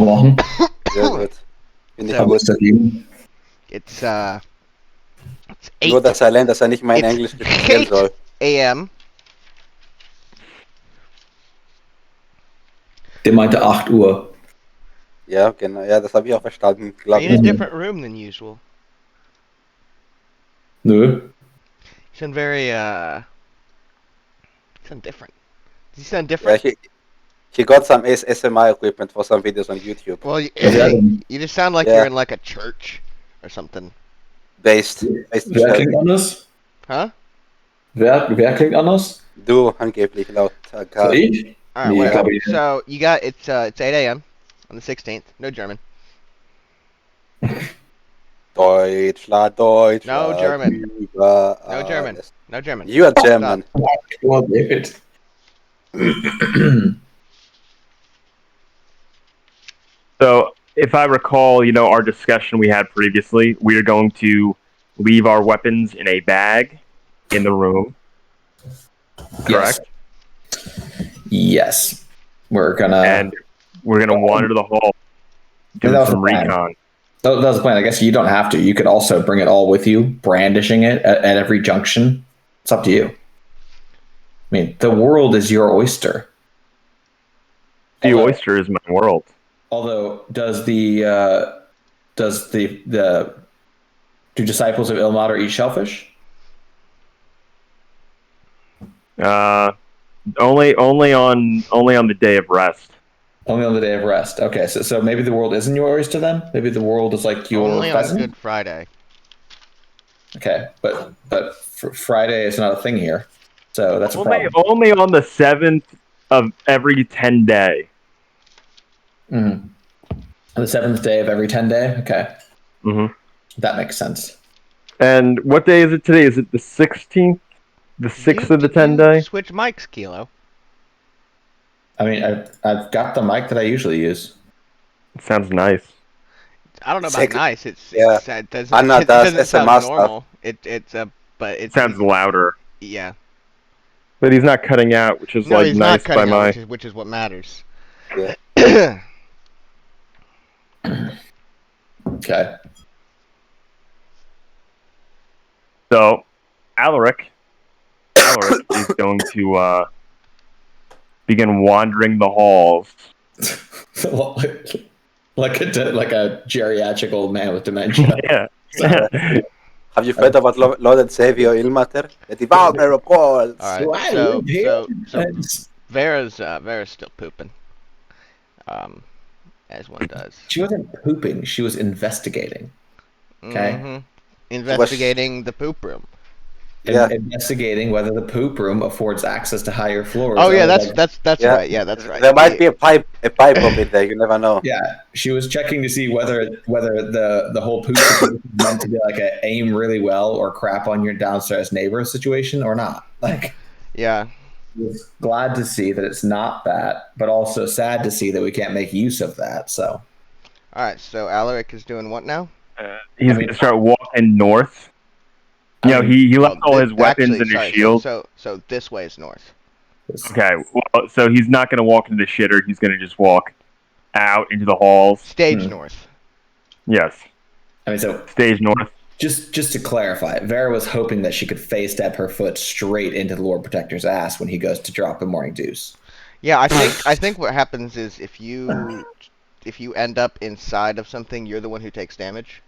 Morgen. Sehr gut. Finde ich Wo gut. ist der Team? It's Nur, dass er lernt, dass er nicht mein it's Englisch kritisieren 8 soll. a.m. Der meinte 8 Uhr. Ja, genau. Ja, das habe ich auch verstanden, Are glaube you in a ich. different room than usual? Nö. You sound very you sound different. You sound Yeah, different. he got some SMI equipment for some videos on YouTube. Well, you, Ja, you just sound like Yeah. you're in like a church or something. Based Wer klingt anders? Huh? Wer klingt anders? Du, angeblich laut So Karl. ich? All right, Nee, whatever. glaube ich. So you got it's 8 a.m. on the 16th. No German. Deutschland, Deutschland. No German. Über No German. alles. No German. You are German. Oh, David. So, if I recall, our discussion we had previously, we are going to leave our weapons in a bag in the room. Correct? Yes. We're gonna. And we're going to wander the hall, do That was some the plan. recon. That was the plan. I guess you don't have to. You could also bring it all with you, brandishing it at every junction. It's up to you. I mean, the world is your oyster. The Although- oyster is my world. Although, do disciples of Ilmater eat shellfish? Only on the day of rest. Only on the day of rest. Okay, so maybe the world isn't your oyster then. Maybe the world is like your Only on pheasant? Good Friday. Okay, but Friday is not a thing here, so that's a problem. Only on the 7th of every 10 day. Mm-hmm. On the 7th day of every 10 day. Okay, Mm-hmm. that makes sense. And what day is it today? Is it the 16th? The 6th of the 10 You day? switch mics, Kilo. I mean, I've got the mic that I usually use. It sounds nice. I don't know about Six- nice. It doesn't. Anna It does doesn't sound SMR stuff. normal. But It sounds louder. Yeah. But he's not cutting out, which is No, like he's nice not cutting by out, my. which is what matters. Yeah. Okay. So, Alaric is going to begin wandering the halls. like a geriatric old man with dementia. Yeah. Have you heard about Lord and Savior Ilmater? The Devourer of Worlds. All right. Why So would he? Vera's still pooping. As one does. She wasn't pooping. She was investigating. Okay. Mhm. Investigating the poop room. Yeah. Investigating whether the poop room affords access to higher floors. Oh yeah, Otherwise- that's Yeah. right. Yeah, that's right. There might be a pipe up in there. You never know. Yeah, she was checking to see whether the whole poop situation is meant to be like a aim really well or crap on your downstairs neighbor situation or not. Like, Yeah. was glad to see that it's not that, but also sad to see that we can't make use of that. So All right. So Alaric is doing what now? He's going to start walking north. He left all his weapons and his shield. So this way is north. Okay, well, so he's not going to walk into the shitter. He's going to just walk out into the halls. Stage north. Yes, I mean, so stage north. just to clarify, Vera was hoping that she could face step her foot straight into the Lord Protector's ass when he goes to drop the morning deuce. Yeah, I think what happens is if you end up inside of something, you're the one who takes damage.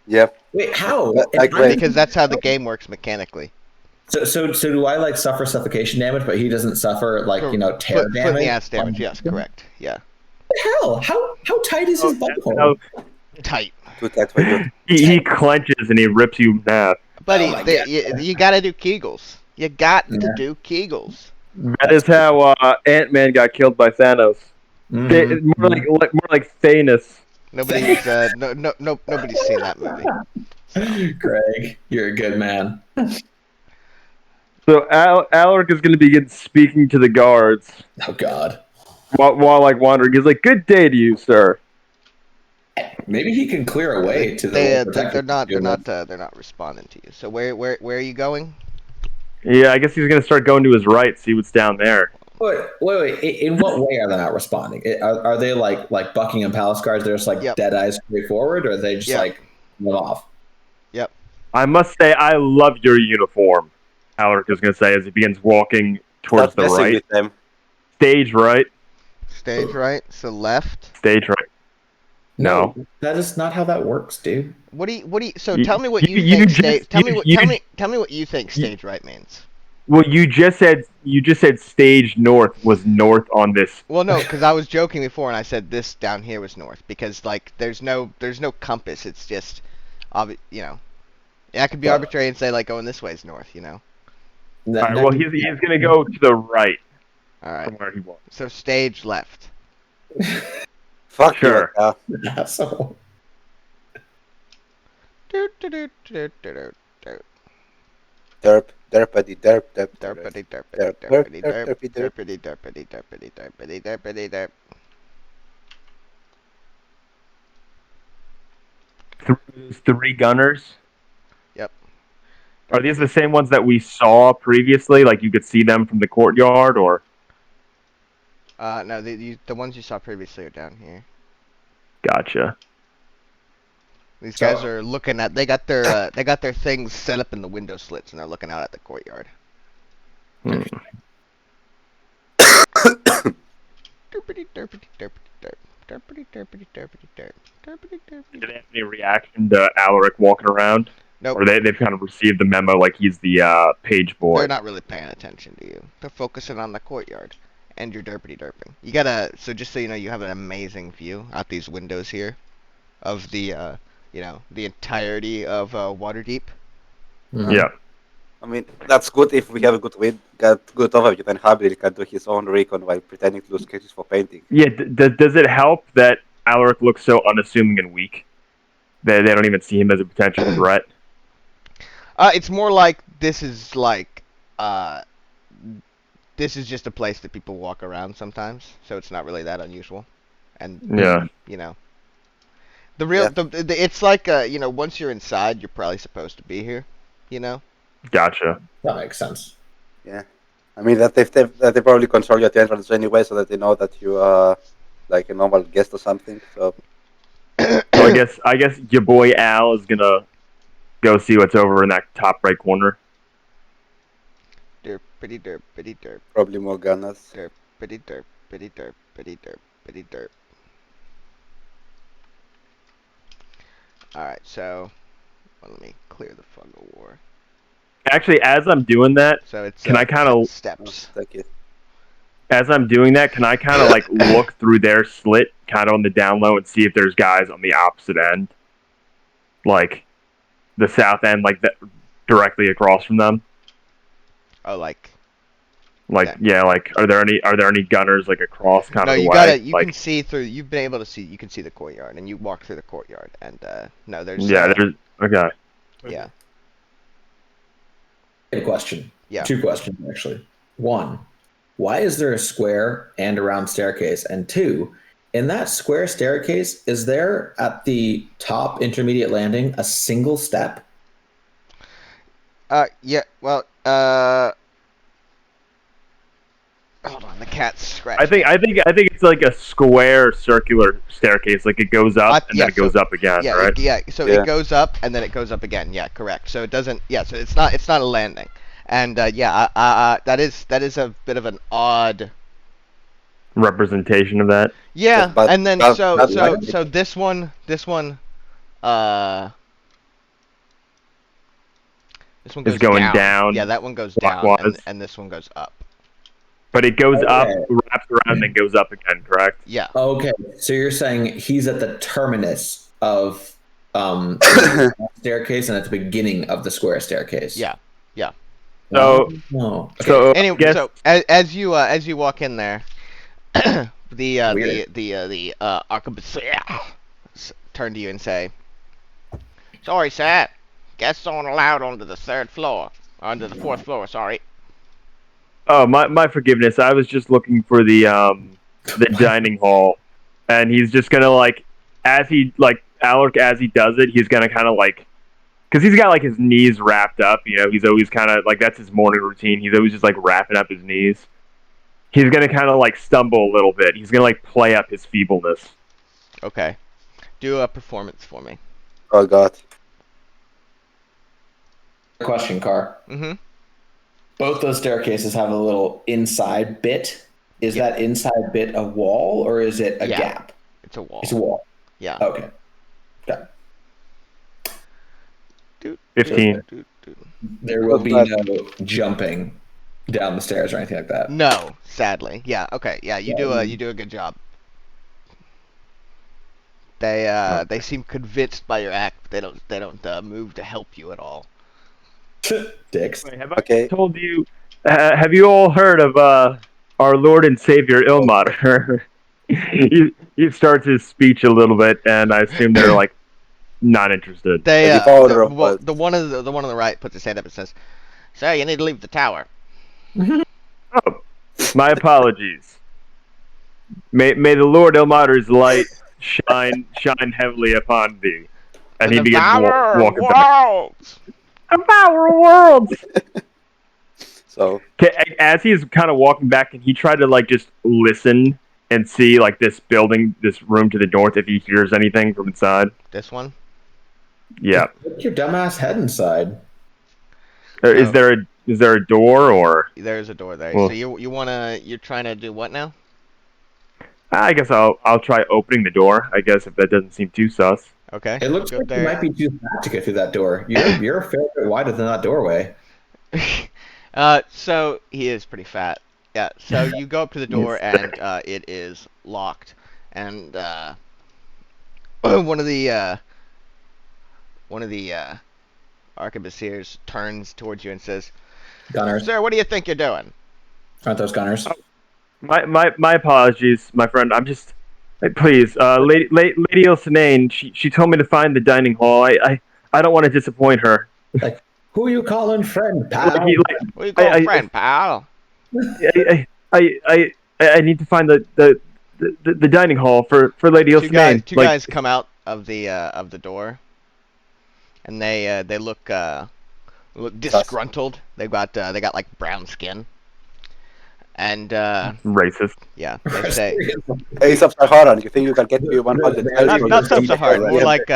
Yep. Wait, how? I agree. Because that's how the game works mechanically. So do I like suffer suffocation damage, but he doesn't suffer like tear Foot damage? in the ass damage. Yes, correct. Yeah. Hell, how tight is his butthole? No, Tight. Too tight for you. he clenches and he rips you in half. Buddy, Oh my God. you gotta do Kegels. You got to do Kegels. That is how Ant-Man got killed by Thanos. Mhm. More like Thanos. Nobody's nobody's seen that movie. Greg, you're a good man. So Alaric is going to begin speaking to the guards Oh God. while like wandering. He's like, "Good day to you, sir." Maybe he can clear a way to the. They're not responding to you. So where are you going? Yeah, I guess he's going to start going to his right, see what's down there. Wait. In what way are they not responding? Are they like Buckingham Palace guards? They're just like Yep. dead eyes straight forward, or are they just Yep. like them off? Yep. I must say, I love your uniform. Alaric is going to say as he begins walking towards Start the messing right. with them. Stage right. Stage right. So left. Stage right. No. That is not how that works, dude. What do you? So You- tell me what you, you think. just- Stage. Tell me you- what. you- Tell me what you think stage right means. Well, you just said stage north was north on this. Well, no, because I was joking before and I said this down here was north because like there's no compass. It's just, you know, I could be Well- arbitrary and say like going this way is north. You know. All right, well, he's going to go to the right All right. from where he was. So stage left. Fuck Sure. you. asshole. Doot, doot, doot, doot, doot, doot. Derp, derpity, derp, derp, derp. Derpity, derpity, Derp, derpity, derp, derp, derpy, derp. derpity, derpity, derpity, derpity, derpity, derp. Three gunners. Yep. Are these the same ones that we saw previously? Like you could see them from the courtyard, or? No, the ones you saw previously are down here. Gotcha. These So- guys are looking at. They got their things set up in the window slits and they're looking out at the courtyard. Hmm. Derpity, derpity, derpity, derp. Derpity, derpity, derpity, derp. Derpity, derpity. Did they have any reaction to Alaric walking around? Nope. Or they've kind of received the memo like he's the page boy? They're not really paying attention to you. They're focusing on the courtyard and your derpity derping. You gotta. So just so you know, you have an amazing view out these windows here, of the the entirety of Waterdeep. Yeah. I mean, that's good if we have a good overview. Then Habil can do his own recon while pretending to lose cases for painting. Yeah, does it help that Alaric looks so unassuming and weak? They don't even see him as a potential threat? It's more like this is just a place that people walk around sometimes, so it's not really that unusual. And Yeah. you know, the real it's like once you're inside, you're probably supposed to be here. You know. Gotcha. That makes sense. Yeah, I mean that they probably control you at the entrance anyway, so that they know that you are like a normal guest or something. So So I guess your boy Al is gonna go see what's over in that top right corner. Derpity derpity derp. probably more gunners. Derpity derpity derpity derpity derp. Alright, so let me clear the fungal war. Actually, as I'm doing that, So it's Can I kinda- steps. Thank you. as I'm doing that, can I kind of like look through their slit, kind of on the down low, and see if there's guys on the opposite end, like the south end, like that directly across from them? Oh, like Like, yeah, like are there any gunners like across kind no, of the you way? gotta. You like, can see through. You've been able to see. You can see the courtyard, and you walk through the courtyard, and no, there's yeah, there's okay. yeah. A question. Yeah. 2 questions actually. 1, why is there a square and a round staircase? And 2, in that square staircase, is there at the top intermediate landing a single step? Yeah. Well. Hold on, the cat's scratching. I think it's like a square circular staircase. Like it goes up and yeah, then it goes up again, Yeah, right? yeah. So Yeah. it goes up and then it goes up again. Yeah, correct. So it doesn't. Yeah, so it's not a landing. And that is a bit of an odd. Representation of that. Yeah, But and then that's so not so like- so this one. This one goes Is going down Yeah, that one goes down, clockwise. and this one goes up. But it goes up, Okay. wraps around, and then goes up again, correct? Yeah. Okay, so you're saying he's at the terminus of the staircase and at the beginning of the square staircase. Yeah. So, Oh, okay. so Anyway, I guess, so as you walk in there, the Weird. arquebus turn to you and say, "Sorry, sir, guests aren't allowed onto the 3rd floor, onto the 4th floor. Sorry." oh my forgiveness. I was just looking for the dining hall, and he's just gonna like, as he like Alaric as he does it, he's gonna kind of like, because he's got like his knees wrapped up. You know, he's always kind of like that's his morning routine. He's always just like wrapping up his knees. he's gonna kind of like stumble a little bit. He's gonna like play up his feebleness. Okay. Do a performance for me. Oh god. Question, Car. Mm-hmm. Both those staircases have a little inside bit. Is Yeah. that inside bit a wall or is it a Yeah. gap? It's a wall. It's a wall. Yeah. Okay. Okay. Doot, 15. doot, doot, doot. There will be no jumping down the stairs or anything like that. No, sadly. Yeah. Okay. Yeah. You do a good job. They seem convinced by your act. But they don't move to help you at all. Dicks. Wait, have I Okay. told you? Have you all heard of our Lord and Savior Ilmater? he starts his speech a little bit, and I assume they're like not interested. They The devour of well, what? the one on the right puts his hand up and says, "Sir, you need to leave the tower." Oh, my apologies. May the Lord Ilmater's light shine heavily upon thee. And he begins walking back. worlds. Devour worlds. So Okay, as he's kind of walking back, can he try to like just listen and see like this building, this room to the north, if he hears anything from inside? This one. Yeah. Put your dumbass head inside. Is there a door or? There's a door there. Well- So you're trying to do what now? I guess I'll try opening the door. I guess if that doesn't seem too sus. Okay. It looks Go like you there. might be too fat to get through that door. You're a fair bit wider than that doorway. So he is pretty fat. Yeah. So you go up to the door and it is locked, and one of the arquebusiers turns towards you and says, Gunners. "Sir, what do you think you're doing?" Aren't those gunners? My apologies, my friend. I'm just please, Lady Ilsanane, she told me to find the dining hall. I don't want to disappoint her. Who you calling friend, pal? What do you call friend, pal? I need to find the dining hall for Lady Ilsanane. Two guys come out of the door, and they look disgruntled. They got like brown skin, and Racist. yeah, they say hey, Sub-Saharan, you think you can get me 100 not sub-Saharan, more Yeah. like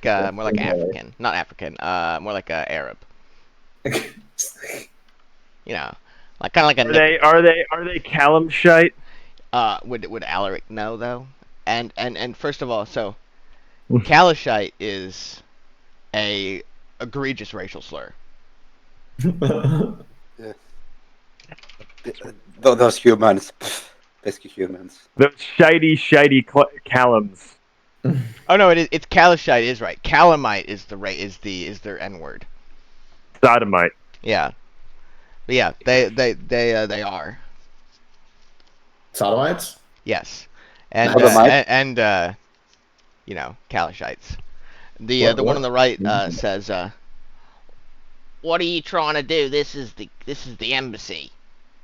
African, not African, more like Arab. You know, like kind of like a Are they Calamshite? would Alaric know though? And first of all, so Kalashite is a egregious racial slur. Those humans. Pesky humans. Those shitey Calams. Oh no, it's Kalashite is right. Calamite is their N word. Sodomite. Yeah. But yeah, they are. Sodomites? Yes. And Sodomite? and you know, Kalashites. The one on the right says what are you trying to do? This is the embassy.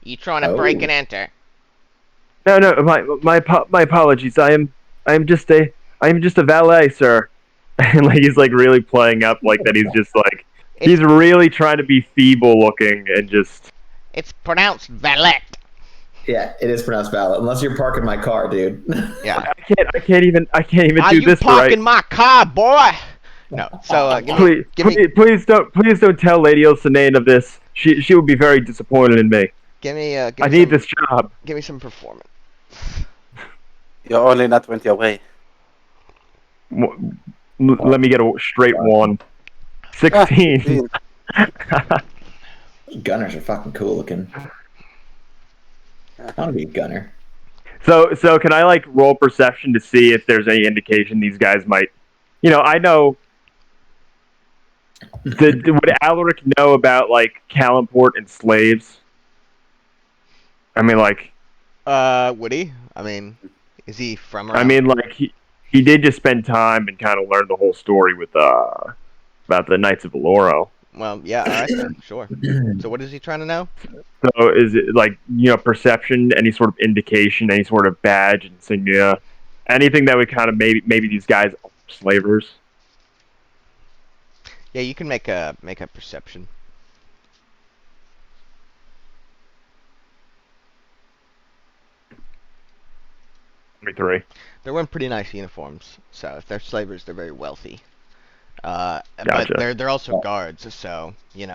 You trying to break and enter? No, my apologies. I am just a valet, sir. And like he's like really playing up like that. He's just like he's really trying to be feeble looking and just. It's pronounced valet. Yeah, it is pronounced valid. Unless you're parking my car, dude. Yeah. I can't even Are do you this parking right. my car, boy? No. So Please don't tell Lady Ilsanane of this. She would be very disappointed in me. give me I need this job. Give me some performance. You're only not 20 away. Let me get a straight one. 16. Gunners are fucking cool looking. I want to be a gunner. So can I like roll perception to see if there's any indication these guys might, I know. Would Alaric know about like Calimport and slaves? I mean, like. Would he? I mean, is he from around? I mean, like he did just spend time and kind of learn the whole story with about the Knights of Valoro. Well, yeah, all right, then, sure. So what is he trying to know? So is it like perception, any sort of indication, any sort of badge, insignia, anything that would kind of maybe these guys are slavers? Yeah, you can make a perception. 23. They're wearing pretty nice uniforms, so if they're slavers, they're very wealthy. Gotcha. But they're also Yeah. guards, so it's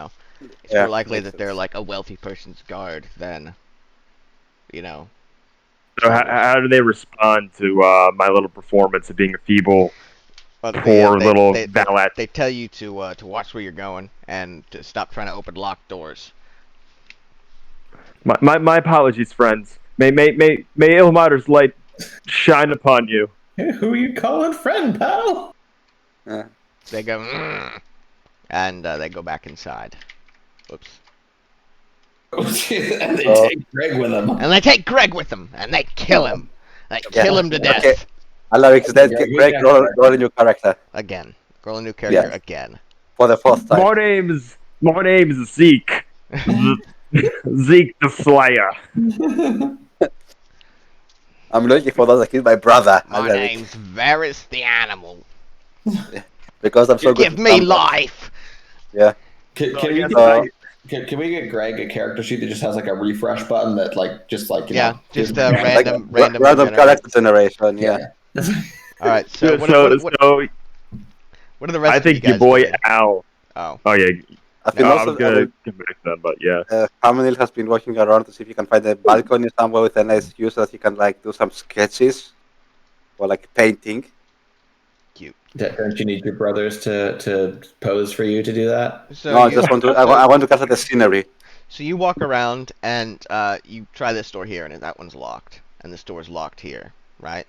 Yeah, more likely makes that they're sense. like a wealthy person's guard than, you know. So slavers. how do they respond to my little performance of being a feeble, But poor little valet? they tell you to watch where you're going and to stop trying to open locked doors. My apologies, friends. May Ilmater's light shine upon you. Who are you calling friend, pal? Yeah. They go, and they go back inside. Oops. And they Oh. take Greg with them. And they take Greg with them, and they kill him. They Yeah. kill him to death. Okay. Alaric's dead. Yeah, we Greg, got roll, that. roll a new character Again. Roll a new character Yeah. again. for the fourth time. My name's Zeke. Zeke the Slayer. I'm looking for those that killed my brother. My Alaric, name's Varys the Animal. because I'm so good. Give at me numbers. life. Can, So can I we guess get, I- can we get Greg a character sheet that just has like a refresh button that like just like you Yeah, know, just gives- Like random random generator. character generation. Yeah. All right. So what are the rest I of you think your guys boy doing? Al. Oh, Oh yeah, I've been no, I also was gonna come back to them, but yeah. Hamanil has been walking around to see if he can find a balcony somewhere with a nice view so that he can like do some sketches or like painting. Don't you need your brothers to pose for you to do that? so No, I you, just want to. I want to capture the scenery. so you walk around and you try this door here, and that one's locked, and this door's locked here, right?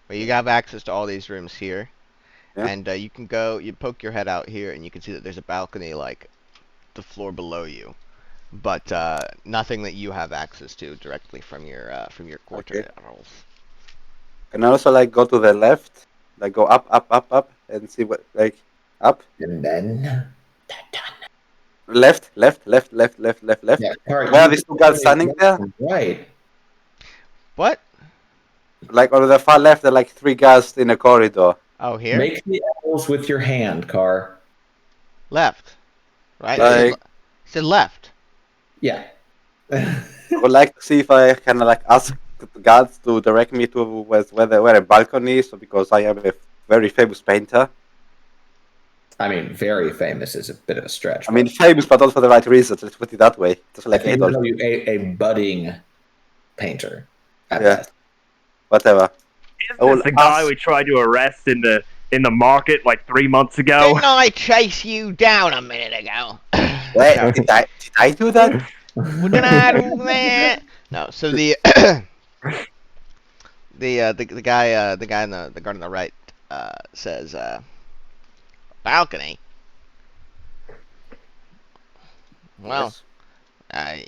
But you have access to all these rooms here, Yeah. and you can go. You poke your head out here, and you can see that there's a balcony like the floor below you, but nothing that you have access to directly from your quarters. Can I also like go to the left, like go up, and see what like up, And then left. yeah, Where are these two guys standing there? Right. What? Like on the far left, there are like three guys in a corridor. Oh, here. Make the L's with your hand, Car. Left. Right. Like- Said left. Yeah. I would like to see if I can like ask the guards to direct me to where a balcony is, because I am a very famous painter. I mean, very famous is a bit of a stretch. I mean, famous, but also for the right reasons. Let's put it that way. Just I like think Adolf. you a budding painter. At Yeah. best. Whatever. Isn't this the guy we tried to arrest in the market like 3 months ago? Didn't I chase you down a minute ago? Wait, No. did I do that? Did I do that? No. So the the guy in the guard on the right says balcony. Well, Yes.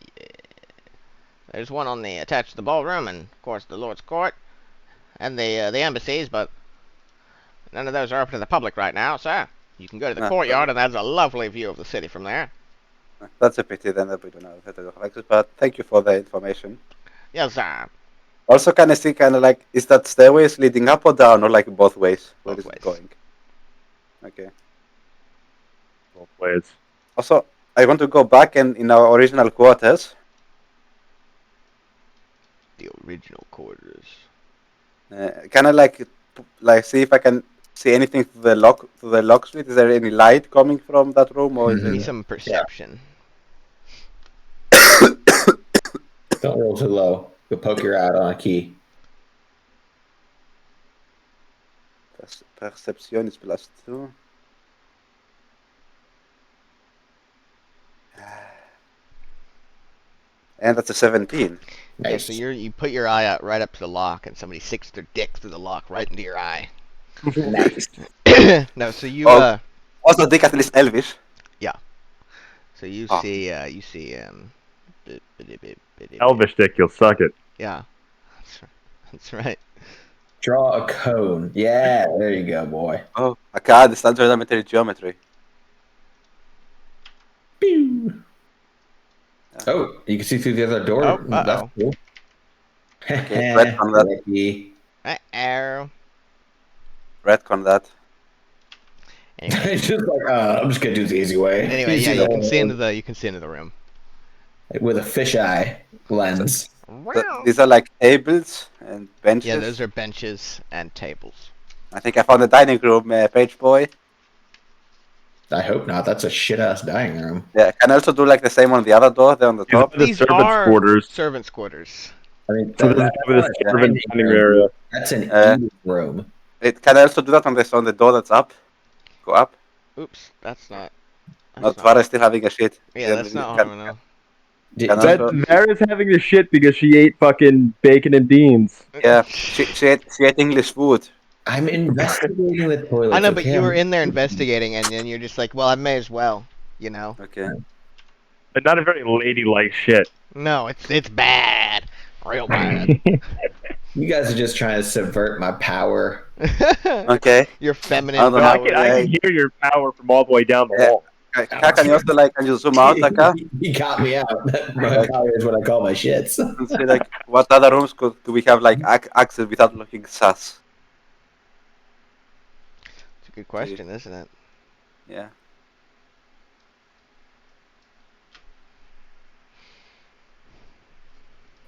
there's one on the attached to the ballroom, and of course the Lord's Court, and the embassies, but none of those are open to the public right now, sir. You can go to the Ah, courtyard, and that's a lovely view of the city from there. That's a pity then that we don't have access, but thank you for the information. Yes, sir. Also, can I see kind of like, is that stairways leading up or down, or like both ways? Where Both is it ways. going? Okay. Both ways. Also, I want to go back and in our original quarters. The original quarters. Can I like see if I can see anything through the locksmith? Is there any light coming from that room, or is Give me it? some perception. Don't roll too low. You'll poke your eye out on a key. Perception is +2. And that's a 17. Okay, Nice. so you put your eye out right up to the lock, and somebody sticks their dick through the lock right into your eye. Nice. No, so you Oh. Also, Dick at least Elvish. so you Oh. see Elvish dick, you'll suck it. Yeah, that's right. Draw a cone. Yeah, there you go, boy. Oh, a card, standard elementary geometry. Pew. Oh, you can see through the other door. Oh, That's uh-oh. cool. Okay, red on that. Lucky. Arrow. Retcon that. Anyway, It's just like, I'm just gonna do the easy way. anyway, yeah, Easy you can way. see into the room. With a fisheye lens. These are like tables and benches. Yeah, those are benches and tables. I think I found a dining room, Page Boy. I hope not. That's a shit ass dining room. Yeah, can I also do like the same on the other door there on the Yeah, top? the These servants' are quarters. servants' quarters. I mean, So this is that's probably not the a servant dining dining area. That's an eating room. Can I also do that on the door that's up? Go up. Oops, that's not. Not That's Vara still having a shit. Yeah, that's not Can- Harmon. Can That also- Vera's having the shit because she ate fucking bacon and beans. Yeah, she ate English food. I'm investigating the toilets. I know, but okay? you were I'm- in there investigating, and then you're just like, well, I may as well, you know. Okay. But not a very ladylike shit. No, it's bad, real bad. You guys are just trying to subvert my power. Okay. Your feminine I don't know. I power. can hear your power from all the way down the Yeah. hall. Can you also can you zoom out, Aka? He got me out. My power is what I call my shits. And see like what other rooms do we have like access without looking sus? It's a good question, isn't it? Yeah.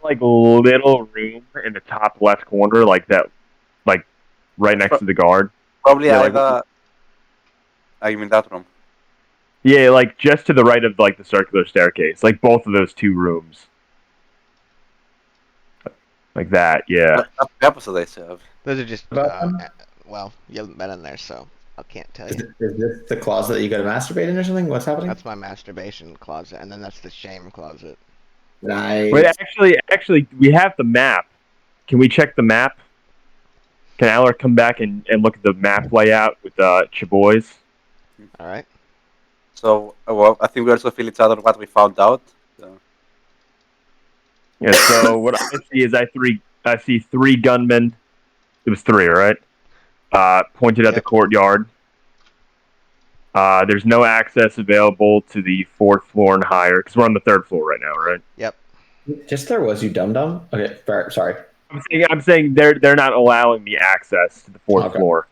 Like little room in the top left corner, like that, like right next to the guard. Probably Yeah, like- either. I mean that room. Yeah, like just to the right of like the circular staircase, like both of those two rooms. Like that, yeah. What episode they serve? Those are just, About them? well, you haven't been in there, so I can't tell Is you. this the closet that you go to masturbate in or something? What's happening? That's my masturbation closet, and then that's the shame closet. Nice. Wait, actually, we have the map. Can we check the map? Can Alaric come back and look at the map layout with Chaboys? All right. So well, I think we also feel each other what we found out. So. Yeah. So what I see is I see three gunmen. It was three, right? Pointed at the Yep. courtyard. There's no access available to the fourth floor and higher because we're on the third floor right now, right? Yep. Just there was you dum dum. Okay, fair, sorry. I'm saying they're not allowing me access to the fourth Okay. floor.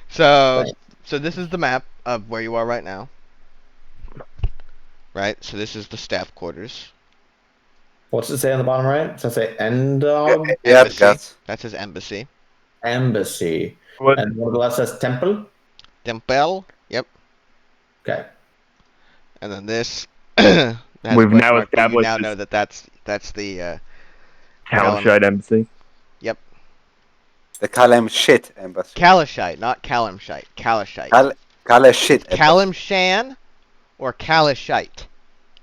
So, Right. so this is the map of where you are right now. Right. So this is the staff quarters. What's it say on the bottom right? Does it say end of Yeah, Embassy. guys. That says embassy. embassy? What? And one of the left says temple. Temple. Yep. Okay. And then this. has a We've black now mark, but you established now this- know that that's the Calamshite Embassy. The Kalem shit embassy. Kalashite, not Calamshite. Kalashite. Kale shit. embassy. Calamshan or Kalashite?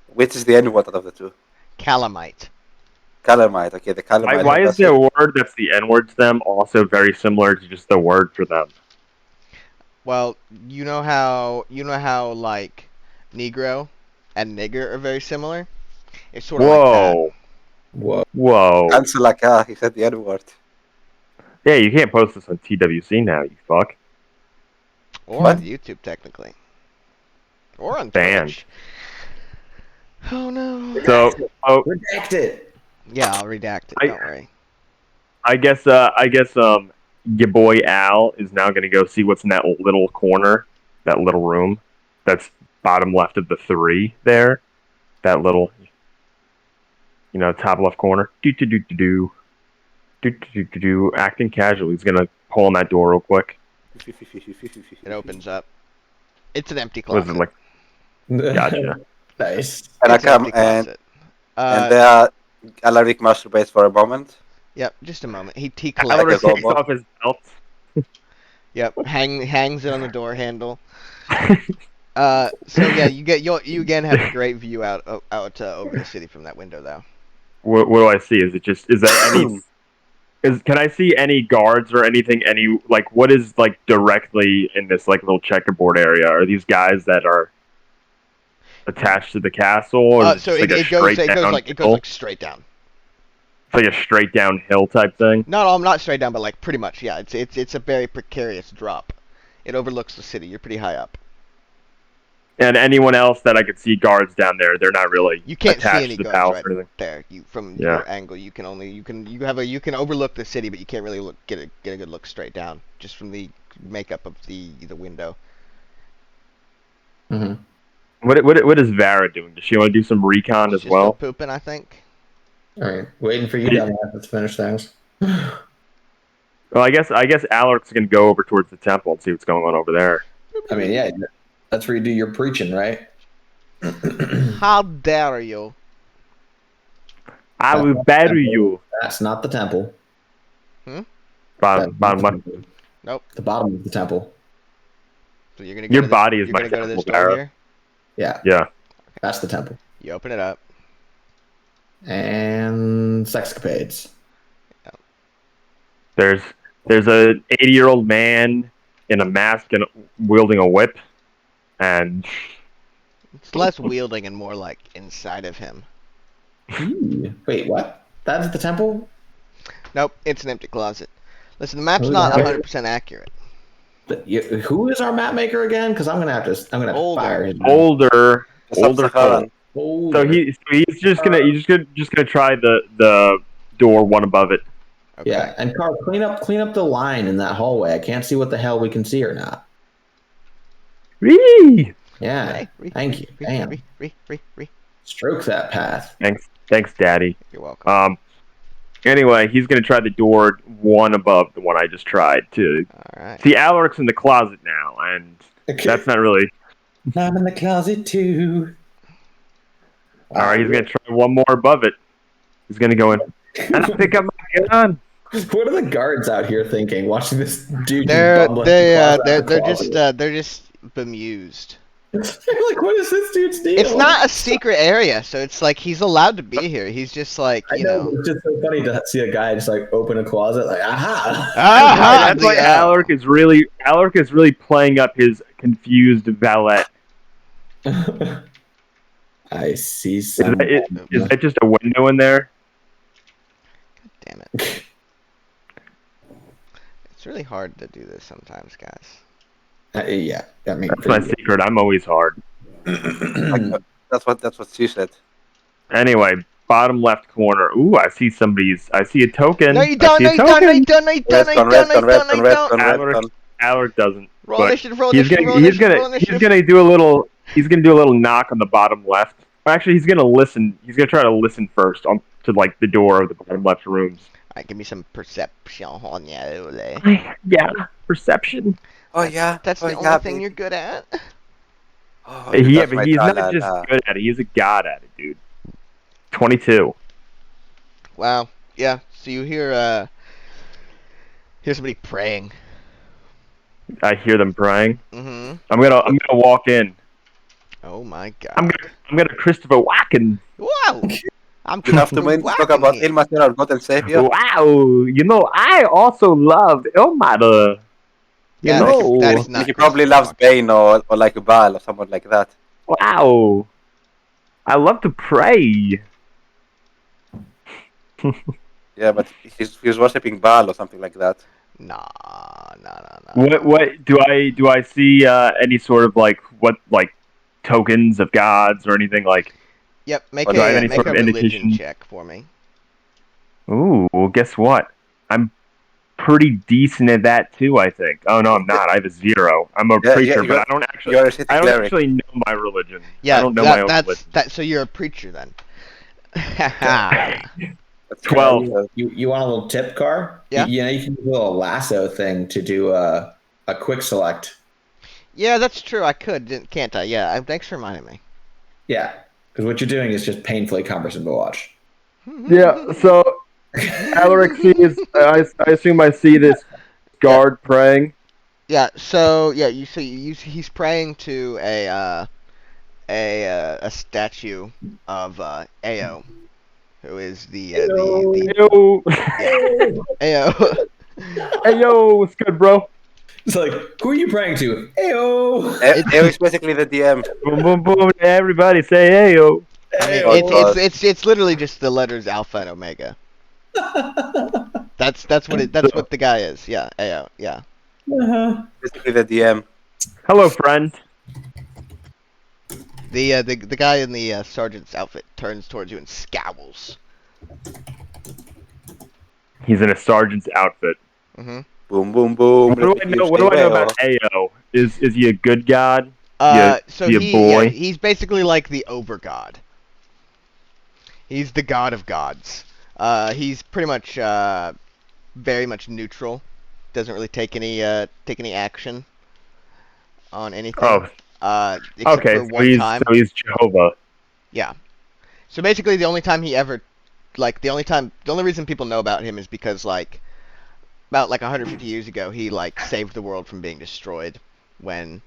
Which is the N word out of the two? Calamite. Calamite. Okay, the Calamite. Why is embassy. there a word that's the N word to them also very similar to just the word for them? Well, you know how like Negro and nigger are very similar? It's sort of like that. Whoa. Whoa. Whoa. Cancel like ah, he said the N word. Yeah, you can't post this on TWC now, you fuck. Or What? on YouTube technically. Or on Banned. Twitch. Oh no. So, Redact it. Yeah, I'll redact it, I- don't worry. I guess your boy Al is now gonna go see what's in that little corner, that little room, that's bottom left of the three there, that little, top left corner. Acting casually. He's gonna pull on that door real quick. It opens up. It's an empty Was closet. it like? Gotcha. Nice. And I It's an come empty and closet. there Alaric masturbates for a moment. Yep, just a moment. He Like collects. Alaric a takes robot. off his belt. Yep, hangs it on the door handle. So yeah, you again have a great view out over the city from that window though. What do I see? Is there any? Can I see any guards or anything? What is like directly in this like little checkerboard area? Are these guys that are attached to the castle? Or is So just it goes downhill? like straight down. It's like a straight downhill type thing. Not straight down, but like pretty much. Yeah, it's a very precarious drop. It overlooks the city. You're pretty high up. And anyone else that I could see guards down there, they're not really You can't see attached any to the guards palace right or anything. there. From Yeah. your angle, you can overlook the city, but you can't really get a good look straight down just from the makeup of the window. Mm-hmm. What is Vara doing? Does she want to do some recon She's as still well? pooping, I think. All right, waiting for you down there. Let's finish things. Well, I guess Alaric's gonna go over towards the temple and see what's going on over there. I mean, yeah, that's where you do your preaching, right? How dare you? I will bury you. That's not the temple. Bottom left. Nope. The bottom of the temple. So you're gonna go Your to this, body is you're my gonna go to this temple, door Vara. here. Yeah, Yeah. that's the temple. You open it up. And sexcapades. There's a 80-year-old man in a mask and wielding a whip, and It's less wielding and more like inside of him. Wait, what? That's the temple? Nope, it's an empty closet. Listen, the map's Who's not that? 100% accurate. Who is our map maker again? Because I'm gonna have to Older. fire him. older Sub-Saharan. Cole. So he's just gonna try the door one above it. Okay. Yeah, and Carl, clean up the line in that hallway. I can't see what the hell we can see or not. Whee! Yeah, thank you. Damn. Re. Stroke that path. Thanks, Daddy. You're welcome. Anyway, he's gonna try the door one above the one I just tried to. All right. See, Alaric's in the closet now, and that's not really. I'm in the closet too. All right, he's gonna try one more above it. He's gonna go in and pick up my gun. What are the guards out here thinking? Watching this dude. They're just bum the closet they're out of the closet? they're just bemused. They're like, what is this dude's deal? It's not a secret area, so it's like he's allowed to be here. He's just like, I you know. know. It's just so funny to see a guy just like open a closet, like, aha. That's why Alaric is really playing up his confused valet. I see Is some. that just a window in there? Damn it. It's really hard to do this sometimes, guys. Yeah, I mean, That's my secret. I'm always hard. That's what she said. Anyway, bottom left corner. Ooh, I see a token. No, you don't. No, you don't. No, you don't. No, you don't. No, you don't. No, you don't. No, you don't. Redstone. Alaric doesn't. Roll but initiative. Roll he's initiative. Roll gonna initiative. Roll he's initiative. gonna do a little. He's gonna do a little knock on the bottom left. Well, actually, he's gonna listen. He's gonna try to listen first to like the door of the bottom left rooms. Alright, give me some perception on you. Yeah, perception. Oh yeah. That's oh, the yeah, only thing babe. you're good at. Oh, Yeah, that's but my he's not talent, just good at it. He's a god at it, dude. 22. Wow. Yeah. So you hear somebody praying. I hear them praying. Mm-hmm. I'm gonna walk in. Oh my god. I'm gonna Christopher Walken. Wow. I'm You have to win to talk about here. Ilmater, our God and Savior. Wow, you know I also loved Ilmater. Yeah, know. that's not He probably Christopher loves Walken. Bane or like Baal or someone like that. Wow, I love to pray. Yeah, but he's worshipping Baal or something like that. Nah. What do I see any sort of like tokens of gods or anything like? Yep. Make Well, do I have a any make sort a of religion indication? check for me. Ooh, well, guess what? I'm pretty decent at that too. I think. Oh no, I'm not. I have a 0. I'm a Yeah, preacher, yeah, but I don't actually. You're a city I don't cleric. actually know my religion. Yeah. I don't know my own that's religion. that. So you're a preacher then. That's 12. right. You want a little tip, Car? Yeah. You know, you can do a little lasso thing to do a quick select. Yeah, that's true. I could, can't I? Yeah. Thanks for reminding me. Yeah, because what you're doing is just painfully cumbersome to watch. Yeah. So Alaric sees. I assume I see this guard praying. Yeah. So yeah, you see, he's praying to a statue of Ao, who is the Yo, Ao. hey yo, what's good, bro? It's like, who are you praying to? Ayo! Ayo is basically the DM. Boom, boom, boom! Everybody say hey yo. I mean, Oh, God. it's literally just the letters Alpha and Omega. That's what the guy is. Yeah, Ao. Yeah. Basically the DM. Hello, friend. The guy in the sergeant's outfit turns towards you and scowls. He's in a sergeant's outfit. Mm-hmm. Boom, boom, boom. What do I know about Ao? Is he a good god? So your boy. he's basically like the over god. He's the god of gods. He's pretty much very much neutral. Doesn't really take any action on anything. Oh, Except okay. for one time. So he's Jehovah. Yeah. So basically, the only time he ever, the only reason people know about him is because about 150 years ago, he saved the world from being destroyed when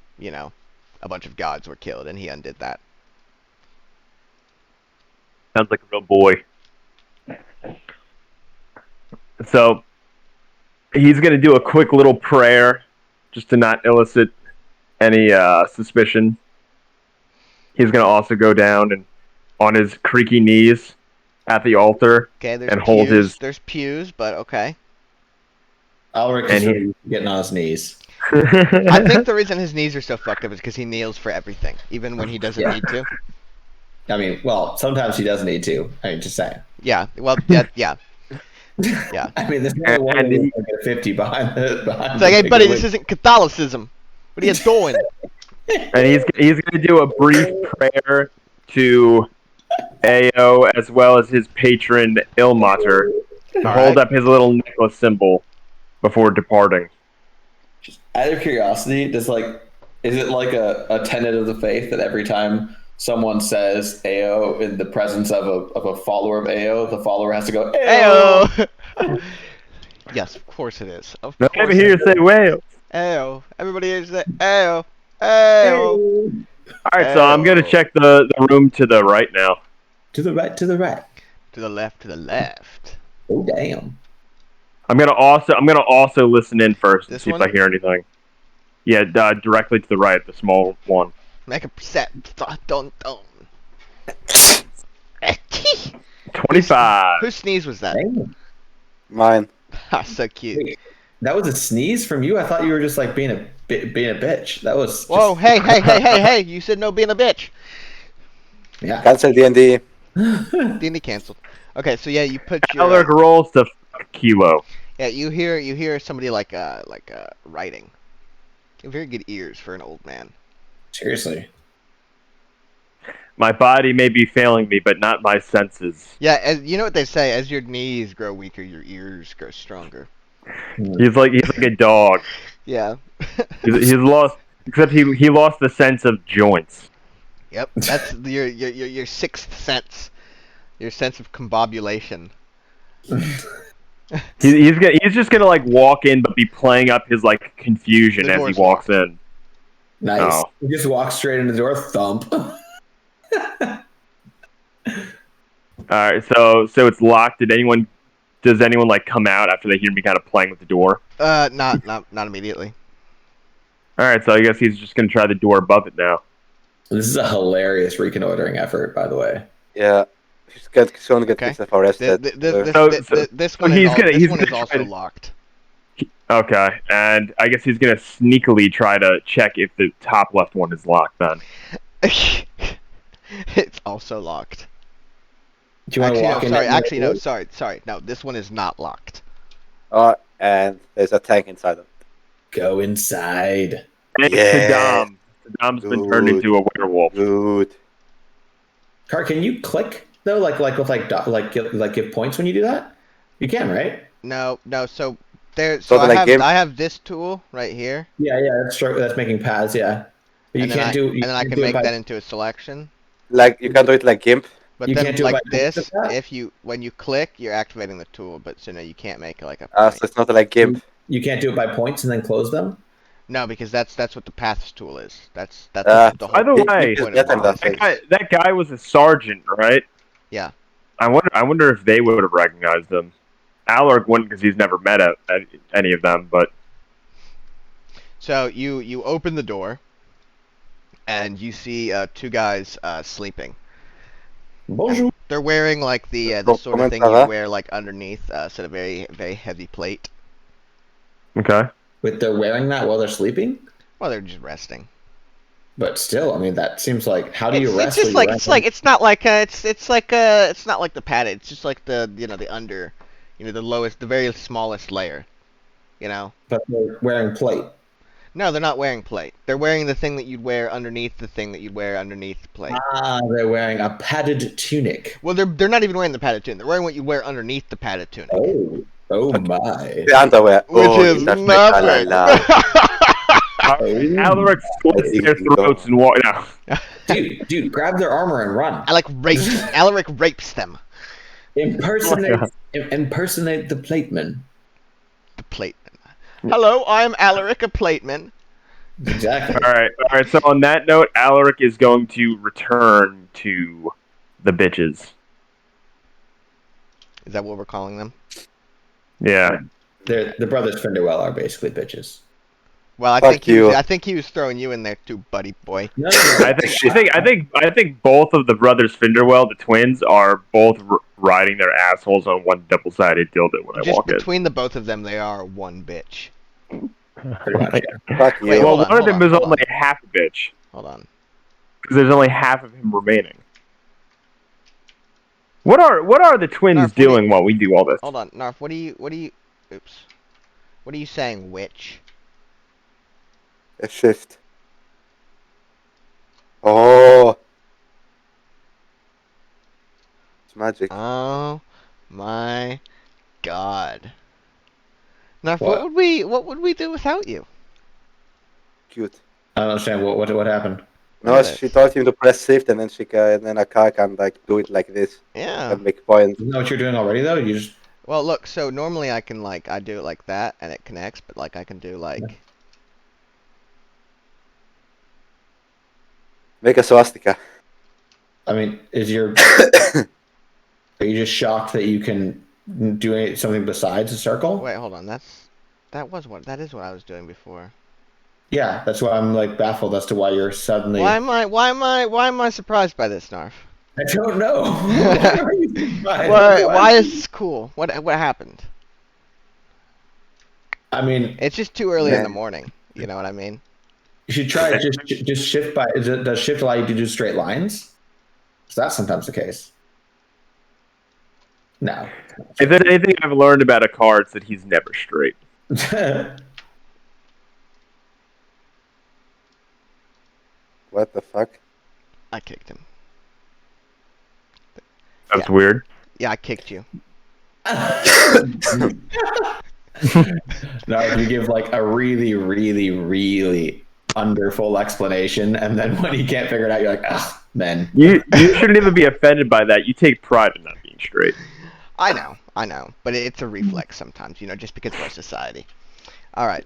a bunch of gods were killed, and he undid that. Sounds like a real boy. So he's gonna do a quick little prayer, just to not elicit any suspicion. He's gonna also go down and on his creaky knees at the altar Okay, there's and pews. hold his. There's pews, but okay. Alric And is getting on his knees. I think the reason his knees are so fucked up is because he kneels for everything, even when he doesn't Yeah. need to. I mean, well, sometimes he does need to. I mean, just saying. Yeah. Well, yeah. Yeah. I mean, there's no one And who's he- like a 50 behind the. It's like, hey, buddy, this isn't Catholicism. What are you doing? And he's gonna do a brief prayer to Ao as well as his patron Ilmater. All Hold right. up his little necklace symbol before departing. Out of curiosity, is it like a tenet of the faith that every time someone says Ao in the presence of a follower of Ao, the follower has to go Ao? Ayo. Yes, of course it is. Of Now, course. let me hear you say whale. Ayo. Everybody is the Ayo. Ayo. All right, so I'm gonna check the room to the right now. To the right, to the right. To the left. To the left. Oh damn! I'm gonna also listen in first and This see one? if I hear anything. Yeah, directly to the right, the small one. Make a percent. Don't. 25. Whose sneeze was that? Damn. Mine. So cute. Wait, that was a sneeze from you. I thought you were just like being a bitch. That was. Just, Whoa! Hey! You said no being a bitch. Yeah. Cancel D&D. D&D canceled. Okay, so yeah, you put your. Alec rolls to fuck Kilo. Yeah, you hear somebody writing. You have very good ears for an old man. Seriously. My body may be failing me, but not my senses. Yeah, as you know what they say, as your knees grow weaker, your ears grow stronger. He's like a dog. Yeah. He's lost, except he lost the sense of joints. Yep, that's your sixth sense. Your sense of combobulation. He's just gonna walk in, but be playing up his confusion The as he door's walks in. Nice. Oh. You just walk straight into the door, thump. All right, so it's locked. Does anyone come out after they hear me kind of playing with the door? Not immediately. All right, so I guess he's just gonna try the door above it now. This is a hilarious reconnoitering effort, by the way. Yeah. He's going to get Okay. himself arrested. This one he's is gonna also try to- locked. Okay, and I guess he's gonna sneakily try to check if the top left one is locked. Then It's also locked. Do you want to walk in? Sorry. No, this one is not locked. Oh, and there's a tank inside of it. Go inside. and Yeah. Saddam's been turned into a werewolf. Good. Car, can you click though? Give points when you do that? You can, right? No. So there. So So I like have game- I have this tool right here, Yeah, that's true. That's making paths. Yeah, but you and then can't do. and then I can make that into a selection. Like, you can do it like GIMP. But You then can't do it like by this, points of that? when you click, you're activating the tool. But so no, you can't make like a. So point. it's not like GIMP. You can't do it by points and then close them. No, because that's what the paths tool is. That's the whole. By the way, You point just of get them it. that that guy was a sergeant, right? Yeah. I wonder if they would have recognized him. Alaric wouldn't because he's never met any of them. But So you open the door, and you see two guys sleeping. Bonjour. They're wearing like the sort of thing you wear like underneath, so a very very heavy plate. okay, Wait, they're wearing that while they're sleeping? Well, they're just resting. But still, I mean, that seems like how do you It's rest? just while like you're it's like resting? it's not like it's not like the padded. It's just like the the under, the lowest, the very smallest layer. But they're wearing plate. No, they're not wearing plate. They're wearing the thing that you'd wear underneath the thing that you'd wear underneath the plate. Ah, they're wearing a padded tunic. Well, they're not even wearing the padded tunic. They're wearing what you wear underneath the padded tunic. Oh my. The underwear. Which oh, is that's nothing. Alaric slits their throats and walk. No. Dude, grab their armor and run. Alaric rapes them. Impersonate the plateman. The plateman. Hello, I'm Alaric, a plateman. Exactly. All right. So on that note, Alaric is going to return to the bitches. Is that what we're calling them? Yeah. The brothers Finderwell are basically bitches. Well, I think he was throwing you in there too, buddy boy. No. I think both of the brothers Finderwell, the twins, are both riding their assholes on one double-sided dildo when I walk in. Between the both of them, they are one bitch. Pretty much, yeah. Fuck you. Wait, Well, hold one of them is on. only half a bitch. Hold on. Because there's only half of him remaining. What are the twins Narf, doing while we do all this? Hold on, Narf. What are you saying, witch? A shift. Oh. It's magic. Oh my god. Narf, What? what would we do without you? Cute. I don't understand what happened. No, Look at she told him to press shift and then a car can like do it like this Yeah. and make points. Isn't that what you're doing already though? You just Well, look. So normally I can I do it like that and it connects, but I can do Make a swastika. I mean, are you just shocked that you can do something besides a circle? Wait, hold on. That is what I was doing before. Yeah, that's why I'm like baffled as to why you're suddenly. Why am I surprised by this, Narf? I don't know. Why are you surprised? Why is this cool? What happened? I mean, It's just too early in the Man. morning. You know what I mean? you should try just shift by. Does shift allow you to do straight lines? So that's sometimes the case. No. If there's anything I've learned about a car, it's that he's never straight. What the fuck? I kicked him. That's weird. Yeah, I kicked you. No, if you give like a really, really, really under full explanation, and then when you can't figure it out, you're like, ah, men. You shouldn't even be offended by that. You take pride in not being straight. I know, but it's a reflex sometimes, just because of our society. All right.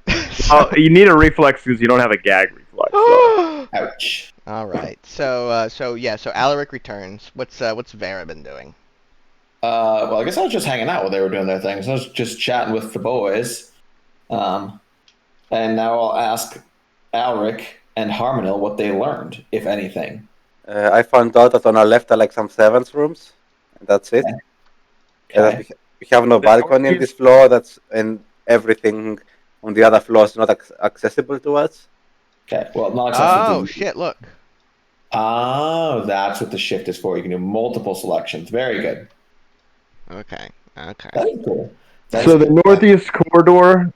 Well, you need a reflex because you don't have a gag reflex. So. Ouch. All right. So Alaric returns. What's Vera been doing? Well, I guess I was just hanging out while they were doing their things. I was just chatting with the boys. And now I'll ask Alaric and Harmonil what they learned, if anything. I found out that on our left are like some servants' rooms. And that's it. Okay. We have no balcony in this floor. And everything on the other floor is not accessible to us. Okay. Well, not accessible. Oh shit! Look. Oh, that's what the shift is for. You can do multiple selections. Very good. Okay. That is cool. That So is the good. northeast corridor.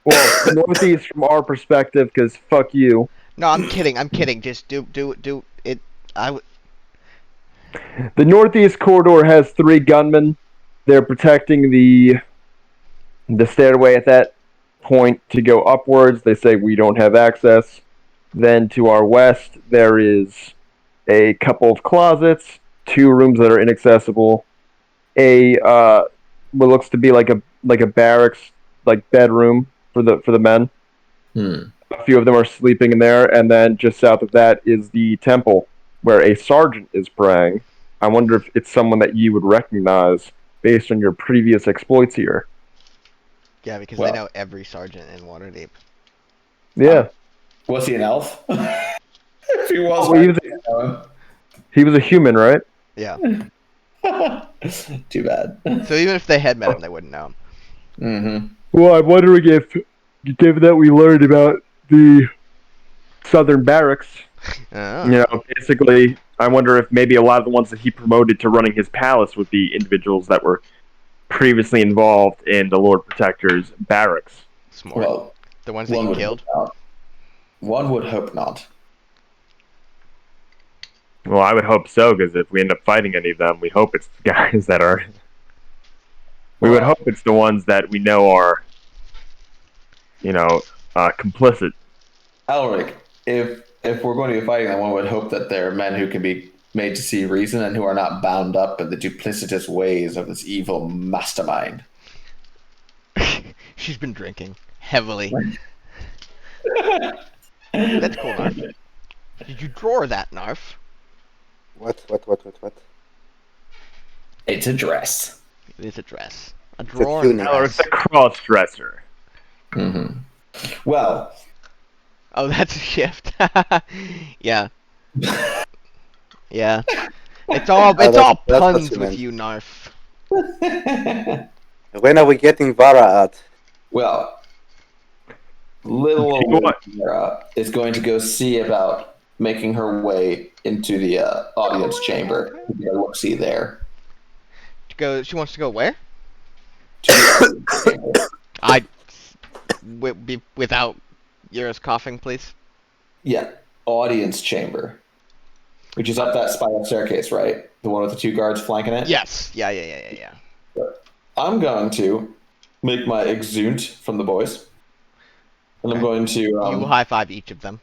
Well, the northeast from our perspective, because fuck you. No, I'm kidding. Just do it. The northeast corridor has 3 gunmen. They're protecting the stairway at that point to go upwards. They say we don't have access. Then to our west, there is a couple of closets, 2 rooms that are inaccessible, what looks to be like a barracks, like bedroom for the men. A few of them are sleeping in there, and then just south of that is the temple where a sergeant is praying. I wonder if it's someone that you would recognize based on your previous exploits here. Yeah, because Well- I know every sergeant in Waterdeep. Yeah. Was he an elf? If he was, Well, he was a human, right? Yeah. Too bad. So even if they had met him, they wouldn't know him. Mm-hmm. Well, I'm wondering if, given that we learned about the southern barracks, Oh. basically, I wonder if maybe a lot of the ones that he promoted to running his palace would be individuals that were previously involved in the Lord Protector's barracks. Smart. Well, The ones that One you would killed? hope not. One would hope not. Well, I would hope so, because if we end up fighting any of them, we hope it's the guys that are. We would hope it's the ones that we know are, complicit. Alric, if we're going to be fighting them, one would hope that they're men who can be made to see reason and who are not bound up in the duplicitous ways of this evil mastermind. She's been drinking heavily. That's cool, Narf. Did you draw that, Narf? What? It's a dress. It is a dress. A a drawing tunic. Or dress. it's a cross dresser. Mm-hmm. Well, Oh, that's a shift. Yeah. Yeah. It's all that's what puns you with meant. you, Narf. When are we getting Vara out? well, little You know old what? Mira is going to go see about making her way into the audience chamber. Look, see there. She wants to go where? To the audience chamber. Be without Yura's coughing, please. Yeah, audience chamber, which is up that spiral staircase, right? The one with the 2 guards flanking it. Yes. Yeah. I'm going to make my exunt from the boys, and I'm Okay. going to You will high five each of them.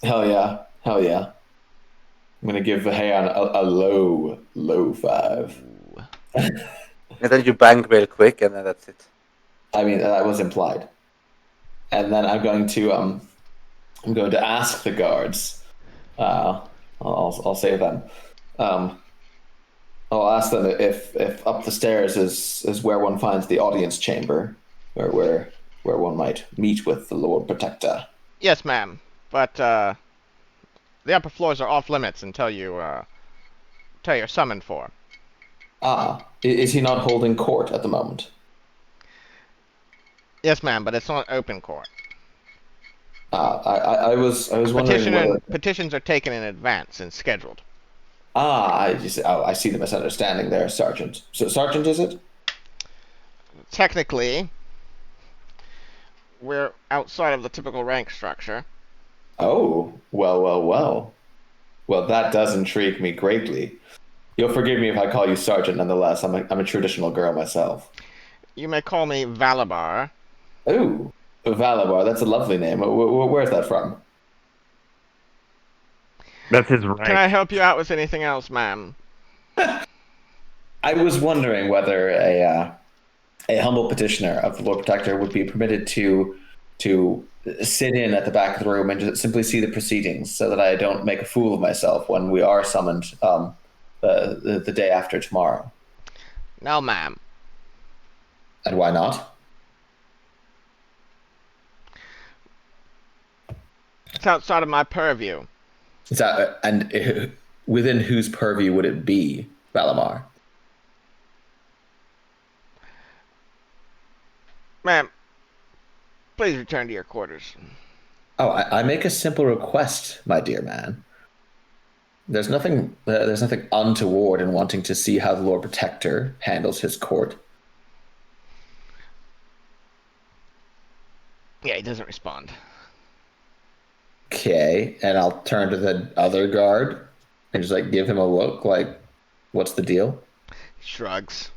hell yeah. I'm gonna give Heian a low 5. Ooh. And then you bang real quick, and then that's it. I mean, that was implied. And then I'm going to ask the guards. I'll save them. I'll ask them if up the stairs is where one finds the audience chamber, or where one might meet with the Lord Protector. Yes, ma'am. But the upper floors are off limits until you're summoned for. Is he not holding court at the moment? Yes, ma'am. But it's not open court. I was wondering whether... Petitions are taken in advance and scheduled. I see the misunderstanding there, Sergeant. So, Sergeant, is it? Technically, we're outside of the typical rank structure. Oh, well. Well, that does intrigue me greatly. You'll forgive me if I call you Sergeant nonetheless. I'm a traditional girl myself. You may call me Valabar. Oh, Valabar, that's a lovely name. Where's that from? That's his rank. Can I help you out with anything else, ma'am? I was wondering whether a humble petitioner of the Lord Protector would be permitted to sit in at the back of the room and just simply see the proceedings, so that I don't make a fool of myself when we are summoned the day after tomorrow. No, ma'am. And why not? It's outside of my purview. Is that, and within whose purview would it be, Valamar? Ma'am, please return to your quarters. Oh, I make a simple request, my dear man. There's nothing untoward in wanting to see how the Lord Protector handles his court. Yeah, he doesn't respond. Okay, and I'll turn to the other guard and just give him a look, what's the deal? He shrugs.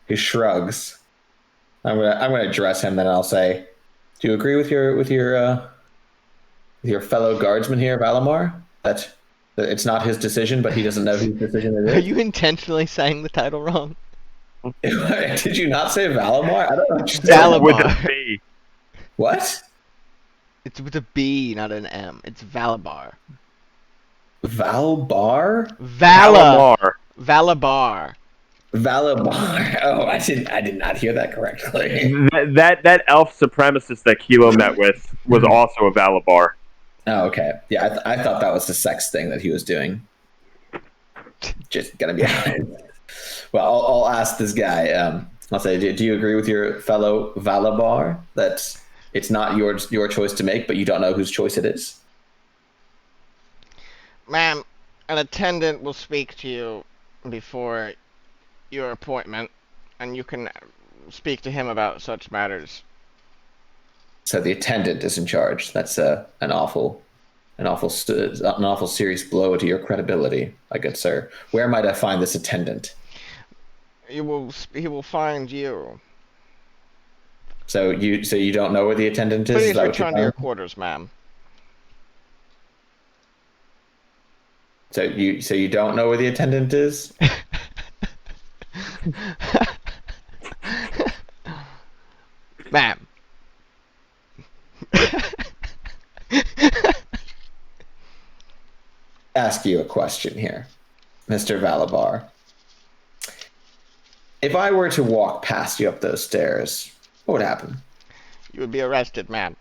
He shrugs. I'm gonna address him, then I'll say, "Do you agree with your fellow guardsman here, Valamar? That it's not his decision, but he doesn't know whose decision it Are is." you intentionally saying the title wrong? Did you not say Valamar? I don't understand. Valamar. With a B. What? It's with a B, not an M. It's Valabar. Valbar? Valabar. Valabar. Valabar. Oh, I did not hear that correctly. That elf supremacist that Kilo met with was also a Valabar. Oh, okay. Yeah, I thought that was the sex thing that he was doing. Just gonna be honest. Well, I'll ask this guy. I'll say, do you agree with your fellow Valabar that it's not your choice to make, but you don't know whose choice it is? Ma'am, an attendant will speak to you before your appointment, and you can speak to him about such matters. So the attendant is in charge. That's an awful serious blow to your credibility, my good sir. Where might I find this attendant? He will find you. So you don't know where the attendant is? Please Is that what you're return to your telling me? quarters, ma'am. So you don't know where the attendant is? Ma'am. Ask you a question here, Mr. Valabar. If I were to walk past you up those stairs, what would happen? You would be arrested, ma'am.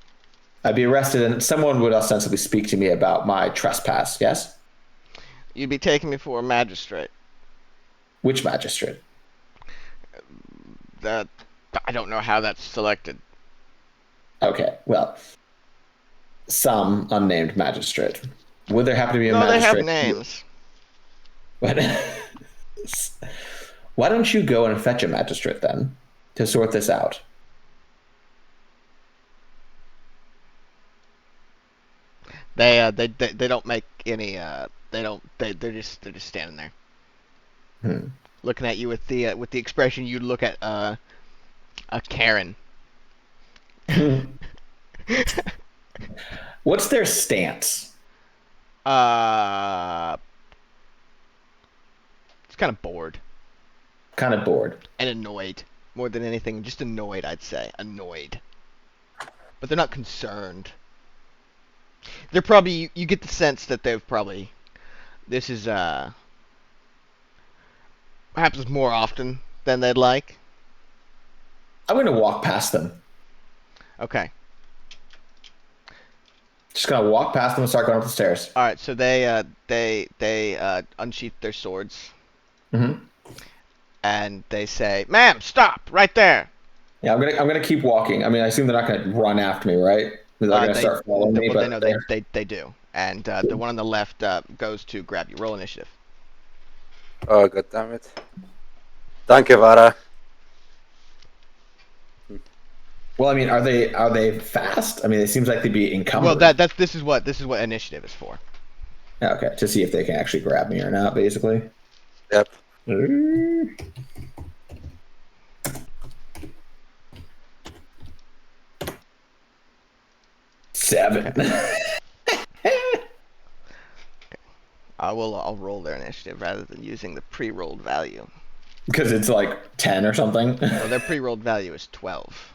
I'd be arrested and someone would ostensibly speak to me about my trespass, yes? You'd be taking me for a magistrate. Which magistrate? I don't know how that's selected. Okay, well, some unnamed magistrate. Would there happen to be a No, they magistrate? have names. What? Why don't you go and fetch a magistrate then to sort this out? They don't make any they're just standing there. Looking at you with the expression you'd look at a Karen. What's their stance? It's kind of bored Kind of bored. and annoyed more than anything. Just annoyed, I'd say. Annoyed. But they're not concerned. They're probably, you get the sense that they've probably, this is happens more often than they'd like. I'm going to walk past them. Okay. Just going to walk past them and start going up the stairs. All right. So they unsheath their swords Mm-hmm. and they say, "Ma'am, stop right there." Yeah, I'm gonna keep walking. I mean, I assume they're not gonna run after me, right? They're not gonna start following me. Well, But they do. And the one on the left goes to grab you. Roll initiative. Oh, god damn it. Danke, Vara. well, I mean, are they fast? I mean, it seems like they'd be encumbered. Well, this is what initiative is for. Yeah, okay, to see if they can actually grab me or not, basically. Yep. Seven. I'll roll their initiative rather than using the pre-rolled value. Because it's like 10 or something. Well, their pre-rolled value is 12.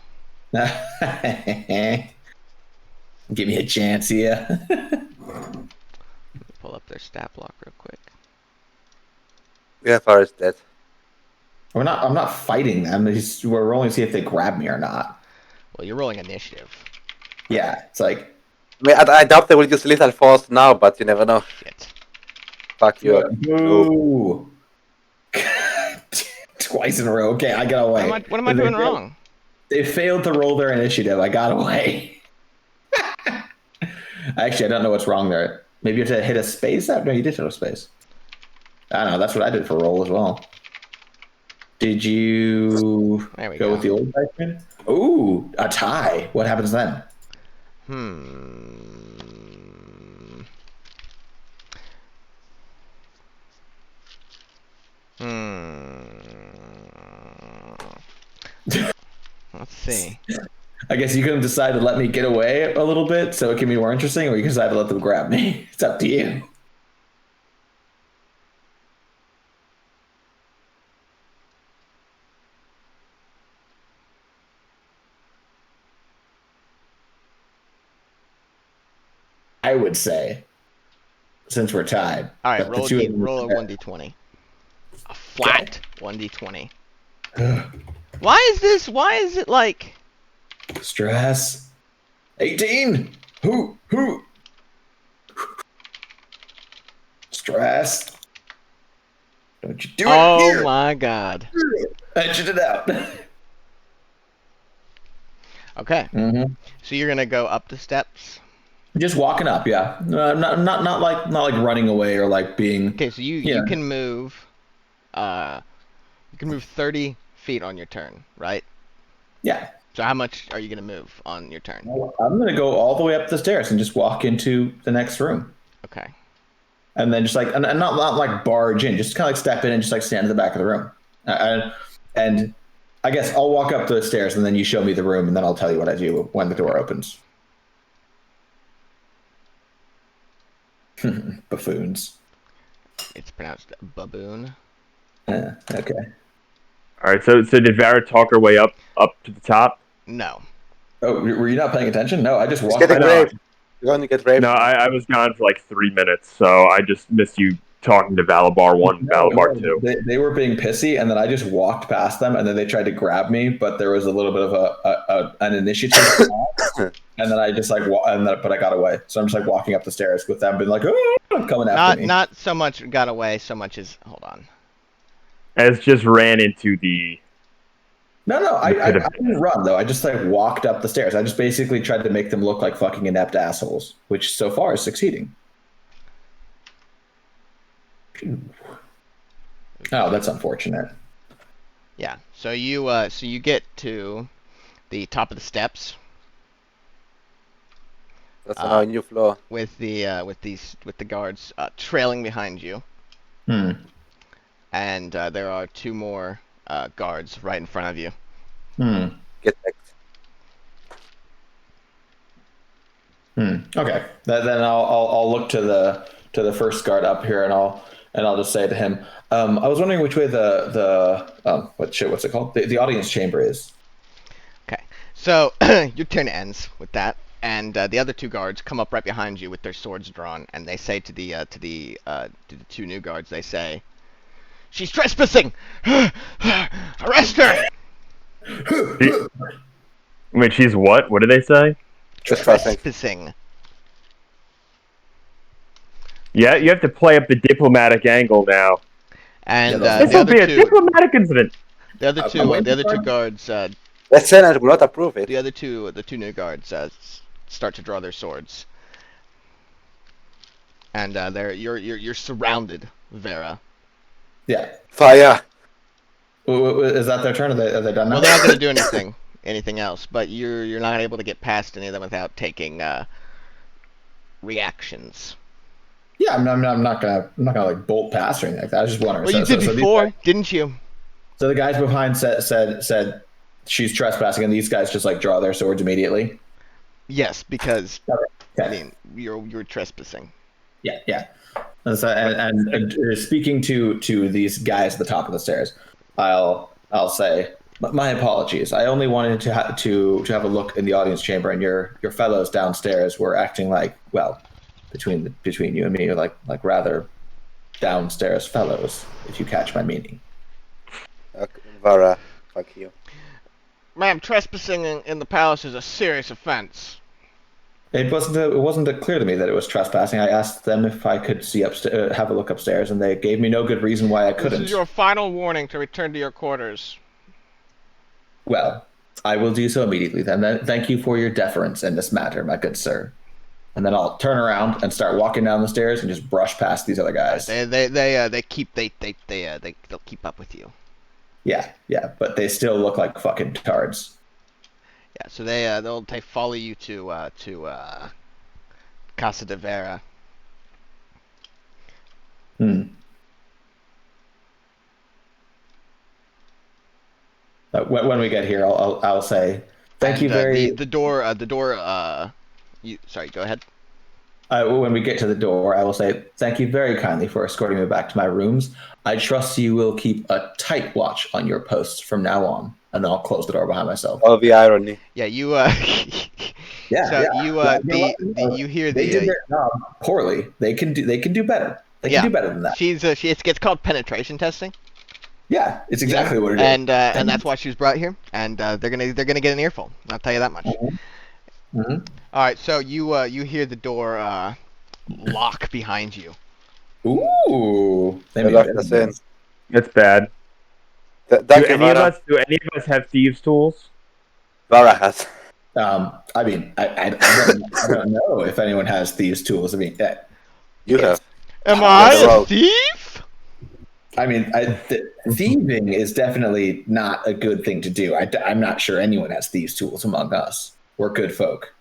Give me a chance here. Pull up their stat block real quick. Yeah, Vara's dead. I'm not fighting them. We're rolling to see if they grab me or not. Well, you're rolling initiative. Yeah, it's like. I mean, I doubt they will use Lethal Force now, but you never know. Shit. Fuck you. Ooh. Twice in a row. Okay, I got away. What am I doing wrong? They failed to roll their initiative. I got away. Actually, I don't know what's wrong there. Maybe you have to hit a space? No, you did hit a space. I don't know. That's what I did for roll as well. Did you There we go with the old dice man? Ooh, a tie. What happens then? Let's see. I guess you can decide to let me get away a little bit so it can be more interesting, or you can decide to let them grab me. It's up to you. I would say, since we're tied. All right, that the roll two of them- a 1d20. A flat 1d20. Why is it like... Stress. 18. Who? Stress. Don't you do it here. Oh my god. Edge it out. Okay. Mm-hmm. So you're gonna go up the steps. Just walking up, yeah. Not like running away or like being. Okay, so you can move. You can move 30 feet on your turn, right? Yeah. So how much are you gonna move on your turn? Well, I'm gonna go all the way up the stairs and just walk into the next room, Okay. and then just like and not like barge in, just kind of like step in and just like stand in the back of the room. And I guess I'll walk up the stairs and then you show me the room and then I'll tell you what I do when the door opens. Buffoons. It's pronounced baboon. Okay. All right. So did Vara talk her way up to the top? No. Oh, were you not paying attention? No, I just Just walked. get I know. raped. You're going to get raped. No, I was gone for like 3 minutes, so I just missed you talking to Valabar 1, Valabar 2. They were being pissy, and then I just walked past them, and then they tried to grab me, but there was a little bit of an initiative, and then I just like, but I got away. So I'm just like walking up the stairs with them, being like, oh, coming after me. Not so much got away, so much as hold on. As just ran into the. No, I didn't run though. I just like walked up the stairs. I just basically tried to make them look like fucking inept assholes, which so far is succeeding. Oh, that's unfortunate. Yeah. So you get to the top of the steps That's on our new floor. with the guards trailing behind you, and there are 2 more guards right in front of you. Get back. Okay. Then I'll look to the first guard up here, and I'll just say to him, I was wondering which way what's it called? The audience chamber is. Okay. So your turn ends with that, and the other 2 guards come up right behind you with their swords drawn, and they say to the 2 new guards, they say, "She's trespassing! Arrest her!" Wait, she's what? What did they say? Trespassing. Yeah, you have to play up the diplomatic angle now. And Yeah, This the will be other a 2, diplomatic incident. the other two guards, The Senate will not approve it. the 2 new guards start to draw their swords, and you're surrounded, Vera. Yeah. Fire. Is that their turn? Are they done now? Well, they're not going to do anything else, but you're not able to get past any of them without taking reactions. Yeah, I'm not gonna like bolt past or anything like that. I just want to. Well, you did before, didn't you? So the guys behind said she's trespassing, and these guys just like draw their swords immediately. Yes, because Okay. I mean you're trespassing. Yeah. And speaking to these guys at the top of the stairs, I'll say my apologies. I only wanted to have a look in the audience chamber, and your fellows downstairs were acting like, well, between you and me, like rather downstairs fellows, if you catch my meaning. Okay, Vara, fuck you. Ma'am, trespassing in the palace is a serious offense. It wasn't clear to me that it was trespassing. I asked them if I could see have a look upstairs, and they gave me no good reason why I couldn't. This is your final warning to return to your quarters. Well, I will do so immediately then. Thank you for your deference in this matter, my good sir. And then I'll turn around and start walking down the stairs and just brush past these other guys. They'll keep up with you. Yeah, but they still look like fucking tards. Yeah, so they follow you to Casa de Vera. When we get here, I'll say thank you very. The door. Sorry, go ahead. When we get to the door, I will say thank you very kindly for escorting me back to my rooms. I trust you will keep a tight watch on your posts from now on, and then I'll close the door behind myself. Oh, the irony. Yeah, you. Yeah. So yeah. you hear They did the. their job poorly. They can do better. They can do better than that. It's called penetration testing. Yeah, it's exactly what it is. And that's why she was brought here. And they're gonna get an earful. I'll tell you that much. Mm-hmm. All right, so you hear the door lock behind you. Ooh, They locked us in. That's bad. Do any of us have thieves' tools? Vara has. I mean, I don't know if anyone has thieves' tools. I mean, You have. Am I a thief? I mean, thieving is definitely not a good thing to do. I'm not sure anyone has thieves' tools among us. We're good folk.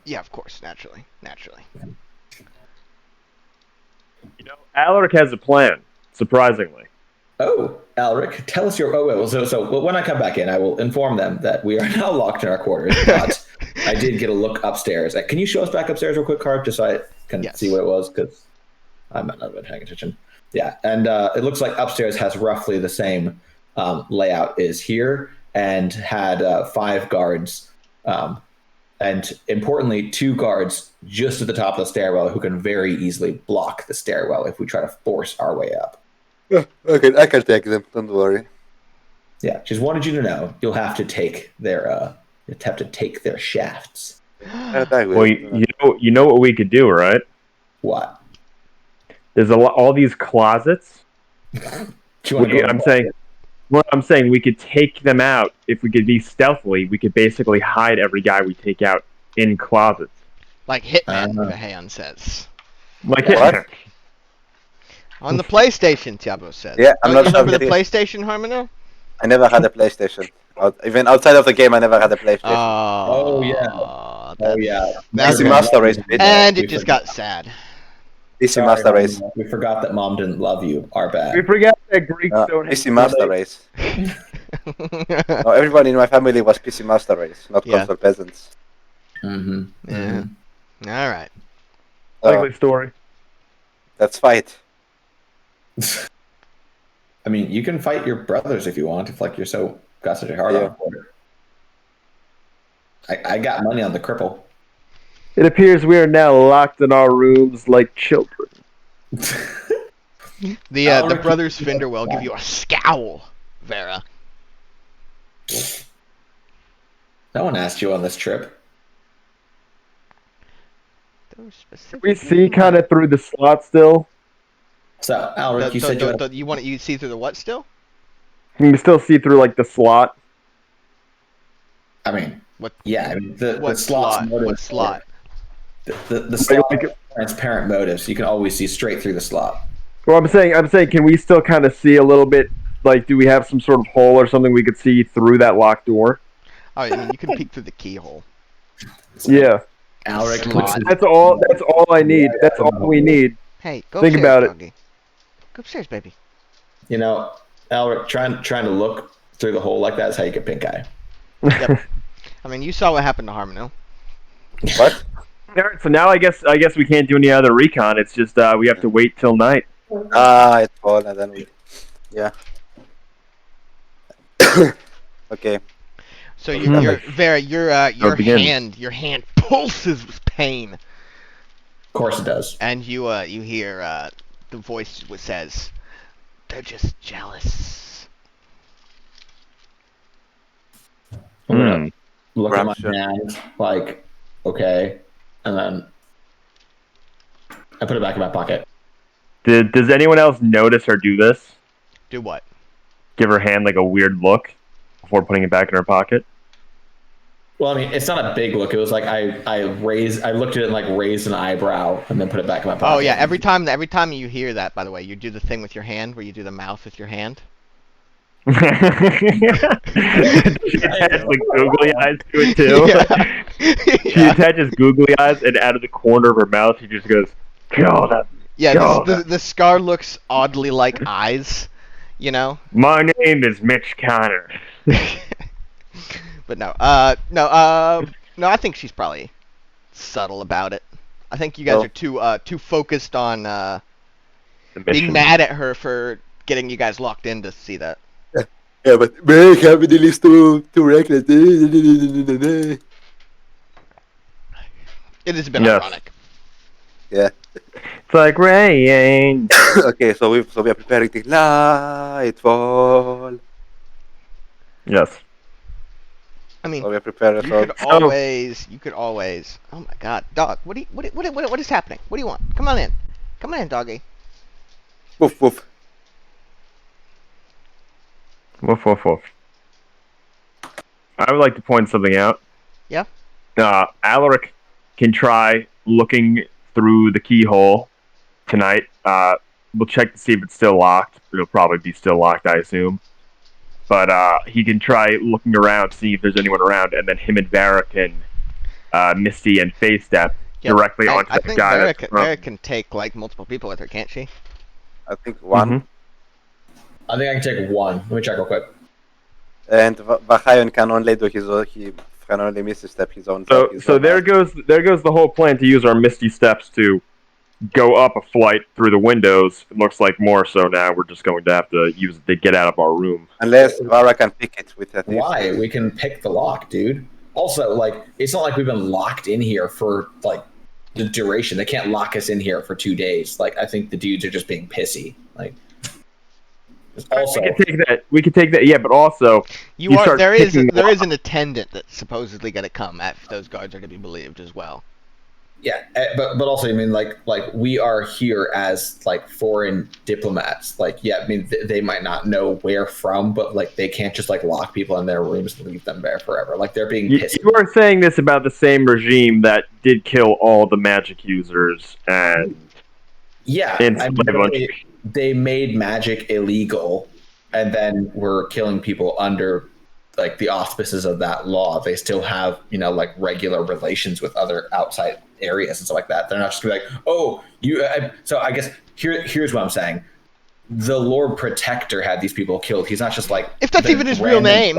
Yeah, of course, naturally. You know, Alaric has a plan. Surprisingly. Oh, Alric, tell us your. Oh, well, so when I come back in, I will inform them that we are now locked in our quarters. But I did get a look upstairs. Can you show us back upstairs real quick, Carp, just so I can Yes. see what it was? Because I might not have been paying attention. Yeah, and it looks like upstairs has roughly the same layout as here, and had 5 guards, and importantly, 2 guards just at the top of the stairwell who can very easily block the stairwell if we try to force our way up. Okay, I can take them. Don't worry. Yeah, just wanted you to know you'll have to take their shafts. I will. Well, you know what we could do, right? What? There's all these closets. Do you want to go I'm saying we could take them out. If we could be stealthily, we could basically hide every guy we take out in closets. Like Hitman, Vahan says. Like What? it. On the PlayStation, Tiabo says. Yeah, I'm Don't not you remember the sure. PlayStation, Harmono? I never had a PlayStation. Even outside of the game, I never had a PlayStation. Oh, yeah. that's- yeah. PC Master Race, bitch. And We it just forgot. got sad. PC Sorry, Master Race. we forgot that Mom didn't love you. Our bad. We forgot that Greeks don't have PC Master Race. No, everybody in my family was PC Master Race, not Yeah. console peasants. Mm-hmm. Yeah. All right. likely story. Let's fight. I mean, you can fight your brothers if you want. If you're got such a hard on for it. I got money on the cripple. It appears we are now locked in our rooms like children. The brothers Finderwell give you a scowl, Vera. No one asked you on this trip. We see kind of through the slot still. So, Alric, you said you see through the what still? You can still see through like the slot. I mean, What? yeah. I mean, the What slot's slot? motive- What slot? The slot has transparent motives. You can always see straight through the slot. Well, I'm saying, can we still kind of see a little bit? Like, do we have some sort of hole or something we could see through that locked door? Oh, I mean, you can peek through the keyhole. Yeah, Alric, Slot. that's all I need. That's all we need. Hey, go Think upstairs, about it. doggy. Go upstairs, baby. you know, Alric, trying to look through the hole like that is how you get pink eye. Yep. I mean, you saw what happened to Harmono. What? All right, so now I guess we can't do any other recon. It's just we have to wait till night. It's fall and then we. Yeah. Okay. So you're Vera, your begin. hand pulses with pain, Of course it does. and you hear the voice says, "They're just jealous." I'm gonna look at my Rapture. hand, like, okay, and then I put it back in my pocket. Does anyone else notice her do this? Do what? Give her hand like a weird look before putting it back in her pocket. Well, I mean, it's not a big look. It was like I looked at it and like raised an eyebrow and then put it back in my pocket. Oh yeah, every time you hear that, by the way, you do the thing with your hand where you do the mouth with your hand. She attaches like googly eyes to it too. She attaches googly eyes, and out of the corner of her mouth, she just goes, "God, Yeah, Yo. the scar looks oddly like eyes, you know. my name is Mitch Connor." But no, I think she's probably subtle about it. I think you guys are too focused on The being mission. mad at her for getting you guys locked in to see that. Yeah, but my capital is too reckless. It is a bit Yes. ironic. Yeah. It's like rain. Okay, so we are preparing the nightfall. Yes. I mean, So we are preparing you for. could always. Oh my God, dog! What is happening? What do you want? Come on in, doggy. Woof woof. Woof woof woof. I would like to point something out. Yeah? Alaric can try looking through the keyhole tonight. We'll check to see if it's still locked. It'll probably be still locked, I assume. But he can try looking around, see if there's anyone around, and then him and Vera can Misty and Phase Step directly onto the guy. I think Vera can take like multiple people with her, can't she? I think one. Mhm. I think I can take one. Let me check real quick. And Vahayon can only do he can only Misty Step his own. So there goes the whole plan to use our Misty Steps to go up a flight through the windows. It looks like more so now. We're just going to have to use it to get out of our room. Unless Vara can pick it with that. Why? We can pick the lock, dude. Also, like, it's not like we've been locked in here for, like, the duration. They can't lock us in here for 2 days. Like, I think the dudes are just being pissy. Like, also, we could take that. Yeah, but also there is an attendant that's supposedly going to come if those guards are to be believed as well. yeah, but also, I mean, like we are here as like foreign diplomats. Like, yeah, I mean, they might not know where from, but like they can't just like lock people in their rooms and leave them there forever. Like they're being pissy. You are saying this about the same regime that did kill all the magic users and yeah, they made magic illegal, and then were killing people under like the auspices of that law. They still have, you know, like regular relations with other outside areas and stuff like that. They're not just gonna be like, oh, you. So I guess here's what I'm saying. The Lord Protector had these people killed. He's not just like, if that's even his real name.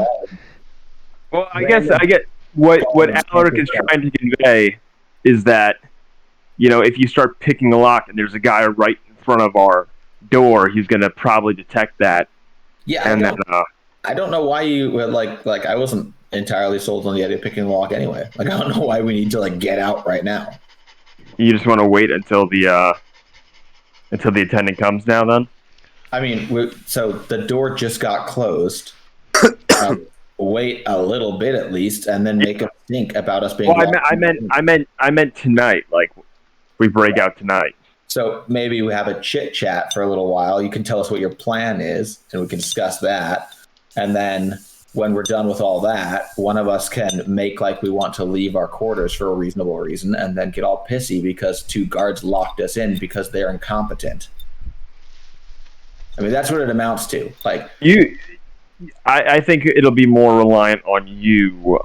Well, I get what Alaric is trying to convey is that, you know, if you start picking a lock and there's a guy right in front of our door, he's gonna probably detect that. Yeah, and I don't know why you like I wasn't entirely sold on the idea of picking the lock anyway. Like I don't know why we need to like get out right now. You just want to wait until the attendant comes now. Then I mean, so the door just got closed. Wait a little bit at least, and then make us think about us being. Well, I meant tonight. Like we break out tonight. So maybe we have a chit chat for a little while. You can tell us what your plan is, and we can discuss that. And then when we're done with all that, one of us can make like we want to leave our quarters for a reasonable reason, and then get all pissy because 2 guards locked us in because they're incompetent. I mean, that's what it amounts to. Like I think it'll be more reliant on you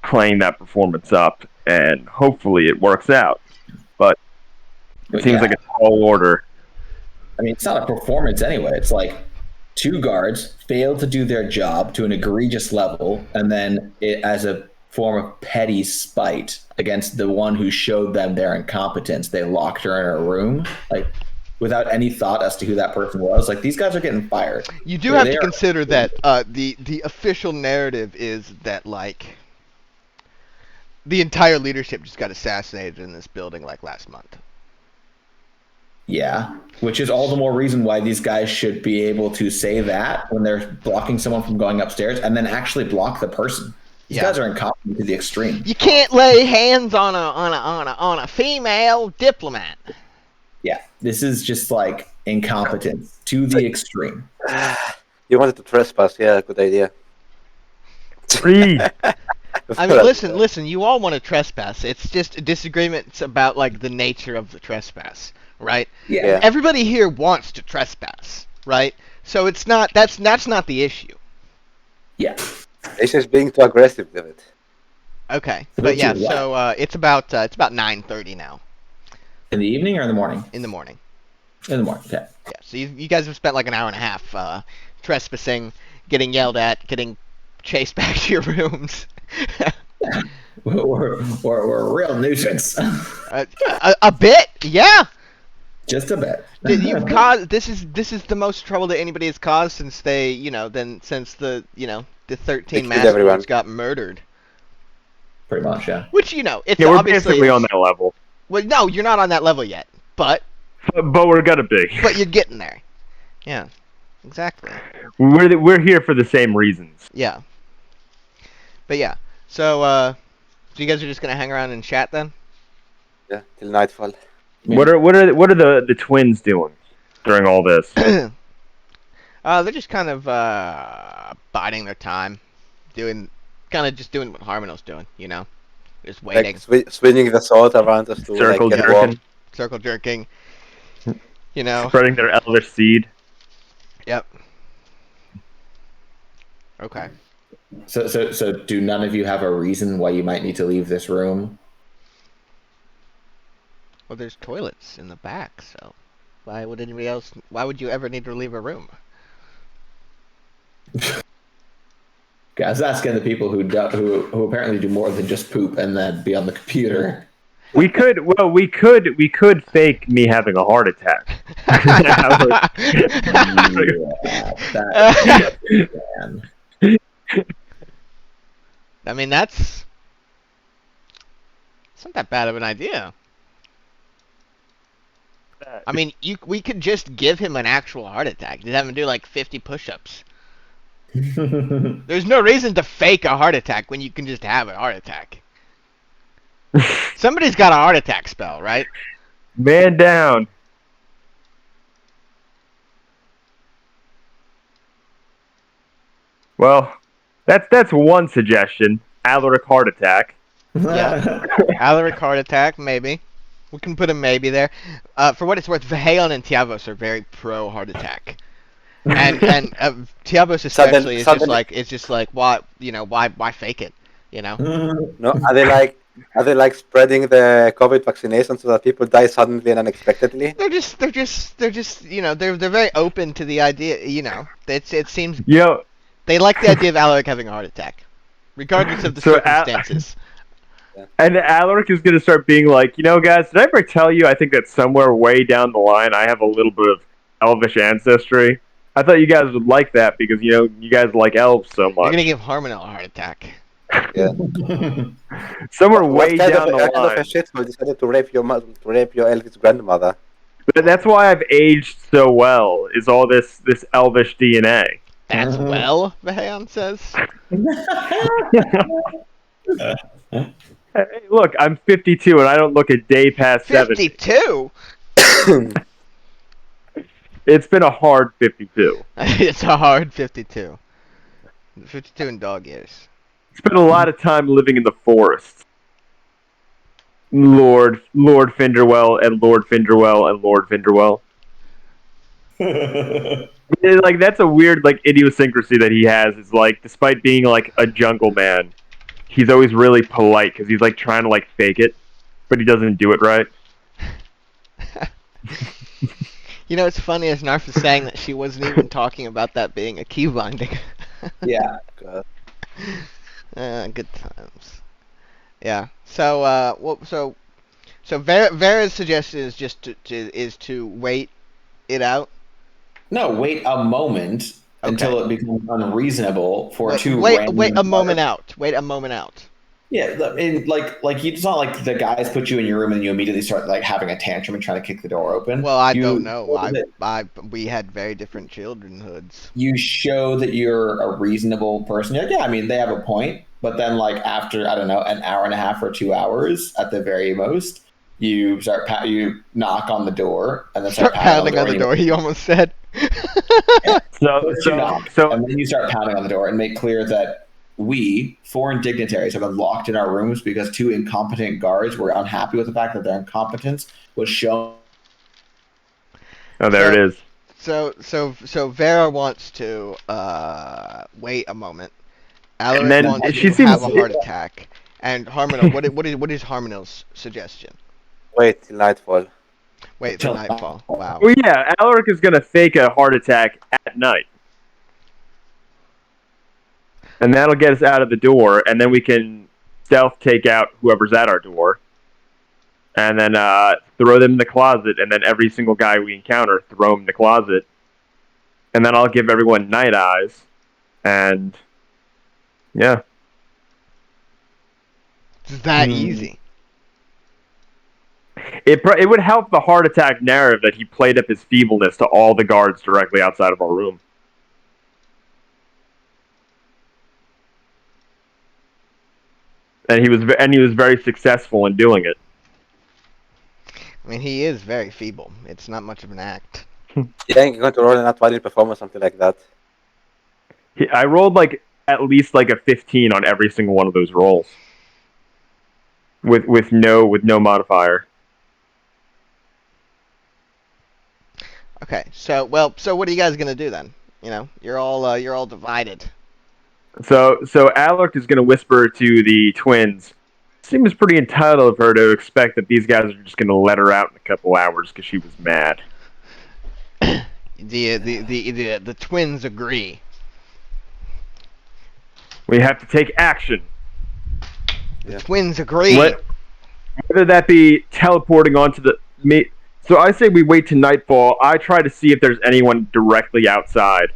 playing that performance up, and hopefully it works out. But it seems like a tall order. I mean, it's not a performance anyway. It's like 2 guards failed to do their job to an egregious level, and then as a form of petty spite against the one who showed them their incompetence, they locked her in her room, like without any thought as to who that person was. Like, these guys are getting fired. You do have to consider that the official narrative is that like the entire leadership just got assassinated in this building like last month. Yeah, which is all the more reason why these guys should be able to say that when they're blocking someone from going upstairs, and then actually block the person. These guys are incompetent to the extreme. You can't lay hands on a female diplomat. Yeah, this is just like incompetence to the extreme. You wanted to trespass? Yeah, good idea. I mean, listen. You all want to trespass. It's just disagreements about like the nature of the trespass. Right? Yeah. Everybody here wants to trespass, right? So it's not that's not the issue. Yeah. It's just being too aggressive with it. Okay. But yeah, so it's about 9:30 now. In the evening or in the morning? In the morning. In the morning. Okay. Yeah. So you guys have spent like an hour and a half trespassing, getting yelled at, getting chased back to your rooms. We're a real nuisance. A bit, yeah. Just a bit. You've caused this is the most trouble that anybody has caused since the 13 Masterlords got murdered. Pretty much, yeah. Which it's we're obviously basically on that level. Well, no, you're not on that level yet, but we're gonna be. But you're getting there. Yeah, exactly. We're here for the same reasons. Yeah. But yeah, so you guys are just gonna hang around and chat then? Yeah, till nightfall. What are the twins doing during all this? They're just kind of biding their time, doing what Harmonel's doing, Just waiting. Swinging the sword around us to Circle get warm. jerking, Circle jerking. You know. spreading their elvish seed. Yep. Okay. So do none of you have a reason why you might need to leave this room? Well, there's toilets in the back, so why would anybody else? Why would you ever need to leave a room? I was asking the people who apparently do more than just poop and then be on the computer. We could fake me having a heart attack. Man. I mean, it's not that bad of an idea. I mean, we could just give him an actual heart attack. Just have him do like 50 push-ups. There's no reason to fake a heart attack when you can just have a heart attack. Somebody's got a heart attack spell, right? Man down. Well, that's one suggestion. Alaric heart attack. Yeah. Alaric heart attack, maybe. We can put a maybe there. For what it's worth, Vaheon and Tiavos are very pro heart attack. And Tiavos especially is just like why fake it, you know? No, are they like spreading the COVID vaccination so that people die suddenly and unexpectedly? They're just you know, they're very open to the idea, you know. It seems they like the idea of Alaric having a heart attack, regardless of the circumstances. And Alaric is going to start being like, you know, guys, did I ever tell you I think that somewhere way down the line I have a little bit of elvish ancestry? I thought you guys would like that because, you know, you guys like elves so much. You're going to give Harmonel a heart attack. Yeah. Somewhere way down the line. What kind of a shit who decided to rape your elvish grandmother? But that's why I've aged so well, is all this elvish DNA. That's well, Vaheon says. Hey, look, I'm 52 and I don't look a day past 70. 52? It's been a hard 52. It's a hard 52. 52 in dog years. Spent a lot of time living in the forest. Lord Finderwell and Lord Finderwell and Lord Finderwell. Like, that's a weird like idiosyncrasy that he has. Is like, despite being like a jungle man, he's always really polite because he's like trying to like fake it, but he doesn't do it right. You know, it's funny as Narf is saying that she wasn't even talking about that being a key binding. Yeah. Good times. Yeah. So, Vera's suggestion is just to wait it out. No, wait a moment until it becomes unreasonable for wait a moment out. Wait a moment out. Yeah, it's not like the guys put you in your room and you immediately start like having a tantrum and trying to kick the door open. Well, I don't know. We had very different childrenhoods. You show that you're a reasonable person. You're like, yeah, I mean, they have a point. But then, like, after, I don't know, an hour and a half or 2 hours at the very most, you you knock on the door and then start pounding on the door. He almost said. So, and then you start pounding on the door and make clear that we, foreign dignitaries, have been locked in our rooms because 2 incompetent guards were unhappy with the fact that their incompetence was shown. Oh, there it is. So Vera wants to wait a moment. Alaric then wants she to have a heart attack. And Harmonel, what is Harmonel's suggestion? Wait till nightfall. Wait till nightfall. Wow. Well, yeah, Alaric is going to fake a heart attack at night. And that'll get us out of the door, and then we can stealth take out whoever's at our door. And then throw them in the closet, and then every single guy we encounter, throw him in the closet. And then I'll give everyone night eyes. And, yeah. It's that easy. It would help the heart attack narrative that he played up his feebleness to all the guards directly outside of our room. And he was very successful in doing it. I mean, he is very feeble. It's not much of an act. Yeah, you're going to roll an at-value performance, something like that. I rolled like at least like a 15 on every single one of those rolls. with no modifier. Okay, so what are you guys gonna do then? You know, you're all divided. So Alec is going to whisper to the twins. Seems pretty entitled of her to expect that these guys are just going to let her out in a couple hours because she was mad. The twins agree. We have to take action. The twins agree. Whether that be teleporting onto the me. So I say we wait to nightfall. I try to see if there's anyone directly outside.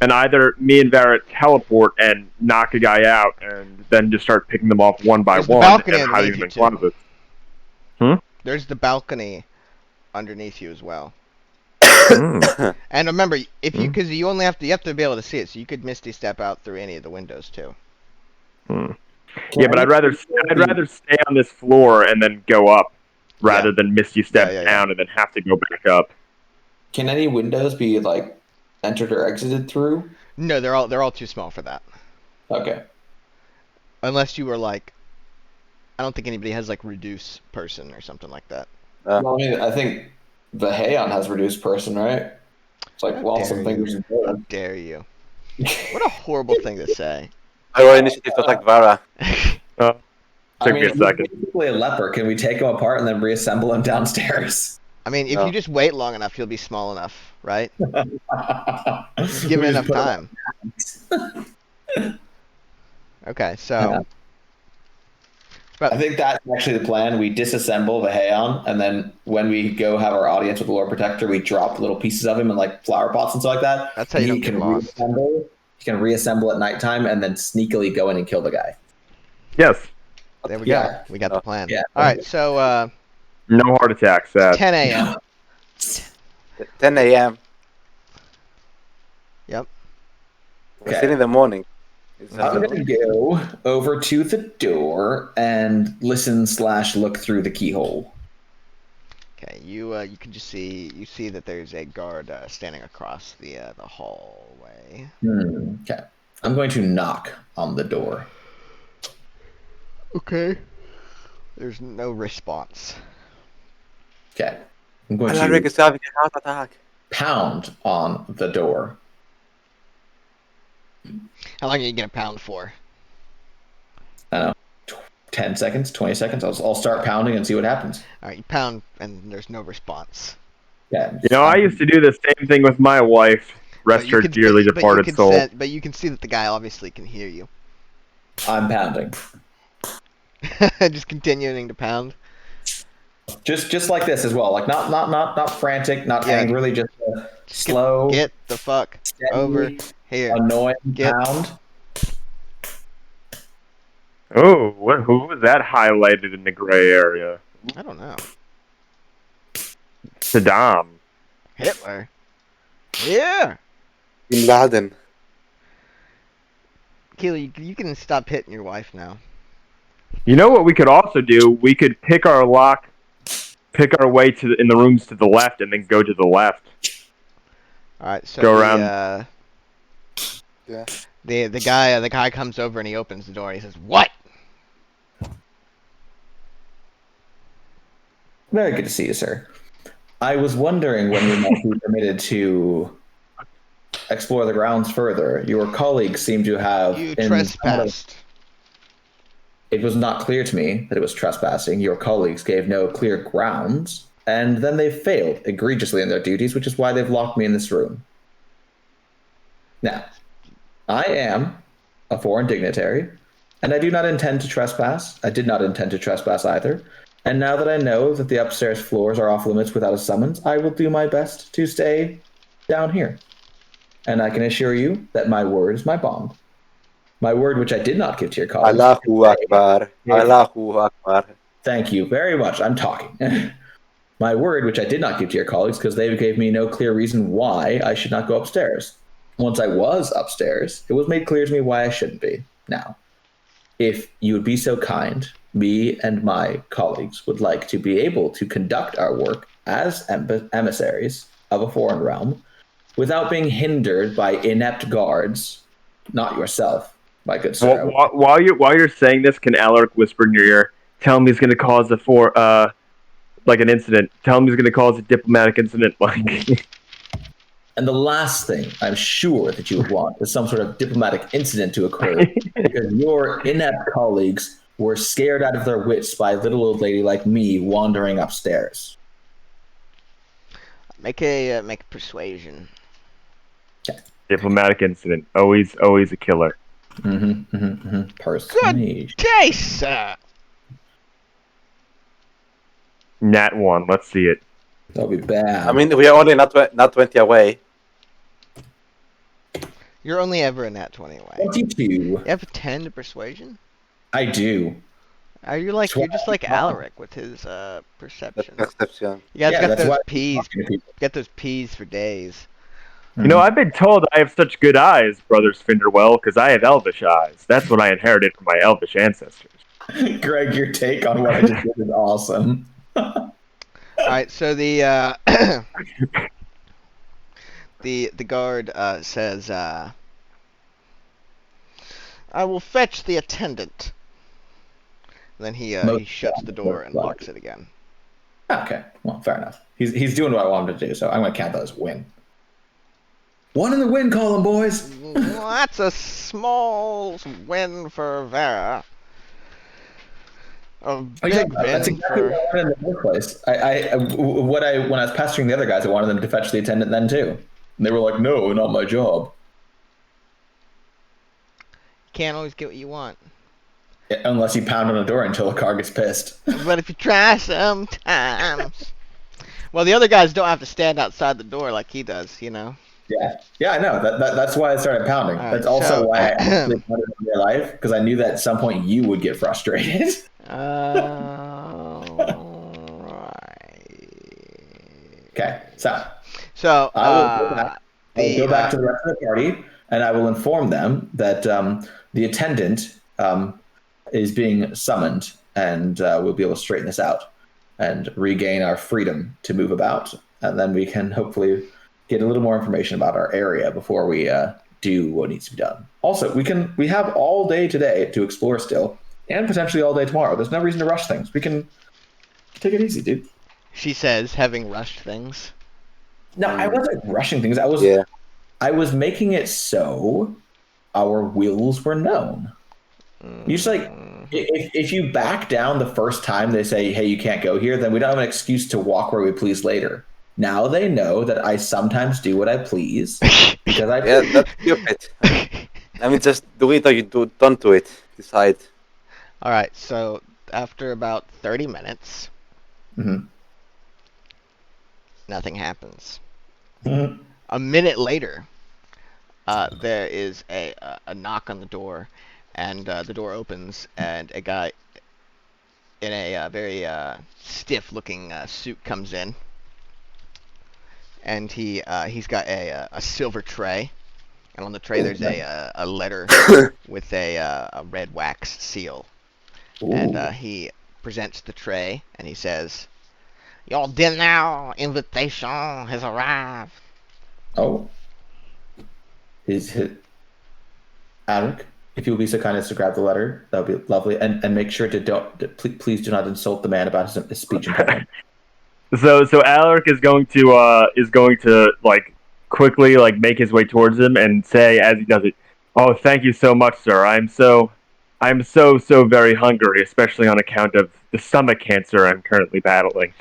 And either me and Varrett teleport and knock a guy out, and then just start picking them off one by There's the one balcony and hiding underneath them in you, closets. There's the balcony underneath you as well. Mm. And remember, because you only have to be able to see it, so you could misty step out through any of the windows too. Yeah, but I'd rather stay on this floor and then go up, rather than misty step down and then have to go back up. Can any windows be like entered or exited through? No, they're all too small for that. Okay. Unless you were like, I don't think anybody has like reduce person or something like that. Well, I mean, I think the Heian has reduced person, right? It's like lots of fingers and How toes. dare you? What a horrible thing to say. I roll initiative to attack Vara. Took me a second. He's basically a leper. Can we take him apart and then reassemble him downstairs? I mean, if you just wait long enough, he'll be small enough, right? Give Give him enough time. Okay, so. I think that's actually the plan. We disassemble the Heian, and then when we go have our audience with the Lord Protector, we drop little pieces of him in like flower pots and stuff like that. That's how you don't get lost. He can reassemble at nighttime and then sneakily go in and kill the guy. Yes. There we go. We got the plan. Yeah. All right, so No heart attacks. 10 a.m. 10 a.m. Yep. It's still in the morning. I'm going to go over to the door and listen/look through the keyhole. Okay, you can just see that there's a guard standing across the hallway. Okay. I'm going to knock on the door. Okay. There's no response. Okay. I'm going Alaric to is having a heart attack. pound on the door. How long are you gonna pound for? I don't know, 10 seconds, 20 seconds. I'll start pounding and see what happens. All right, you pound and there's no response. Yeah. You know, I used to do the same thing with my wife. Rest her dearly departed soul. But you can see that the guy obviously can hear you. I'm pounding. Just continuing to pound. Just like this as well. Like not frantic, not angrily, just slow. Get the fuck steady, over here. Annoying pound. Oh, who was that highlighted in the gray area? I don't know. Saddam. Hitler. Yeah. Bin Laden. Keely, you can stop hitting your wife now. You know what we could also do? We could pick our way in the rooms to the left, and then go to the left. All right, so Go around. The guy comes over and he opens the door. He says, "What?" Very good to see you, sir. I was wondering when we might be permitted to explore the grounds further. Your colleagues seem to have... You trespassed. It was not clear to me that it was trespassing. Your colleagues gave no clear grounds, and then they failed egregiously in their duties, which is why they've locked me in this room. Now, I am a foreign dignitary, and I do not intend to trespass. I did not intend to trespass either. And now that I know that the upstairs floors are off limits without a summons, I will do my best to stay down here. And I can assure you that my word is my bond. My word, which I did not give to your colleagues. Allahu Akbar. Allahu Akbar. Thank you very much. I'm talking. My word, which I did not give to your colleagues because they gave me no clear reason why I should not go upstairs. Once I was upstairs, it was made clear to me why I shouldn't be. Now, if you would be so kind, me and my colleagues would like to be able to conduct our work as emissaries of a foreign realm without being hindered by inept guards, not yourself, my good sir. While you're saying this, can Alaric whisper in your ear, Tell him he's going to cause like an incident. Tell him he's going to cause a diplomatic incident. Like, And the last thing I'm sure that you would want is some sort of diplomatic incident to occur because your inept colleagues were scared out of their wits by a little old lady like me wandering upstairs. Make a persuasion. diplomatic incident. Always a killer. Persuasion. Day, sir. Nat 1. Let's see it. That'll be bad. I mean, we are only not 20 away. You're only ever a nat 20 away. 22. You have a 10 to persuasion? I do. Are you like, you're just like Alaric with his perception. Perception. You guys Yeah, got that's those why- P's. Got those P's for days. You know, I've been told I have such good eyes, Brother Sfinderwell, because I have elvish eyes. That's what I inherited from my elvish ancestors. Greg, your take on what I just did is awesome. Alright, so the the guard says, I will fetch the attendant. And then he shuts the door and locks it again. Okay, well, fair enough. He's doing what I want him to do, so I'm going to count that as a win. One in the win column, boys. Well, that's a small win for Vera. A big Yeah, win that's exactly for... what I wanted in the first place. When I was pestering the other guys, I wanted them to fetch the attendant then too. And they were like, "No, not my job." Can't always get what you want. Unless you pound on a door until a car gets pissed. But if you try sometimes... Well, the other guys don't have to stand outside the door like he does, you know? Yeah, I know. That's why I started pounding. Alright, That's also so- why I actually pounded in real life, because I knew that at some point you would get frustrated. Right. Okay, so So, I will go back to the rest of the party, and I will inform them that the attendant is being summoned, and we'll be able to straighten this out and regain our freedom to move about, and then we can hopefully get a little more information about our area before we do what needs to be done. Also, we have all day today to explore still, and potentially all day tomorrow. There's no reason to rush things. We can take it easy, dude. she says, having rushed things. No, I wasn't rushing things. I was making it so our wills were known. You just like if you back down the first time they say, "Hey, you can't go here," then we don't have an excuse to walk where we please later. Now they know that I sometimes do what I please because I. Yeah, that's stupid. I mean, just do it or you don't do it. Decide. Alright, so after about 30 minutes, nothing happens. Mhm. A minute later, there is a knock on the door, and the door opens, and a guy in a very stiff-looking suit comes in, and he's got a silver tray, and on the tray there's a letter with a red wax seal, and he presents the tray, and he says, "Your dinner invitation has arrived." Oh. Is it Alec? If you will be so kind as to grab the letter, that would be lovely, and make sure to please do not insult the man about his speech impediment. So Alaric is going to like quickly like make his way towards him and say as he does it, "Oh, thank you so much, sir. I'm so very hungry, especially on account of the stomach cancer I'm currently battling."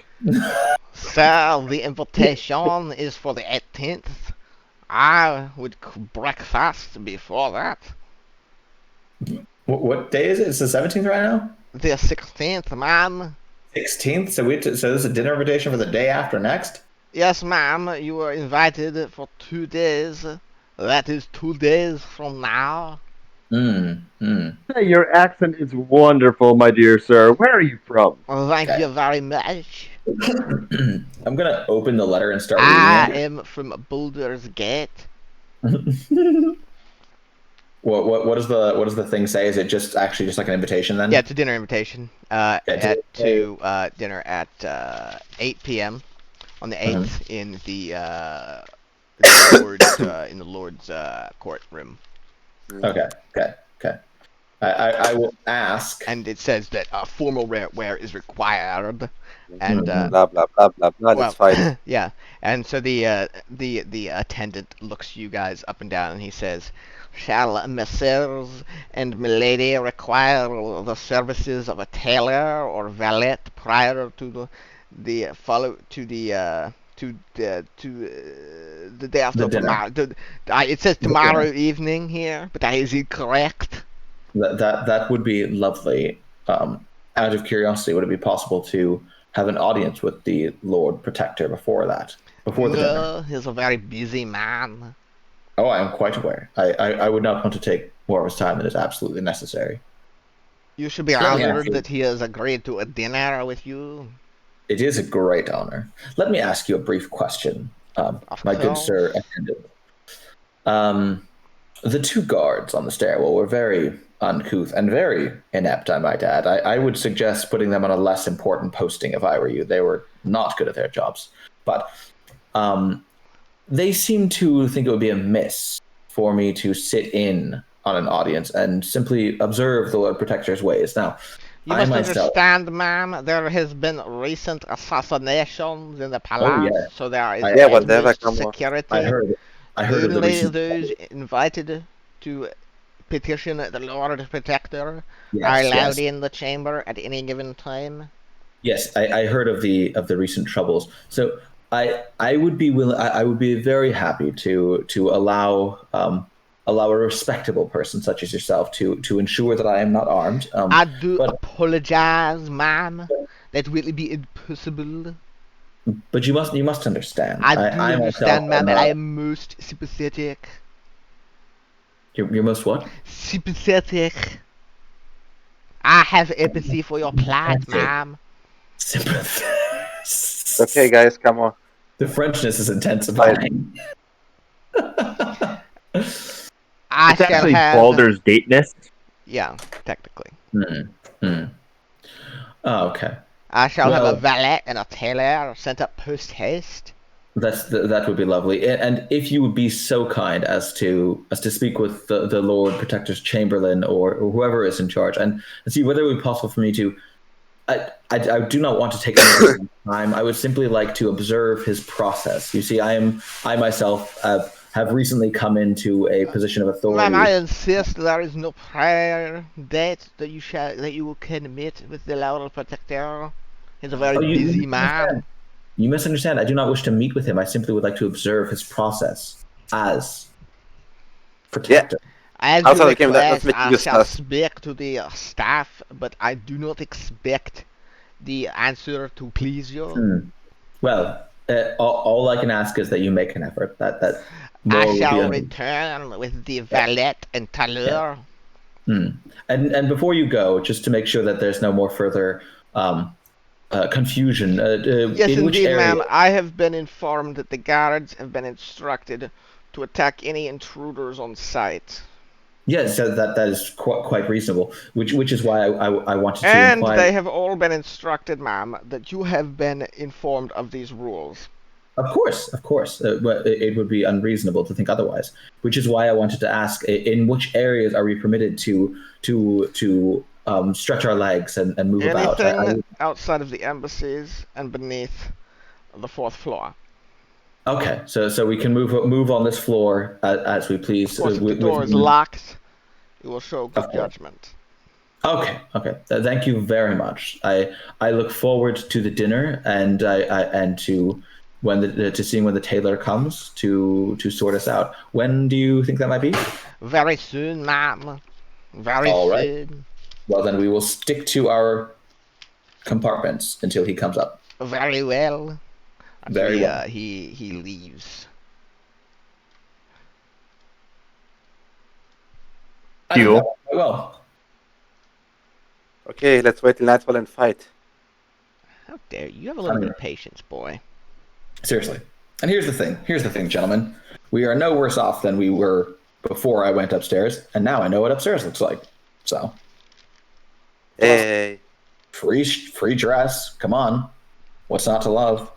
Sir, the invitation is for the 18th. I would breakfast before that. What day is it? It's the 17th right now. The 16th, ma'am. 16th. So this is a dinner invitation for the day after next. Yes, ma'am. You were invited for 2 days. That is 2 days from now. Your accent is wonderful, my dear sir. Where are you from? Thank you very much. I'm gonna open the letter and start I reading am from Boulder's Gate. it. What does the thing say? Is it just actually just like an invitation then? Yeah, it's a dinner invitation. to- To dinner at 8 p.m. on the 8th in the Lord's courtroom. Okay. I will ask. and it says that formal wear is required. And Mhm. Blah blah blah blah blah. well, Let's fight. yeah. And so the attendant looks you guys up and down, and he says, "Shall messieurs and milady require the services of a tailor or valet prior to the follow to the the day after The dinner. tomorrow? It says The tomorrow dinner. evening here, but is it correct?" That would be lovely. Out of curiosity, would it be possible to have an audience with the Lord Protector before that, before the dinner? No, he's a very busy man. Oh, I am quite aware. I would not want to take more of his time than is absolutely necessary. You should be Let me ask honored you- that he has agreed to a dinner with you. It is a great honor. Let me ask you a brief question, Of my good course. sir attendant. The two guards on the stairwell were very uncouth and very inept, I might add. I would suggest putting them on a less important posting if I were you. They were not good at their jobs. But they seem to think it would be amiss for me to sit in on an audience and simply observe the Lord Protector's ways. Now, You I must myself- understand, ma'am, there has been recent assassinations in the palace, Oh, yeah. so there is Yeah, whatever, utmost come on. security. I heard of the Only recent those invited to petition the Lord Protector Yes, are allowed yes. in the chamber at any given time. Yes, I heard of the recent troubles. So I would be willing. I would be very happy to allow allow a respectable person such as yourself to ensure that I am not armed. I do but- apologize, ma'am. That will be impossible. But you must understand. I do myself understand, ma'am, am but not- I am most sympathetic. You're most what? Sympathetic. I have empathy for your plight, Sympathetic. ma'am. Sympathy. Okay, guys, come on. The Frenchness is intensifying. I It's shall actually have. Baldur's Gateness. Yeah, technically. Oh, okay. I shall have Well- a valet and a tailor sent up post haste. That would be lovely. And if you would be so kind as to speak with the Lord Protector's Chamberlain or whoever is in charge and see whether it would be possible for me to. I do not want to take any time. I would simply like to observe his process. You see, I myself have recently come into a position of authority. Ma'am, I insist there is no prior date that you can meet with the Lord Protector. He's a very Oh, you busy misunderstand. man. You misunderstand. I do not wish to meet with him. I simply would like to observe his process as protector. As Also, you the game that- let's request, make I use shall of- speak to the staff, but I do not expect the answer to please you. Well, all I can ask is that you make an effort. That more I would be shall un- return with the valet and tailor. And before you go, just to make sure that there's no more further confusion. Yes, in which indeed, area? ma'am. I have been informed that the guards have been instructed to attack any intruders on sight. Yes, so that is quite reasonable. Which is why I wanted to And inquire. they have all been instructed, ma'am, that you have been informed of these rules. Of course. But it would be unreasonable to think otherwise. Which is why I wanted to ask: in which areas are we permitted to stretch our legs and move about? Anything outside of the embassies and beneath the fourth floor. Okay, so we can move on this floor as we please. Of course, if the with- door is locked, you will show good Of course. judgment. Okay. Thank you very much. I look forward to the dinner and and to to seeing when the tailor comes to sort us out. When do you think that might be? Very soon, ma'am. Very All right. soon. Well, then we will stick to our compartments until he comes up. Very well. Very well. He leaves. I think Duel. that went quite well. Okay, let's wait till nightfall and fight. How dare you? You have a little bit of Alright. patience, boy. Seriously. And here's the thing, gentlemen. We are no worse off than we were before I went upstairs, and now I know what upstairs looks like. So, Hey, free dress. Come on. What's not to love?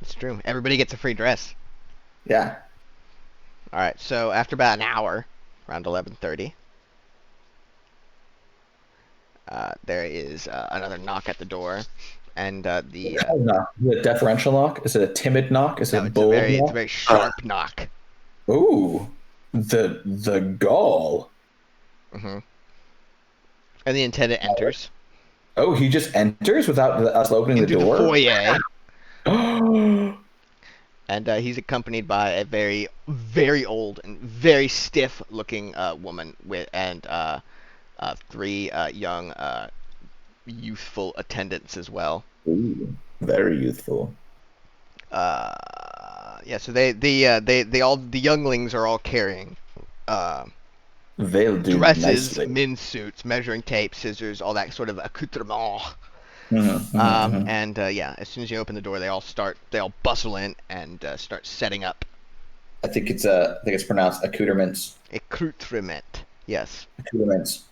It's true. Everybody gets a free dress. Yeah. All right. So after about an hour, around 11:30, there is another knock at the door, and the Oh, no. Is it a deferential knock? Is it a timid knock? Is it no, a it's a bold very knock? sharp knock. Ooh, the gall. Hmm. And the attendant enters Oh, he just enters without us opening into the door. foyer, Oh, and he's accompanied by a very old and very stiff-looking woman and three young, youthful attendants as well. ooh, very youthful. Yeah, so they all the younglings are all carrying They'll do dresses, nicely. men's suits, measuring tape, scissors, all that sort of accoutrement. Mhm. And yeah, as soon as you open the door, they all bustle in and start setting up. I think it's pronounced accoutrements. Accoutrement. Yes. Accoutrements.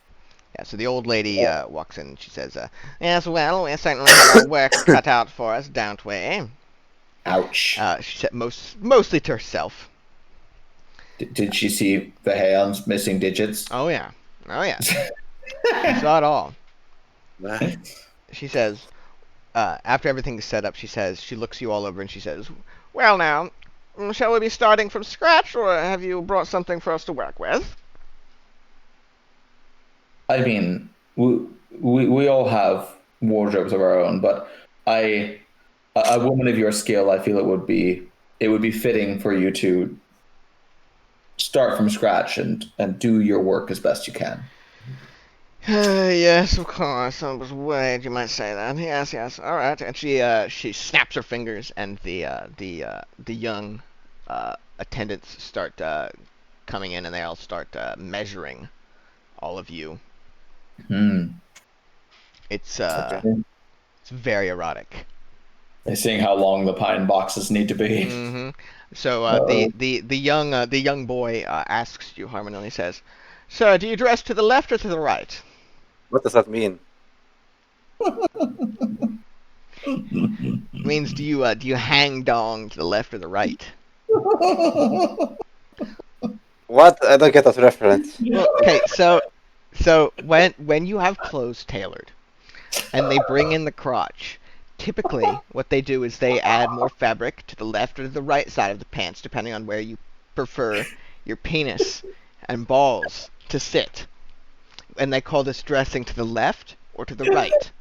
Yeah, so the old lady walks in and she says, yes, well, we certainly have our work cut out for us, don't we? Ouch. She said mostly to herself. Did she see the hands missing digits? Oh, yeah. Oh, yeah. She saw it all. She says, after everything's set up, she looks you all over and she says, well, now, shall we be starting from scratch, or have you brought something for us to work with? I mean, we all have wardrobes of our own, but a woman of your skill, I feel it would be fitting for you to start from scratch and do your work as best you can. Yes, of course. I was worried you might say that. Yes, yes. All right. And she snaps her fingers, and the young attendants start coming in, and they all start measuring all of you. It's very erotic. They're seeing how long the pine boxes need to be. Mm-hmm. So the young boy asks you, Harmon, and he says, "Sir, do you dress to the left or to the right?" What does that mean? It means do you hang dong to the left or the right? What? I don't get that reference. Well, okay, so when you have clothes tailored and they bring in the crotch, typically what they do is they add more fabric to the left or to the right side of the pants, depending on where you prefer your penis and balls to sit. And they call this dressing to the left or to the right.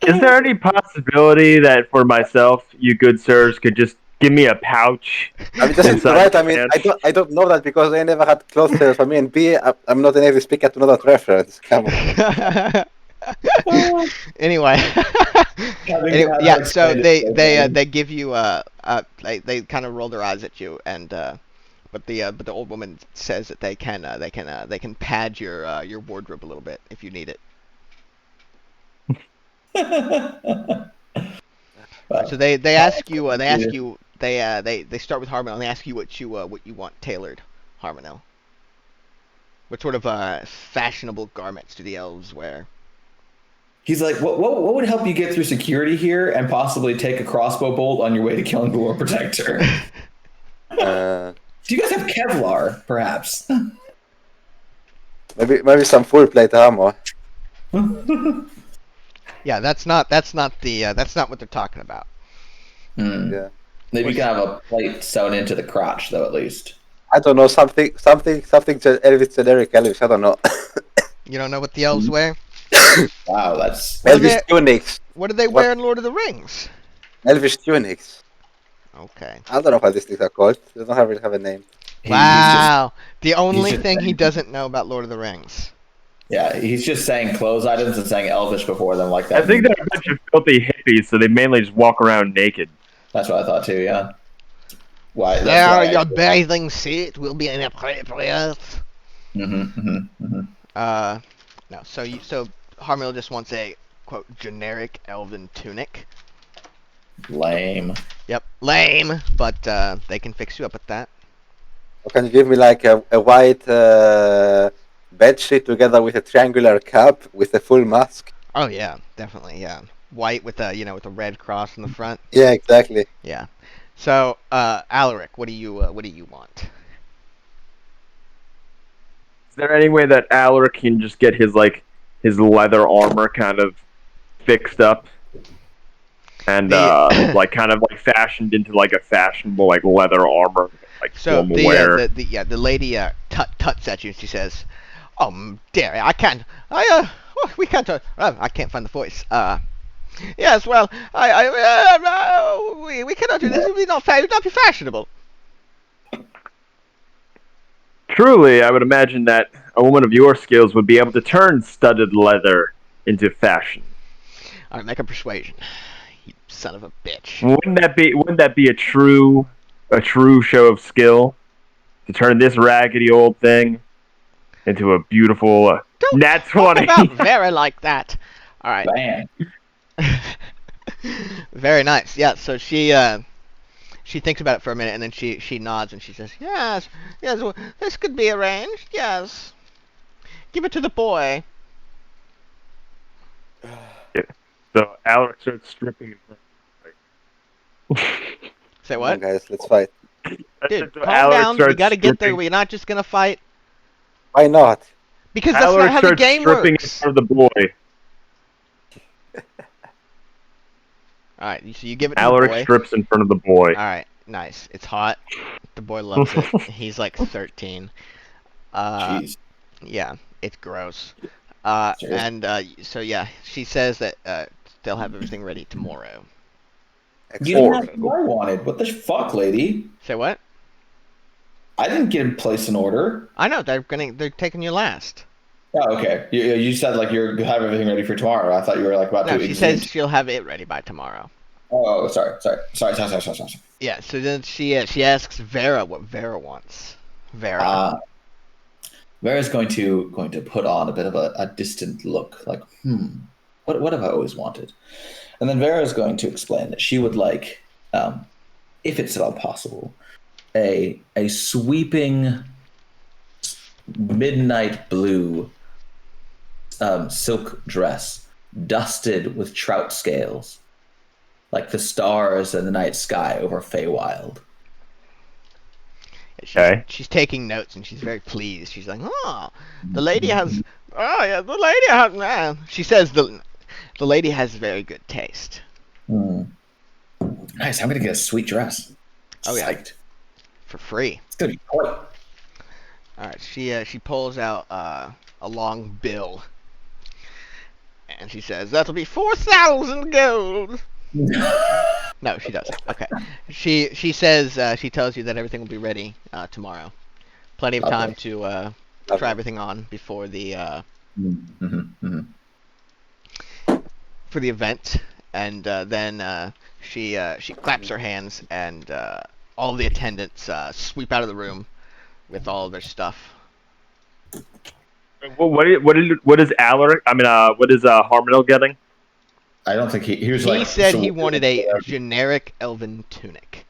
Is there any possibility that for myself, you good sirs could just give me a pouch? I mean, that's inside right. the I mean, pants? I don't know that because I never had clothes tailors for me, and B, I'm not a native speaker to know that reference. Come on. Anyway, yeah. So they give you they kind of roll their eyes at you, and but the old woman says that they can pad your wardrobe a little bit if you need it. So they ask you they start with Harmonel and they ask you what you want tailored, Harmonel. What sort of fashionable garments do the elves wear? He's like, what would help you get through security here and possibly take a crossbow bolt on your way to killing the Lord Protector? Do you guys have Kevlar, perhaps? Maybe some full plate armor. Yeah, that's not what they're talking about. Yeah. Maybe you can have a plate sewn into the crotch, though, at least. I don't know, something Elvish, generic Elvish, I don't know. You don't know what the elves wear? Wow, that's... Elvish tunics. What do they wear in Lord of the Rings? Elvish tunics. Okay. I don't know what these things are called. They don't really have a name. Wow. The only just thing he saying. doesn't know about Lord of the Rings. Yeah, he's just saying clothes items and saying Elvish before them like that. I think they're a bunch of filthy hippies, so they mainly just walk around naked. That's what I thought, too, yeah. Why? There, your bathing suit will be inappropriate. No. So Harmil just wants a quote generic elven tunic. Lame. Yep, lame, but they can fix you up with that. Or can you give me like a white bedsheet together with a triangular cap with a full mask? Oh yeah, definitely, yeah. White with a with a red cross in the front. Yeah, exactly. Yeah. So, Alaric, what do you want? Is there any way that Alaric can just get his like his leather armor kind of fixed up and like kind of like fashioned into like a fashionable like leather armor, like So formal wear. the lady tuts at you and she says, "Oh dear, I can't. We can't. I can't find the voice. Yes, well, we cannot do this. It would not be fashionable." Truly, I would imagine that a woman of your skills would be able to turn studded leather into fashion. All right, make a persuasion. You son of a bitch. Wouldn't that be a true show of skill to turn this raggedy old thing into a beautiful Don't nat talk 20? about Vera like that. All right. Bam. Very nice. Yeah. So she thinks about it for a minute and then she nods and she says, "Yes, well, this could be arranged. Yes. Give it to the boy." So Alex starts stripping in front Say Come what? on, guys, let's fight. Dude, So calm Alex down. We starts gotta get there. stripping- We're not just gonna fight. Why not? Because that's Alex not how the starts game stripping works. in front of the boy. Alright, so you give it to the Alaric boy. strips in front of the boy. Alright, nice. It's hot. The boy loves it. He's like 13. Jeez. Yeah, it's gross. Sure. And so yeah, she says that they'll have everything ready tomorrow. You didn't Excellent. have what I wanted. What the fuck, lady? Say what? I didn't get in place an order. I know they're taking you last. Oh, okay. You said like you're have everything ready for tomorrow. I thought you were like about No, to. she says she'll have it ready by tomorrow. Oh, sorry. Yeah, so then she asks Vera what Vera wants. Vera. Vera's going to put on a bit of a distant look, like, what have I always wanted? And then Vera's going to explain that she would like, if it's at all possible, a sweeping midnight blue silk dress dusted with trout scales, like the stars in the night sky over Feywild. Okay. She's taking notes and she's very pleased. She's like, "Oh, the lady has. Oh yeah, the lady has." She says the lady has very good taste. Nice. I'm gonna get a sweet dress. Oh, yeah. Psyched. For free. It's gonna be great. All right. She pulls out a long bill, and she says, "That'll be 4,000 gold." No, she doesn't. Okay. She says she tells you that everything will be ready tomorrow. Plenty of time to try everything on before the for the event, and then she claps her hands, and all the attendants sweep out of the room with all of their stuff. What is Alaric? I mean, what is Harmonil getting? I don't think he was He like. said so- he wanted a generic elven tunic.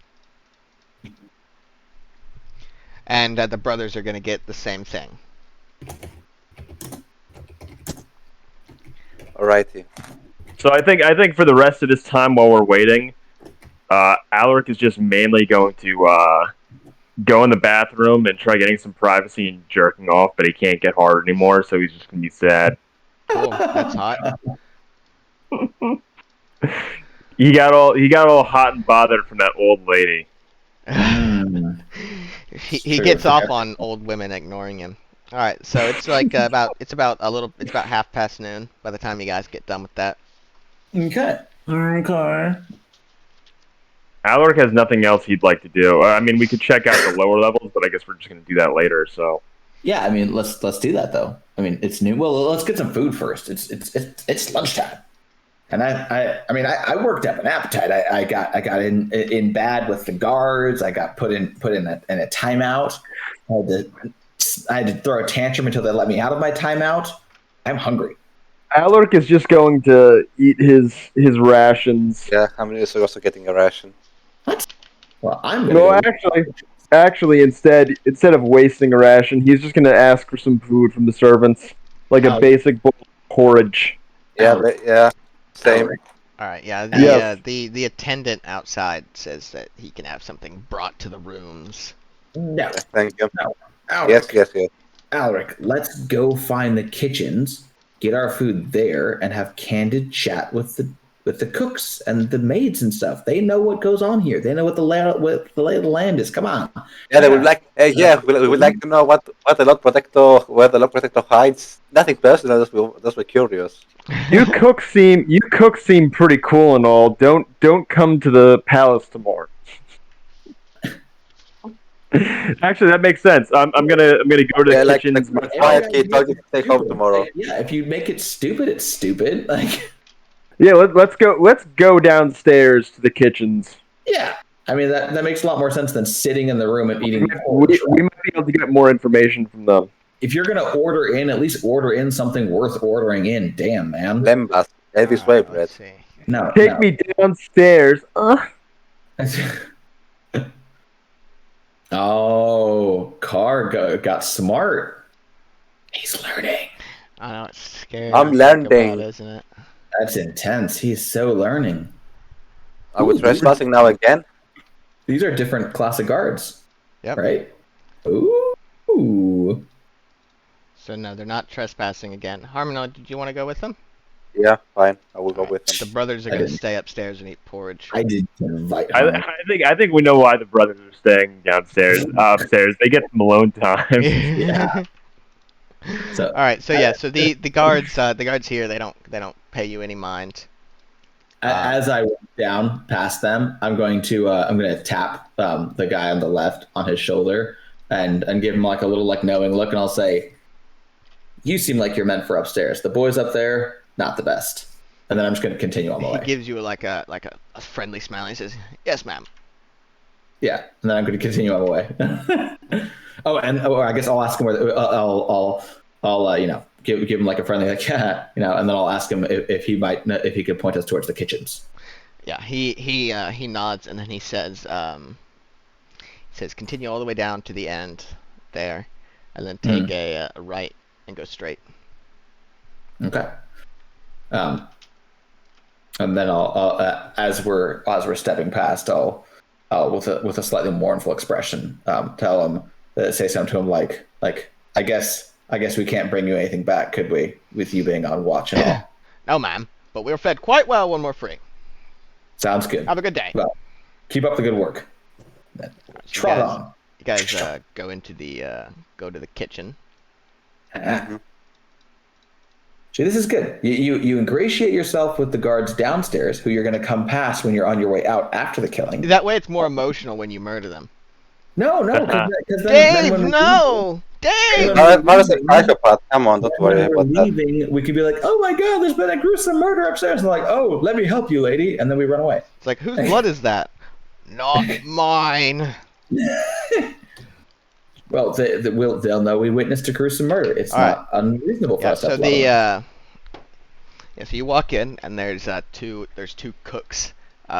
And the brothers are going to get the same thing. Alrighty. So I think for the rest of this time while we're waiting, Alaric is just mainly going to go in the bathroom and try getting some privacy and jerking off, but he can't get hard anymore, so he's just gonna be sad. Cool, that's hot. He got all hot and bothered from that old lady. He Sure, gets off okay. on old women ignoring him. All right, so it's like about noon by the time you guys get done with that. Okay. Alaric has nothing else he'd like to do. I mean, we could check out the lower levels, but I guess we're just gonna do that later. So Yeah, I mean, let's do that though. I mean, it's new. Well, let's get some food first. It's lunchtime, and I worked up an appetite. I got in bad with the guards. I got put in a timeout. I had to throw a tantrum until they let me out of my timeout. I'm hungry. Alaric is just going to eat his rations. Yeah, I'm also getting a ration. Well, I'm No, gonna go- actually, instead of wasting a ration, he's just gonna ask for some food from the servants, like a Oh. basic bowl of porridge. Yeah, Alric. yeah, same. Alric. All right, yeah. Yes. The attendant outside says that he can have something brought to the rooms. No, Thank you. Alric. Yes. Alric, let's go find the kitchens get our food there, and have candid chat with the cooks and the maids and stuff. They know what goes on here. They know what the lay of the land is. Come on. Yeah, they would like. We would like to know where the Lord Protector hides. Nothing personal. Just we're curious. You cooks seem pretty cool and all. Don't come to the palace tomorrow. Actually, that makes sense. I'm gonna go to the kitchens. Quiet kid, told you to take home tomorrow. Yeah, if you make it stupid, it's stupid. Like, Yeah, let's go downstairs to the kitchens. yeah, I mean that makes a lot more sense than sitting in the room and eating. We might be able to get more information from them. If you're gonna order in, at least order in something worth ordering in. Damn, man. Lembas, Elvis way bread. Let's see. No, Take me downstairs. Oh, Carr got smart. He's learning. I know, it's scary. I'm to think learning. about, isn't it? That's intense. He's so learning. Are we trespassing now again? These are different class of guards. Yep. Right? Ooh. So no, they're not trespassing again. Harmono, did you want to go with them? Yeah, fine. I will go with The them. brothers are I going to didn't. stay upstairs and eat porridge. I did invite I him. think we know why the brothers are staying upstairs. They get some alone time. Yeah. So, All right. So yeah. So the guards here, they don't pay you any mind. as I walk down past them, I'm going to tap the guy on the left on his shoulder and give him like a little like knowing look, and I'll say, "You seem like you're meant for upstairs. The boys up there, not the best." And then I'm just going to continue on my He way. gives you like a friendly smile. He says, "Yes, ma'am." Yeah, and then I'm going to continue on my way. I guess I'll ask him where I'll give him like a friendly like and then I'll ask him if he could point us towards the kitchens. Yeah. He nods and then he says continue all the way down to the end there, and then take a right and go straight. Okay. And then I'll as we're stepping past, I'll with a slightly mournful expression tell him say something to him like I guess we can't bring you anything back, could we, with you being on watch and all. No, ma'am, but we were fed quite well when we're free. Sounds good. Have a good day. Well, keep up the good work. Trot guys- on. You guys go to the kitchen. See, this is good. You ingratiate yourself with the guards downstairs, who you're going to come past when you're on your way out after the killing. That way, it's more emotional when you murder them. No, because Dave, when no, Dave. Not as a psychopath. Come on, don't worry when we're about that. leaving, we could be like, "Oh my God, there's been a gruesome murder upstairs." And they're like, "Oh, let me help you, lady," and then we run away. It's like, whose blood is that? Not mine. Well, they'll know we witnessed a gruesome murder. It's All not unreasonable for Yeah. us to So have blood on us. so you walk in and there's two cooks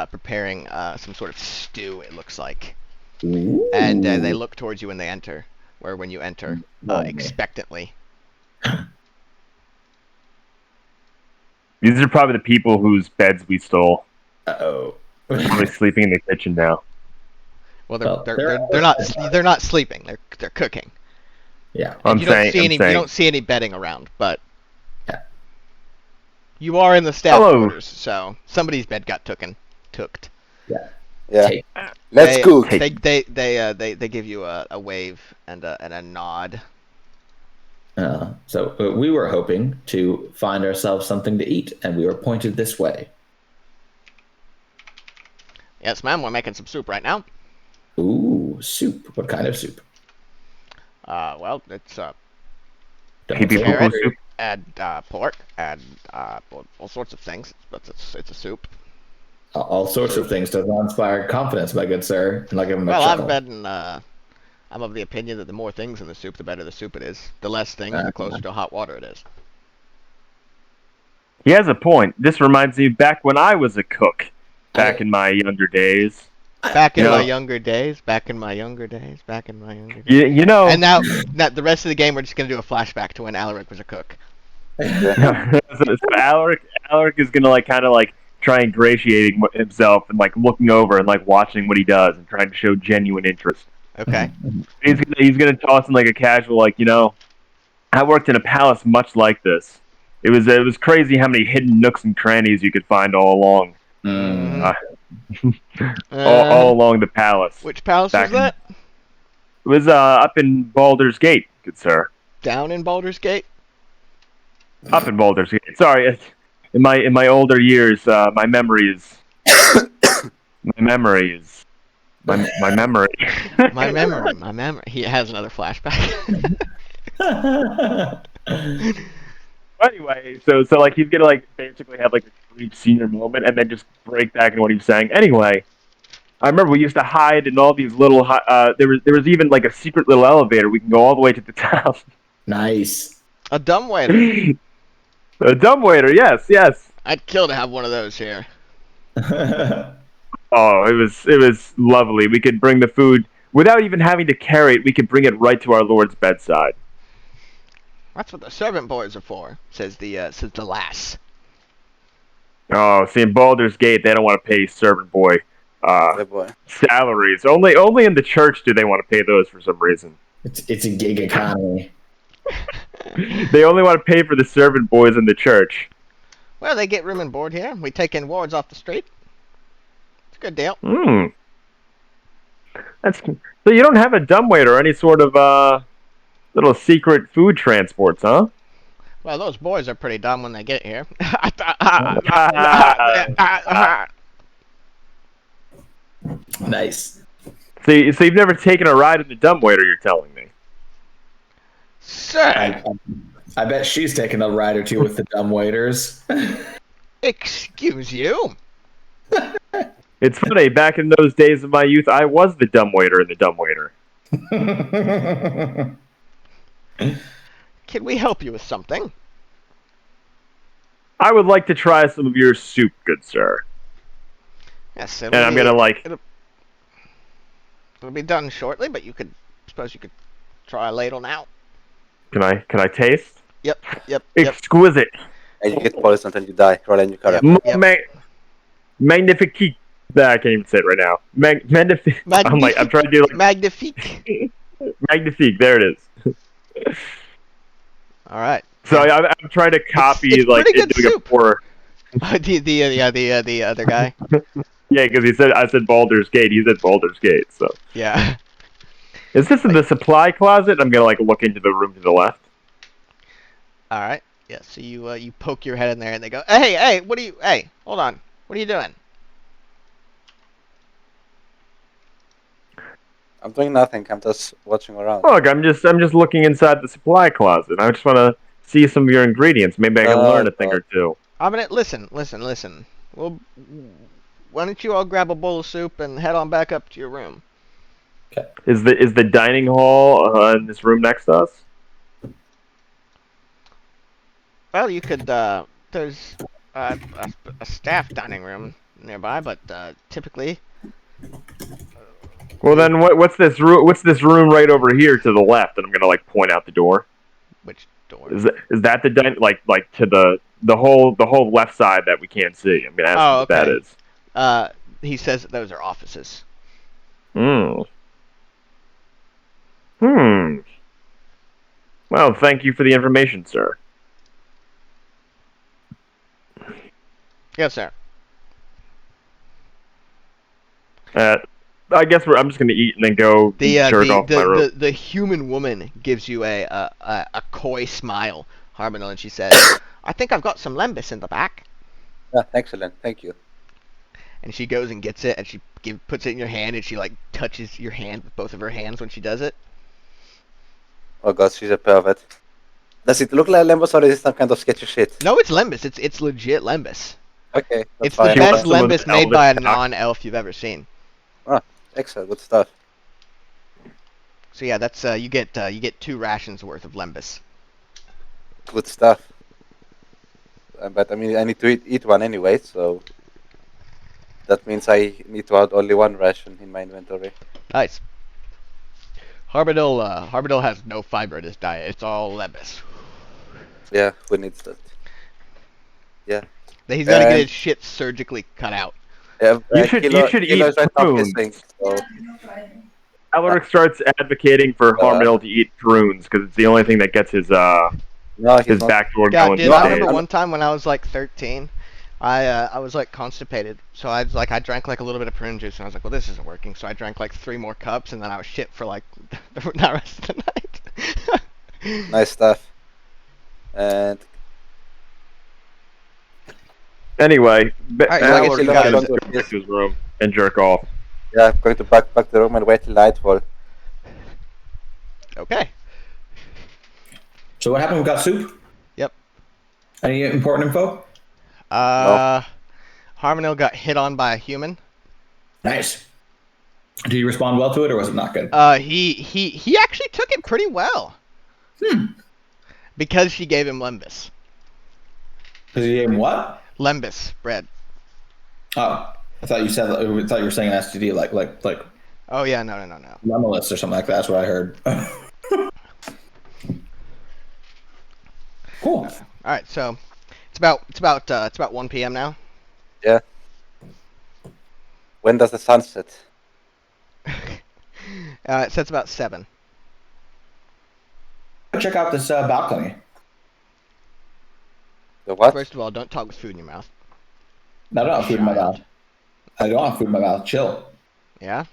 preparing some sort of stew. It looks like, and they look towards you when they enter, or when you enter, expectantly. These are probably the people whose beds we stole. Uh-oh. Probably sleeping in the kitchen now. Well, they're not sleeping. They're cooking. Yeah. You don't see any bedding around, but Yeah. you are in the staff Hello. quarters, so somebody's bed got tooked. Yeah. Take- Let's They- cook. They give you a wave and a nod. So we were hoping to find ourselves something to eat, and we were pointed this way. Yes, ma'am. We're making some soup right now. Ooh, soup. What kind of soup? Well, it's Don't Pee-pee say. carrot soup. and pork and all sorts of things. But it's a soup. All sorts of things does not inspire confidence, my good sir. And I'll give him a Well, chuckle. I'm of the opinion that the more things in the soup, the better the soup it is. The less things, the closer to hot water it is. He has a point. This reminds me back when I was a cook, back in my younger days. Back in Yeah. my younger days. You know. And now the rest of the game, we're just gonna do a flashback to when Alaric was a cook. so Alaric is gonna kind of try ingratiating himself and looking over and watching what he does and trying to show genuine interest. Okay. He's gonna toss in a casual I worked in a palace much like this. it was crazy how many hidden nooks and crannies you could find all along, all along the palace. Which palace was that? It was up in Baldur's Gate, good sir. Down in Baldur's Gate? Up in Baldur's Gate. Sorry, in my older years, my memory is my memory. My memory. He has another flashback. Anyway, so like he's gonna like basically have like a brief senior moment and then just break back into what he was saying. Anyway, I remember we used to hide in all these little. There was even like a secret little elevator. We can go all the way to the top. Nice. A dumbwaiter. A dumbwaiter, yes. I'd kill to have one of those here. Oh, it was lovely. We could bring the food without even having to carry it. We could bring it right to our Lord's bedside. That's what the servant boys are for, says the lass. Oh, see, in Baldur's Gate, they don't want to pay servant boy boy. salaries. Only in the church do they want to pay those for some reason. It's a gig economy. They only want to pay for the servant boys in the church. Well, they get room and board here. We take in wards off the street. It's a good deal. So you don't have a dumbwaiter or any sort of little secret food transports, huh? Well, those boys are pretty dumb when they get here. Nice. So you've never taken a ride in the dumbwaiter, you're telling me? Sir! I bet she's taken a ride or two with the dumbwaiters. Excuse you? It's funny, back in those days of my youth, I was the dumbwaiter in the dumbwaiter. Can we help you with something? I would like to try some of your soup, good sir. Yes, And I'm gonna like... It'll be done shortly, but suppose you could try a ladle now. Can I taste? Yep. Exquisite. And you get poisoned and you die. Roll in your car. Magnifique. I can't even say it right now. Magnifique. I'm trying to do like... Magnifique. Magnifique. There it is. All right. So I'm trying to copy it's like doing a pour. the other guy. Yeah, because I said Baldur's Gate. He said Baldur's Gate. So yeah. Is this in the supply closet? I'm gonna like look into the room to the left. All right. Yeah. So you poke your head in there, and they go, "Hey, hey, hold on. What are you doing?" I'm doing nothing. I'm just watching around. Look, I'm just looking inside the supply closet. I just want to see some of your ingredients. Maybe I can learn a thing or two. I'm gonna listen. Well, why don't you all grab a bowl of soup and head on back up to your room? Okay. Is the dining hall in this room next to us? Well, you could. There's a staff dining room nearby, but typically. Well, then what's this room? What's this room right over here to the left? And I'm gonna like point out the door. Which door? Is that the like to the whole left side that we can't see? I'm gonna ask what that is. He says that those are offices. Well, thank you for the information, sir. Yes, sir. I guess I'm just gonna eat and then go jerk off my room. The human woman gives you a coy smile, Harbinal, and she says, "I think I've got some lembas in the back." Yeah, excellent. Thank you. And she goes and gets it, and she puts it in your hand, and she like touches your hand with both of her hands when she does it. Oh god, she's a pervert. Does it look like lembas or is it some kind of sketchy shit? No, it's lembas. It's legit lembas. Okay, it's fine. the best lembas made by a non-elf you've ever seen. Ah, excellent, good stuff. So yeah, that's you get 2 rations worth of lembas. Good stuff. But I mean, I need to eat one anyway, so that means I need to add only 1 ration in my inventory. Nice. Harbidol has no fiber in his diet. It's all lembas. Yeah, who needs that? Yeah. He's gonna get his shit surgically cut out. Yeah, you should eat prunes. Alaric starts advocating for Harbidol to eat prunes because it's the only thing that gets his No, he's His not. back door Yeah, going dude. to I No, remember stage. one time when I was like 13. I was like constipated, so I drank like a little bit of prune juice, and I was like, well, this isn't working. So I drank like 3 more cups, and then I was shit for like the rest of the night. Nice stuff. And Anyway, Alright, so I guess Alec you is guys- going to go back to his room and jerk off. yeah, I'm going to back the room and wait till nightfall. Okay. So what happened? We got soup. Yep. Any important info? Harmonil got hit on by a human. Nice. Did he respond well to it, or was it not good? He actually took it pretty well. Because she gave him lembas. Because he gave him what? Lembas bread. Oh, I thought you said. I thought you were saying an STD, like Oh yeah, no. Lemelus or something like that. That's what I heard. Cool. All right, so it's about 1 p.m. now. Yeah. When does the sun set? It sets about 7. Check out this balcony. The what? First of all, don't talk with food in your mouth. I don't have food in my Child. mouth. I don't have food in my mouth. Chill. Yeah?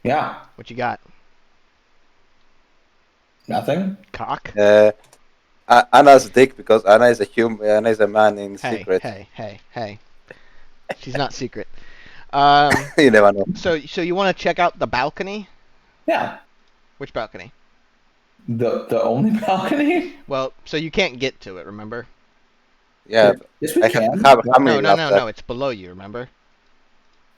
Yeah. What you got? Nothing. Cock? Anna's dick, because Anna is a human. Anna is a man in secret. Hey. She's not secret. You never know. So you want to check out the balcony? Yeah. Which balcony? The only balcony? Well, so you can't get to it, remember? Yeah. Yes, we I can. have how No, many no, it's below you, remember?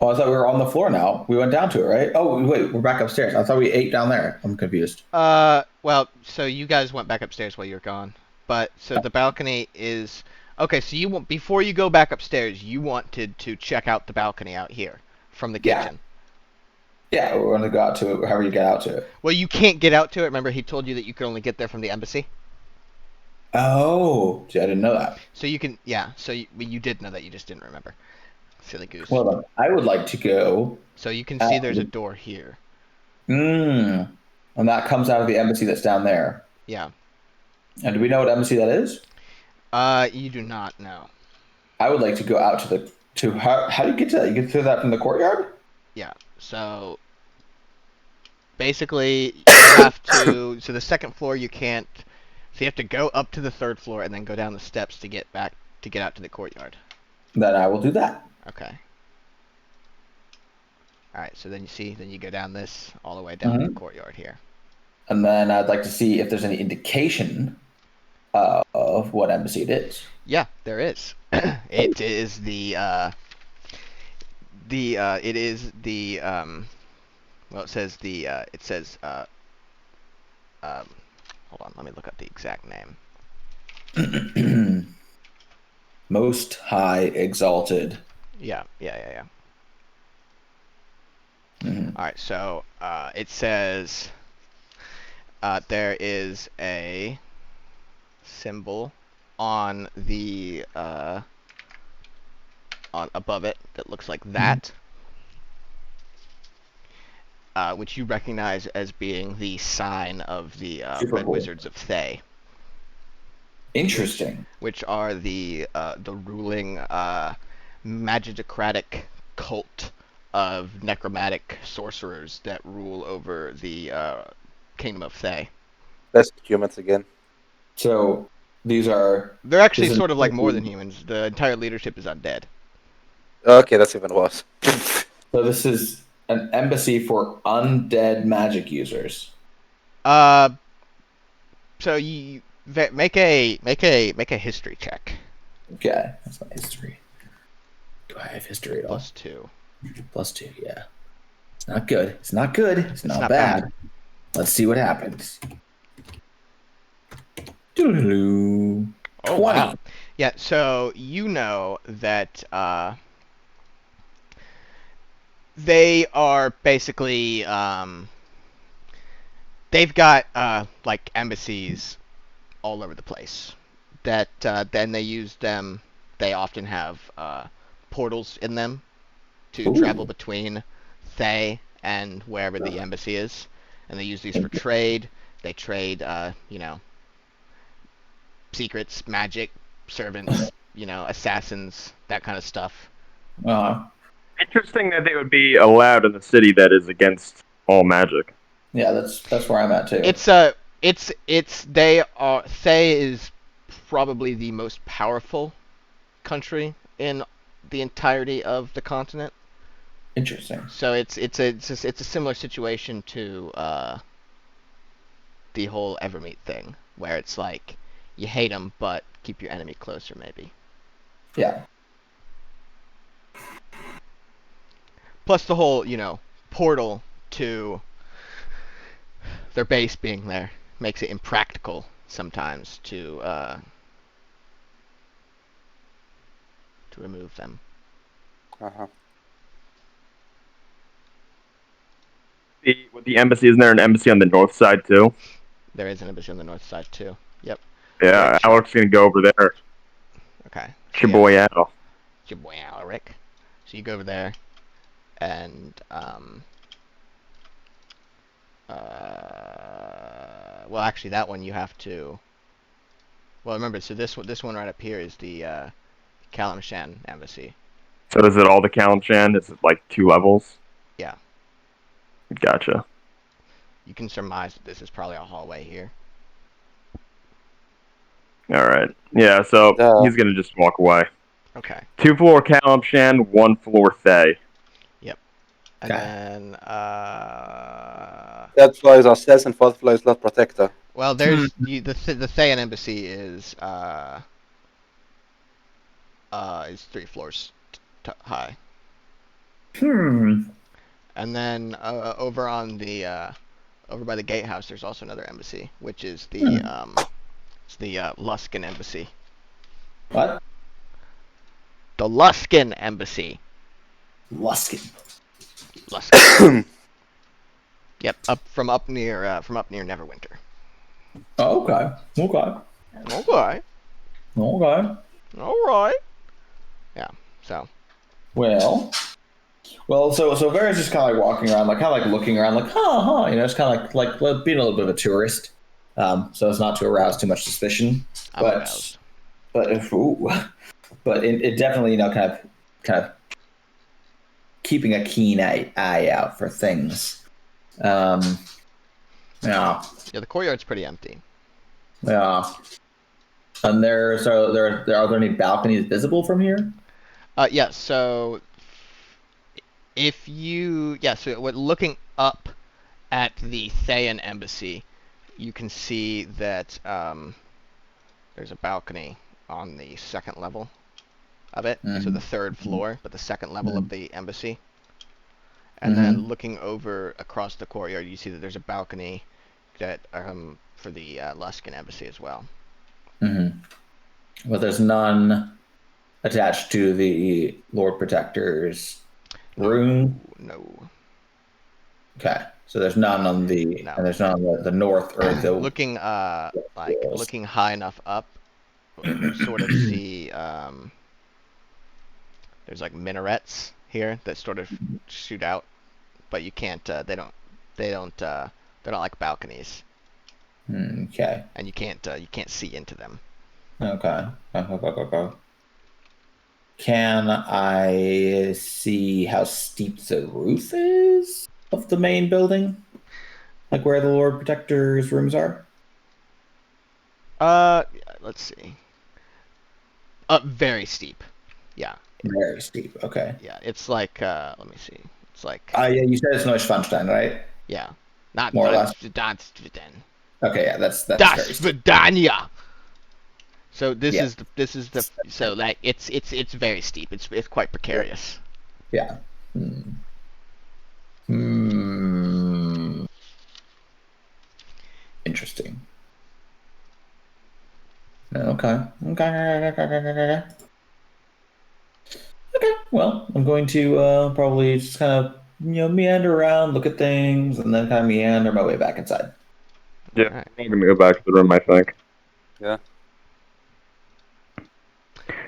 Oh, I thought we were on the floor now. We went down to it, right? Oh, wait, we're back upstairs. I thought we ate down there. I'm confused. Well, so you guys went back upstairs while you were gone. But so the balcony is okay, so you want before you go back upstairs, you wanted to check out the balcony out here from the Yeah. kitchen. Yeah, we're going to go out to it, however you get out to it. Well, you can't get out to it. Remember, he told you that you could only get there from the embassy. Oh, see, I didn't know that. So you can, yeah. So you did know that, you just didn't remember. Silly goose. Well, then, I would like to go. So you can see there's a door here. And that comes out of the embassy that's down there. Yeah. And do we know what embassy that is? You do not know. I would like to go out to how do you get to that? You get to that from the courtyard? Yeah. So basically, you have to. So the second floor you can't. So you have to go up to the 3rd floor and then go down the steps to get out to the courtyard. Then I will do that. Okay. All right. So then you go down this all the way down to the courtyard here. And then I'd like to see if there's any indication of what embassy it is. Yeah, there is. It is the well, it says hold on, let me look up the exact name. Most High Exalted. Yeah. Mhm. All right, so it says there is a symbol on the on above it that looks like that, which you recognize as being the sign of the Super Red cool. Wizards of Thay, Interesting. which are the ruling magicocratic cult of necromantic sorcerers that rule over the Kingdom of Thay. That's humans again. So these are They're actually Isn't- sort of like more than humans. The entire leadership is undead. Okay, that's even worse. so this is an embassy for undead magic users. So you make a history check. Okay, that's my history. Do I have history at all? +2. +2, yeah. It's not good. It's not good. It's not not bad. bad. Let's see what happens. Doo-doo-doo. Oh 20. wow. Yeah. So you know that they are basically they've got like embassies all over the place. That then they use them. They often have portals in them to Ooh. travel between Thay and wherever the embassy is, and they use these for trade. They trade, secrets, magic, servants, assassins, that kind of stuff. Interesting that they would be allowed in a city that is against all magic. Yeah, that's where I'm at too. Thay is probably the most powerful country in the entirety of the continent. Interesting. So it's a similar situation to the whole Evermeet thing, where it's like you hate them, but keep your enemy closer, maybe. Yeah. Plus the whole, portal to their base being there makes it impractical sometimes to remove them. Uh-huh. With the embassy, isn't there an embassy on the north side too? There is an embassy on the north side too. Yep. Yeah, Alaric's gonna go over there. Okay. It's your boy Al. It's your boy Alaric. So you go over there, and well, actually, that one you have to. Well, remember, so this one right up here is the Kalimshan embassy. So is it all the Kalimshan? Is it like 2 levels? Yeah. Gotcha. You can surmise that this is probably a hallway here. Alright. Yeah, so he's gonna just walk away. Okay. 2 floor Kalimshan, 1 floor Thay. Yep. And then Third floor is Arcez and fourth floor is Lord Protector. well, there's the Thayan embassy is 3 floors high. And then over on the over by the gatehouse, there's also another embassy, which is the it's the Luskan embassy. What? The Luskan embassy. Luskan. Yep, up near Neverwinter. Oh, okay. Okay. Okay. All right. Yeah. So. Well, so Vera's just kind of like walking around, kind of looking around, just kind of like being a little bit of a tourist, so as not to arouse too much suspicion. Aroused. But it definitely, kind of keeping a keen eye out for things. Yeah. Yeah, the courtyard's pretty empty. Yeah. And are there any balconies visible from here? Yeah, so looking up at the Thayan embassy, you can see that there's a balcony on the second level of it. So the third floor, but the second level of the embassy. And then looking over across the courtyard, you see that there's a balcony that for the Luskan embassy as well. Well, there's none attached to the Lord Protector's room. No. Okay, so there's none on the and there's none on the north or the looking looking high enough up, you sort of see there's like minarets here that sort of shoot out, but you can't. They don't like balconies. Okay. And you can't see into them. Okay. Can I see how steep the roof is of the main building? Like where the Lord Protector's rooms are? Let's see. Very steep. Yeah. Very steep. Okay. Yeah, it's like let me see. It's like yeah, you said it's Neuschwanstein, right? Yeah. Not more or less. Okay, yeah, that's Das Vidania. So this Yeah. is it's very steep. It's quite precarious. Yeah. Interesting. Okay. Well, I'm going to probably just kind of meander around, look at things, and then kind of meander my way back inside. Yeah, Alright. I'm gonna go back to the room, I think. Yeah.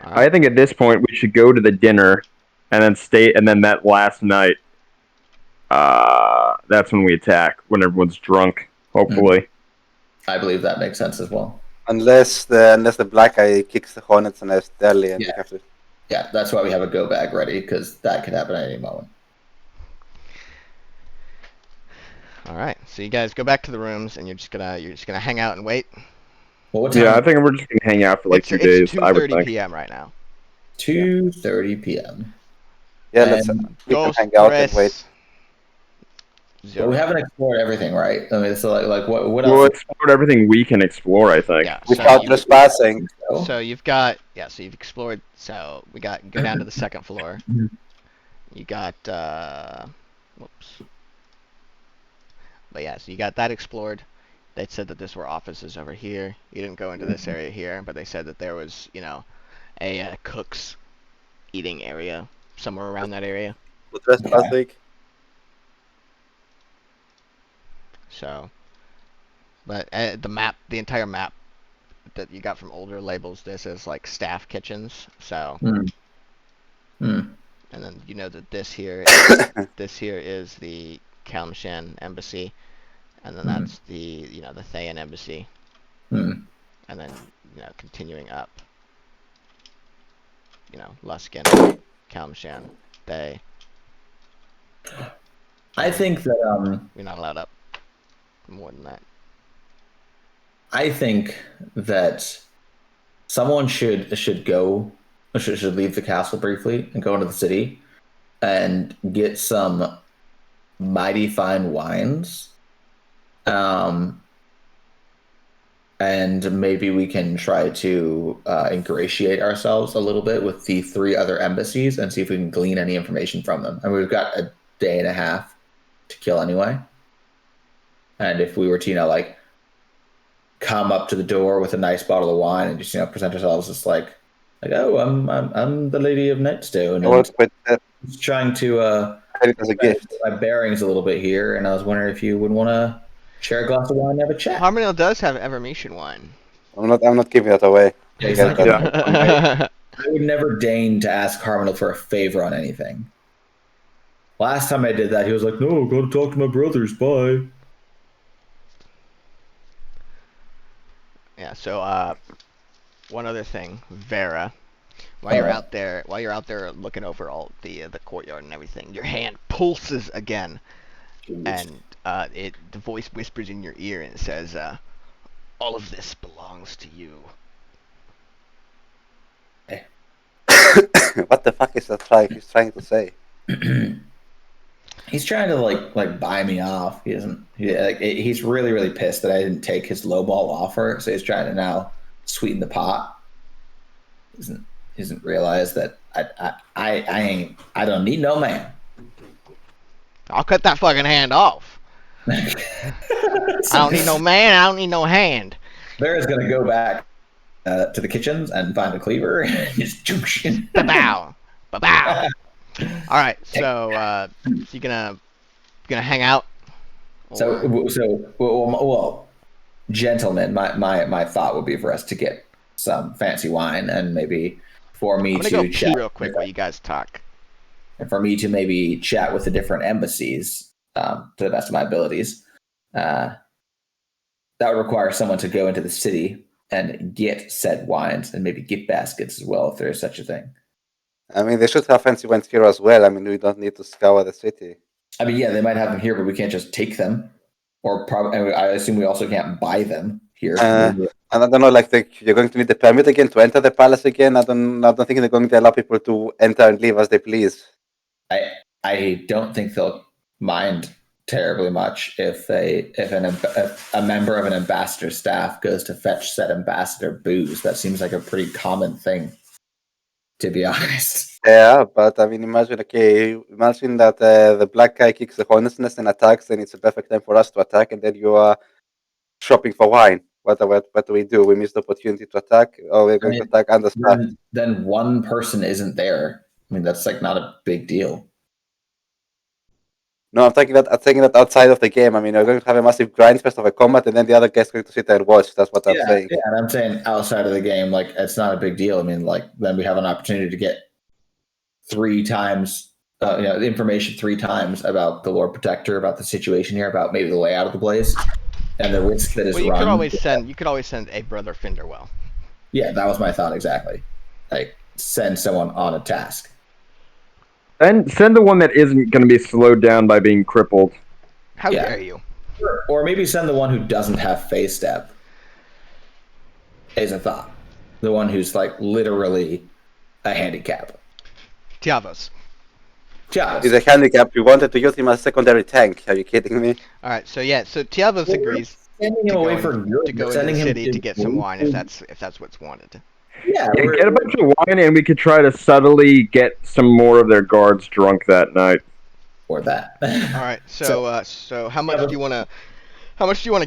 I think at this point we should go to the dinner, and then stay, and then that last night, that's when we attack, when everyone's drunk, hopefully. I believe that makes sense as well. Unless the black guy kicks the hornet's nest early, and you have to. Yeah, that's why we have a go bag ready, because that could happen at any moment. All right, so you guys go back to the rooms, and you're just gonna hang out and wait. Well, what time? Yeah, I think we're just gonna hang out for like 2 days. It's I would 2:30 think. p.m. right now. 2:30 p.m. Yeah, let's And we can Ghost, hang out and Chris, wait. But we haven't explored everything, right? I mean, so like what We'll else? explore everything we can explore. I think. Yeah. Without trespassing. So you've got so you've explored. So we got go down to the second floor. You got whoops. But yeah, so you got that explored. They said that there were offices over here. You didn't go into this area here, but they said that there was, a cook's eating area somewhere around that area. Trespassing. So, but the entire map that you got from older labels this as like staff kitchens. So, and then you know that this here is the Kalmshan embassy, and then that's the the Thayan embassy, and then continuing up, Luskin, Kalmshan, Thay. I think that You're not allowed up more than that. I think that someone should leave the castle briefly and go into the city and get some mighty fine wines. And maybe we can try to ingratiate ourselves a little bit with the 3 other embassies and see if we can glean any information from them. And we've got a day and a half to kill anyway. And if we were to, come up to the door with a nice bottle of wine and just, present ourselves as like, oh, I'm the Lady of Nightstone. And just trying to it as a gift. my bearings a little bit here, and I was wondering if you would want to share a glass of wine and have a chat. Harmonil does have Evermetian wine. I'm not giving that away. Yeah, You guys exactly. got- I would never deign to ask Harmonil for a favor on anything. Last time I did that, he was like, "No, go to talk to my brothers. Bye." Yeah. So, one other thing, Vera. While you're out there looking over all the courtyard and everything, your hand pulses again, and the voice whispers in your ear and says, "All of this belongs to you." What the fuck is that he's trying to say? He's trying to like buy me off. He's really, really pissed that I didn't take his lowball offer, so he's trying to now sweeten the pot. Doesn't realize that I don't need no man. I'll cut that fucking hand off. I don't need no man. I don't need no hand. Vera's gonna go back to the kitchens and find a cleaver and just junction. Ba-bow. Ba-bow. All right, so you gonna hang out? Well, gentlemen, my thought would be for us to get some fancy wine and maybe for me I'm gonna to go chat pee real quick while you guys talk. and for me to maybe chat with the different embassies to the best of my abilities. That would require someone to go into the city and get said wines and maybe gift baskets as well, if there is such a thing. I mean, they should have fancy wines here as well. I mean, we don't need to scour the city. I mean, yeah, they might have them here, but we can't just take them. Or probably, I assume we also can't buy them here. And I don't know, you're going to need the permit again to enter the palace again. I don't think they're going to allow people to enter and leave as they please. I don't think they'll mind terribly much if a member of an ambassador's staff goes to fetch said ambassador booze. That seems like a pretty common thing, to be honest. Yeah, but I mean, imagine that the black guy kicks the hornet's nest and attacks, and it's a perfect time for us to attack, and then you are shopping for wine. What do we do? We missed the opportunity to attack, or we're going to attack understaffed. Then one person isn't there. I mean, that's not a big deal. No, I'm taking that outside of the game. I mean, we're going to have a massive grind fest of a combat, and then the other guy's going to sit there and watch. That's what I'm saying. Yeah, and I'm saying outside of the game, it's not a big deal. I mean, then we have an opportunity to get 3 times, information 3 times about the Lord Protector, about the situation here, about maybe the layout of the place. and the risk that is Well, you run. could always send a brother Finderwell. Yeah, that was my thought exactly. Like send someone on a task. And send the one that isn't going to be slowed down by being crippled. How Yeah. dare you? Or maybe send the one who doesn't have phase step. Is a thought. The one who's like literally a handicap. Tiavos. Tiavos. He's a handicap. We wanted to use him as secondary tank. Are you kidding me? All right, so Tiavos agrees Sending him away for good. to go into sending the him city to get some wine if that's what's wanted. Yeah, Yeah, get a bunch of wine, and we could try to subtly get some more of their guards drunk that night. or that. All right, so how much do you want to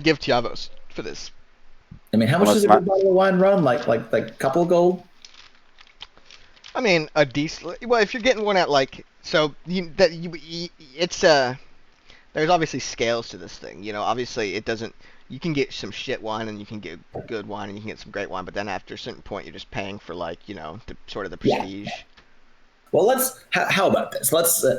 give Tiavos for this? I mean, how much does a good bottle of wine run? Like a couple of gold? I mean, a decent. Well, if you're getting one at it's there's obviously scales to this thing. You know, obviously it doesn't. You can get some shit wine and you can get good wine and you can get some great wine, but then after a certain point, you're just paying for the sort of the prestige. Yeah. Well, how about this? Let's so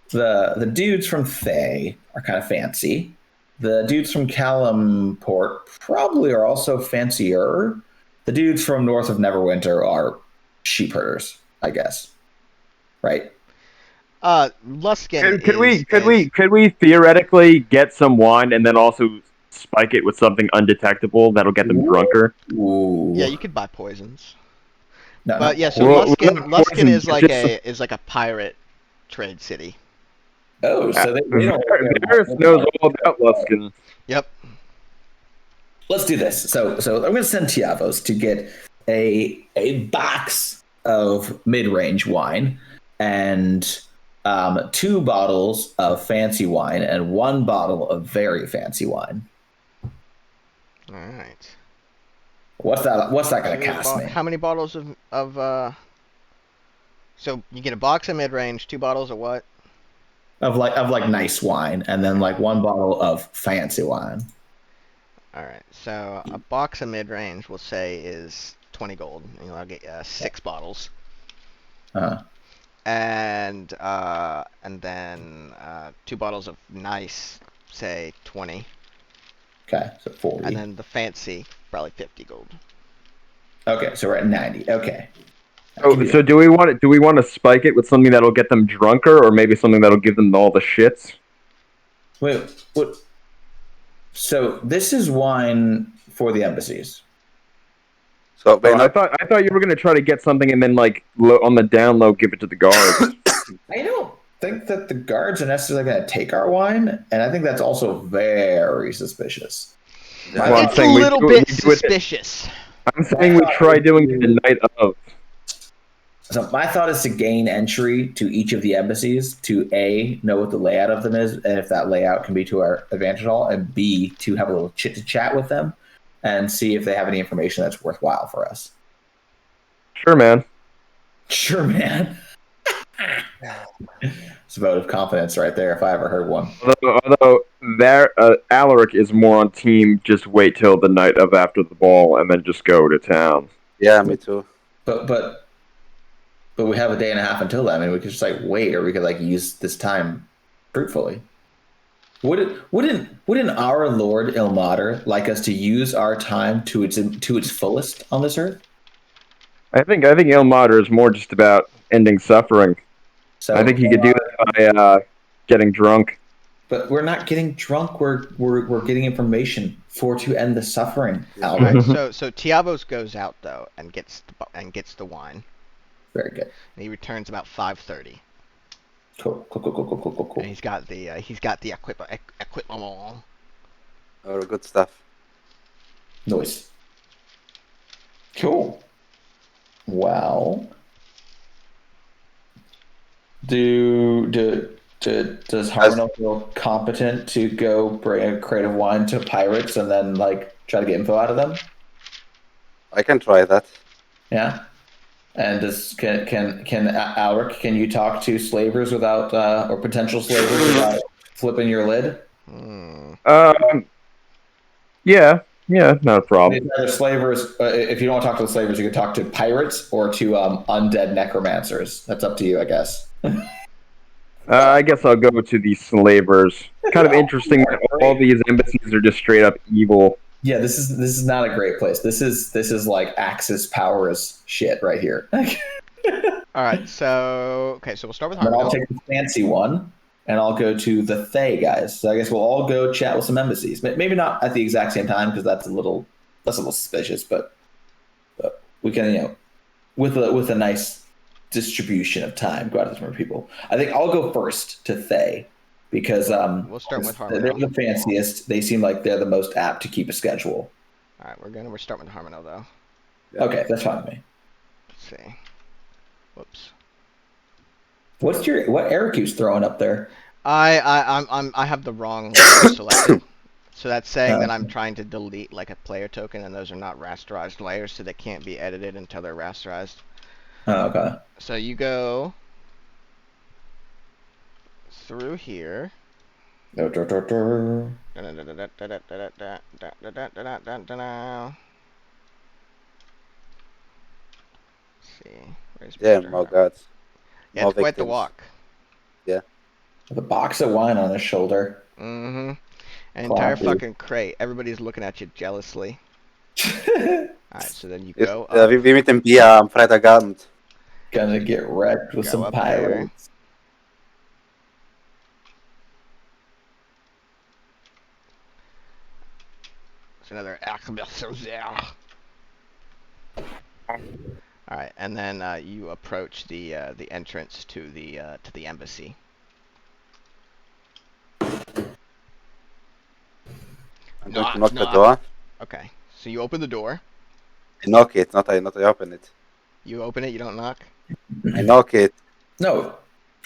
the dudes from Thay are kind of fancy. The dudes from Calimport probably are also fancier. The dudes from north of Neverwinter are sheep herders, I guess. Right? Luskan. Could we theoretically get some wine and then also spike it with something undetectable that'll get them drunker? Ooh. Yeah, you could buy poisons. No, But yeah, so Luskan is like a pirate trade city. Oh, so they don't. Varys knows all about Luskan. Yep. Let's do this. So I'm going to send Tiavos to get a box of mid-range wine and 2 bottles of fancy wine and 1 bottle of very fancy wine. All right. What's that going to cost me? How many bottles of So you get a box of mid-range, 2 bottles of what? Of like nice wine, and then like 1 bottle of fancy wine. All right. So a box of mid-range, we'll say, is 20 gold. I'll get 6 bottles. And then 2 bottles of nice, say 20. Okay, so 40. And then the fancy, probably 50 gold. Okay, so we're at 90. Okay. So do we want to spike it with something that'll get them drunker, or maybe something that'll give them all the shits? Wait, what? So this is wine for the embassies. So I thought you were gonna try to get something and then on the down low give it to the guards. I don't think that the guards are necessarily going to take our wine, and I think that's also very suspicious. It's a little bit suspicious. I'm saying we try doing it the night of. So my thought is to gain entry to each of the embassies to A, know what the layout of them is, and if that layout can be to our advantage at all, and B, to have a little chit-to-chat with them and see if they have any information that's worthwhile for us. Sure, man. Sure, man. It's a vote of confidence right there if I ever heard one. Although Alaric is more on team just wait till the night of after the ball and then just go to town. Yeah, me too. But we have a day and a half until then. I mean, we could just wait, or we could use this time fruitfully. Wouldn't our Lord Ilmater like us to use our time to its fullest on this earth? I think Ilmater is more just about ending suffering. So I think he could do that by getting drunk. But we're not getting drunk. We're getting information to end the suffering. Right, so Tiavos goes out though and gets the wine. Very good. And he returns about 5:30. Cool. And he's got the equipment. Oh, good stuff. Nice. Cool. Well, does Harmon feel competent to go bring a crate of wine to pirates and then try to get info out of them? I can try that. Yeah. And can Alaric, can you talk to slavers without or potential slavers without flipping your lid? Yeah, not a problem. Either slavers, if you don't want to talk to the slavers, you can talk to pirates or to undead necromancers. That's up to you, I guess. I guess I'll go to the slavers. Kind of interesting that all these embassies are just straight up evil. Yeah, this is not a great place. This is like Axis powers shit right here. All right, so we'll start with Then I'll Harmondale. take the fancy one, and I'll go to the Thay guys. So I guess we'll all go chat with some embassies. Maybe not at the exact same time because that's a little suspicious. But we can with a nice distribution of time go out to different people. I think I'll go first to Thay because We'll start with they're Harmondale. the fanciest. They seem like they're the most apt to keep a schedule. All right, we're starting with Harmondale though. Yeah. Okay, that's fine with me. Let's see. Whoops. What Ericu's throwing up there? I have the wrong layer selected. So that's saying that Oh. I'm trying to delete like a player token, and those are not rasterized layers, so they can't be edited until they're rasterized. Oh, okay. So you go through here. Dur, dur, dur, dur. See, where's Yeah, Mr. my God. Yeah, More it's quite the victims. walk. With a box of wine on his shoulder. Mm-hmm. An entire Classy. fucking crate. Everybody's looking at you jealously. Alright, so then you go Just, up. vi mit dem Bier am Freitagabend. Gonna get wrecked with Go some up there. pirates. It's another Alright, and then you approach the entrance to the embassy. I'm going to Knock, knock the knock. door. Okay, so you open the door. I knock it, not I open it. You open it, you don't knock? I knock it. No,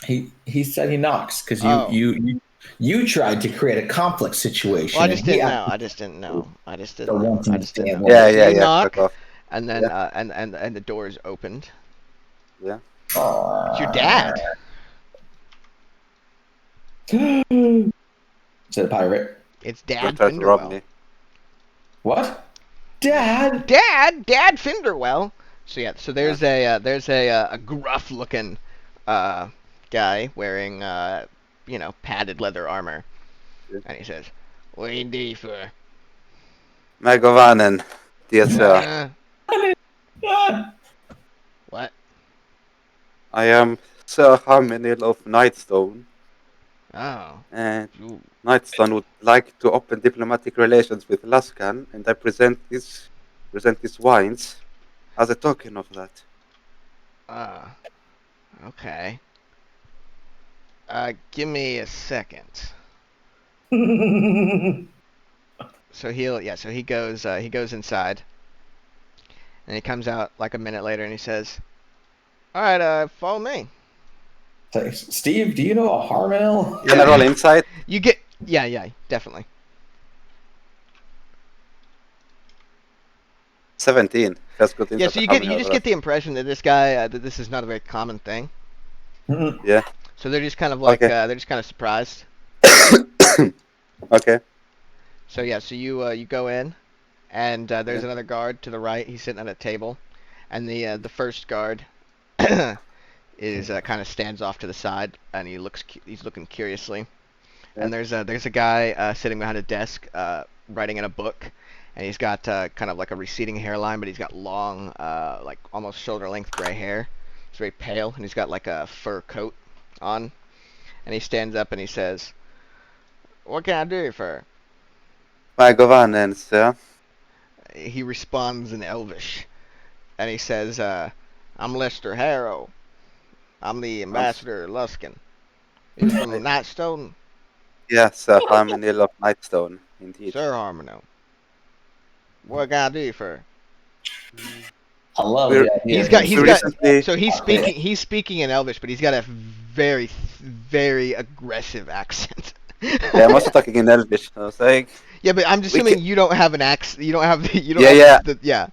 he said he knocks because Oh. you tried to create a conflict situation. Well, I just and he didn't know. acted- I just didn't know. I just Don't didn't know. want to I just didn't stand know. Yeah, You yeah, yeah. knock, Fuck off. and then and the door is opened. Aw. It's your dad. Is it a pirate? It's Don't Dad try to rob Finderwell. me. What? Dad? Dad Finderwell. So yeah, so there's a gruff looking guy wearing padded leather armor, Yeah. and he says, "What do you do for?" Megavanen, dear sir. Ah. What? I am Sir Harmenil of Nightstone, Oh. and Ooh. Nightstone would like to open diplomatic relations with Laskan, and I present these wines as a token of that. Okay. Give me a second. So he goes inside, and he comes out like a minute later, and he says, "All right, follow me." It's like, Steve, do you know a Harmel? Can I roll inside? You get, yeah, definitely. 17. That's good. Yeah, so you just get the impression that this guy, that this is not a very common thing. Yeah. So they're just kind of like, Okay. they're just kind of surprised. Okay. So yeah, so you go in, and there's Yeah. another guard to the right. He's sitting at a table, and the first guard is kind of stands off to the side, and he's looking curiously. Yeah. And there's a guy sitting behind a desk writing in a book, and he's got kind of like a receding hairline, but he's got long, like almost shoulder length gray hair. He's very pale, and he's got like a fur coat on. And he stands up and he says, "What can I do you for?" Megavanen, sir. He responds in Elvish, and he says, "I'm Lester Harrow. I'm the ambassador of Luskin. You from Nightstone, Yes, Sir Harmenil of Nightstone, indeed. Sir Harmono. What can I do you for?" I love We're- the idea. He's got Recently- so he's speaking in Elvish, but he's got a very very aggressive accent. Yeah, I'm also talking in Elvish. I was like, Yeah, but I'm just We assuming can- you don't have an accent. You don't have the. You don't Yeah, have yeah.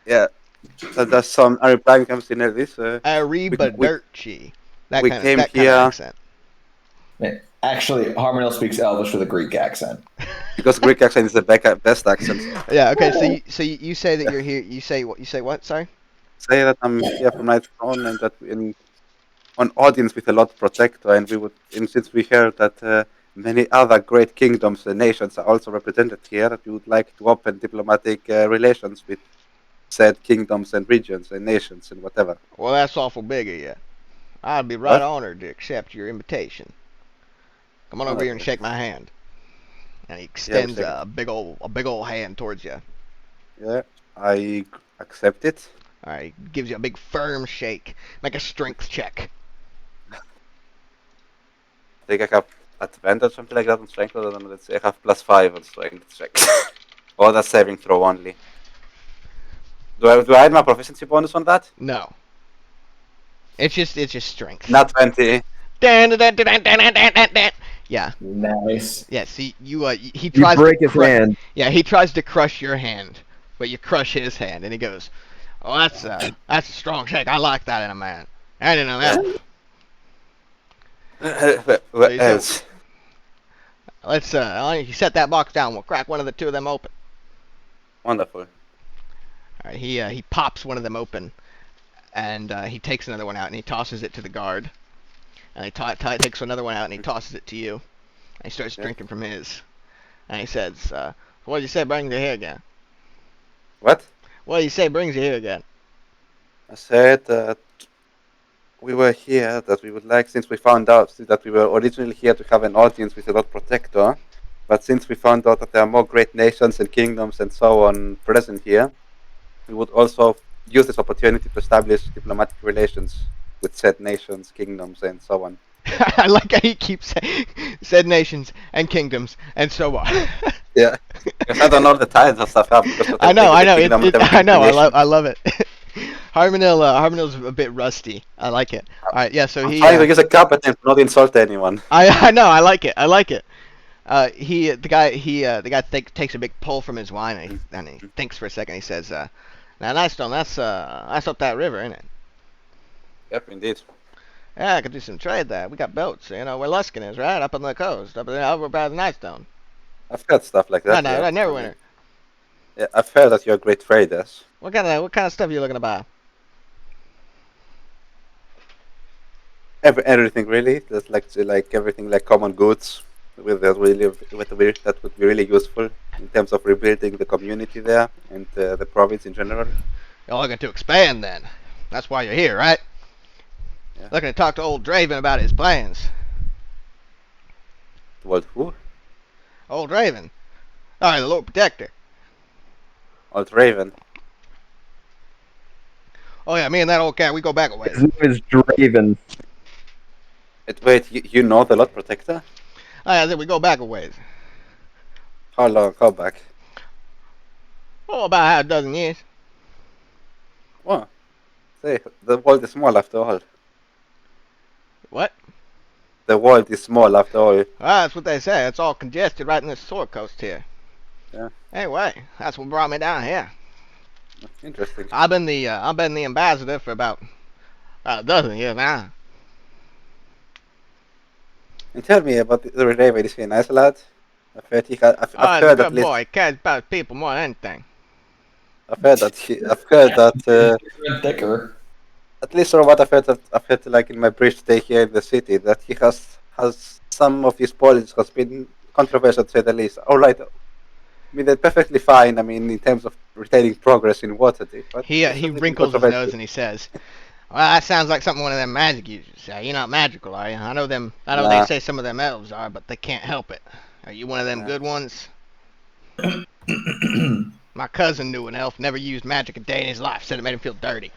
The, yeah. so there's some replying comes in Elvish. Arriba we- Dirty. That we kind came of that kind here- of accent. Actually, Harmonil speaks Elvish with a Greek accent. Because Greek accent is the best accent. Yeah. Okay. So you say that you're here. You say what? You say what? Sorry. Say that I'm here from Nightstone and that an audience with a Lord Protector, and since we heard that many other great kingdoms and nations are also represented here, we would like to open diplomatic relations with said kingdoms and regions and nations and whatever. Well, that's awful big of you. I'd be right What? honored to accept your invitation. Come on over here and shake my hand. And he extends shake a big old hand towards you. Yeah, I accept it. All right, he gives you a big firm shake. Make a strength check. I think I have advantage, something like that on strength. I don't know, let's say I have +5 on strength check. Or that's saving throw only. Do I add my proficiency bonus on that? No. It's just strength. Not 20. Yeah. Nice. Yeah. See, he You tries break to his hand. Yeah, he tries to crush your hand, but you crush his hand, and he goes, "Oh, that's a strong shake. I like that in a man. I didn't know that." What So else? Let's you set that box down. We'll crack one of the two of them open. Wonderful. All right, he pops one of them open, and he takes another one out and he tosses it to the guard, and he takes another one out and he tosses it to you, and he starts drinking from his, and he says, "What did you say brings you here again? What? What did you say brings you here again?" I said that we were here, that we would like, since we found out that we were originally here to have an audience with the Lord Protector, but since we found out that there are more great nations and kingdoms and so on present here, we would also use this opportunity to establish diplomatic relations with said nations, kingdoms, and so on. I like how he keeps saying said nations and kingdoms and so on. Yeah, because I don't know the titles of stuff. I know. I love it. Harmonil's a bit rusty. I like it. All right, yeah. So I'm he. trying to use a competence, not insult anyone. I know. I like it. The guy takes a big pull from his wine and he thinks for a second. He says, "Now, Nightstone, that's up that river, isn't it? Yep, indeed. Yeah, I could do some trade there. We got boats, where Luskin is, right? Up on the coast, over by the Nightstone. I've heard stuff like that. No, yeah. Neverwinter. Yeah, I've heard that you're great traders. What kind of stuff are you looking to buy? Everything really. There's like everything like common goods. That would be really useful in terms of rebuilding the community there and the province in general. You're looking to expand, then. That's why you're here, right? Yeah. Looking to talk to old Draven about his plans. Old who? Old Draven. All right, the Lord Protector. Old Raven. Oh yeah, me and that old cat, we go back a ways. His name is Draven. Wait, you know the Lord Protector? Oh yeah, we go back a ways. How long? How back? Oh, about half a dozen years. Well, say, the world is small after all. What? The world is small after all. Well, that's what they say. It's all congested right in this Sword Coast here. Yeah. Anyway, that's what brought me down here. Interesting. I've been the ambassador for about a dozen years now. And tell me about the Raven. Is he a nice lad? I've heard He's a at good least. boy. He cares about people more than anything. I've heard that. Thicker. At least from what I've heard like in my brief stay here in the city, that he has some of his policies has been controversial to say the least. All right. I mean, they're perfectly fine. I mean, in terms of retaining progress in Waterdeep. But He wrinkles his nose and he says, "Well, that sounds like something one of them magic users say. You're not magical, are you? I know them. I know Nah. they say some of them elves are, but they can't help it. Are you one of them Nah. good ones?" My cousin knew an elf, never used magic a day in his life. Said it made him feel dirty.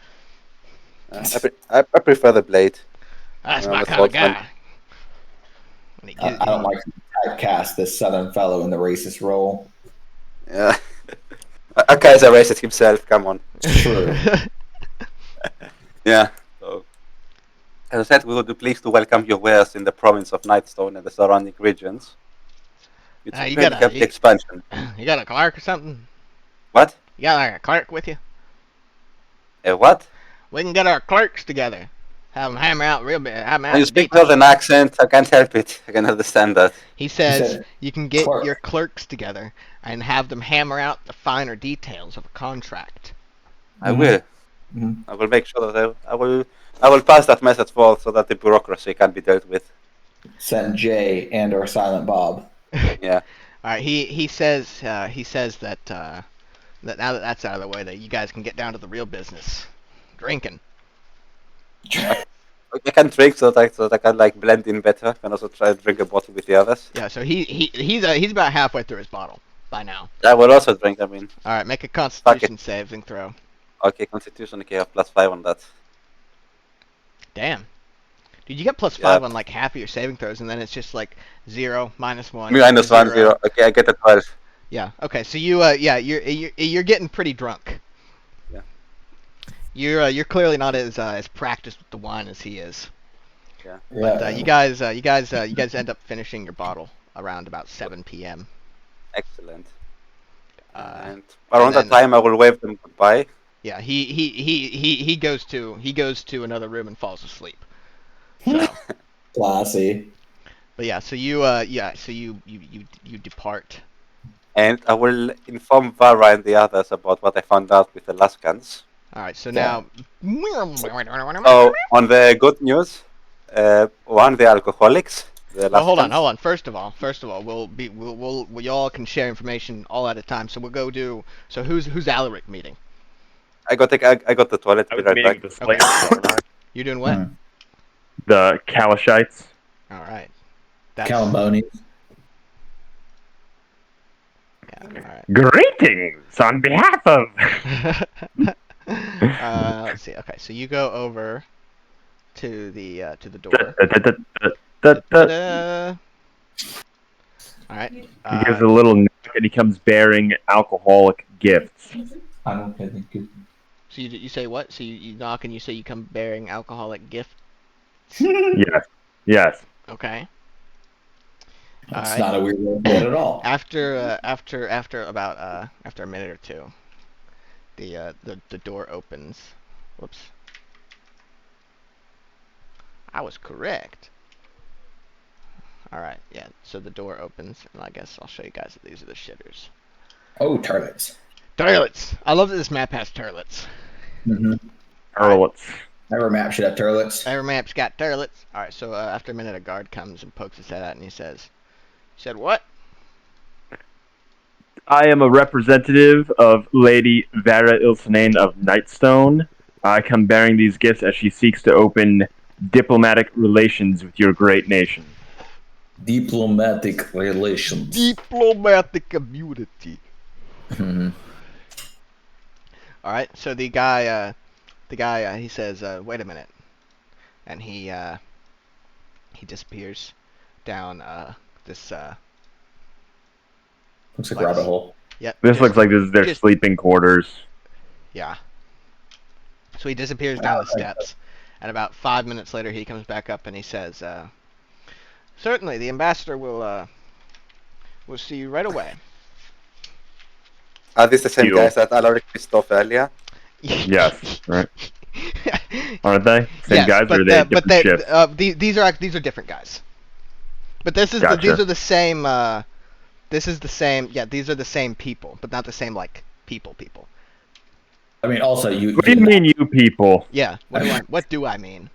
I prefer the blade. That's Yeah, my that's kind of what's fun. guy. And he I don't like to typecast this southern fellow in the racist role. Yeah. Akai's a racist himself. Come on. True. Yeah. So, as I said, we would be pleased to welcome your wares in the province of Nightstone and the surrounding regions. It's You really gotta- help the you- expansion. You got a clerk or something? What? You got like a clerk with you? What? We can get our clerks together. Have them hammer out real bit. When you speak with an accent, I can't help it. I can understand that. He says said you can get clerk. your clerks together and have them hammer out the finer details of a contract. I will. I will make sure that I will pass that message forth so that the bureaucracy can be dealt with. Send Jay and or Silent Bob. Yeah. All right. He says that that now that that's out of the way, that you guys can get down to the real business, drinking. I can drink so that I can like blend in better, and also try to drink a bottle with the others. Yeah. So he's about halfway through his bottle by now. I will also drink. I mean, All right. Make a Constitution saving throw. okay, Constitution. Okay, I have +5 on that. Damn. Dude, you get +5 Yeah. on like half of your saving throws, and then it's just like 0, -1. -1, 0. Okay, I get a 12. Yeah. Okay. So you're getting pretty drunk. Yeah. You're clearly not as practiced with the wine as he is. Yeah. But you guys end up finishing your bottle around about 7 p.m. Excellent. Uh, And around then- that time, I will wave them goodbye. Yeah. He goes to another room and falls asleep. So, Classy. but yeah. So you depart. And I will inform Vara and the others about what I found out with the Laskans. All right. So Yeah. now. So, on the good news, one, the alcoholics. The Well, hold Laskans. on. First of all, we all can share information all at a time. So we'll go do. So who's Alaric meeting? I got the toilet. I Be was right meeting back. with the slaves, You're doing what? Hmm. the Kalashites. All right. Calamonies. Yeah. All right. Greetings on behalf of. Let's see. Okay, so you go over to the door. Ta-da. All right. He gives a little knock and he comes bearing alcoholic gifts. I don't think it. So you say what? So you knock and you say you come bearing alcoholic gift. Yes. Yes. Okay. That's Alright. not a weird way to put it at all. After a minute or two, the door opens. Whoops. I was correct. Alright, yeah, so the door opens, and I guess I'll show you guys that these are the shitters. Oh, turlets. Turlets! I love that this map has turlets. Mm-hmm. Earlets. Every map should have turlets. Every map's got turlets. Alright, so after a minute, a guard comes and pokes his head out, and he said what? I am a representative of Lady Vara Ilsanane of Nightstone. I come bearing these gifts as she seeks to open diplomatic relations with your great nation. Diplomatic relations. Diplomatic community. Mhm. Alright, so the guy, he says, wait a minute. And he disappears down, this, Looks like Like- rabbit hole. yep. This just- looks like this is their just- sleeping quarters. Yeah. So he disappears down the steps, and about 5 minutes later he comes back up and he says, certainly, the ambassador will see you right away. Are these the same You. guys that Alaric pissed off earlier? Yes, right. Aren't they? Same Yes, guys or but are they different shifts? these are different guys. But this is Gotcha. these are the same. This is the same. Yeah, these are the same people, but not the same like people. I mean, also you. What do you mean, you people? Yeah. What do I mean?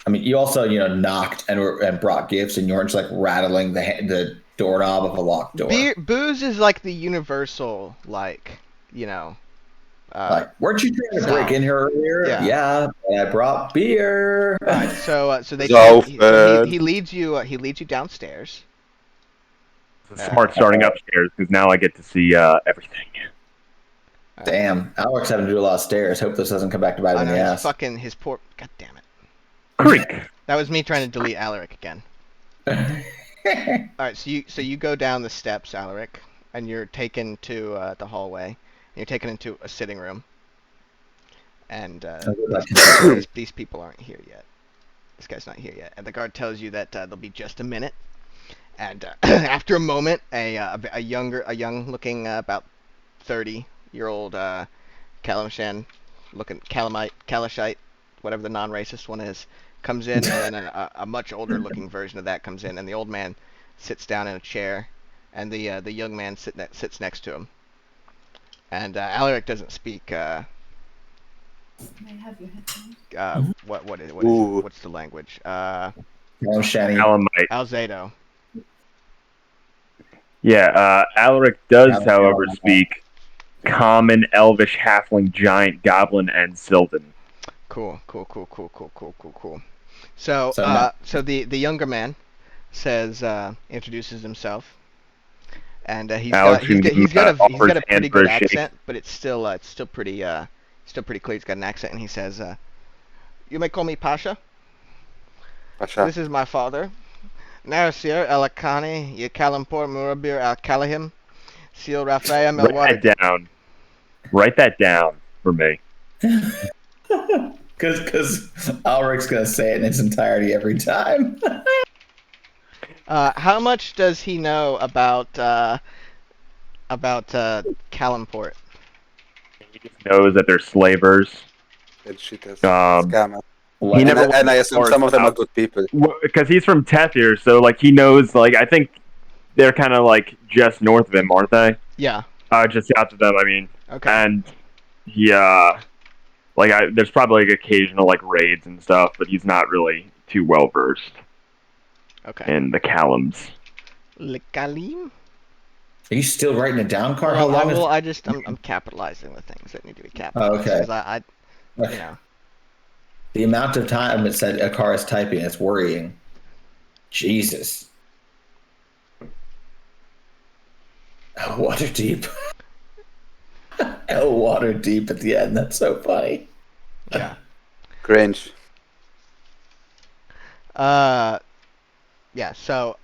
I mean, you also knocked and brought gifts, and you weren't just like rattling the doorknob of a locked door. Booze is like the universal like Like, weren't you trying to break in here earlier? Yeah. Yeah, but I brought beer. Right, so they So he leads you downstairs. It's smart starting upstairs because now I get to see everything. Damn, Alex having to do a lot of stairs. Hope this doesn't come back to bite I him in know the his ass. fucking his poor. God damn it. Creek. That was me trying to delete Alaric again. All right, so you go down the steps, Alaric, and you're taken to the hallway. You're taken into a sitting room, and these people aren't here yet. This guy's not here yet, and the guard tells you that there'll be just a minute. And after a moment, a young-looking, about 30-year-old Kalashite, whatever the non-racist one is, comes in, and then a much older-looking version of that comes in, and the old man sits down in a chair, and the young man sits next to him. And Alaric doesn't speak Ooh. what's the language? Oh, Shani. Alamite. Alzado. Yeah, Alaric does, Alamite. however, speak Common, Elvish, Halfling, Giant, Goblin, and Sylvan. Cool. So, So no. so the younger man says, introduces himself, and he's got Alex he's got a offers pretty hand for good a shake. accent, but it's still pretty clear. He's got an accent, and he says, "You may call me Pasha. Pasha. This is my father, Narasir Alakani Yakalampor Murabir Al Kalahim, Seal Raphael Write that down. Write that down for me. Because Alric's going to say it in its entirety every time. How much does he know about Kalamport? He just knows that they're slavers. And shit is Um, scammers. He never And I assume some of them are good people. Because he's from Tethir, so like he knows. Like I think they're kind of like just north of him, aren't they? Yeah. Just south of them. I mean. Okay. And yeah, like there's probably like occasional like raids and stuff, but he's not really too well versed Okay. in the Callums. Likalim? Are you still writing it down, Carl? How long is... I'm capitalizing the things that need to be capitalized. Okay. 'Cause I you know. The amount of time it said Akar is typing, it's worrying. Jesus. Oh, water deep. Oh, water deep at the end. That's so funny. Yeah. Cringe. Yeah. So.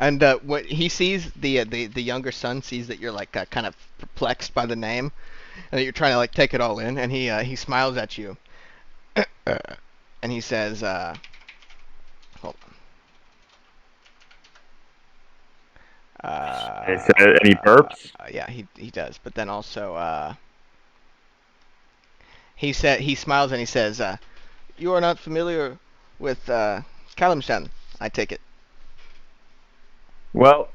And what he sees, the younger son sees that you're like kind of perplexed by the name, and that you're trying to like take it all in, and he smiles at you, and he says, "Hold on." Is there any burps? Yeah, he does, but then also he smiles and he says, "You are not familiar with Kalimshan, I take it." Well,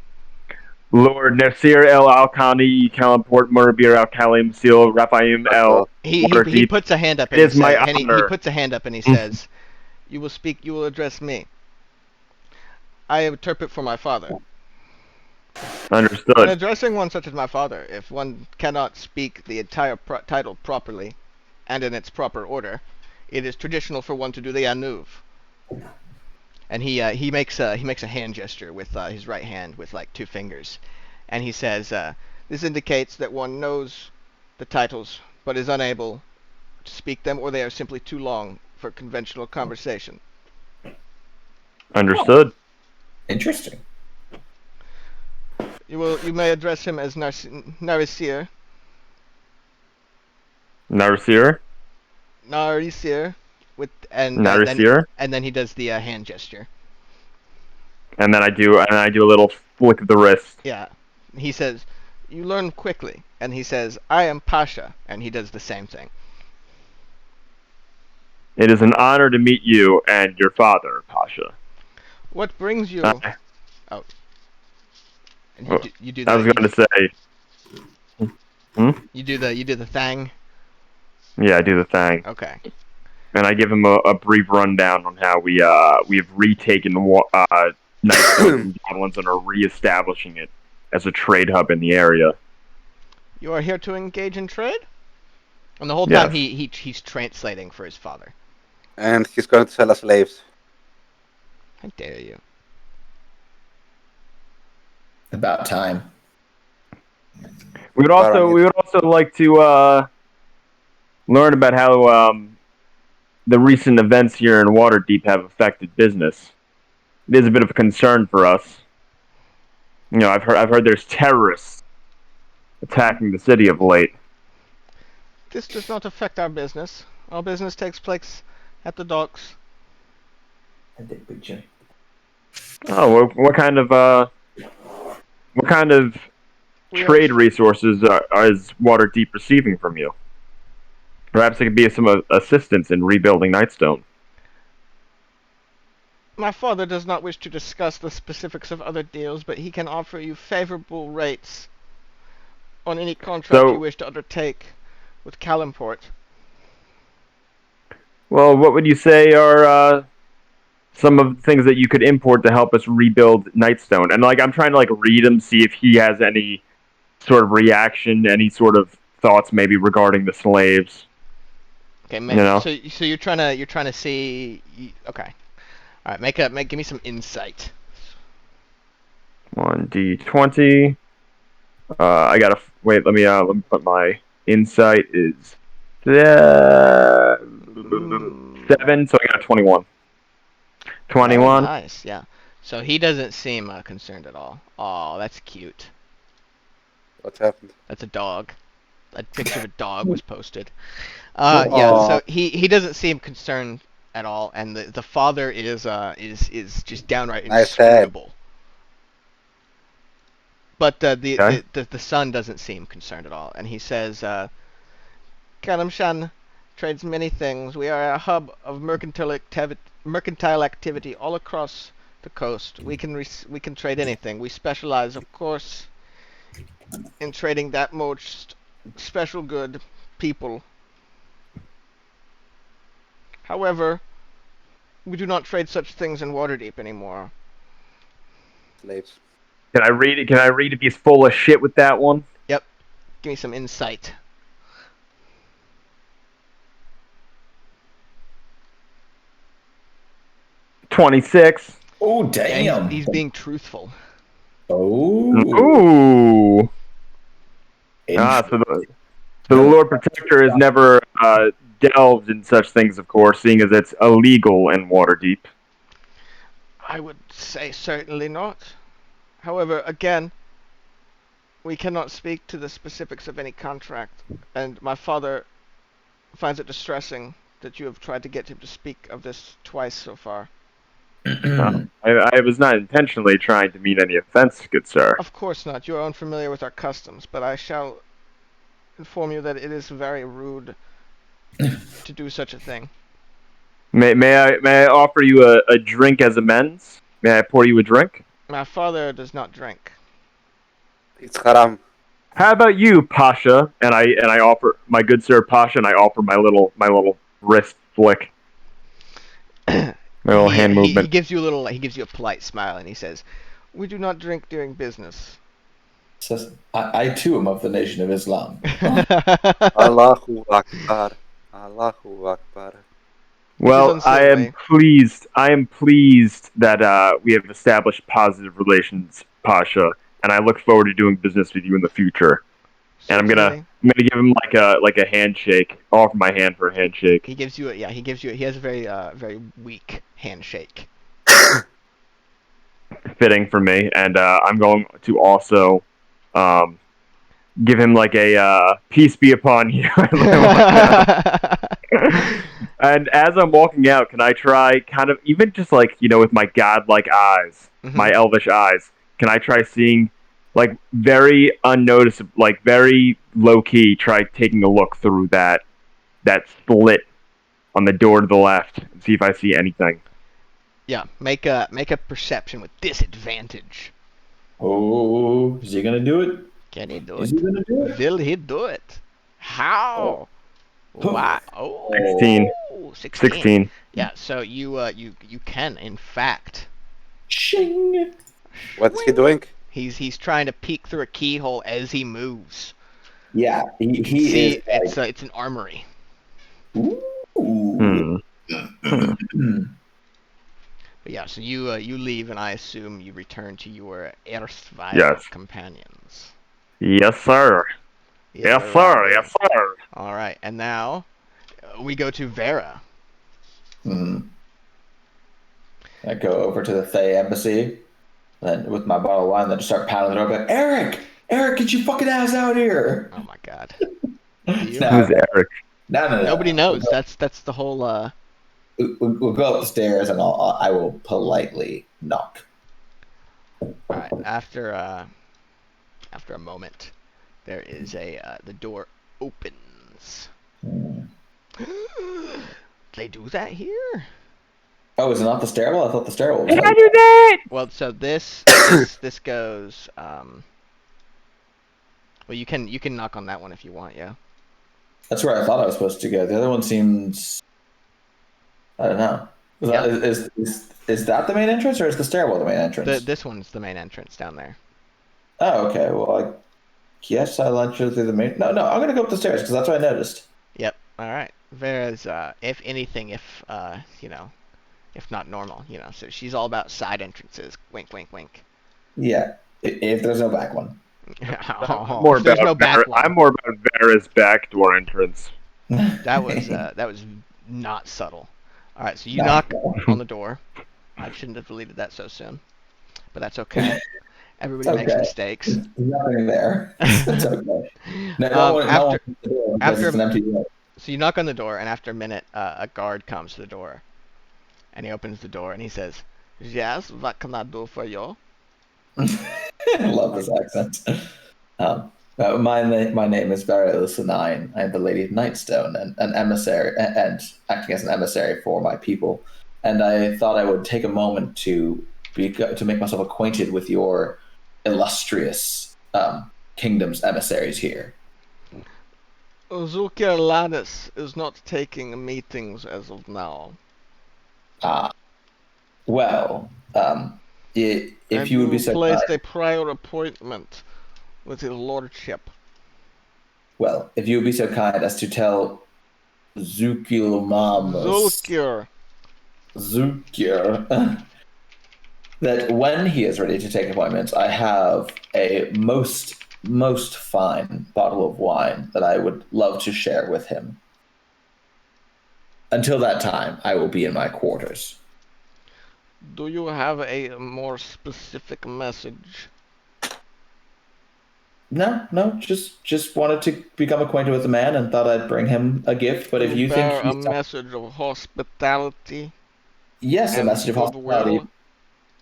Lord Nasir El Alkani, Kalimport, Murbir Al Kalim, Seal, Raphaim El. He Waterdeep. puts a hand up and It is my he honor. puts a hand up and he says, "You will address me. I interpret for my father. When Understood. addressing one such as my father, if one cannot speak the entire title properly and in its proper order, it is traditional for one to do the anuv." And he makes a hand gesture with his right hand with like two fingers, and he says, "This indicates that one knows the titles but is unable to speak them, or they are simply too long for conventional conversation." Understood. Interesting. You may address him as Narisir. Narsir? Narisir, with Narisir? and then he does the hand gesture. And then I do a little flick of the wrist. Yeah, he says, "You learn quickly," and he says, "I am Pasha," and he does the same thing. It is an honor to meet you and your father, Pasha. What brings you? Uh, Oh. And Oh, you do I was going to say, you do the thing. yeah, I do the thing. Okay. And I give him a brief rundown on how we have retaken Nightstone and Goblins and are reestablishing it as a trade hub in the area. You are here to engage in trade? And the whole Yes. time he's translating for his father. And he's going to sell us slaves. How dare you? About time. We would also like to learn about how the recent events here in Waterdeep have affected business. It is a bit of a concern for us. You know, I've heard there's terrorists attacking the city of late. This does not affect our business. Our business takes place at the docks. Oh, what kind of We trade are- resources is Waterdeep receiving from you? Perhaps it could be some assistance in rebuilding Nightstone. My father does not wish to discuss the specifics of other deals, but he can offer you favorable rates on any contract So- you wish to undertake with Calimport. Well, what would you say are some of the things that you could import to help us rebuild Nightstone? And like, I'm trying to like read him, see if he has any sort of reaction, any sort of thoughts maybe regarding the slaves. Okay, You know? so you're trying to see. Okay, all right. Give me some insight. 1d20. I gotta wait. Let me put my insight is 7, so I got a 21. 21. Very nice, yeah. So he doesn't seem concerned at all. Oh, that's cute. What happened? That's a dog. A picture of a dog was posted. Aw. Yeah. So he doesn't seem concerned at all, and the father is just downright Nice head. inscrutable. But Okay. the son doesn't seem concerned at all, and he says, Kalamshan trades many things. We are a hub of mercantile activity all across the coast. We can trade anything. We specialize, of course, in trading that most special good, people. However, we do not trade such things in Waterdeep anymore. Slaves. Can I read it? Can I read if he's full of shit with that one? Yep. Give me some insight. 26. Oh, Yeah, damn. he's being truthful. Oh. Ooh. Interesting. So the Lord Protector has never delved in such things, of course, seeing as it's illegal in Waterdeep. I would say certainly not. However, again, we cannot speak to the specifics of any contract, and my father finds it distressing that you have tried to get him to speak of this twice so far. I was not intentionally trying to mean any offense, good sir. Of course not. You are unfamiliar with our customs, but I shall inform you that it is very rude to do such a thing. May I offer you a drink as amends? May I pour you a drink? My father does not drink. It's haram. How about you, Pasha? And I offer my good sir Pasha, and I offer my little wrist flick, my little hand He movement. gives you a little. He gives you a polite smile, and he says, "We do not drink during business." Says, I too am of the Nation of Islam. Allahu Akbar. Allahu Akbar. Well, I am unseemly. pleased. I am pleased that we have established positive relations, Pasha, and I look forward to doing business with you in the future. And I'm Certainly. gonna give him like a handshake. I'll offer my hand for a handshake. He gives you a he has a very weak handshake. Fitting for me, and I'm going to also give him like a peace be upon you. And as I'm walking out, can I try kind of even just like with my godlike eyes, my elvish eyes, can I try seeing like very unnoticeable, like very low key, try taking a look through that split on the door to the left and see if I see anything. Yeah, make a perception with disadvantage. Oh, is he gonna do it? Can he do Is it? he gonna do it? Will he do it? How? Wow. Oh, 16. 16. Yeah, so you can in fact. Shing. What's he doing? He's trying to peek through a keyhole as he moves. Yeah, he See, is. it's an armory. Ooh. But yeah, so you leave, and I assume you return to your erstwhile Yes. companions. Yes, sir. Yes, sir. Yes, sir. All right, and now we go to Vera. I go over to the Thay embassy, then with my bottle of wine, then just start pounding the door. Like, Eric, get your fucking ass out here! Oh my God. No. Who's Eric? No. Nobody knows. That's the whole. We'll go up the stairs, and I will politely knock. All right. After a moment, there is the door opens. They do that here? Oh, is it not the stairwell? I thought the stairwell was. Can I do that? Well, so this goes. Well, you can knock on that one if you want, yeah. That's where I thought I was supposed to go. The other one seems, I don't know. Is that the main entrance, or is the stairwell the main entrance? This one's the main entrance down there. Oh, okay. Well, I guess I'll enter through the main. No, I'm gonna go up the stairs because that's what I noticed. Yep. All right. Vera's, if anything, if not normal, So she's all about side entrances. Wink, wink, wink. Yeah, if there's no back one. More There's about no back one. I'm more about Vera's backdoor entrance. That was not subtle. All right, so you knock on the door. I shouldn't have deleted that so soon, but that's okay. Everybody makes mistakes. There's nothing there. It's okay. No one after it's an empty room. So you knock on the door, and after a minute, a guard comes to the door, and he opens the door and he says, "Yes, what can I do for you?" I love this accent. My name is Vera Illusinine. I am the Lady of Nightstone and an emissary, and acting as an emissary for my people. And I thought I would take a moment to make myself acquainted with your illustrious kingdom's emissaries here. Zulkir Lannis is not taking meetings as of now. Well, if you would be so placed a prior appointment with his lordship. Well, if you would be so kind as to tell Zulkir that when he is ready to take appointments, I have a most fine bottle of wine that I would love to share with him. Until that time, I will be in my quarters. Do you have a more specific message? No, just wanted to become acquainted with the man and thought I'd bring him a gift. But if you think a message of hospitality, yes, a message of hospitality.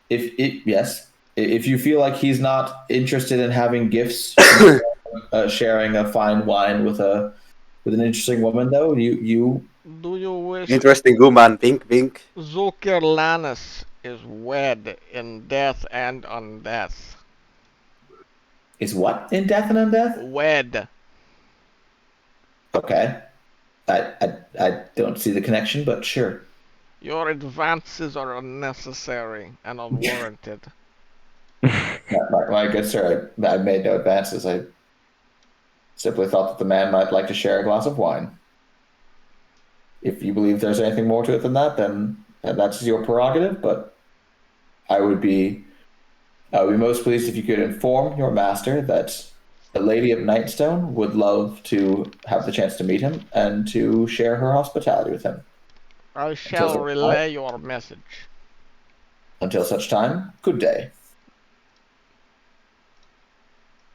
If you feel like he's not interested in having gifts, sharing a fine wine with an interesting woman, though, you do you wish interesting woman? Wink, wink. Zulkir Lannis is wed in death and undeath. Is what in death and undeath? Wed. Okay, I don't see the connection, but sure. Your advances are unnecessary and unwarranted. My good sir, I made no advances. I simply thought that the man might like to share a glass of wine. If you believe there's anything more to it than that, then that's your prerogative. But I would be most pleased if you could inform your master that the Lady of Nightstone would love to have the chance to meet him and to share her hospitality with him. I shall relay your message. Until such time, good day.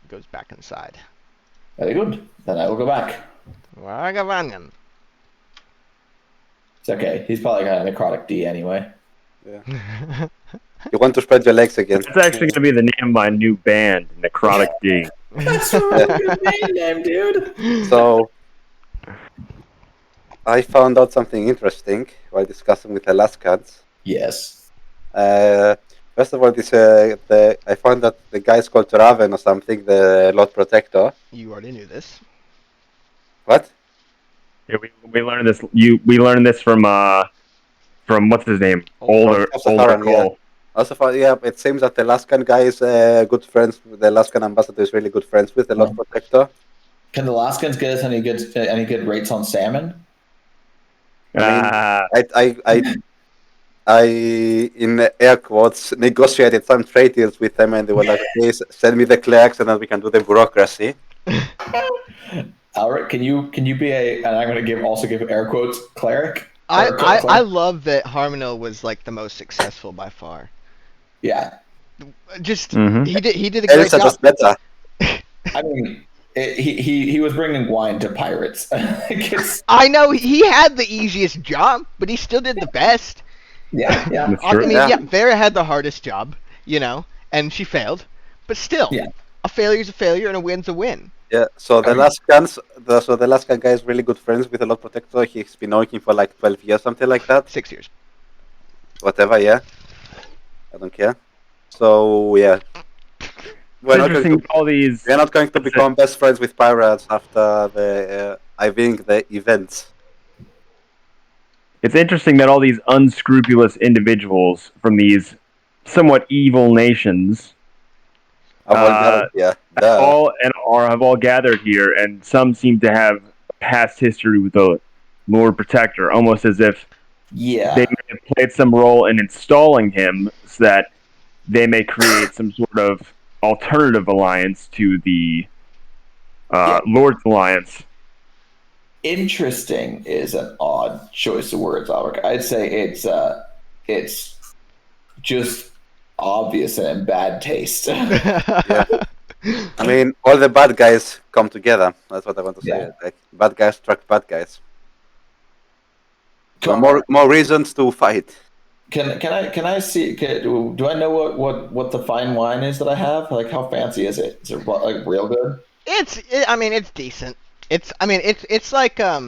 Goes back inside. Very good. Then I will go back. Wagavanyan. It's okay. He's probably got a necrotic D anyway. Yeah. You want to spread your legs again? It's actually going to be the name of my new band, Necrotic D. That's a really good band name, dude. So, I found out something interesting while discussing with Alaskans. Yes. First of all, I found that the guy's called Raven or something, the Lord Protector. You already knew this. What? Yeah, we learned this. We learned this from what's his name? Older Cole. Yeah. Also, it seems that the Alaskan guy is good friends. The Alaskan ambassador is really good friends with the Lord Protector. Can the Alaskans get us any good rates on salmon? I in air quotes negotiated some trade deals with them, and they were like, "Okay, send me the clerks, and then we can do the bureaucracy." Alric, can you be and I'm going to also give air quotes cleric. I love that Harmonil was like the most successful by far. Yeah. Just he did a great job. Just better. I mean, he was bringing wine to pirates. I know he had the easiest job, but he still did the best. Yeah. I mean, Vera had the hardest job, and she failed, but still, a failure's a failure and a win's a win. Yeah. So the Alaskan guy is really good friends with the Lord Protector. He's been knowing him for like 12 years, something like that. 6 years. Whatever. Yeah. I don't care. So yeah. We're not going to become best friends with pirates after I think the events. It's interesting that all these unscrupulous individuals from these somewhat evil nations Have all gathered here. Duh. have all gathered here, and some seem to have past history with the Lord Protector, almost as if Yeah. they may have played some role in installing him, so that they may create some sort of alternative alliance to the Lord's alliance. Interesting is an odd choice of words, Alric. I'd say it's just obvious and in bad taste. I mean, all the bad guys come together. That's what I want to say. Yeah. Like, bad guys attract bad guys. So more reasons to fight. Can I see? Do I know what the fine wine is that I have? Like, how fancy is it? Is it like real good? I mean, it's decent. It's like I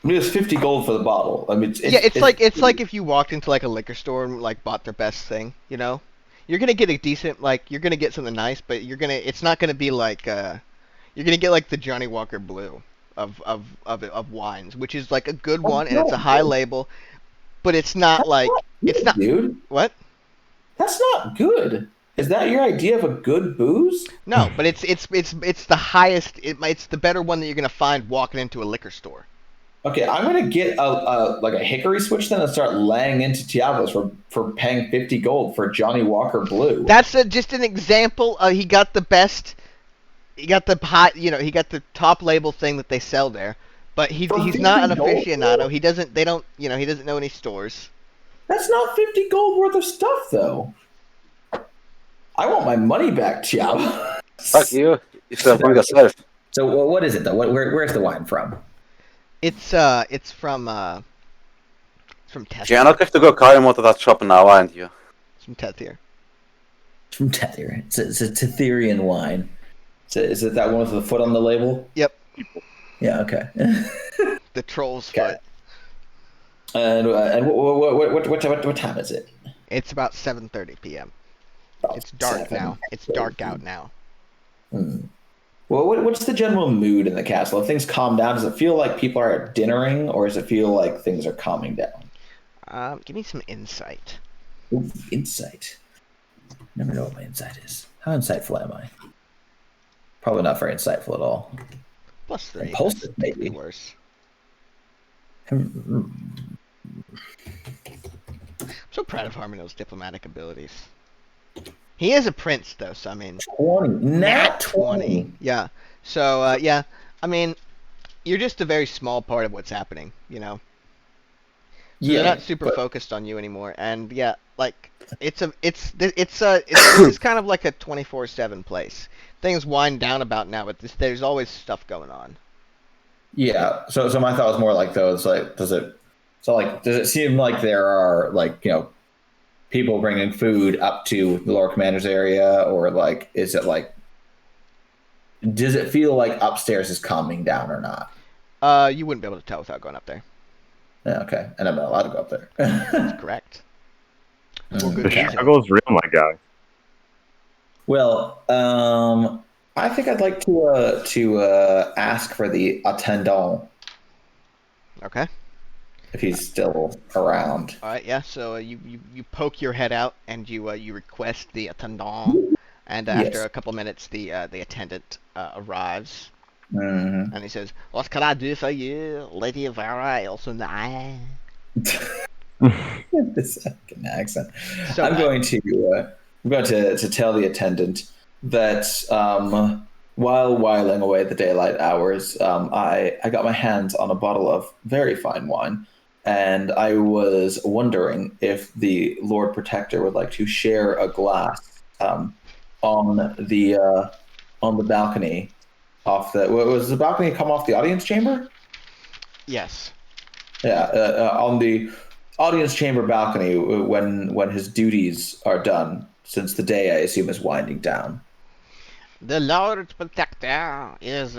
mean, it's 50 gold for the bottle. I mean, it's like if you walked into like a liquor store and like bought their best thing, you know, you're gonna get a decent, like, you're gonna get something nice, but it's not gonna be like you're gonna get like the Johnny Walker Blue of wines, which is like a good one, and it's a high label, but it's not like it's not. Dude, What? that's not good. Is that your idea of a good booze? No, but it's the highest. It's the better one that you're gonna find walking into a liquor store. Okay, I'm gonna get a hickory switch then and start laying into Tiavos for paying 50 gold for Johnny Walker Blue. That's just an example. He got the best. He got the high. You know, he got the top label thing that they sell there. But he's not an 50 gold? aficionado. He doesn't. They don't. You know, he doesn't know any stores. That's not 50 gold worth of stuff, though. I want my money back, Tiavos. Fuck you. You should have done yourself. So what is it though? Where's the wine from? It's from Teth. You're not going to go carry him out of that shop now, aren't you? It's from Teth here. It's from Tether. It's a Tetherian wine. Is it that one with the foot on the label? Yep. Yeah. Okay. The troll's Okay. foot. And what time is it? It's about 7:30 p.m. About It's dark 7:30. now. It's dark out now. Well, what's the general mood in the castle? If things calm down, does it feel like people are dinnering, or does it feel like things are calming down? Give me some insight. Ooh, insight. Never know what my insight is. How insightful am I? Probably not very insightful at all. +3. Impulsive, That's maybe. worse. Hmm. I'm so proud of Harmonel's diplomatic abilities. He is a prince, though, so I mean... 20. Nat 20. Yeah. So, yeah. I mean, you're just a very small part of what's happening, you know? So they're not super focused on you anymore, and yeah, like, this is kind of like a 24/7 place. Things wind down about now, but there's always stuff going on. Yeah. So my thought was more like, though, it's like, does it seem like there are, like, you know, people bringing food up to the Lord Commander's area, or like, is it like, does it feel like upstairs is calming down or not? You wouldn't be able to tell without going up there. Yeah, okay, and I'm not allowed to go up there. That's correct. Well, good The reason. struggle's real, my guy. Well, I think I'd like to ask for the attendant Okay. if he's still around. All right. Yeah. So you poke your head out and you request the attendant, and after Yes. a couple minutes, the attendant arrives. Mm-hmm. And he says, "What can I do for you, Lady Vera Elsunai?" This fucking accent. So I'm going to tell the attendant that while whiling away the daylight hours, I got my hands on a bottle of very fine wine, and I was wondering if the Lord Protector would like to share a glass on the balcony. Was the balcony come off the audience chamber? Yes. Yeah, on the audience chamber balcony when his duties are done, since the day, I assume, is winding down. The Lord Protector is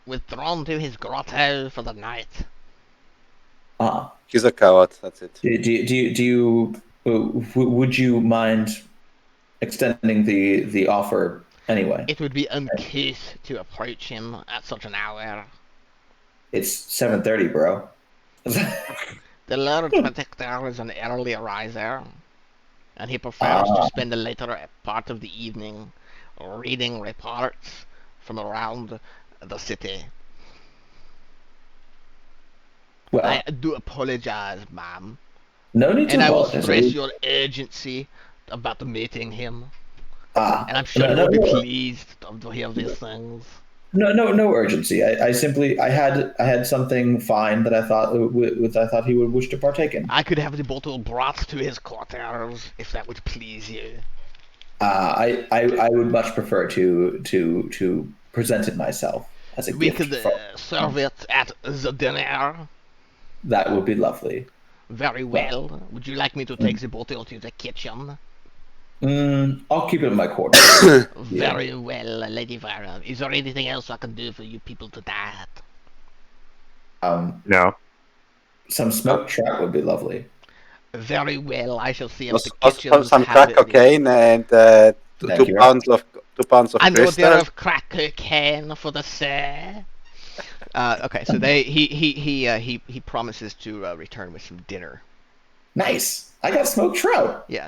withdrawn to his grotto for the night. Ah, He's a coward, that's it. would you mind extending the offer anyway? It would be uncouth to approach him at such an hour. It's 7:30, bro. The Lord Protector is an early riser, and he prefers to spend the later part of the evening reading reports from around the city. Well, I do apologize, ma'am, no need to and I will apologize. stress your urgency about meeting him. Ah, And I'm sure no, you will be no, pleased to hear these things. no urgency. I simply I had something fine that I thought he would wish to partake in. I could have the bottle brought to his quarters if that would please you. I would much prefer to present it myself as a We gift. could serve it at the dinner. That would be lovely. Very well. Would you like me to take the bottle to the kitchen? I'll keep it in my quarters. Very well, Lady Vara. Is there anything else I can do for you people tonight? No. Some smoked trout would be lovely. Very well. I shall see if Also, the kitchen some crack cocaine and Thank 2 you. pounds of I know crystal. there of crack cocaine for the sir. Okay, so he promises to return with some dinner. Nice. I got smoked trout. Yeah.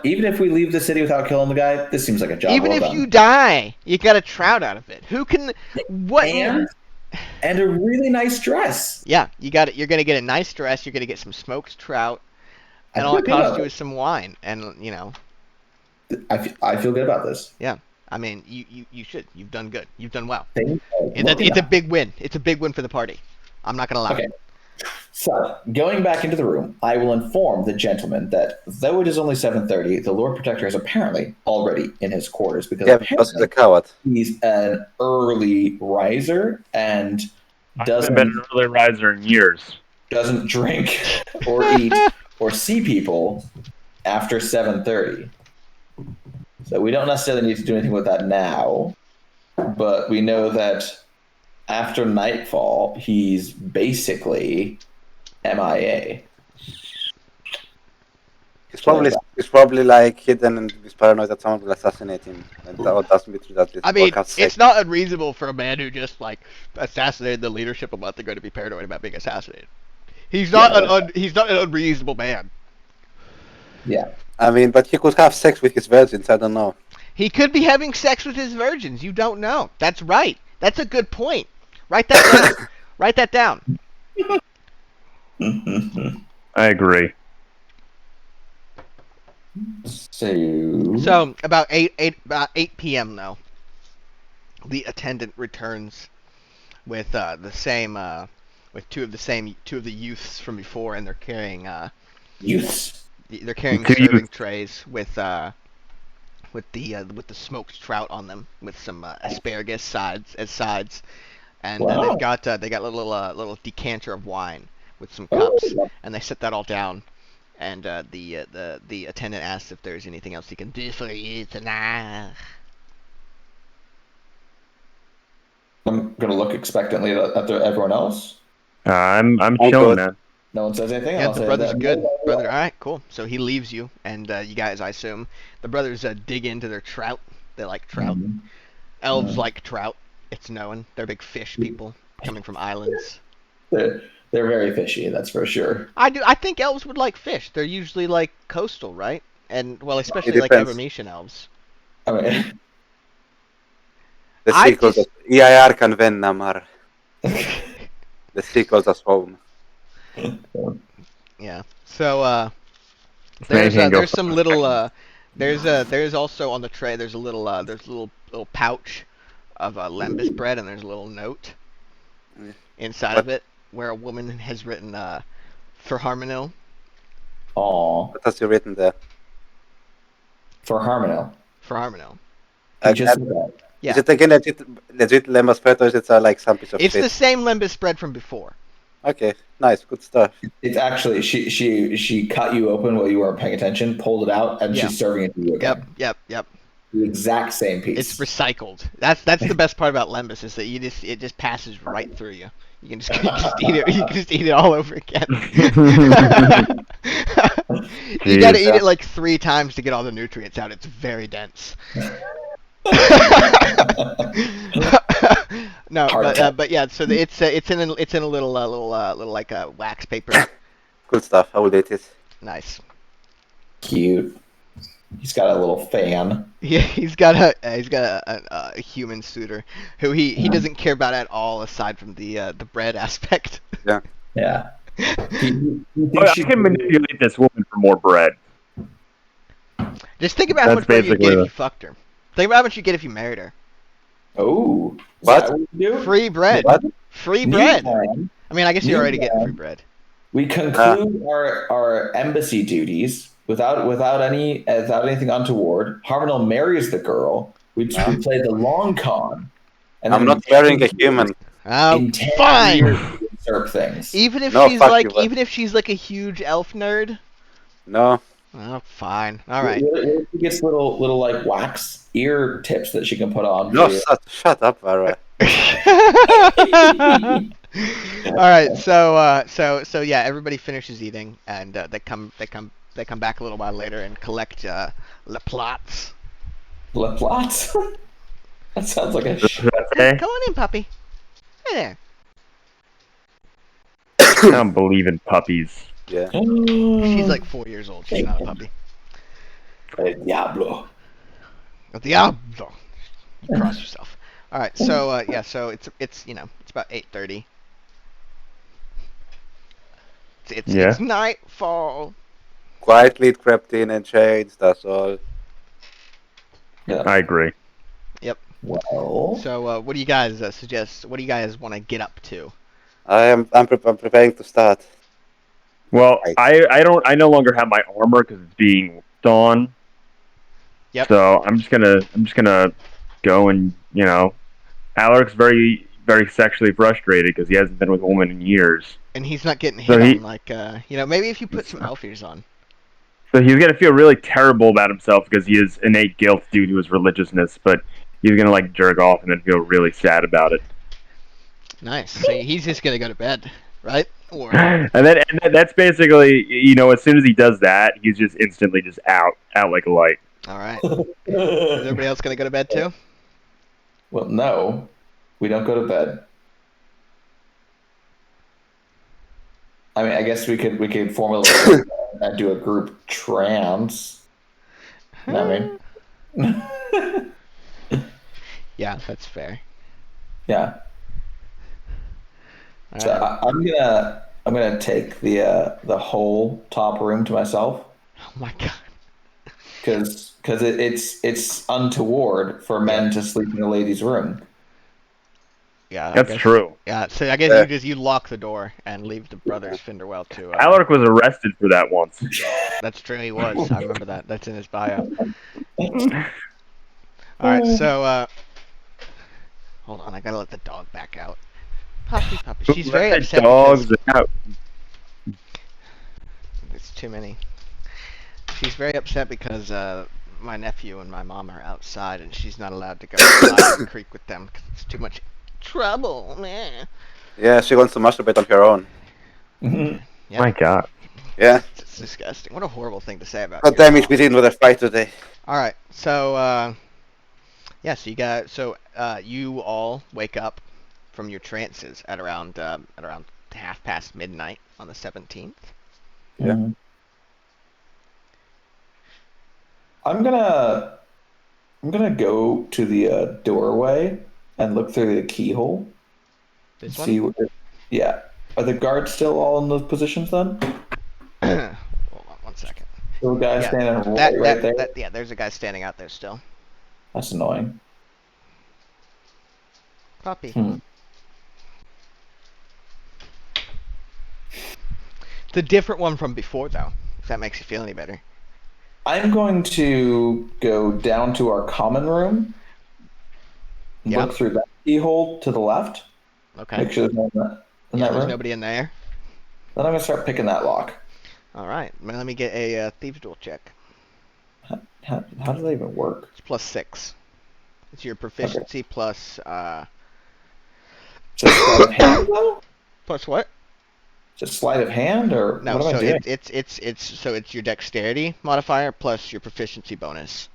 Even if we leave the city without killing the guy, this seems like a job. Even well if done. you die, you got a trout out of it. Who can? What? And a really nice dress. Yeah, you got it. You're gonna get a nice dress. You're gonna get some smoked trout, and all it costs you is some wine. And I feel good about this. Yeah. I mean, you should. You've done good. You've done well. It's It's a big win. It's a big win for the party. I'm not gonna lie. Okay. So, going back into the room, I will inform the gentleman that though it is only 7:30, the Lord Protector is apparently already in his quarters because Because he's a coward. he's an early riser and I haven't been an early riser in years. doesn't drink or eat or see people after 7:30. So we don't necessarily need to do anything with that now, but we know that after nightfall, he's basically MIA. He's probably like hidden and he's paranoid that someone will assassinate him. And that doesn't be true. I mean, it's not unreasonable for a man who just assassinated the leadership a month ago to be paranoid about being assassinated. He's not an unreasonable man. Yeah. I mean, but he could have sex with his virgins. I don't know. He could be having sex with his virgins. You don't know. That's right. That's a good point. Write that down. Write that down. I agree. So about 8 p.m. though, the attendant returns with with two of the youths from before, and they're carrying youths. They're carrying Two serving youths. trays with the smoked trout on them with some asparagus sides, and Wow. they got little decanter of wine with some cups, and they set that all down. And the attendant asks if there's anything else he can do for you tonight. I'm gonna look expectantly at everyone else. I'm Oh, chilling, good. man. No one says anything. Yeah, I'll the say brother's that. good. Brother, all right, cool. So he leaves you, and you guys, I assume, the brothers dig into their trout. They like trout. Mhm. Elves like trout. It's known. They're big fish people coming from islands. They're very fishy, that's for sure. I think elves would like fish. They're usually like coastal, right? And well, especially like depends. Evermetian elves. I mean, The I sequels just- of EIR kan vända mar. The sequels as well. Yeah. So Man can't go there's some little there's also on the tray there's a little pouch of lembas bread, and there's a little note inside of it where a woman has written for Harmonil. aw, What has he written there? for Harmonil. For Harmonil. He just said that. Yeah. Is it again legit lembas bread, or is it like some piece of It's shit? the same lembas bread from before. Okay, nice, good stuff. It's actually she cut you open while you weren't paying attention, pulled it out, and Yeah. she's serving it to you again. Yep. The exact same piece. It's recycled. That's the best part about lembas is that it just passes right through you. You can just eat it. You can just eat it all over again. You got to eat it like 3 times to get all the nutrients out. It's very dense. No, Hard tap. but yeah. So it's in a little like a wax paper. Cool stuff. I will eat it. Nice. Cute. He's got a little fan. Yeah, he's got a human suitor who he doesn't care about at all aside from the bread aspect. Yeah. He But I thinks can manipulate this woman for more bread. Just think about how much That's money you get basically if the- you fucked her. Think about how much you get if you married her. Oh. Is What? that you do? Free bread. What? Free bread. Meantime, I mean, I guess you're already getting Meantime- free bread. we conclude our embassy duties without anything untoward. Harmonel marries the girl. We play the long con. And I'm then not marrying a human. in 10 Fine. years, we usurp things. Even if No, she's fuck like, you, bud. even if she's like a huge elf nerd. No. Oh, fine. All right. What if she gets little like wax ear tips that she can put on? No, for you? shut up, Vara. All right. So yeah, everybody finishes eating, and they come back a little while later and collect le plots. Le Plot? That sounds like a Hey, Come on in, puppy. Hey there. I don't believe in puppies. Yeah. She's like 4 years old. She's not a puppy. El Diablo. Diablo. Cross yourself. All right. So yeah. So it's it's about 8:30. It's nightfall. Quietly it crept in and changed, that's all. Yeah. I agree. Well, So what do you guys suggest? What do you guys want to get up to? I'm preparing to start. Well, I no longer have my armor because it's being worked on. Yep. So I'm just gonna go and Alaric's very very sexually frustrated because he hasn't been with a woman in years. And he's not getting So hit he- on like maybe if you put some elf ears on. So he's gonna feel really terrible about himself because he has innate guilt due to his religiousness, but he's gonna like jerk off and then feel really sad about it. Nice. So he's just gonna go to bed, right? Or and then that's basically as soon as he does that, he's just instantly just out like a light. all right. Is everybody else gonna go to bed too? well, no, we don't go to bed. I mean, I guess we could formally and do a group trance. You know what I mean? Yeah, that's fair. Yeah. All So right. I'm gonna take the whole top room to myself Oh my god. because it's untoward for men to sleep in a lady's room. Yeah. I That's guess- true. Yeah. So I guess you lock the door and leave the brothers Finderwell to. Alaric was arrested for that once. That's true. He was. I remember that. That's in his bio. All right. So hold on. I gotta let the dog back out. Puppy. She's very Let the upset. dogs out. It's too many. She's very upset because my nephew and my mom are outside and she's not allowed to go outside the creek with them because it's too much trouble. Meh. Yeah, she wants to masturbate on her own. Yeah. My God. Yeah. It's disgusting. What a horrible thing to say about. God your damn it, mom. we didn't with a fight today. All right. So yeah. So you all wake up from your trances at around midnight on the 17th. Yeah. Mhm. I'm gonna go to the doorway and look through the keyhole. This See one. yeah. Are the guards still all in those positions then? Hold on 1 second. Little guy Yeah, standing That, right there. yeah, there's a guy standing out there still. That's annoying. Puppy. Hmm. It's a different one from before, though. If that makes you feel any better. I'm going to go down to our common room. Yeah. Look through that keyhole to the left. Okay. Make sure there's no one in Yeah, that there's room. nobody in there. Then I'm gonna start picking that lock. All right. Well, let me get a thieves duel check. How does that even work? It's +6. It's your proficiency plus Just sleight of hand though? plus what? Just sleight of hand or No, what am so I doing? it's your dexterity modifier plus your proficiency bonus.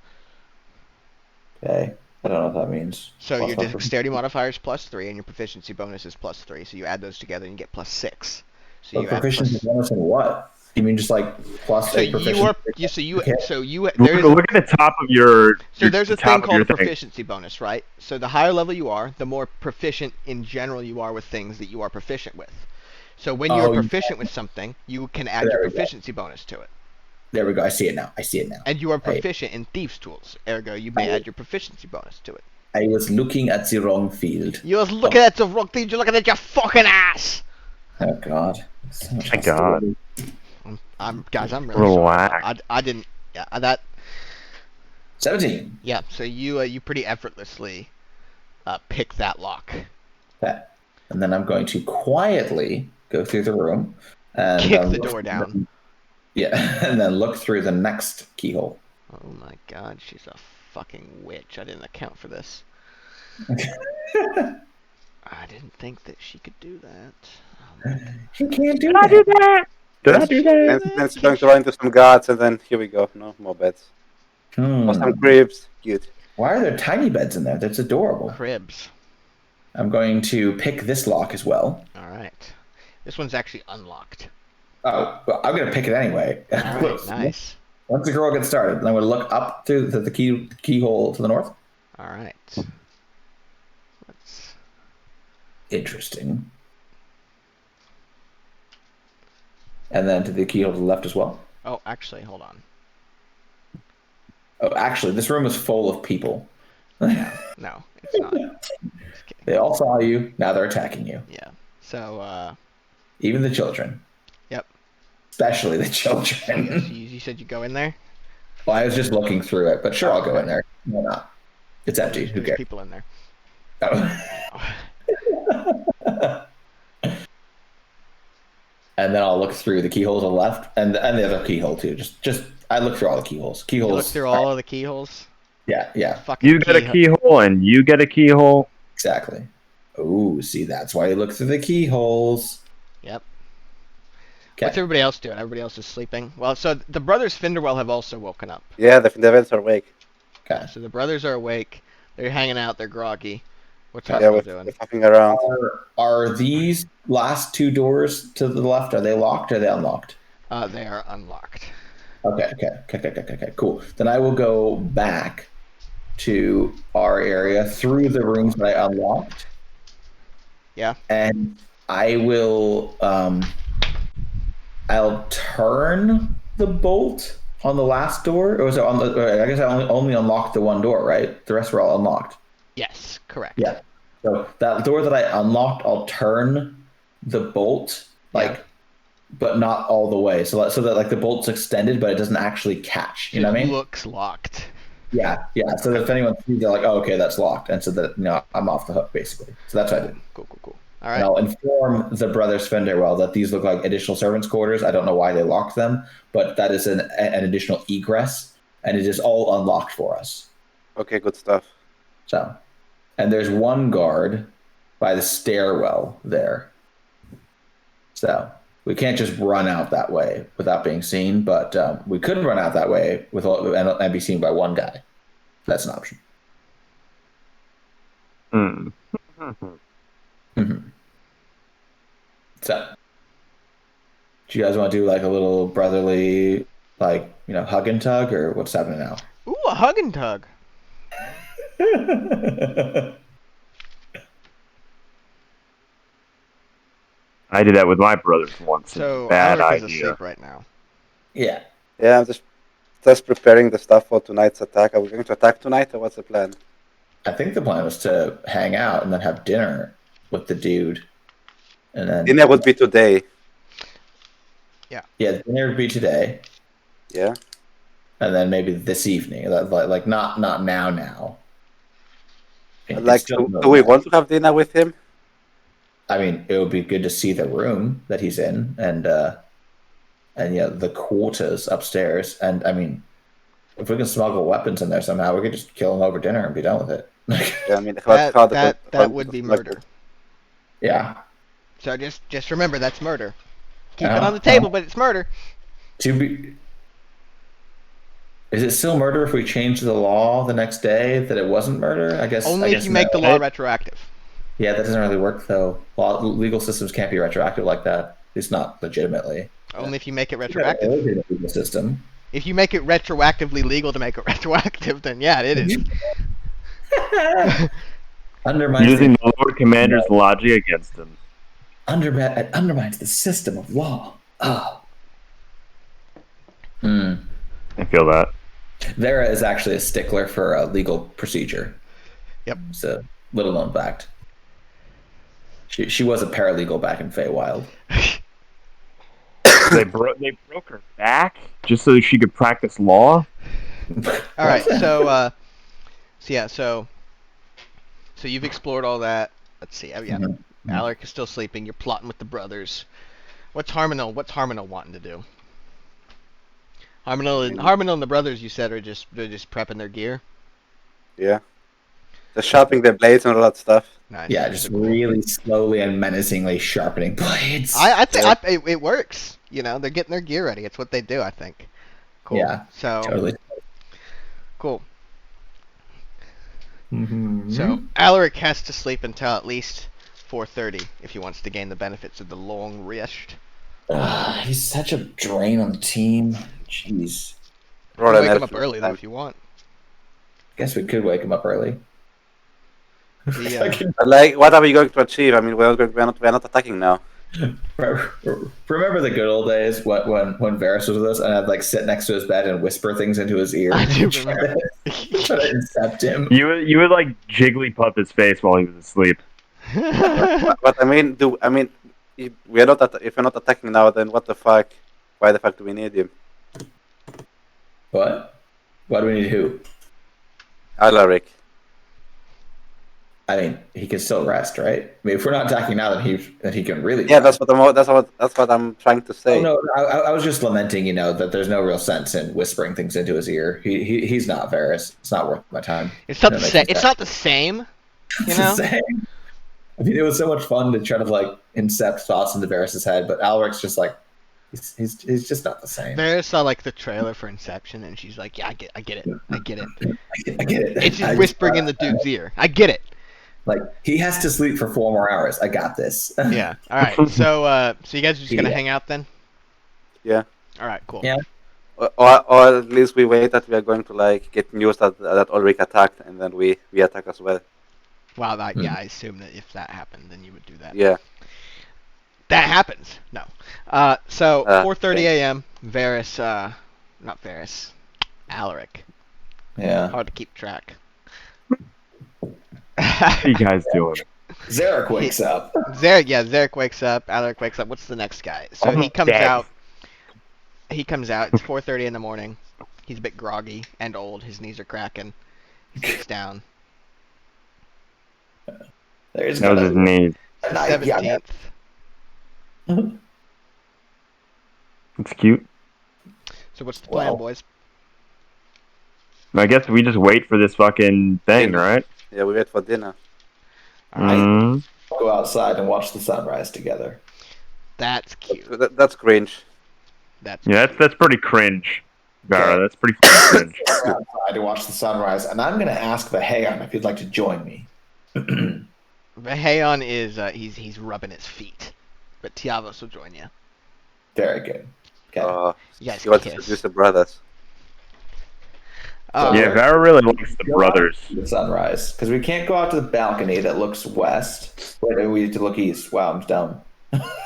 Okay. I don't know what that means. So Plus your one dexterity modifier is +3, and your proficiency bonus is +3. So you add those together and you get +6. So you add proficiency bonus in what? You mean just like plus So a you proficiency? are Okay. there's Look at the top of your. there's a the thing top of called your a proficiency bonus, right? So the higher level you are, the more proficient in general you are with things that you are proficient with. So when you're Oh, proficient with something, you can add There your we go. proficiency bonus to it. There we go. I see it now. And you are Right. proficient in thieves' tools, ergo you may add your proficiency bonus to it. I was looking at the wrong field. You're looking at the wrong thing. You're looking at your fucking ass. Oh God. So much My God. hostility. I'm really Relax. sorry. I didn't. Yeah, that. 17. Yeah. So you pretty effortlessly pick that lock. Okay. And then I'm going to quietly go through the room and Kick the look door down. Yeah, and then look through the next keyhole. Oh my God, she's a fucking witch. I didn't account for this. I didn't think that she could do that. She can't do Did I do that. that? Did I do that? And then it's going to run into some guards, and then here we go. No more beds. Or some cribs. Cute. Why are there tiny beds in there? That's adorable. Cribs. I'm going to pick this lock as well. All right. This one's actually unlocked. Oh, well, I'm going to pick it anyway. All right, nice. Once the girl gets started, I'm going to look up through the keyhole to the north. All right. Let's. Interesting. And then to the keyhole to the left as well. Oh, actually, hold on. Oh, actually, this room is full of people. No, it's not. Just kidding. They all saw you. Now they're attacking you. Yeah. So, Even the children. Yep. Especially the so children. you said you go in there? Well, I was just looking through it, but sure, I'll go in there. Why not? It's empty. Who There's cares? people in there. Oh. And then I'll look through the keyhole to the left, and the other keyhole too. Just I look through all the keyholes. You Keyholes. look through all of the keyholes? Yeah, Fucking You get a keyhole and you get a keyhole. exactly. Oh, see, that's why you look through the keyholes. Yep. Okay. What's everybody else doing? Everybody else is sleeping. Well, so the brothers Finderwell have also woken up. Yeah, the events are awake. Okay. So the brothers are awake. They're hanging out. They're groggy. What's Yeah, Yeah, Oswald we're doing? hopping around. Are these last two doors to the left? Are they locked or are they unlocked? They are unlocked. Okay, cool. Then I will go back to our area through the rooms that I unlocked. Yeah. And I will I'll turn the bolt on the last door. Or was it on the I guess I only unlocked the one door, right? The rest were all unlocked. Yes, correct. Yeah. So that door that I unlocked, I'll turn the bolt but not all the way. So that like the bolt's extended, but it doesn't actually catch. You know what I mean? Looks locked. Yeah. So that if anyone sees, they're like, "Oh, okay, that's locked," and so that I'm off the hook basically. So that's what I did. Cool. All And right. I'll inform the brothers Fenderwell that these look like additional servants' quarters. I don't know why they locked them, but that is an additional egress, and it is all unlocked for us. Okay, good stuff. So, and there's one guard by the stairwell there. So we can't just run out that way without being seen, but we could run out that way and be seen by one guy. That's an option. So, do you guys want to do like a little brotherly, like, hug and tug, or what's happening now? Ooh, a hug and tug. I did that with my brothers once. So Bad Alaric is idea. asleep right now. Yeah. Yeah, I'm just preparing the stuff for tonight's attack. Are we going to attack tonight, or what's the plan? I think the plan was to hang out and then have dinner with the dude. And then Dinner would be today. Yeah, dinner would be today. Yeah. And then maybe this evening. Like not now. It's Like, still do we want to have dinner with him? I mean, it would be good to see the room that he's in and the quarters upstairs. And I mean, if we can smuggle weapons in there somehow, we could just kill him over dinner and be done with it. Yeah, I mean, That would be murder. Yeah. So just remember that's murder. Keep it Uh-huh. on the table, but it's murder. To be Is it still murder if we change the law the next day that it wasn't murder? I guess Only if you make the law retroactive. Yeah, that doesn't really work though. Legal systems can't be retroactive like that. It's not legitimately. Only if you make it You got a retroactive. legitimate legal system. If you make it retroactively legal to make it retroactive, then yeah, it is. Undermines Using the, the Lord Commander's logic against him. it undermines the system of law. Oh. I feel that. Vera is actually a stickler for a legal procedure. Yep. It's a little known fact. She was a paralegal back in Feywild. They broke her back just so she could practice law. All right, so you've explored all that. Let's see. Oh yeah, Alaric is still sleeping. You're plotting with the brothers. What's Harmonel wanting to do? Harmonel and the brothers, you said, they're just prepping their gear. Yeah. They're sharpening their blades and all that stuff. Nice. Yeah, just really slowly and menacingly sharpening blades. I think it works. You know, they're getting their gear ready. It's what they do, I think. Cool. Yeah, So totally. cool. Mm-hmm. So Alaric has to sleep until at least 4:30 if he wants to gain the benefits of the long rest. He's such a drain on the team. Jeez. You can wake him up early though if you want. Guess we could wake him up early. Like, what are we going to achieve? I mean, we're not attacking now. Remember the good old days when Varys was with us and I'd like sit next to his bed and whisper things into his ear. I do remember. Try to incept him. You would like Jigglypuff his face while he was asleep. But I mean, if we're not attacking now, then what the fuck? Why the fuck do we need him? What? Why do we need who? Alaric. I mean, he can still rest, right? I mean, if we're not attacking now, then he can really. Yeah, that's what I'm trying to say. Oh no, I was just lamenting, that there's no real sense in whispering things into his ear. He's not Varys. It's not worth my time. It's not the same. It's not the same. It's the same. I mean, it was so much fun to try to like incept thoughts into Varys' head, but Alaric's just like he's just not the same. Varys saw like the trailer for Inception, and she's like, "Yeah, I get it. I get it. It's just whispering in the dude's ear. I get it." Like, he has to sleep for 4 more hours. I got this. Yeah. All right. So you guys are just gonna hang out then? Yeah. All right. Cool. Yeah. Or at least we wait that we are going to like get news that Ulrich attacked, and then we attack as well. Wow. Yeah, I assume that if that happened, then you would do that. Yeah. That happens. No. So 4:30 a.m. Varys, not Varys, Alaric. Yeah. Hard to keep track. What are you guys doing? Zarek wakes up. Zarek wakes up. Alaric wakes up. What's the next guy? So he comes out. He comes out. It's 4:30 in the morning. He's a bit groggy and old. His knees are cracking. He sits down. There's That was his knee. 17th. It's cute. So what's the plan, Wow. boys? I guess we just wait for this fucking thing, right? Yeah, we wait for dinner. All right. Mhm. Go outside and watch the sunrise together. That's cute. That's cringe. Yeah, that's pretty cringe, Vara. That's pretty fucking cringe. Go outside to watch the sunrise, and I'm going to ask the Haon if he'd like to join me. Haon is he's rubbing his feet, but Tiavos will join you. Very good. Okay. You guys You want to kiss. introduce the brothers? Oh, Yeah, Vara really likes the brothers. The sunrise, because we can't go out to the balcony that looks west. Wait, we need to look east. Wow, I'm dumb.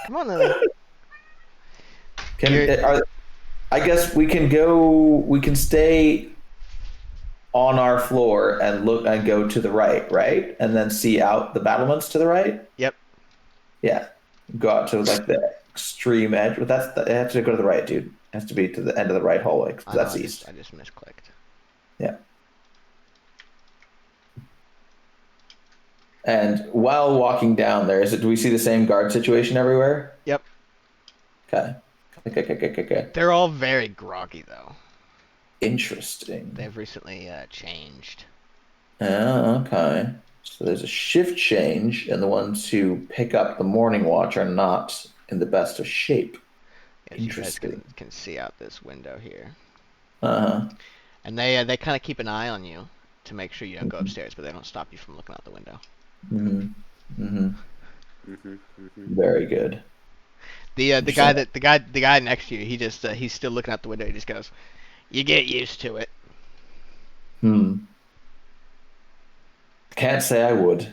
come on, Lily. I guess we can go. We can stay on our floor and look and go to the right, and then see out the battlements to the right. Yep. Yeah, go out to like the extreme edge, but it has to go to the right, dude. It has to be to the end of the right hallway. 'Cause that's east. I just misclicked. Yeah. And while walking down there, do we see the same guard situation everywhere? Yep. Okay. They're all very groggy though. Interesting. They've recently changed. Oh, okay. So there's a shift change, and the ones who pick up the morning watch are not in the best of shape. As you guys Interesting. can see out this window here. Uh-huh. and they kind of keep an eye on you to make sure you don't go upstairs, but they don't stop you from looking out the window. Very good. The guy next to you, he just he's still looking out the window. He just goes, "You get used to it." Can't say I would.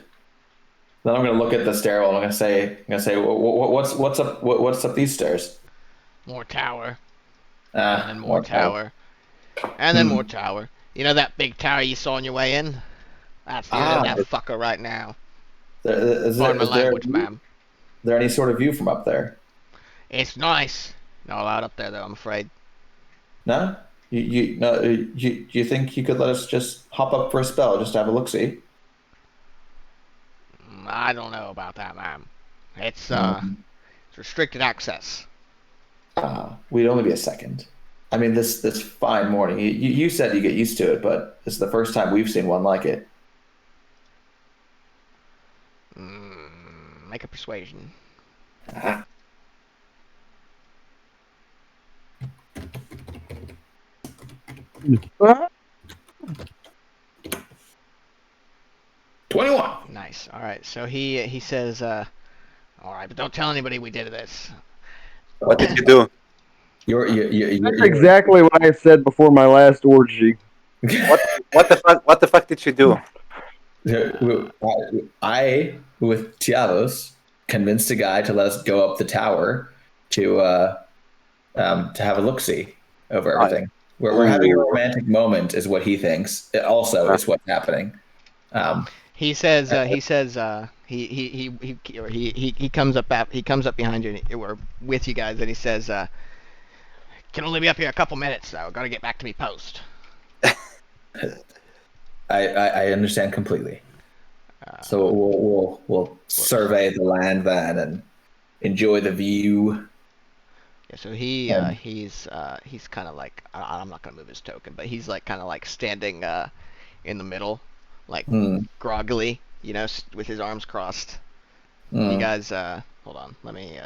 Then I'm gonna look at the stairwell. I'm gonna say, what's up? What's up these stairs? More tower, and then more tower, and then more tower. You know that big tower you saw on your way in? That's that fucker right now. Pardon my language, ma'am. Is there any sort of view from up there? It's nice. Not allowed up there though, I'm afraid. No? You think you could let us just hop up for a spell, just to have a look-see? I don't know about that, ma'am. It's restricted access. We'd only be a second. I mean, this fine morning. You said you get used to it, but it's the first time we've seen one like it. Make a persuasion. Ah. Huh? 21. Nice. All right. So he says, "All right, but don't tell anybody we did this." What did you do? That's exactly what I said before my last orgy. What the fuck did you do? I, with Tiavos, convinced a guy to let us go up the tower to have a look-see over everything. We're having a romantic moment, is what he thinks. It also is what's happening. He says he comes up behind you and we're with you guys, and he says, "Can only be up here a couple minutes though. Got to get back to me post." I understand completely. So we'll survey the land then and enjoy the view. Yeah, so he's kind of like, I'm not gonna move his token, but he's like kind of like standing in the middle, like groggily, you know, with his arms crossed. You guys, hold on, let me.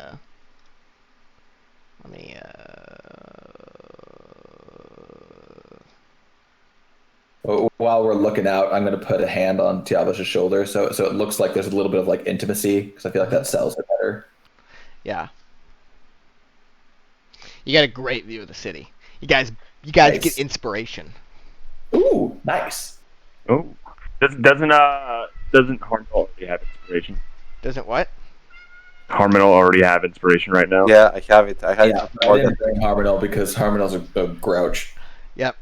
While we're looking out, I'm going to put a hand on Tiavos' shoulder, so it looks like there's a little bit of like intimacy, because I feel like that sells it better. Yeah. You got a great view of the city. You guys nice. Get inspiration. Ooh, nice. Oh, doesn't Harmel already have inspiration? Doesn't what? Harmel already have inspiration right now. Yeah, I have it. I didn't bring Harmel because Harmel's a grouch. Yep.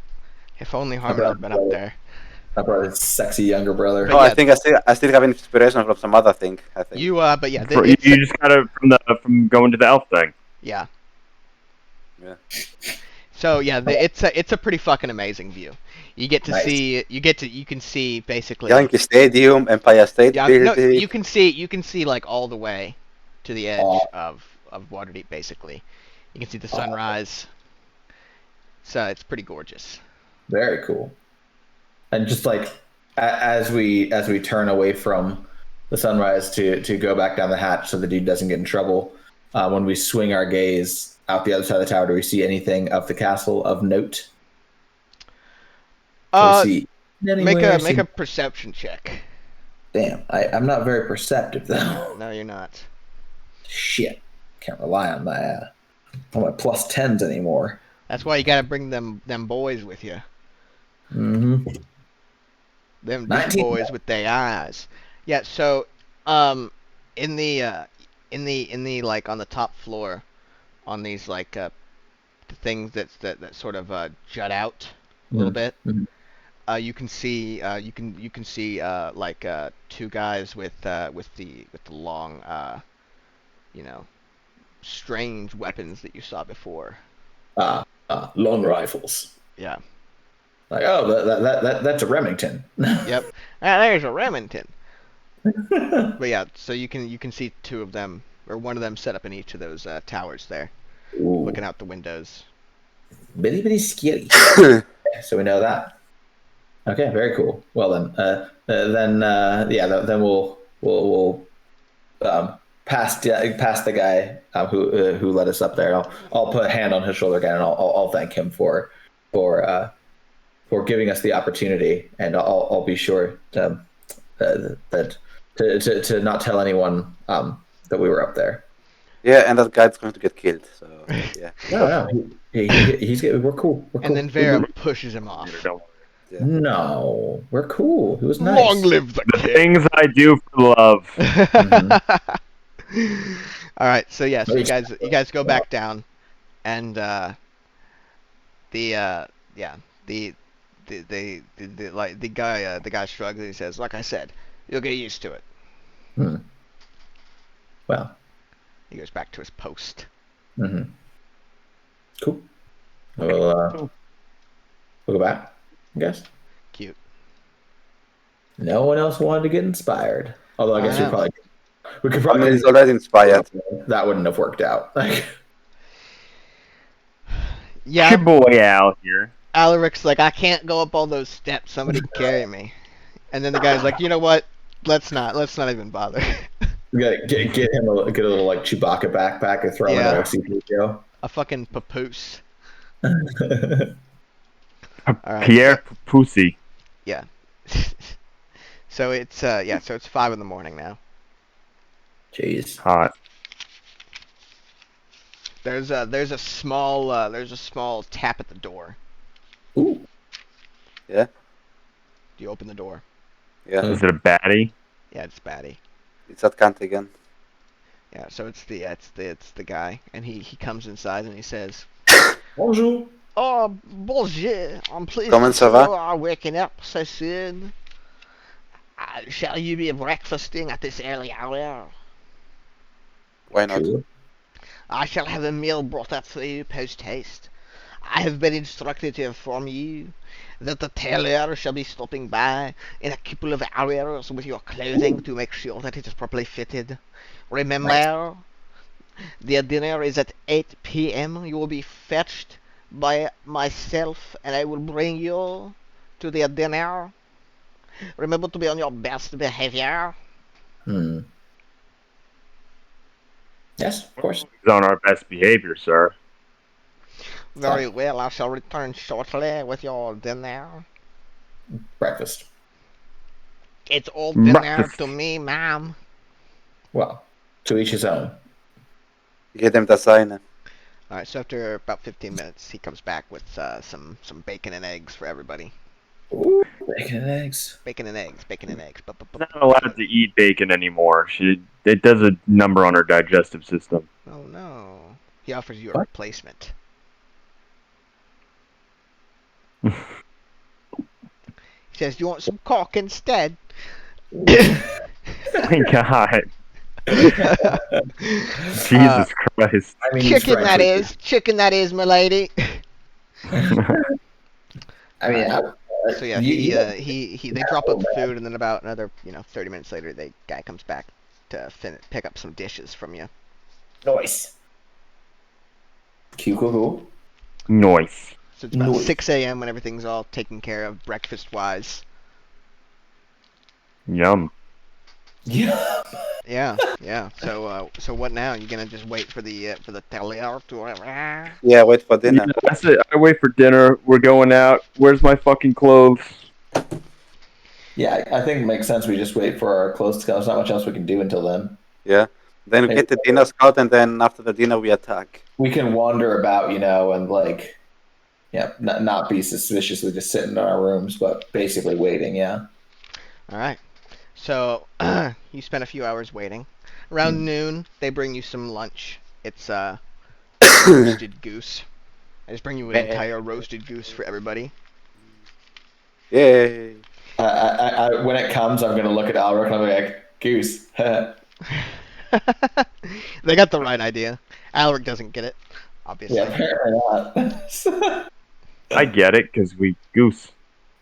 If only Harmel had been up there. I brought his sexy younger brother. No, yeah, I think I still have inspiration from some other thing. I think but yeah, you just got it from going to the elf thing. Yeah. Yeah. So yeah, it's a pretty fucking amazing view. You get to see you can see basically Yankee Stadium, Empire State Building. No, you can see like all the way to the edge of Waterdeep basically. You can see the sunrise. So it's pretty gorgeous. Very cool. And just like as we turn away from the sunrise to go back down the hatch so the dude doesn't get in trouble, when we swing our gaze out the other side of the tower, do we see anything of the castle of note? Make a perception check. Damn, I'm not very perceptive though. No, you're not. Shit, can't rely on my plus 10s anymore. That's why you gotta bring them boys with you. Mm-hmm. Them boys with their eyes. Yeah. So, in the like on the top floor, on these like things that sort of jut out a little bit. Mm-hmm. You can see like two guys with the long strange weapons that you saw before. Long rifles. Yeah. Like, that's a Remington. Yep. There's a Remington. But yeah, so you can see two of them, or one of them set up in each of those towers there. Ooh. Looking out the windows. Bitty scary. So we know that. Okay, very cool. Well then we'll pass the guy who led us up there. I'll put a hand on his shoulder again, and I'll thank him for giving us the opportunity, and I'll be sure to not tell anyone that we were up there. Yeah, and that guy's going to get killed. So yeah. No, we're cool. We're cool. And then Vera pushes him off. No, we're cool. It was nice. Long live the The king. things I do for love. All right, so yeah, so you guys go back down, and the guy shrugs and he says, "Like I said, you'll get used to it." Well, he goes back to his post. Cool. We'll go back, I guess. Cute. No one else wanted to get inspired. Although I guess we could I probably. mean, he's already inspired. That wouldn't have worked out. Yeah. Your boy out here. Alaric's like, I can't go up all those steps. Somebody carry me. And then the guy's like, you know what? Let's not even bother. We gotta get him a little like Chewbacca backpack and throw him in a C3PO. A fucking papoose. Right. Pierre Pussy. Yeah. So it's so it's 5 a.m. now. Jeez. Hot. There's a small tap at the door. Ooh. Yeah. Do you open the door? Yeah. Is it a baddie? Yeah, it's Batty. It's at Kant again. Yeah, so it's the guy, and he comes inside and he says, Bonjour. "Oh, bonjour. I'm pleased Comment ça you va? are waking up so soon. Shall you be breakfasting at this early hour? Why not? Cool. I shall have a meal brought up for you post-haste. I have been instructed to inform you that the tailor shall be stopping by in a couple of hours with your clothing to make sure that it is properly fitted. Remember, the dinner is at 8 p.m. You will be fetched by myself, and I will bring you to the dinner. Remember to be on your best behavior." Yes, of course. He's on our best behavior, sir. Very well, I shall return shortly with your dinner. Breakfast. It's all dinner Breakfast. to me, ma'am. Well, to each his own. Get them the sign. Alright, so after about 15 minutes, he comes back with some bacon and eggs for everybody. Ooh, bacon and eggs. Bacon and eggs, bacon and eggs. She's not allowed to eat bacon anymore. It does a number on her digestive system. Oh no. He offers you a What? replacement. He says, "Do you want some cock instead?" My God. Jesus Christ. I mean, Chicken that frankly, is. Chicken that is, milady. I mean, So yeah, they drop up the food, and then about another 30 minutes later, the guy comes back to pick up some dishes from you. Nice. Cool. Nice. So it's about Nice. 6 a.m. when everything's all taken care of breakfast-wise. Yum. Yeah. Yeah. So what now? You gonna just wait for the tailor to? Yeah, wait for dinner. Yeah, that's it. I wait for dinner. We're going out. Where's my fucking clothes? Yeah, I think it makes sense. We just wait for our clothes to come. There's not much else we can do until then. Yeah. Then we get the dinner scout, and then after the dinner we attack. We can wander about, and like, not be suspiciously just sitting in our rooms, but basically waiting. Yeah. All right. So you spend a few hours waiting. Around noon, they bring you some lunch. It's roasted goose. I just bring you an entire roasted goose for everybody. Yay! I when it comes, I'm gonna look at Alric and I'm like, goose. They got the right idea. Alric doesn't get it, obviously. Yeah, apparently not. I get it, because we goose.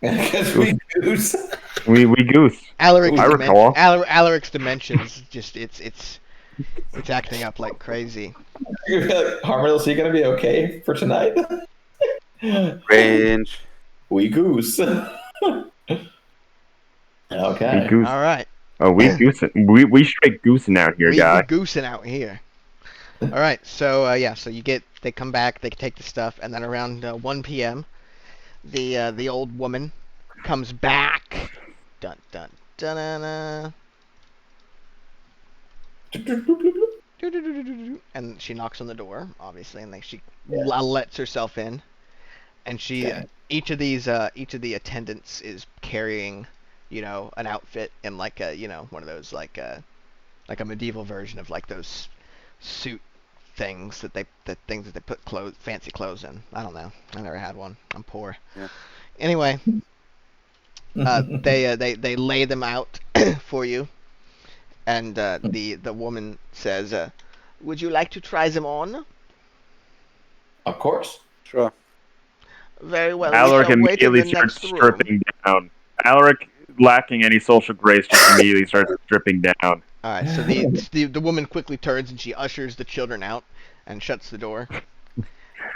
Because we goose. We goose. Alaric's, I recall. Alaric's dimensions just it's acting up like crazy. Harmony, is he gonna be okay for tonight? Range. We goose. We Okay. goose. All right. Oh, we goosing. We straight goosing out here, We guy. goosing out here. All right. So so they come back, they take the stuff, and then around 1 p.m. the old woman comes back. Dun dun dun dun. And she knocks on the door, obviously, and then she lets herself in. And she, each of the attendants is carrying, an outfit in like a, one of those like a medieval version of like those suit things that they put fancy clothes in. I don't know. I never had one. I'm poor. Yeah. Anyway, they lay them out for you, and the woman says, "Would you like to try them on?" Of course. Sure. Very well. Alaric we shall wait in immediately the starts next room. stripping down. Alaric, lacking any social grace, just immediately starts stripping down. All right. So the woman quickly turns and she ushers the children out and shuts the door,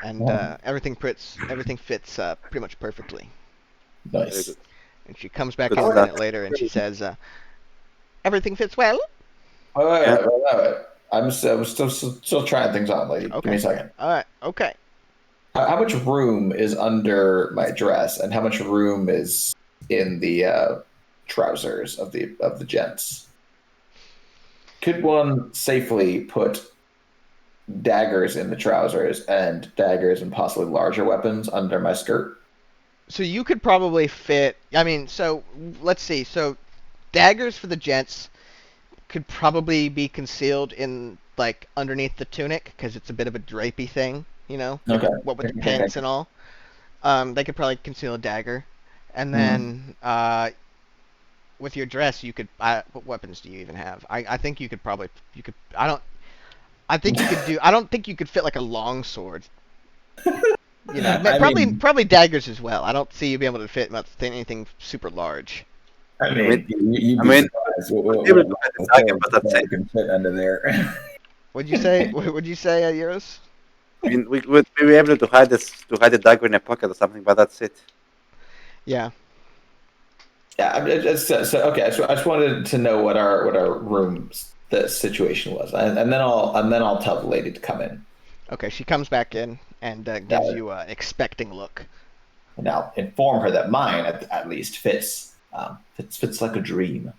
and everything fits pretty much perfectly. Nice. And she comes back Good in a stuff. minute later and she says, "Everything fits well." Wait. I'm still trying things on, lady. Okay. Give me a second. All right. Okay. How much room is under my dress, and how much room is in the trousers of the gents? Could one safely put daggers in the trousers and daggers and possibly larger weapons under my skirt? So you could probably fit. I mean, so let's see. So daggers for the gents could probably be concealed in like underneath the tunic because it's a bit of a drapey thing, Okay. What with the pants and all. They could probably conceal a dagger, and then with your dress, you could. What weapons do you even have? I think you could probably. I don't. I think you could do. I don't think you could fit like a long sword. Probably daggers as well. I don't see you being able to fit anything super large. I mean, you'd I be mean, surprised what able to put the dagger, but that's it. can fit under there. What'd you say? What'd you say, Euros? I mean, we would be able to hide the dagger in a pocket or something, but that's it. Yeah. Yeah, okay. I just wanted to know what our room's the situation was, and then I'll tell the lady to come in. Okay, she comes back in and gives you an expecting look. And I'll inform her that mine at least fits like a dream.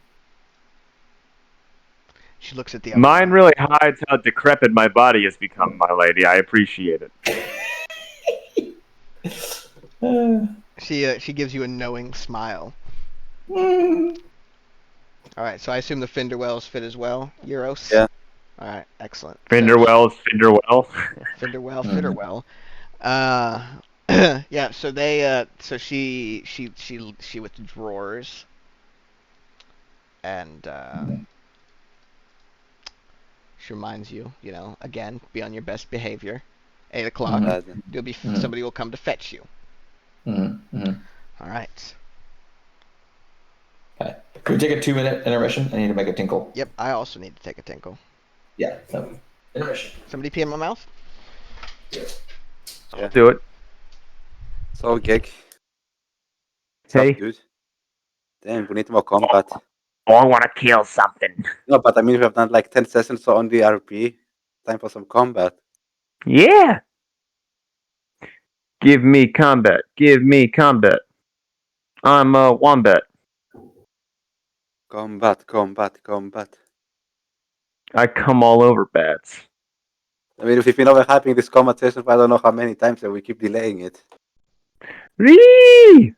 She looks at the other Mine one. really hides how decrepit my body has become, my lady. I appreciate it. She gives you a knowing smile. All right, so I assume the Finderwells fit as well, Euros? Yeah. All right, excellent. Finderwell. Finderwell. Yeah, so they so she withdraws and she reminds you, again, be on your best behavior. 8 o'clock. Somebody will come to fetch you. All right. Okay. Can we take a 2-minute intermission? I need to make a tinkle. Yep, I also need to take a tinkle. Yeah. So, intermission. Somebody pee in my mouth? Yeah. Do it. So, Gig. Hey. Up, dude? Damn, we need more combat. Oh, I want to kill something. No, but I mean, we have done like 10 sessions on the RP. Time for some combat. Yeah. Give me combat. I'm a wombat. Combat. I come all over bats. I mean, if we've been over having this combat session for I don't know how many times and we keep delaying it. Ree!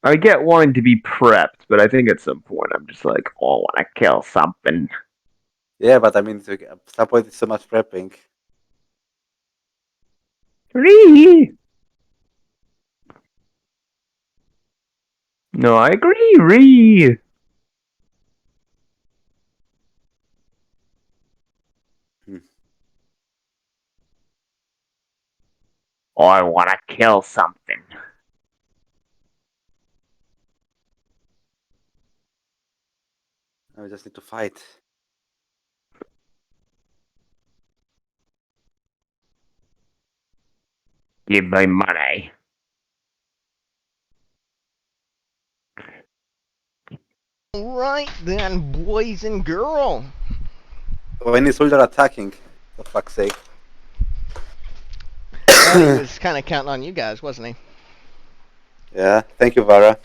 I get wanting to be prepped, but I think at some point I'm just like, oh, I want to kill something. Yeah, but I mean, at some point it's so much prepping. Ree! No, I agree, Ree! Oh, I want to kill something. I just need to fight. Give me money. Right then, boys and girl. When is soldier attacking? For fuck's sake. Well, he was kind of counting on you guys, wasn't he? Yeah, thank you, Vara.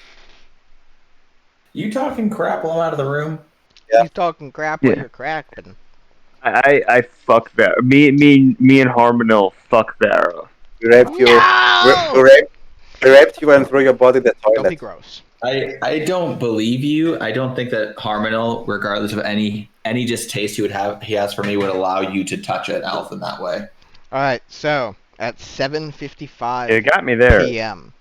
You talking crap while I'm out of the room? Yeah. He's talking crap while Yeah. you're cracking. I fuck Vara. Me and Harmonil fuck Vara. We raped you. No! We raped you and threw your body in the Don't be toilet. gross. I don't believe you. I don't think that Harmonil, regardless of any distaste he has for me, would allow you to touch an elf in that way. All right, so at 7:55 You got me there. p.m.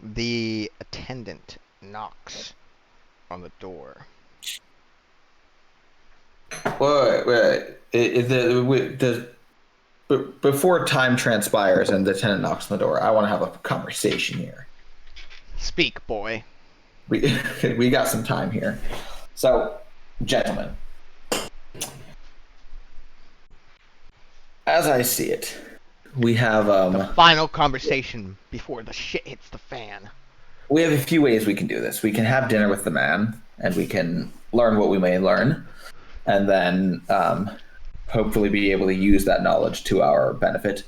The attendant knocks on the door. Before time transpires and the tenant knocks on the door, I want to have a conversation here. Speak, boy. We got some time here. So, gentlemen, as I see it, we have Final conversation before the shit hits the fan. we have a few ways we can do this. We can have dinner with the man, and we can learn what we may learn, and then hopefully be able to use that knowledge to our benefit,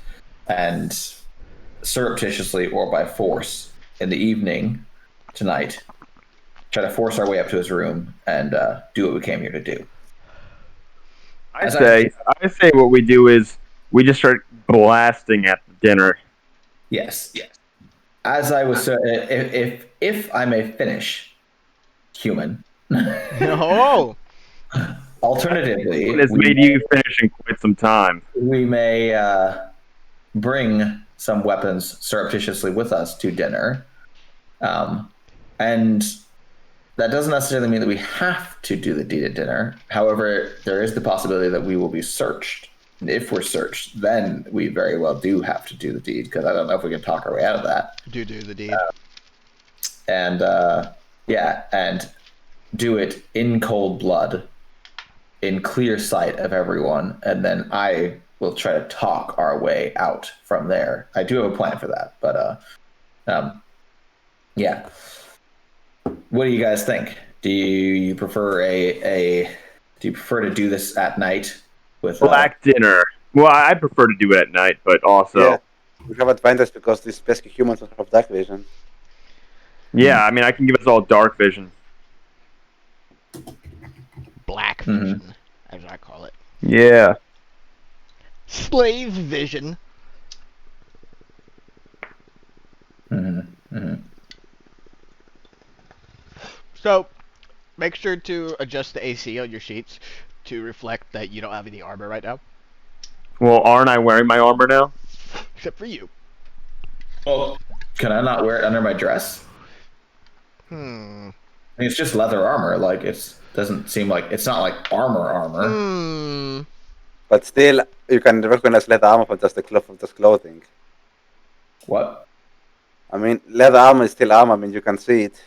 and surreptitiously or by force in the evening tonight, try to force our way up to his room and do what we came here to do. I say what we do is we just start blasting at the dinner. Yes. As I was, if I may finish, human. No. Alternatively, It has made you finish in quite some time. we may bring some weapons surreptitiously with us to dinner, and that doesn't necessarily mean that we have to do the deed at dinner. However, there is the possibility that we will be searched. And if we're searched, then we very well do have to do the deed, because I don't know if we can talk our way out of that. Do the deed. And and do it in cold blood, in clear sight of everyone, and then I will try to talk our way out from there. I do have a plan for that, but yeah. What do you guys think? Do you prefer do you prefer to do this at night with Black dinner. Well, I prefer to do it at night, but also, Yeah. We have advantage because these pesky humans don't have dark vision. yeah, I mean, I can give us all dark vision. Black vision, as I call it. Yeah. Slave vision. So, make sure to adjust the AC on your sheets to reflect that you don't have any armor right now, Well, aren't I wearing my armor now? except for you. Well, can I not wear it under my dress? I mean, it's just leather armor. Like, doesn't seem like it's not like armor. But still, you can recognize leather armor from just the clothing. What? I mean, leather armor is still armor. I mean, you can see it.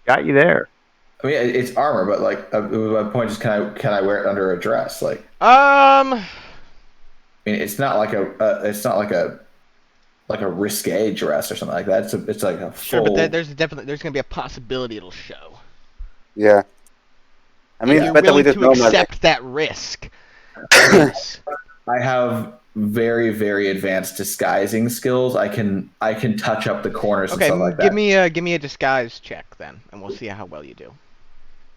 Got you there. I mean, it's armor, but like, my point is, can I wear it under a dress? Like, Um, I mean, it's not like a risque dress or something like that. It's like a full. sure, but there's gonna be a possibility it'll show. Yeah. I mean, If it's you're better willing with it to normally. accept that risk. Yes. I have very, very advanced disguising skills. I can touch up the corners Okay, and stuff like give that. me a disguise check then, and we'll see how well you do.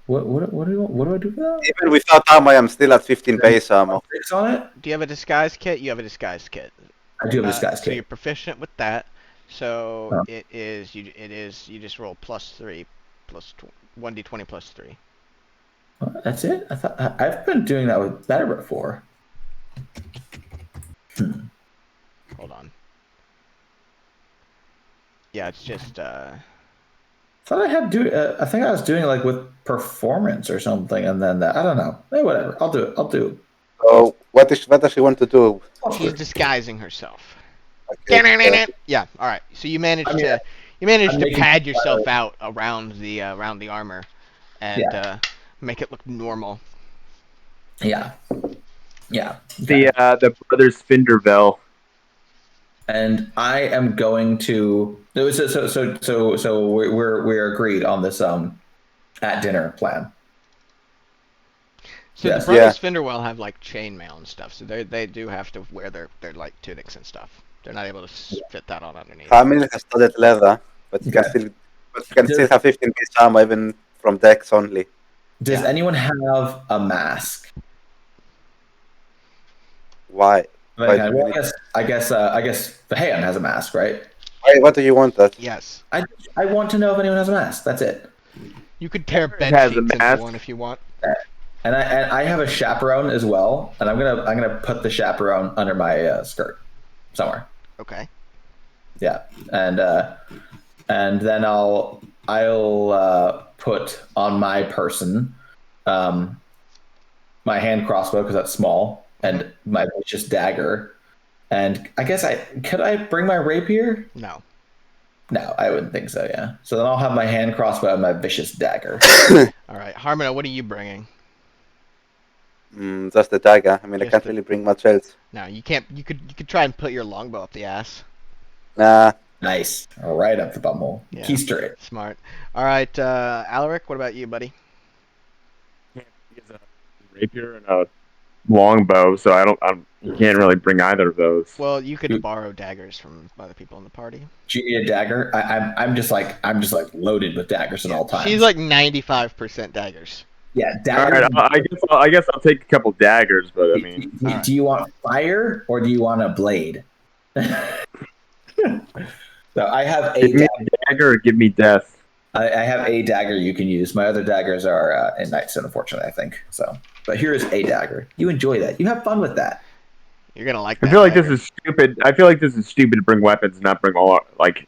What do I do for that? Even without armor, I'm still at 15 base armor. Fix on it. Do you have a disguise kit? You have a disguise kit. I do have a disguise So kit. you're proficient with that. So Oh. it is you just roll +3 plus 1d20 plus 3. That's it. I've been doing that with better before. Hold on. Yeah, it's just I thought I had I think I was doing it like with performance or something, and then I don't know. Hey, whatever. I'll do it. So, what does she want to do? she's disguising herself. Okay. Yeah, all right. So you managed I mean, to I'm to making pad yourself out around the armor and make it look normal. Yeah. The brothers Findervell. And I am going to. So we're agreed on this at dinner plan. So Yes. the brothers Finderwell have like chainmail and stuff, so they do have to wear their like tunics and stuff. They're not able to fit that on underneath. Hamil has studded leather, but you can still have 15 piece armor even from decks only. Does anyone have a mask? Why? Well, I guess Vahan has a mask, right? Why? What do you want that? Yes. I want to know if anyone has a mask. That's it. You could tear bed has a sheets into mask. one if you want. And I have a chaperone as well, and I'm gonna put the chaperone under my skirt somewhere. Okay. Yeah, and then I'll put on my person my hand crossbow because that's small, and my vicious dagger, and I guess could I bring my rapier? No. No, I wouldn't think so. Yeah, so then I'll have my hand crossbow and my vicious dagger. All right, Harmona, what are you bringing? Just the dagger. I mean, I Just can't the- really bring much else. No, you can't. You could try and put your longbow up the ass. Nah. Nice, right up the bumhole. Yeah. Keister it. Smart. All right, Alaric, what about you, buddy? Rapier and a longbow, so you can't really bring either of those. Well, you could borrow daggers from other people in the party. Do you need a dagger? I'm just like loaded with daggers at all times. She's like 95% daggers. Yeah, All daggers. right, I guess I'll take a couple daggers, but I mean, Do you want fire or do you want a blade? So I have a give me a dagger or give me death. I have a dagger you can use. My other daggers are in Nightstone, unfortunately, I think. So, but here is a dagger. You enjoy that. You have fun with that. You're gonna like that. I feel like dagger. this is stupid. I feel like this is stupid to bring weapons, and not bring all like.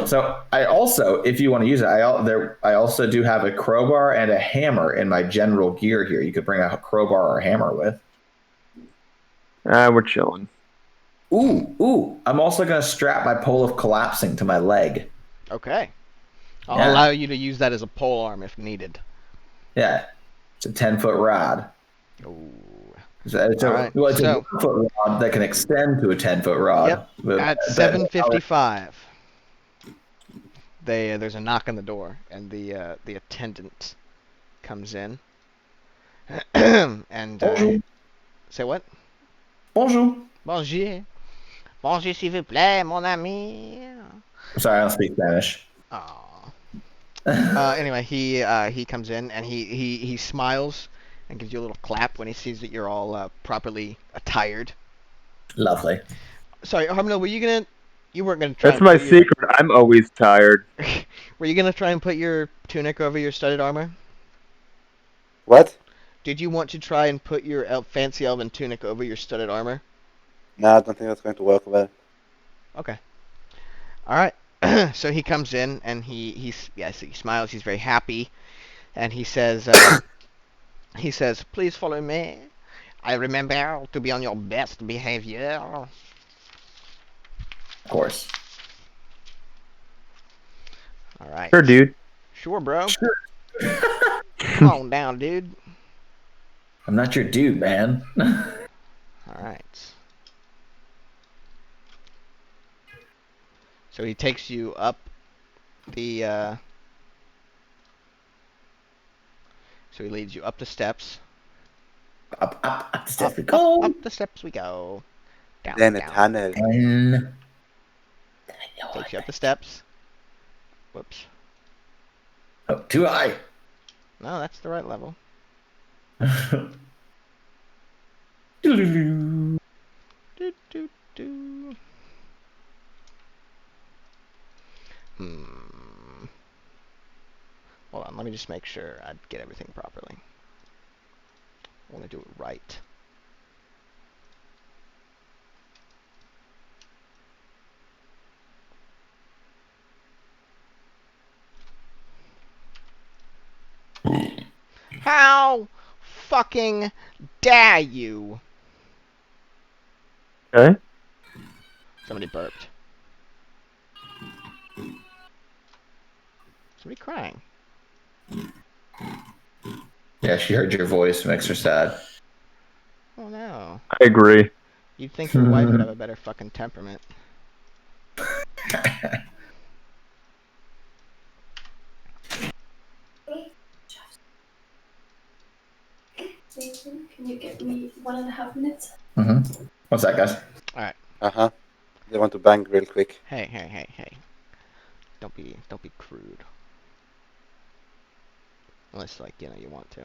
So I also, if you want to use it, I also do have a crowbar and a hammer in my general gear here. You could bring a crowbar or a hammer with. We're chilling. Ooh! I'm also gonna strap my pole of collapsing to my leg. Okay. I'll Yeah. allow you to use that as a pole arm if needed. Yeah, it's a 10-foot rod. Ooh. It's All right, a 1-foot so- rod that can extend to a 10-foot rod. Yep. But- At 7:55, there's a knock on the door, and the attendant comes in. And Bonjour. say what? Bonjour. Bonjour. Bonjour, s'il vous plaît, mon ami. I'm sorry, I don't speak Spanish. Aw. Anyway, he comes in and he smiles and gives you a little clap when he sees that you're all properly attired. Lovely. Sorry, Harmona, you weren't gonna try. That's and my put your- secret. I'm always tired. Were you gonna try and put your tunic over your studded armor? What? Did you want to try and put your fancy elven tunic over your studded armor? Nah, I don't think that's going to work well. Okay. All right. So he comes in and so he smiles. He's very happy, and he says, "Please follow me. I remember to be on your best behavior." Of course. All right. Sure, dude. Sure, bro. Come on down, dude. I'm not your dude, man. All right. So he takes you up the. So he leads you up the steps. up the steps we go. Up the steps we go. Down, Then a down. tunnel. And Takes you up the steps. Whoops. oh, too high. No, that's the right level. Doo-doo-doo. Do, do, do. Hold on, let me just make sure I get everything properly. I want to do it right. How fucking dare you? Okay. Somebody burped. Somebody crying. Yeah, she heard your voice. Makes her sad. Oh no. I agree. You'd think your wife would have a better fucking temperament. person. Can you give me 1.5 minutes? Mm-hmm. What's that, guys? They want to bang real quick. Hey. Don't be crude. Unless, like, you want to.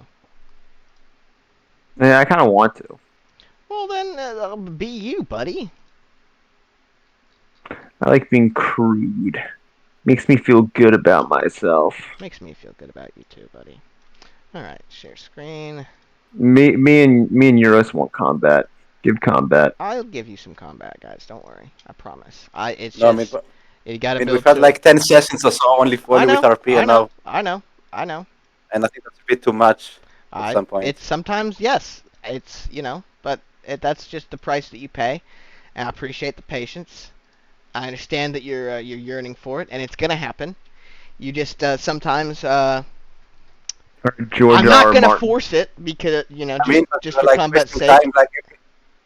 Yeah, I kind of want to. Well, then, be you, buddy. I like being crude. Makes me feel good about myself. Makes me feel good about you too, buddy. Alright, share screen. Me and Euros want combat. Give combat. I'll give you some combat, guys. Don't worry. I promise. It's No, just... you gotta we've build had to like 10 sessions or so only with RP, and now, I know. and I think that's a bit too much at some point. It's sometimes, yes. It's, but that's just the price that you pay. And I appreciate the patience. I understand that you're yearning for it, and it's gonna happen. You just sometimes George I'm not R. gonna Martin. force it because But just we're, for like, combat's wasting sake. time, like,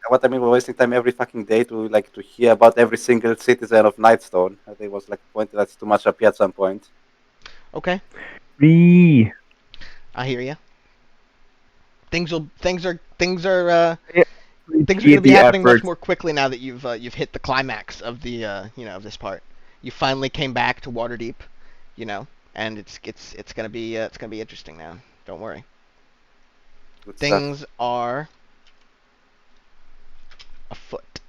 what I mean, we're wasting time every fucking day to hear about every single citizen of Nightstone. I think it was like point that's too much RP at some point. Okay, Me. I hear you. Things are gonna Appreciate be the happening much effort. more quickly now that you've hit the climax of the of this part. You finally came back to Waterdeep, and it's gonna be interesting now. Don't worry. Good stuff. Things are afoot.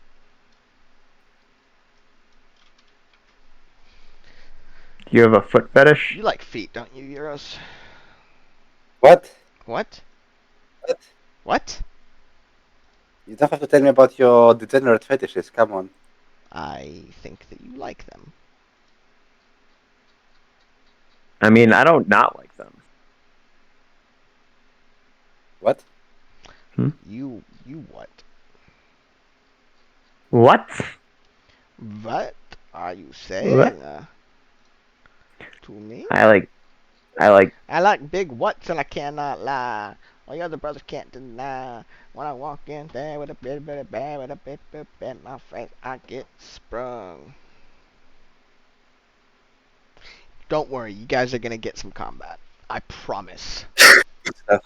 You have a foot fetish? You like feet, don't you, Euros? What? What? What? What? You don't have to tell me about your degenerate fetishes. Come on. I think that you like them. I mean, I don't not like them. What? You what? What? What are you saying What? to me? I like. I like big whats and I cannot lie. All the other brothers can't deny. When I walk in there with a bit of bad with a bit in my face, I get sprung. Don't worry, you guys are gonna get some combat. I promise. Good stuff.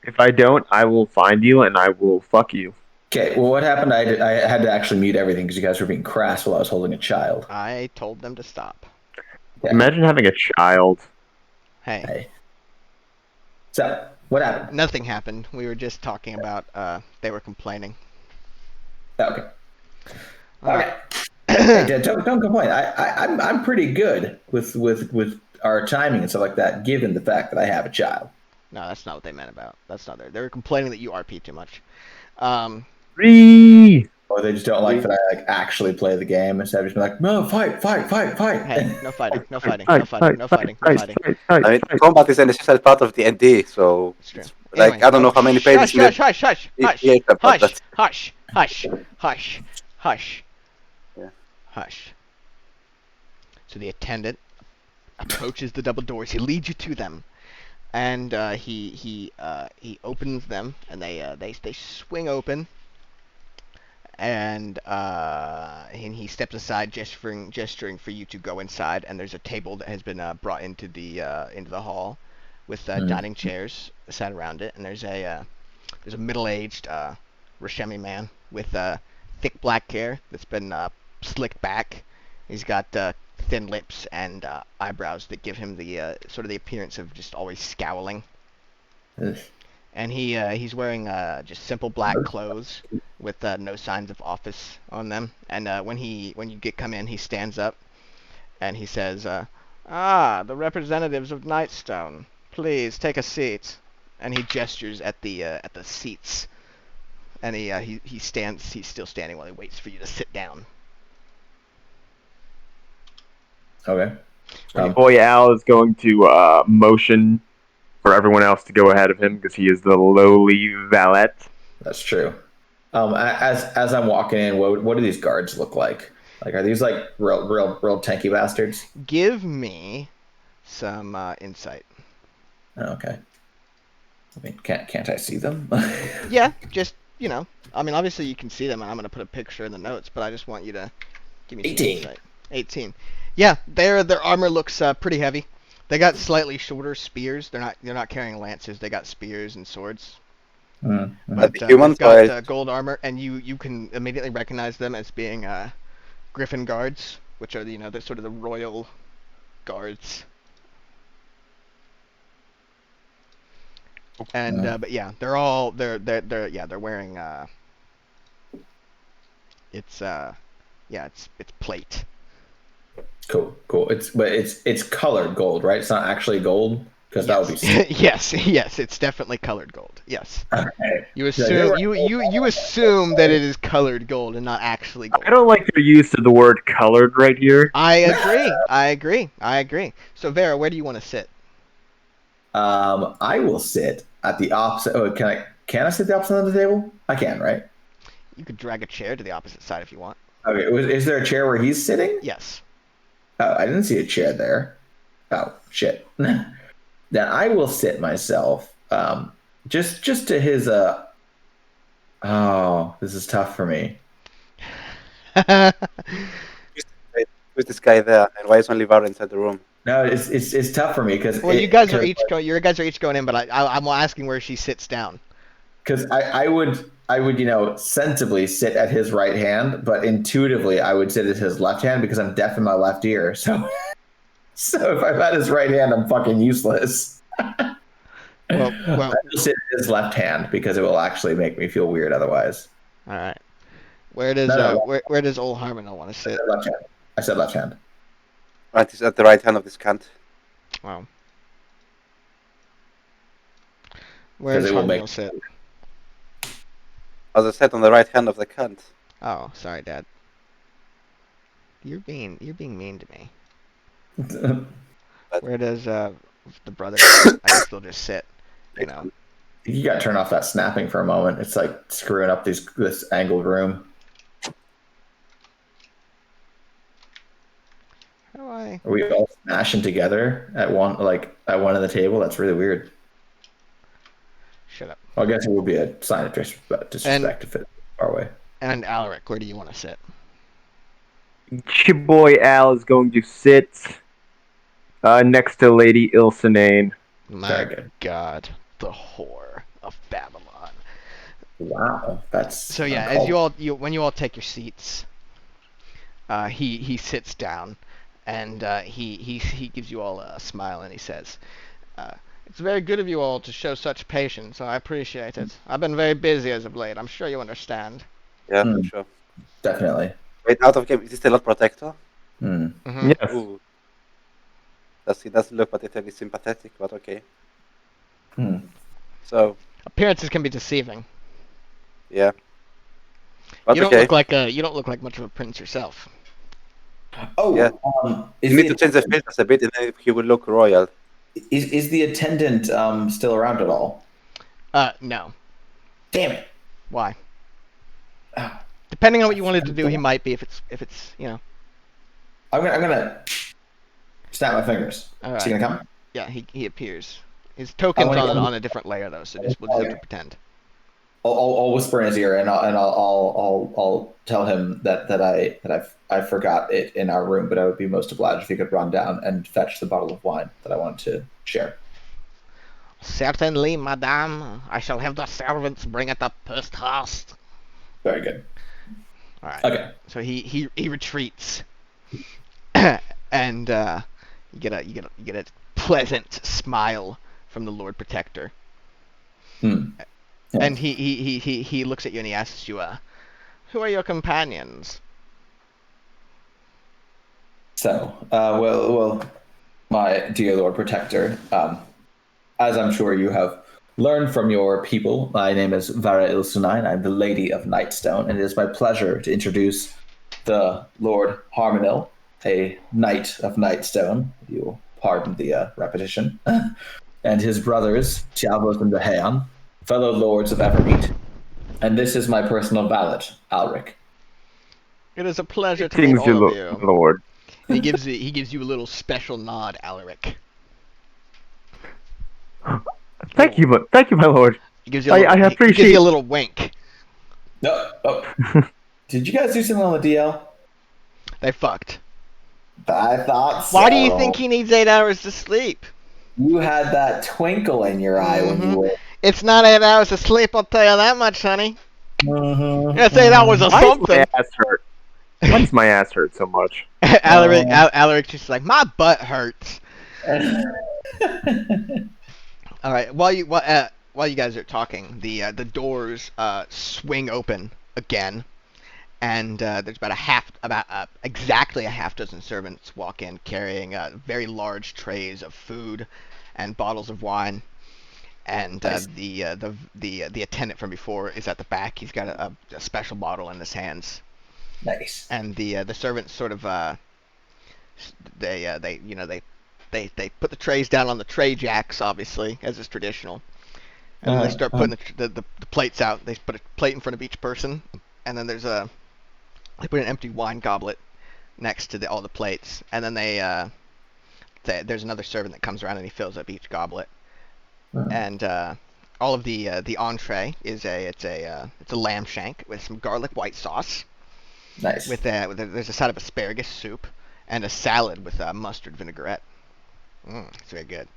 If I don't, I will find you and I will fuck you. Okay, well, what happened? I had to actually mute everything because you guys were being crass while I was holding a child. I told them to stop. Okay. Imagine having a child. Hey, So, what happened? nothing happened. We were just talking about they were complaining. Okay. Okay. Hey, don't complain. I'm pretty good with our timing and stuff like that, given the fact that I have a child. No, that's not what they meant about. That's not there. They were complaining that you RP too much. Free. Or they just don't like that I actually play the game instead of just being like, no, fight. Hey, no fighting. I mean, combat is an essential part of D&D, so It's true. like Anyway, I don't know how many pages. Hush. Yeah. Hush. So the attendant approaches the double doors. He leads you to them, and he opens them, and they swing open. And he steps aside, gesturing for you to go inside. And there's a table that has been brought into the hall, with dining chairs sat around it. And there's a middle-aged Rashemi man with thick black hair that's been slicked back. He's got thin lips and eyebrows that give him the sort of the appearance of just always scowling. Ugh. And he's wearing just simple black clothes with no signs of office on them. And when you come in, he stands up and he says, the representatives of Nightstone, please take a seat. And he gestures at the seats. And he's still standing while he waits for you to sit down. Okay. Boy Al is going to motion for everyone else to go ahead of him because he is the lowly valet. That's true. As I'm walking in, what do these guards look like? Like, are these like real tanky bastards? Give me some insight. Okay. I mean, can't I see them? Yeah, just I mean, obviously you can see them, and I'm gonna put a picture in the notes, but I just want you to give me some 18. insight. 18. Yeah, their armor looks pretty heavy. They got slightly shorter spears. They're not carrying lances. They got spears and swords. But the But humans they've got are gold armor, and you can immediately recognize them as being Griffin guards, which are the sort of the royal guards. And but yeah, they're wearing it's plate. Cool. It's colored gold, right? It's not actually gold because that would be stupid. yes, it's definitely colored gold. Yes. Okay. You assume you assume that it is colored gold and not actually gold. I don't like their use of the word colored right here. I agree. So Vera, where do you want to sit? I will sit at the opposite. Oh, can I sit the opposite end of the table? I can, right? You could drag a chair to the opposite side if you want. Okay. Is there a chair where he's sitting? Yes. Oh, I didn't see a chair there. Oh shit. Then I will sit myself. Just to his. Oh, this is tough for me. who's this guy there, and why is only Var inside the room? No, it's tough for me because. Well, you guys are each going in, but I'm asking where she sits down. Because I would sensibly sit at his right hand, but intuitively I would sit at his left hand because I'm deaf in my left ear. So if I'm at his right hand, I'm fucking useless. Well, I will sit at his left hand because it will actually make me feel weird otherwise. All right. Where does where does old Harmonel want to sit? Left hand. I said left hand. Right, he's at the right hand of this cunt. Wow. Where does Harmonel sit? As I said, on the right hand of the cunt. Oh, sorry, Dad. You're being mean to me. Where does the brother? I guess they'll just sit. You got to turn off that snapping for a moment. It's like screwing up this angled room. How do I? Are we all smashing together at one end of the table? That's really weird. Shut up. Well, I guess it would be a sign of disrespect if it's far away. And Alaric, where do you want to sit? Your boy Al is going to sit next to Lady Ilsanane. My God, the whore of Babylon. Wow, that's so yeah. As when you all take your seats, he sits down, and he gives you all a smile, and he says, "It's very good of you all to show such patience. I appreciate it. I've been very busy as of late. I'm sure you understand." Yeah, for sure. Definitely. Wait, out of game, is this the Lord Protector? Mm-hmm. Yes. Ooh. He doesn't look particularly sympathetic, but okay. So appearances can be deceiving. Yeah. But you don't look like much of a prince yourself. Oh, yeah. You need to change the filters a bit, and then he will look royal. Is the attendant still around at all? No. Damn it. Why? Depending on what you wanted to do, he might be. If it's I'm gonna snap my fingers. All right. Is he gonna come? Yeah, he appears. His token's on a different layer though, so we'll just have to pretend. I'll whisper in his ear and I'll tell him that I forgot it in our room, but I would be most obliged if he could run down and fetch the bottle of wine that I want to share. Certainly, madame. I shall have the servants bring it up post haste. Very good. All right. Okay. So he retreats, and you get a pleasant smile from the Lord Protector. Yes. And he looks at you and he asks you, "Who are your companions?" So, well, my dear Lord Protector, as I'm sure you have learned from your people, my name is Vara Ilsunine. I'm the Lady of Nightstone, and it is my pleasure to introduce the Lord Harmonel, a Knight of Nightstone. You will pardon the repetition, and his brothers Tiavos and Deheon, fellow lords of Evermeet, and this is my personal valet, Alric. It is a pleasure to meet all of you. Lord. He gives you a little special nod, Alaric. Thank you, my lord. He gives you I appreciate. He gives you a little wink. No, did you guys do something on the DL? They fucked. I thought so. Why do you think he needs 8 hours to sleep? You had that twinkle in your eye when you were. It's not 8 hours of sleep, I'll tell you that much, honey. Mhm. I'd say that was a Why does something. my ass hurt? Why does my ass hurt so much? Alaric's just like, my butt hurts. All right, while you guys are talking, the doors swing open again, and there's exactly a half dozen servants walk in carrying very large trays of food and bottles of wine. And Nice. the attendant from before is at the back. He's got a special bottle in his hands. Nice. And the servants sort of they put the trays down on the tray jacks, obviously, as is traditional, and then they start putting the plates out. They put a plate in front of each person, and then they put an empty wine goblet next to all the plates, and then there's another servant that comes around and he fills up each goblet, and all of the entree is it's a lamb shank with some garlic white sauce. Nice. There's a side of asparagus soup and a salad with mustard vinaigrette. It's very good.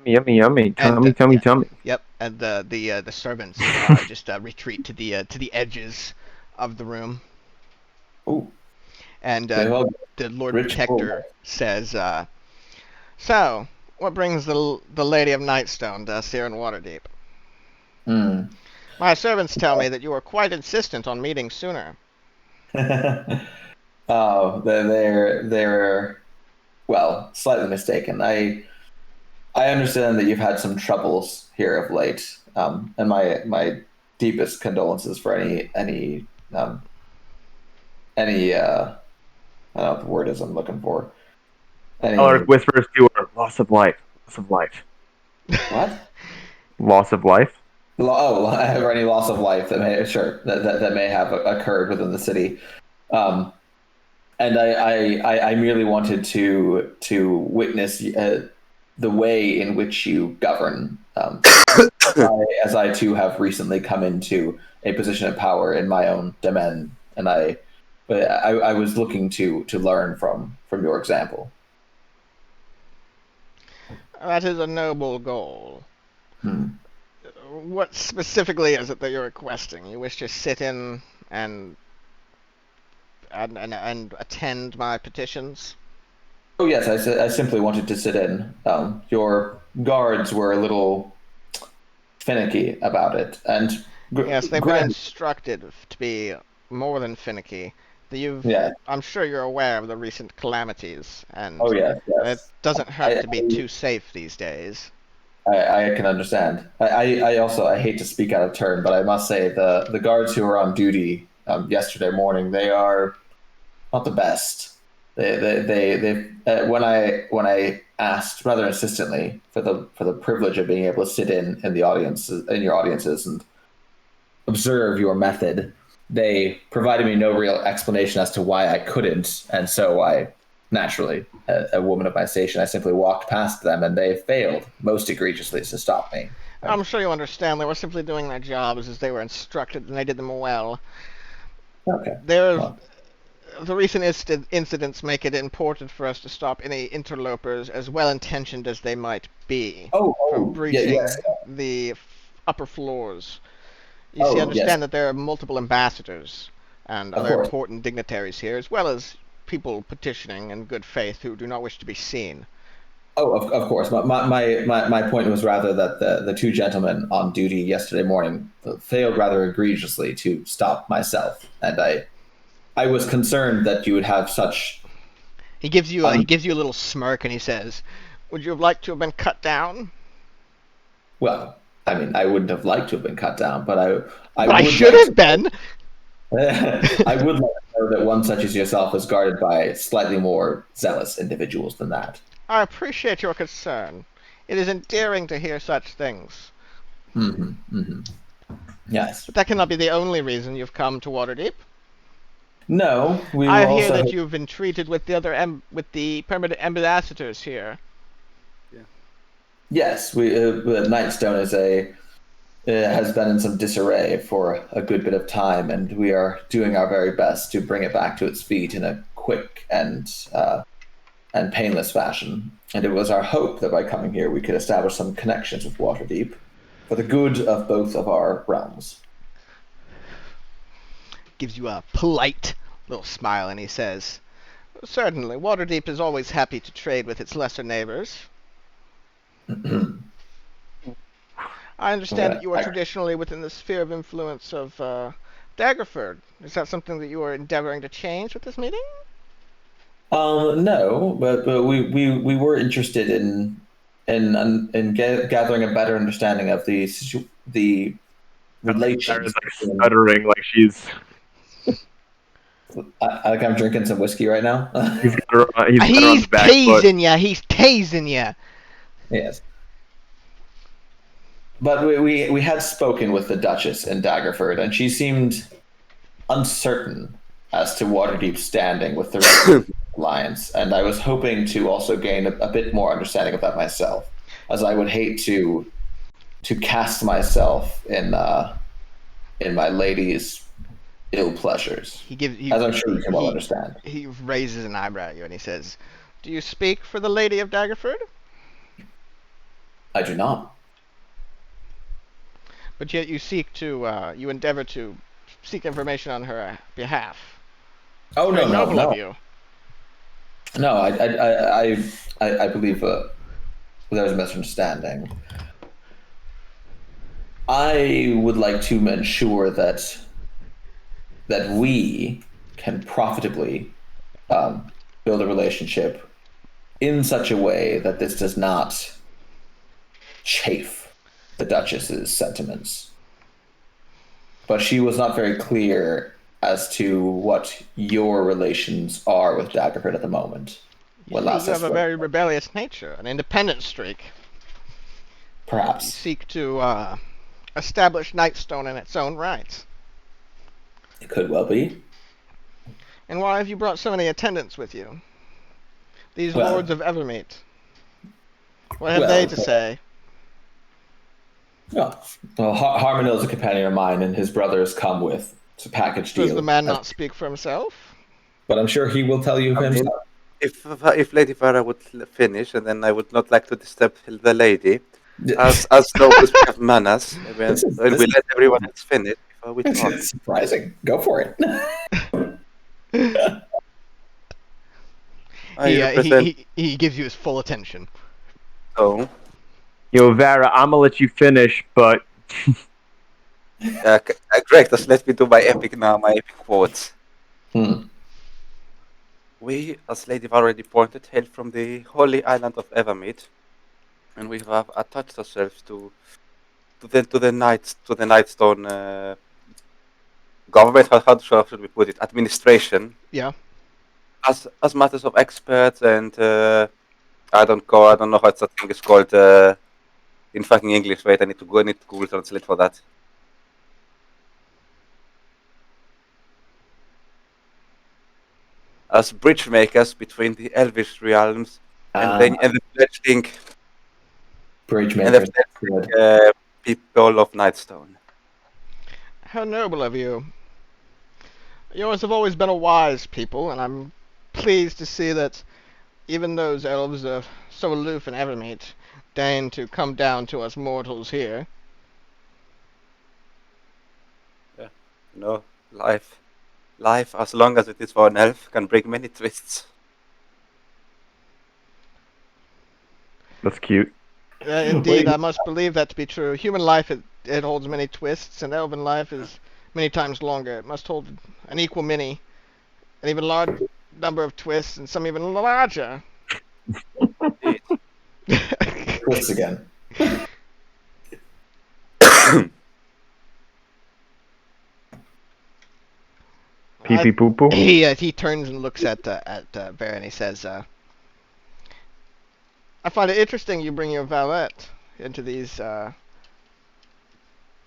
Yummy. And, Tummy. Yep. And the servants just retreat to the edges of the room. Ooh. And Well, the Lord rich Protector boy. says, "So, what brings the Lady of Nightstone to us here in Waterdeep? My servants tell me that you are quite insistent on meeting sooner." Oh, they're well, slightly mistaken. I understand that you've had some troubles here of late, and my deepest condolences for any I don't know what the word is I'm looking for. Alaric whispers to her, loss of life. What? Loss of life? Oh, or any loss of life that may have occurred within the city. And I merely wanted to witness the way in which you govern, as I too have recently come into a position of power in my own domain, and I was looking to learn from your example. That is a noble goal. What specifically is it that you're requesting? You wish to sit in and attend my petitions? Oh yes, I simply wanted to sit in. Your guards were a little finicky about it, and yes, they've been instructed to be more than finicky. I'm sure you're aware of the recent calamities, and yes. it doesn't hurt to be too safe these days. I can understand. I also hate to speak out of turn, but I must say the guards who were on duty yesterday morning, they are not the best. They when I asked rather insistently for the privilege of being able to sit in your audiences and observe your method, they provided me no real explanation as to why I couldn't, and so I naturally, a woman of my station, I simply walked past them, and they failed most egregiously to stop me. I'm sure you understand. They were simply doing their jobs as they were instructed, and they did them well. Okay. The recent incidents make it important for us to stop any interlopers, as well-intentioned as they might be, from breaching the upper floors. You understand that there are multiple ambassadors and other important dignitaries here, as well as people petitioning in good faith who do not wish to be seen. Oh, of course. My point was rather that the two gentlemen on duty yesterday morning failed rather egregiously to stop myself, and I was concerned that you would have such. He gives you a little smirk and he says, "Would you have liked to have been cut down?" Well, I mean, I wouldn't have liked to have been cut down, but I should have been. I would like to know that one such as yourself is guarded by slightly more zealous individuals than that. I appreciate your concern. It is endearing to hear such things. Yes. But that cannot be the only reason you've come to Waterdeep. No, I hear that you've been treated with the permanent ambassadors here. Yes, Nightstone has been in some disarray for a good bit of time, and we are doing our very best to bring it back to its feet in a quick and painless fashion. And it was our hope that by coming here we could establish some connections with Waterdeep. for the good of both of our realms. Gives you a polite little smile, and he says, "Certainly, Waterdeep is always happy to trade with its lesser neighbors. I understand that you are traditionally within the sphere of influence of Daggerford. Is that something that you are endeavoring to change with this meeting?" No, but we were interested in gathering a better understanding of the relations. Sarah's like stuttering, like she's. I'm drinking some whiskey right now. He's got her on He's the back foot. tasing ya. He's tasing ya. Yes. But we had spoken with the Duchess in Daggerford, and she seemed uncertain as to Waterdeep's standing with the rest of the alliance. And I was hoping to also gain a bit more understanding of that myself, as I would hate to cast myself in my lady's ill pleasures. As I'm sure you can well understand. He raises an eyebrow at you and he says, "Do you speak for the Lady of Daggerford?" I do not. But yet you you endeavor to seek information on her behalf. Oh, Very no. noble of you. No, I believe there's a misunderstanding. I would like to ensure that we can profitably build a relationship in such a way that this does not chafe the Duchess's sentiments. But she was not very clear as to what your relations are with Daggerford at the moment. You have a very rebellious nature, an independent streak. Perhaps. You seek to establish Nightstone in its own right. It could well be. And why have you brought so many attendants with you? These lords of Evermeet. What have they to say? Well, Harmonil is a companion of mine, and his brothers come with a package deal. Does the man not speak for himself? But I'm sure he will tell you himself. If Lady Vara would finish, and then I would not like to disturb the lady, as nobles we have manners, when we let everyone else finish before we talk. It's surprising. Go for it. He gives you his full attention. So, Yo, Vara, I'm gonna let you finish, but great. Let me do my epic now. My epic quotes. We, as Lady Vara already pointed, hail from the holy island of Evermeet, and we have attached ourselves to the Nightstone government. How should we put it? Administration. Yeah. As matters of experts, and I don't know how that thing is called in fucking English. Wait, I need to Google Translate for that. As bridge makers between the Elvish realms and the fledgling bridge makers, people of Nightstone. How noble of you. Yours have always been a wise people, and I'm pleased to see that even those elves are so aloof in Evermeet deign to come down to us mortals here. Yeah, life, as long as it is for an elf, can bring many twists. That's cute. Indeed, I must believe that to be true. Human life, it holds many twists, and elven life is many times longer. It must hold an equal many, an even large number of twists, and some even larger. Twists again. Pee pee poo poo. He turns and looks at Vara and he says, "I find it interesting you bring your valet into these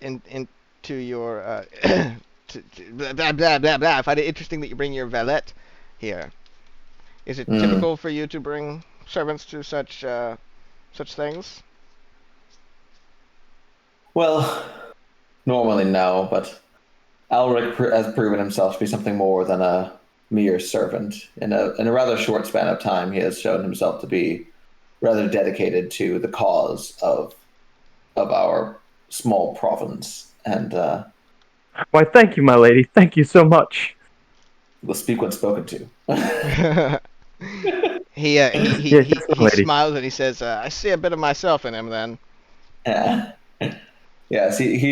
into your blah blah blah blah. I find it interesting that you bring your valet here. Is it typical for you to bring servants to such things?" Well, normally no, but Alric has proven himself to be something more than a mere servant. In a rather short span of time, he has shown himself to be rather dedicated to the cause of our small province, and Why, thank you, my lady. Thank you so much. will speak when spoken to. he Yeah, yes, he lady. smiles and he says, "I see a bit of myself in him." Then Yeah. Yes, he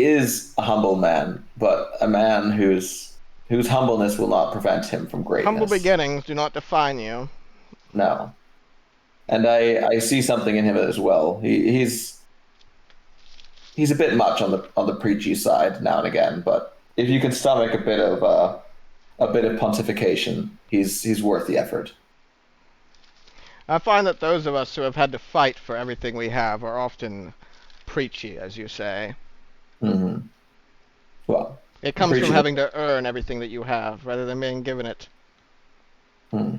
is a humble man, but a man whose humbleness will not prevent him from greatness. humble beginnings do not define you. No. And I see something in him as well. He's a bit much on the preachy side now and again, but if you can stomach a bit of pontification, he's worth the effort. I find that those of us who have had to fight for everything we have are often preachy, as you say. Mm-hmm. Well, It comes preachy. from having to earn everything that you have, rather than being given it. Hmm.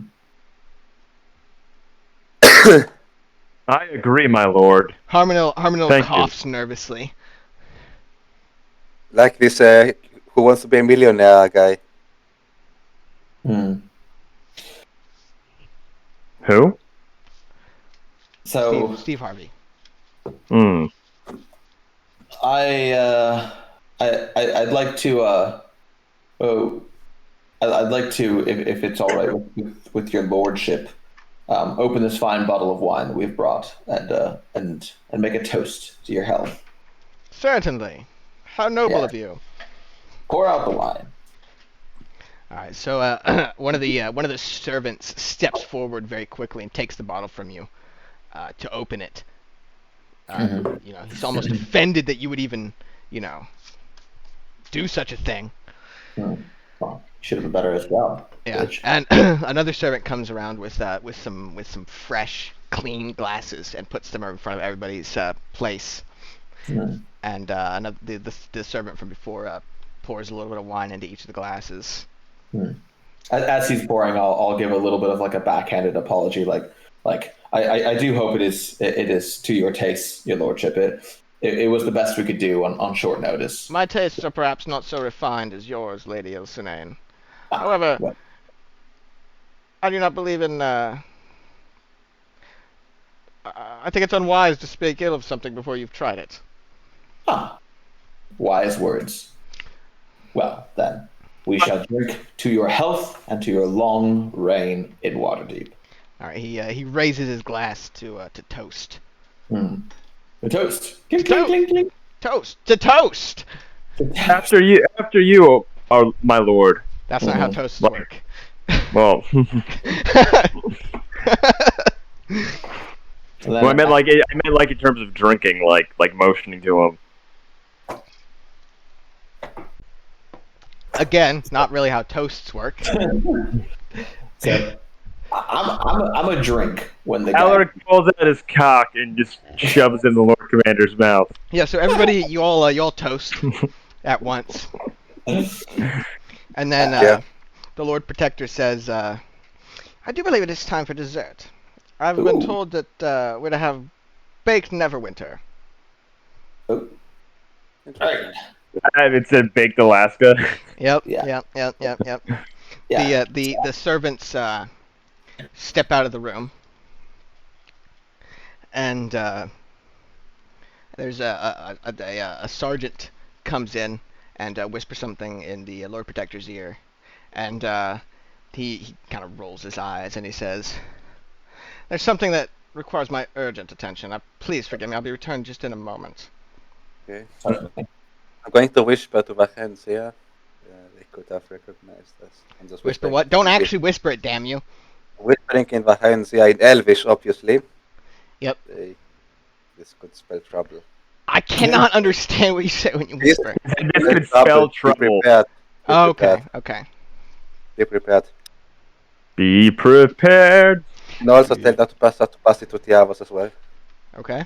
I agree, my lord. Harmonil Thank you. coughs nervously. Like this Who Wants to Be a Millionaire guy. Hmm. Who? So Steve Harvey. Hmm. I'd like to I'd like to, if it's all right with your lordship, open this fine bottle of wine that we've brought and make a toast to your health. Certainly. How noble Yeah. of you. Pour out the wine. All right, so one of the servants steps forward very quickly and takes the bottle from you to open it. Mhm. You know, he's almost offended that you would even, do such a thing. Well, should have been better as well. Yeah, Bitch. and another servant comes around with some fresh, clean glasses and puts them in front of everybody's place. Hmm. And the servant from before pours a little bit of wine into each of the glasses. As he's pouring, I'll give a little bit of like a backhanded apology, like I do hope it is to your taste, your lordship. It was the best we could do on short notice. My tastes are perhaps not so refined as yours, Lady Ilsenane. However, well. I do not believe in. I think it's unwise to speak ill of something before you've tried it. Wise words. Well, then, we shall drink to your health and to your long reign in Waterdeep. All right, he raises his glass to toast. A toast. Clink, clink, clink, clink. Toast to toast. After you, are my lord. That's not how toasts work. Well, well, I meant like in terms of drinking, like motioning to him. Again, not really how toasts work. So, I'm a drink when the guy. Alaric pulls out his cock and just shoves it in the Lord Commander's mouth. Yeah, so everybody, you all toast at once, and then the Lord Protector says, "I do believe it is time for dessert. I've been told that we're to have baked Neverwinter." Oh. Alright. It said baked Alaska. Yep. Yeah. Yep. Yeah. The servants step out of the room, and there's a sergeant comes in and whispers something in the Lord Protector's ear, and he kind of rolls his eyes and he says, "There's something that requires my urgent attention. Please forgive me. I'll be returned just in a moment." Okay. I'm going to whisper to Vahensia. Yeah, they could have recognized us. I'm just Whisper whispering. what? Don't actually whisper it, damn you. Whispering in Vahensia in Elvish, obviously. Yep. This could spell trouble. I cannot understand what you say when you whisper. This could spell trouble. Be prepared. Oh, okay. Be prepared. Be prepared. And also tell that to pass it to Tiavos as well. Okay.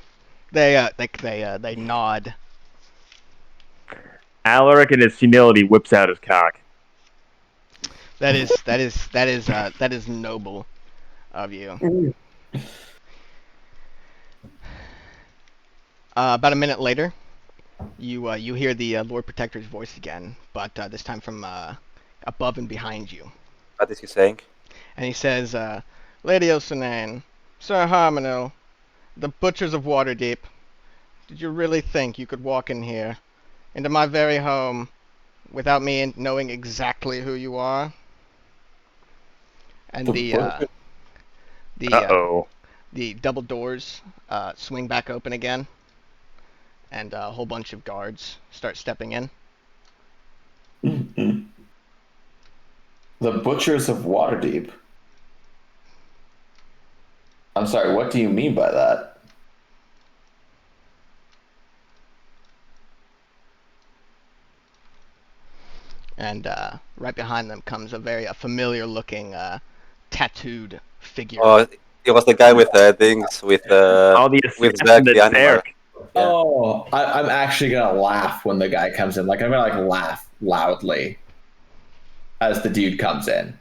They nod. Alaric in his humility whips out his cock. That is noble of you. About a minute later, you hear the Lord Protector's voice again, but this time from above and behind you. What is he saying? And he says, "Lady Ilsenane, Sir Harmonil, the butchers of Waterdeep, Did you really think you could walk in here, into my very home, without me knowing exactly who you are? And Uh-oh. the double doors swing back open again, and a whole bunch of guards start stepping in. Mhm. The Butchers of Waterdeep. I'm sorry, what do you mean by that? And right behind them comes a very familiar-looking, tattooed figure. Oh, it was the guy with things with The with assassin Zack the that's animal. there. Yeah. Oh, I'm actually gonna laugh when the guy comes in. Like I'm gonna laugh loudly as the dude comes in.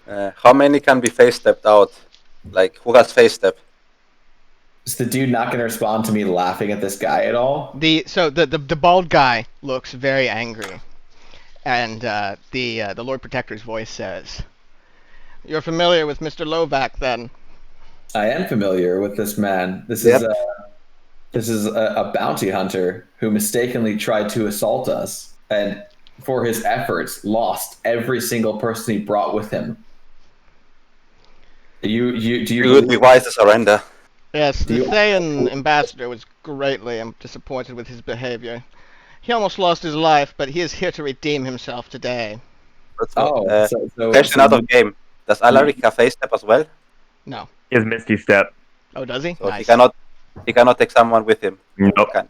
How many can be face stepped out? Like who has face step? Is the dude not gonna respond to me laughing at this guy at all? The bald guy looks very angry, and the Lord Protector's voice says, "You're familiar with Mr. Lovac, then?" I am familiar with this man. This Yep. is a bounty hunter who mistakenly tried to assault us, and for his efforts, lost every single person he brought with him. Do you You would be wise to surrender. Yes, Do the you- Thayan ambassador was greatly disappointed with his behavior. He almost lost his life, but he is here to redeem himself today. Let's go. Oh, so Question out of game. Does Alaric have face step as well? No. He has Misty Step. Oh, does he? So Nice. he cannot take someone with him. Nope. Can.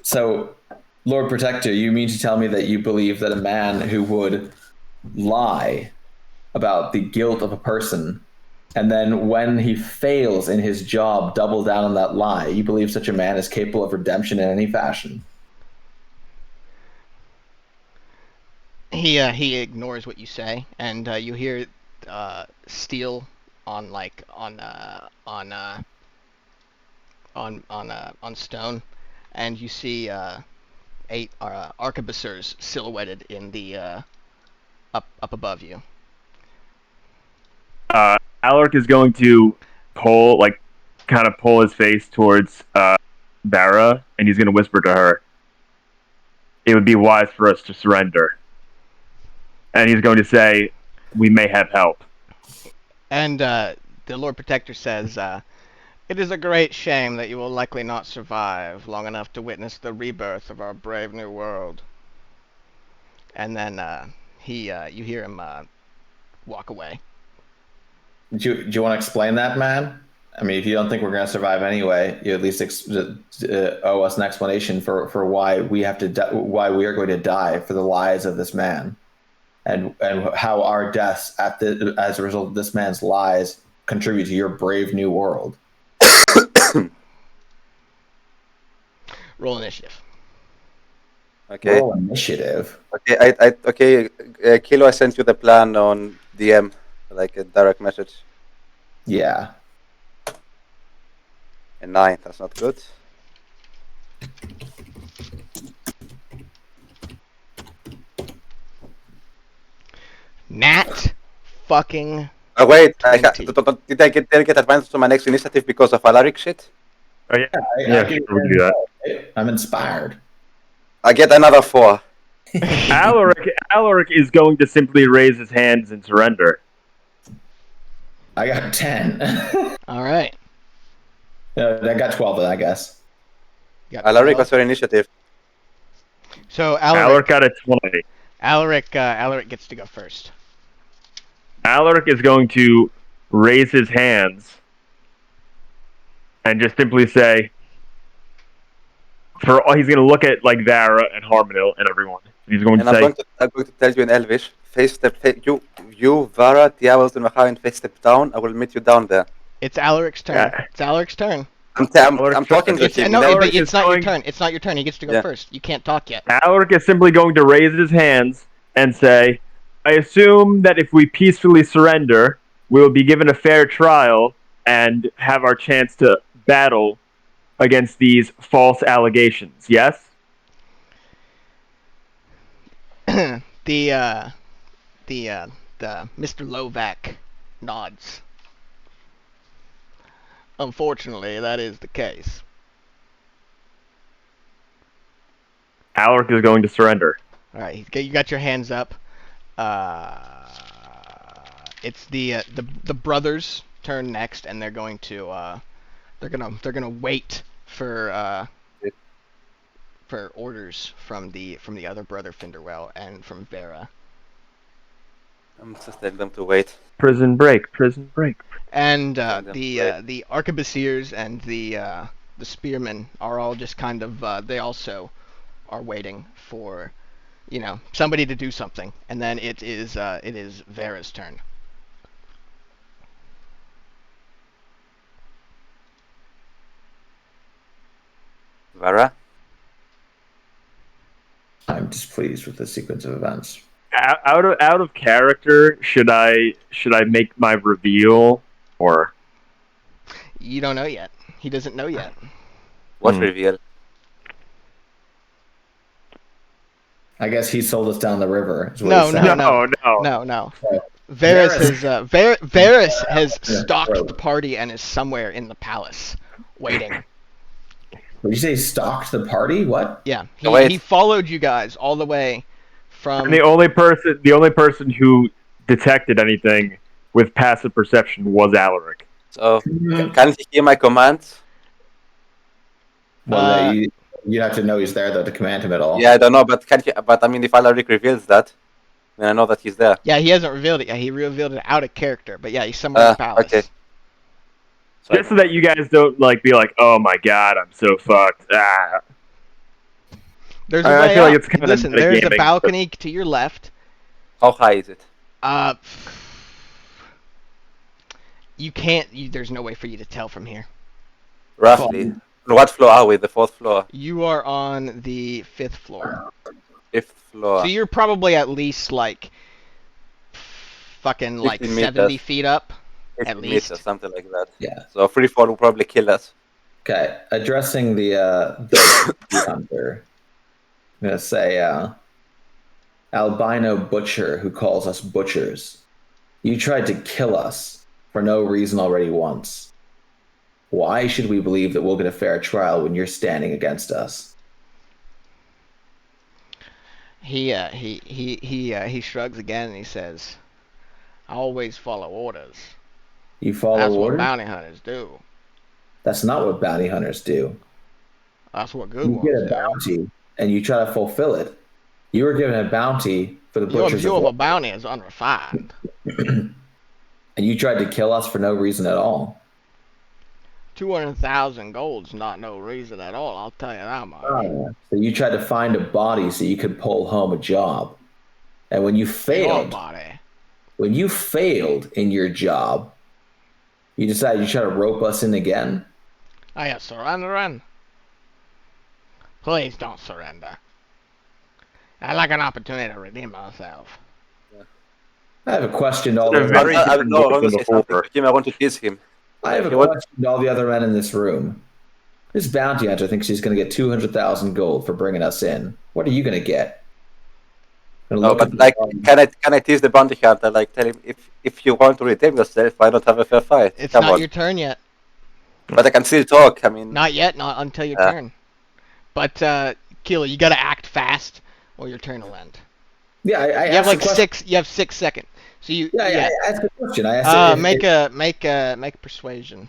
So, Lord Protector, you mean to tell me that you believe that a man who would lie about the guilt of a person, and then when he fails in his job, double down on that lie, you believe such a man is capable of redemption in any fashion? He ignores what you say, and you hear steel on stone, and you see 8 arquebusiers silhouetted in the up above you. Alaric is going to pull his face towards Barra, and he's going to whisper to her, "It would be wise for us to surrender." And he's going to say, "We may have help." And the Lord Protector says, "It is a great shame that you will likely not survive long enough to witness the rebirth of our brave new world." And then you hear him walk away. Do you want to explain that, man? I mean, if you don't think we're going to survive anyway, you at least owe us an explanation for why we have to why we are going to die for the lies of this man, and how our deaths as a result of this man's lies contribute to your brave new world. Roll initiative. Okay. Roll initiative. Okay. Kilo, I sent you the plan on DM, like a direct message. Yeah. A 9. That's not good. Nat fucking Wait, 20. did I get advantage to my next initiative because of Alaric shit? Oh yeah, I sure, we can do that. I'm inspired. I get another 4. Alaric is going to simply raise his hands and surrender. I got 10. All right. I got 12, I guess. You got Alaric, 12. what's your initiative? So Alaric got a 20. Alaric gets to go first. Alaric is going to raise his hands and just simply say, he's going to look at like Vara and Harmonil and everyone. He's going And to say, I'm going to tell you in Elvish, face step, you, Vara, Diablos, and Maharin, face step down. I will meet you down there. It's Alaric's turn. Yeah. It's Alaric's turn. I'm talking to It's, him. no, Alaric but is it's not your going- turn. It's not your turn. He gets to go Yeah. first. You can't talk yet. Alaric is simply going to raise his hands and say, "I assume that if we peacefully surrender, we will be given a fair trial and have our chance to battle against these false allegations. Yes?" the Mr. Lovac nods. Unfortunately, that is the case. Alaric is going to surrender. All right, you got your hands up. It's the brothers' turn next, and they're going to they're gonna wait for orders from the other brother Finderwell and from Vera. I'm just telling them to wait. Prison break. Prison break. And Send them to the arquebusiers and the spearmen are all just kind of they also are waiting for, you know, somebody to do something, and then it is Vera's turn. Vera? I'm displeased with the sequence of events. Out of character, should I make my reveal or? You don't know yet. He doesn't know yet. What Hmm. reveal? I guess he sold us down the river. Is what No, he no, said. No. Right. Varys has Yeah, stalked right. the party and is somewhere in the palace, waiting. Did you say stalked the party? What? Yeah, Oh, wait. he followed you guys all the way from. And the only person who detected anything with passive perception was Alaric. So, can he hear my commands? Well, you have to know he's there though to command him at all. Yeah, I don't know, but can he? But I mean, if Alaric reveals that, then I know that he's there. Yeah, he hasn't revealed it yet. He revealed it out of character, but yeah, he's somewhere in the palace. Okay. So Just so that you guys don't be like, oh my god, I'm so fucked. Ah. There's a I way feel like up. it's kind of Listen, there's a metagaming, balcony to your left. how high is it? You can't. There's no way for you to tell from here. Roughly. On what floor are we? The fourth floor? You are on the 5th floor, Fifth floor? so you're probably at least like fucking like 50 70 meters. feet up. 50 at meters, least. something like that. Yeah. So free fall will probably kill us. Okay. Addressing the hunter. I'm gonna say albino butcher who calls us butchers. You tried to kill us for no reason already once. Why should we believe that we'll get a fair trial when you're standing against us? He shrugs again and he says, "I always follow orders. You follow That's what orders? bounty hunters do. That's not what bounty hunters do. That's what good You ones get a do. bounty and you try to fulfill it. You were given a bounty for the Your butchers view of of a war, bounty is unrefined. and you tried to kill us for no reason at all. 200,000 gold's not no reason at all. I'll tell you that much. So you tried to find a body so you could pull home a job. And when you failed, Nobody. in your job, you decided you try to rope us in again. Are you surrendering? Please don't surrender. I'd like an opportunity to redeem myself. I have a question to all They're the very I different want to than say before. something to him. I want to tease him. I have a What- question to all the other men in this room. This bounty hunter thinks he's going to get 200,000 gold for bringing us in. What are you going to get? Gonna No, look but at the like, body. can I tease the bounty hunter? Like, tell him if you want to redeem yourself, why not have a fair fight? It's Come not on. your turn yet. But I can still talk. I mean, Not yet, not until your Yeah. turn. But, Keela, you gotta act fast or your turn will end. Yeah, I You have asked like a question. you have 6 seconds. So you, Yeah, yeah. I asked a question. I asked Make a persuasion.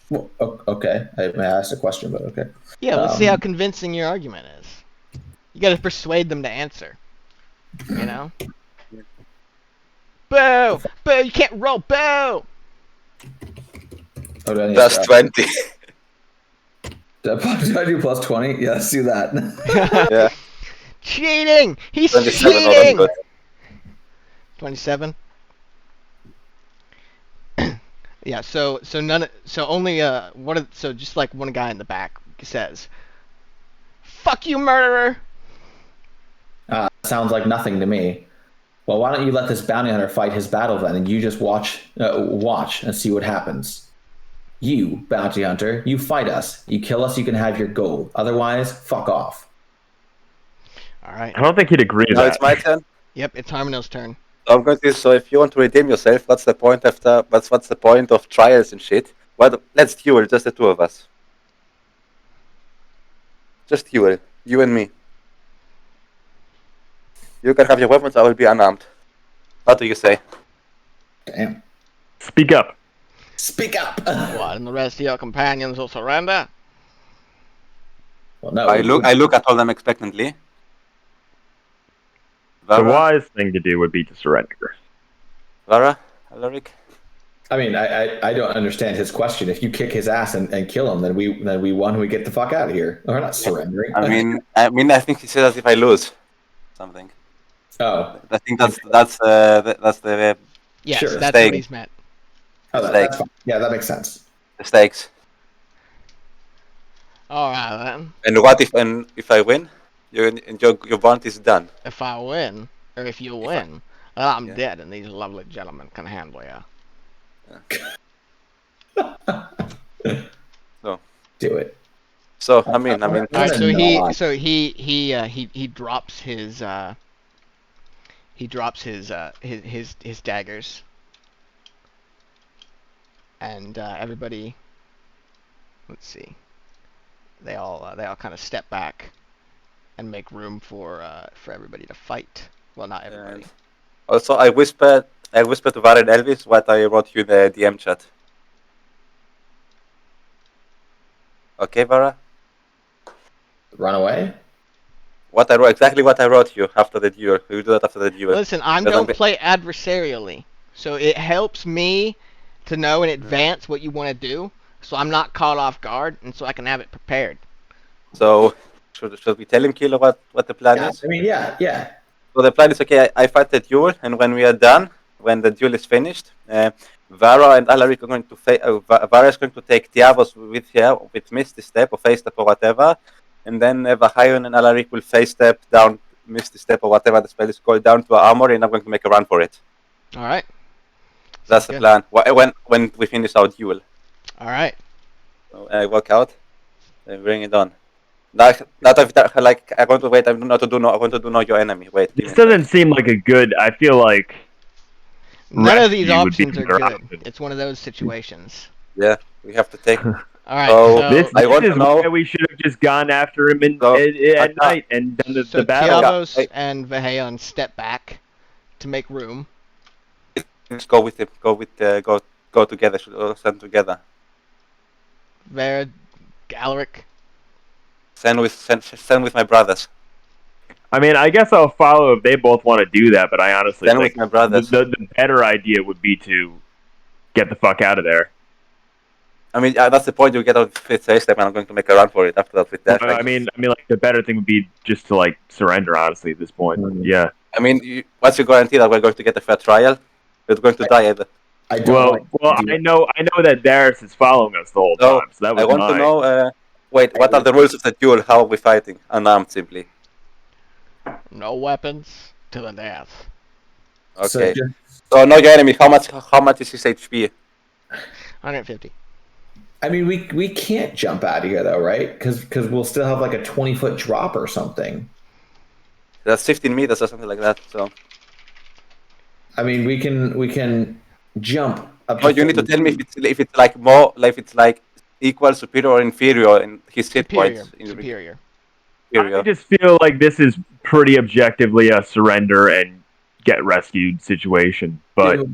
Well, okay, I asked a question, but okay. Yeah, let's see how Um, convincing your argument is. You gotta persuade them to answer. You know? Boo! Boo! You can't roll! Boo! Oh, do I need that's to- 20. Do I do plus 20? Yeah, let's do that. Yeah, Cheating! He's 27. Oh, that's cheating! good. 27. Yeah. So only so just like one guy in the back says, "Fuck you, murderer!" Sounds like nothing to me. Well, why don't you let this bounty hunter fight his battle then, and you just watch and see what happens. You, bounty hunter, you fight us. You kill us, you can have your gold. Otherwise, fuck off. All right. I don't think he'd agree to Now that. it's my turn. Yep. It's Harmonel's turn. So I'm going to. So if you want to redeem yourself, what's the point of trials and shit? What? Let's duel, just the two of us. Just duel, you and me. You can have your weapons, I will be unarmed. What do you say? Damn. Speak up. Speak up. What? And the rest of your companions will surrender? Well, no. I look at all them expectantly. The Vara, wise thing to do would be to surrender. Vara, Alaric. I mean, I don't understand his question. If you kick his ass and kill him, then we won. We get the fuck out of here. We're not surrendering. I think he said as if I lose something. Oh, I think that's the Yes, Sure. that's Staying. what he's meant. that's fine. Yeah, that makes sense. stakes. Alright then. And what if I win? Your bond is done. If I win, or if you win, well, I'm Yeah. dead and these lovely gentlemen can handle you. Do it. So I mean, Alright, What a so nod. he drops his his daggers, and everybody, let's see, they all kind of step back and make room for everybody to fight. Well, not everybody. And also, I whispered to Vara and Elvis what I wrote you in the DM chat. Okay, Vara? Run away. Exactly what I wrote you after the duel. We will do that after the duel. Listen, I Doesn't don't be- play adversarially, so it helps me to know in advance what you want to do, so I'm not caught off guard, and so I can have it prepared. So should we tell him, Kilo, what the plan Yeah, is? I mean, yeah. So the plan is, okay, I fight the duel, and when we are done, when the duel is finished, Vara and Alaric are going to Vara is going to take Tiavos with her, with Misty Step or Face Step or whatever, and then Vahayon and Alaric will Face Step down Misty Step or whatever the spell is called down to our armory, and I'm going to make a run for it. All right. That's Sounds the good. plan. When we finish our duel, All right. so I walk out, and bring it on. Not like I want to wait. I want to do know your enemy. Wait. give This me a doesn't seem like a good. I feel like None of these rescue would be options are better good. option. It's one of those situations. second. We have to take. All right. Oh, so this. I This want to is know- why we should have just gone after him So, at night and done the battle. Tiavos Hey. and Vahayon step back to make room. Let's go with it. Go together. Should all stand together. Vera, Galric. Stand with my brothers. I mean, I guess I'll follow if they both want to do that, but I honestly Stand think with my brothers. the better idea would be to get the fuck out of there. I mean, that's the point. You get out with fifth face step, and I'm going to make a run for it after that with that. I mean, like the better thing would be just to like surrender. Honestly, at this point, yeah. I mean, what's your guarantee that we're going to get a fair trial? We're going to die either. I don't. Well, I know that Darius is following us the whole So, time, so that was I want to mine. know. Wait, what are the rules of the duel? How are we fighting? Unarmed, simply. No weapons to the death. Okay. So, So, know your enemy. How much is his HP? 150. I mean, we can't jump out of here though, right? Because we'll still have like a 20-foot drop or something. That's 15 meters or something like that. So, I mean, we can jump up. no, you need to tell me if it's like more, like if it's like equal, superior, or inferior in his hit Superior. points. Superior. Superior. I just feel like this is pretty objectively a surrender and get rescued situation, but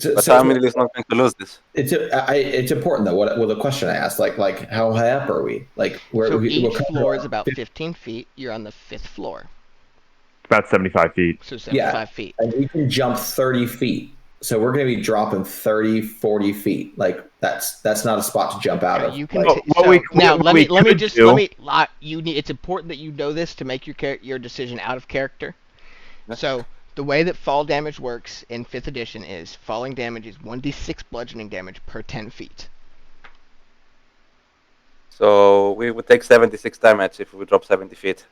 But family is not going to lose this. It's important though. Well, the question I asked, like how high up are we? Like where So we're each coming floor from. is about 15 feet. You're on the 5th floor. about 75 feet. So 75 feet. And we can jump 30 feet. So we're going to be dropping 30, 40 feet. Like that's not a spot to jump out of. You can Like, now let me could just do- let me you need it's important that you know this to make your decision out of character. So the way that fall damage works in 5th edition is falling damage is 1d6 bludgeoning damage per 10 feet. So we would take 76 damage if we drop 70 feet.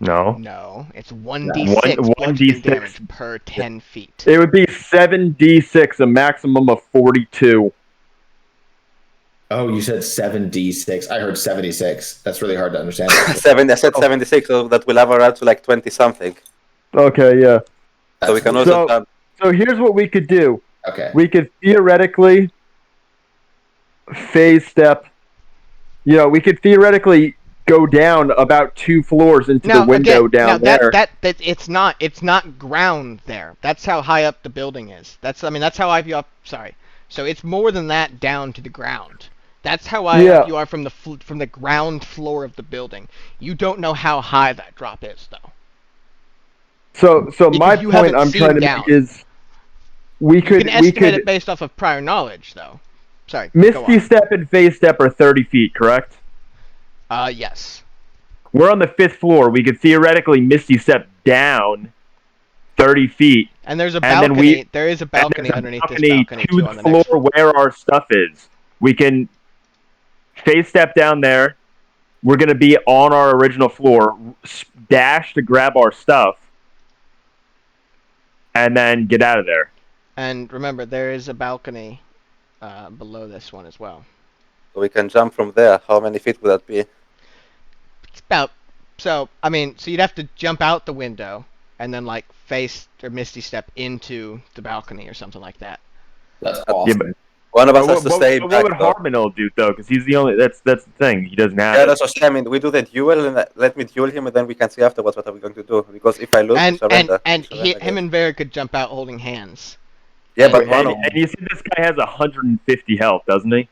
No, No, it's 1d6 One- bludgeoning 1d6. damage per 10 feet. it would be 7d6, a maximum of 42. oh, you said 7d6. I heard 76. That's really hard to understand. I said 76, so that will average to like 20 something. Okay, yeah. So we can also So here's what we could do. Okay. We could theoretically phase step. You know, we could theoretically go down about 2 floors into the window down there. That it's not ground there. That's how high up the building is. That's how high you up. Sorry. So it's more than that down to the ground. That's how high up you are from the ground floor of the building. You don't know how high that drop is, though. So my point I'm trying to make is we could estimate it based off of prior knowledge, though. Sorry. Misty Step and Phase Step are 30 feet, correct? Yes. We're on the 5th floor. We could theoretically Misty Step down 30 feet. And there's a balcony. There is a balcony underneath this balcony to the floor where our stuff is. We can Phase Step down there. We're going to be on our original floor. Dash to grab our stuff. And then get out of there. And remember, there is a balcony below this one as well. So we can jump from there. How many feet would that be? It's about... So you'd have to jump out the window and then, like, face or Misty Step into the balcony or something like that. That's awesome. Yeah, one of us has to stay back. What would Harmonil do, though? Because he's the only... That's the thing. He doesn't have... Yeah, that's what I mean. We do the duel, and let me duel him, and then we can see afterwards what are we going to do. Because if I lose, we surrender. Him and Vera could jump out holding hands. Yeah, but and you see this guy has 150 health, doesn't he?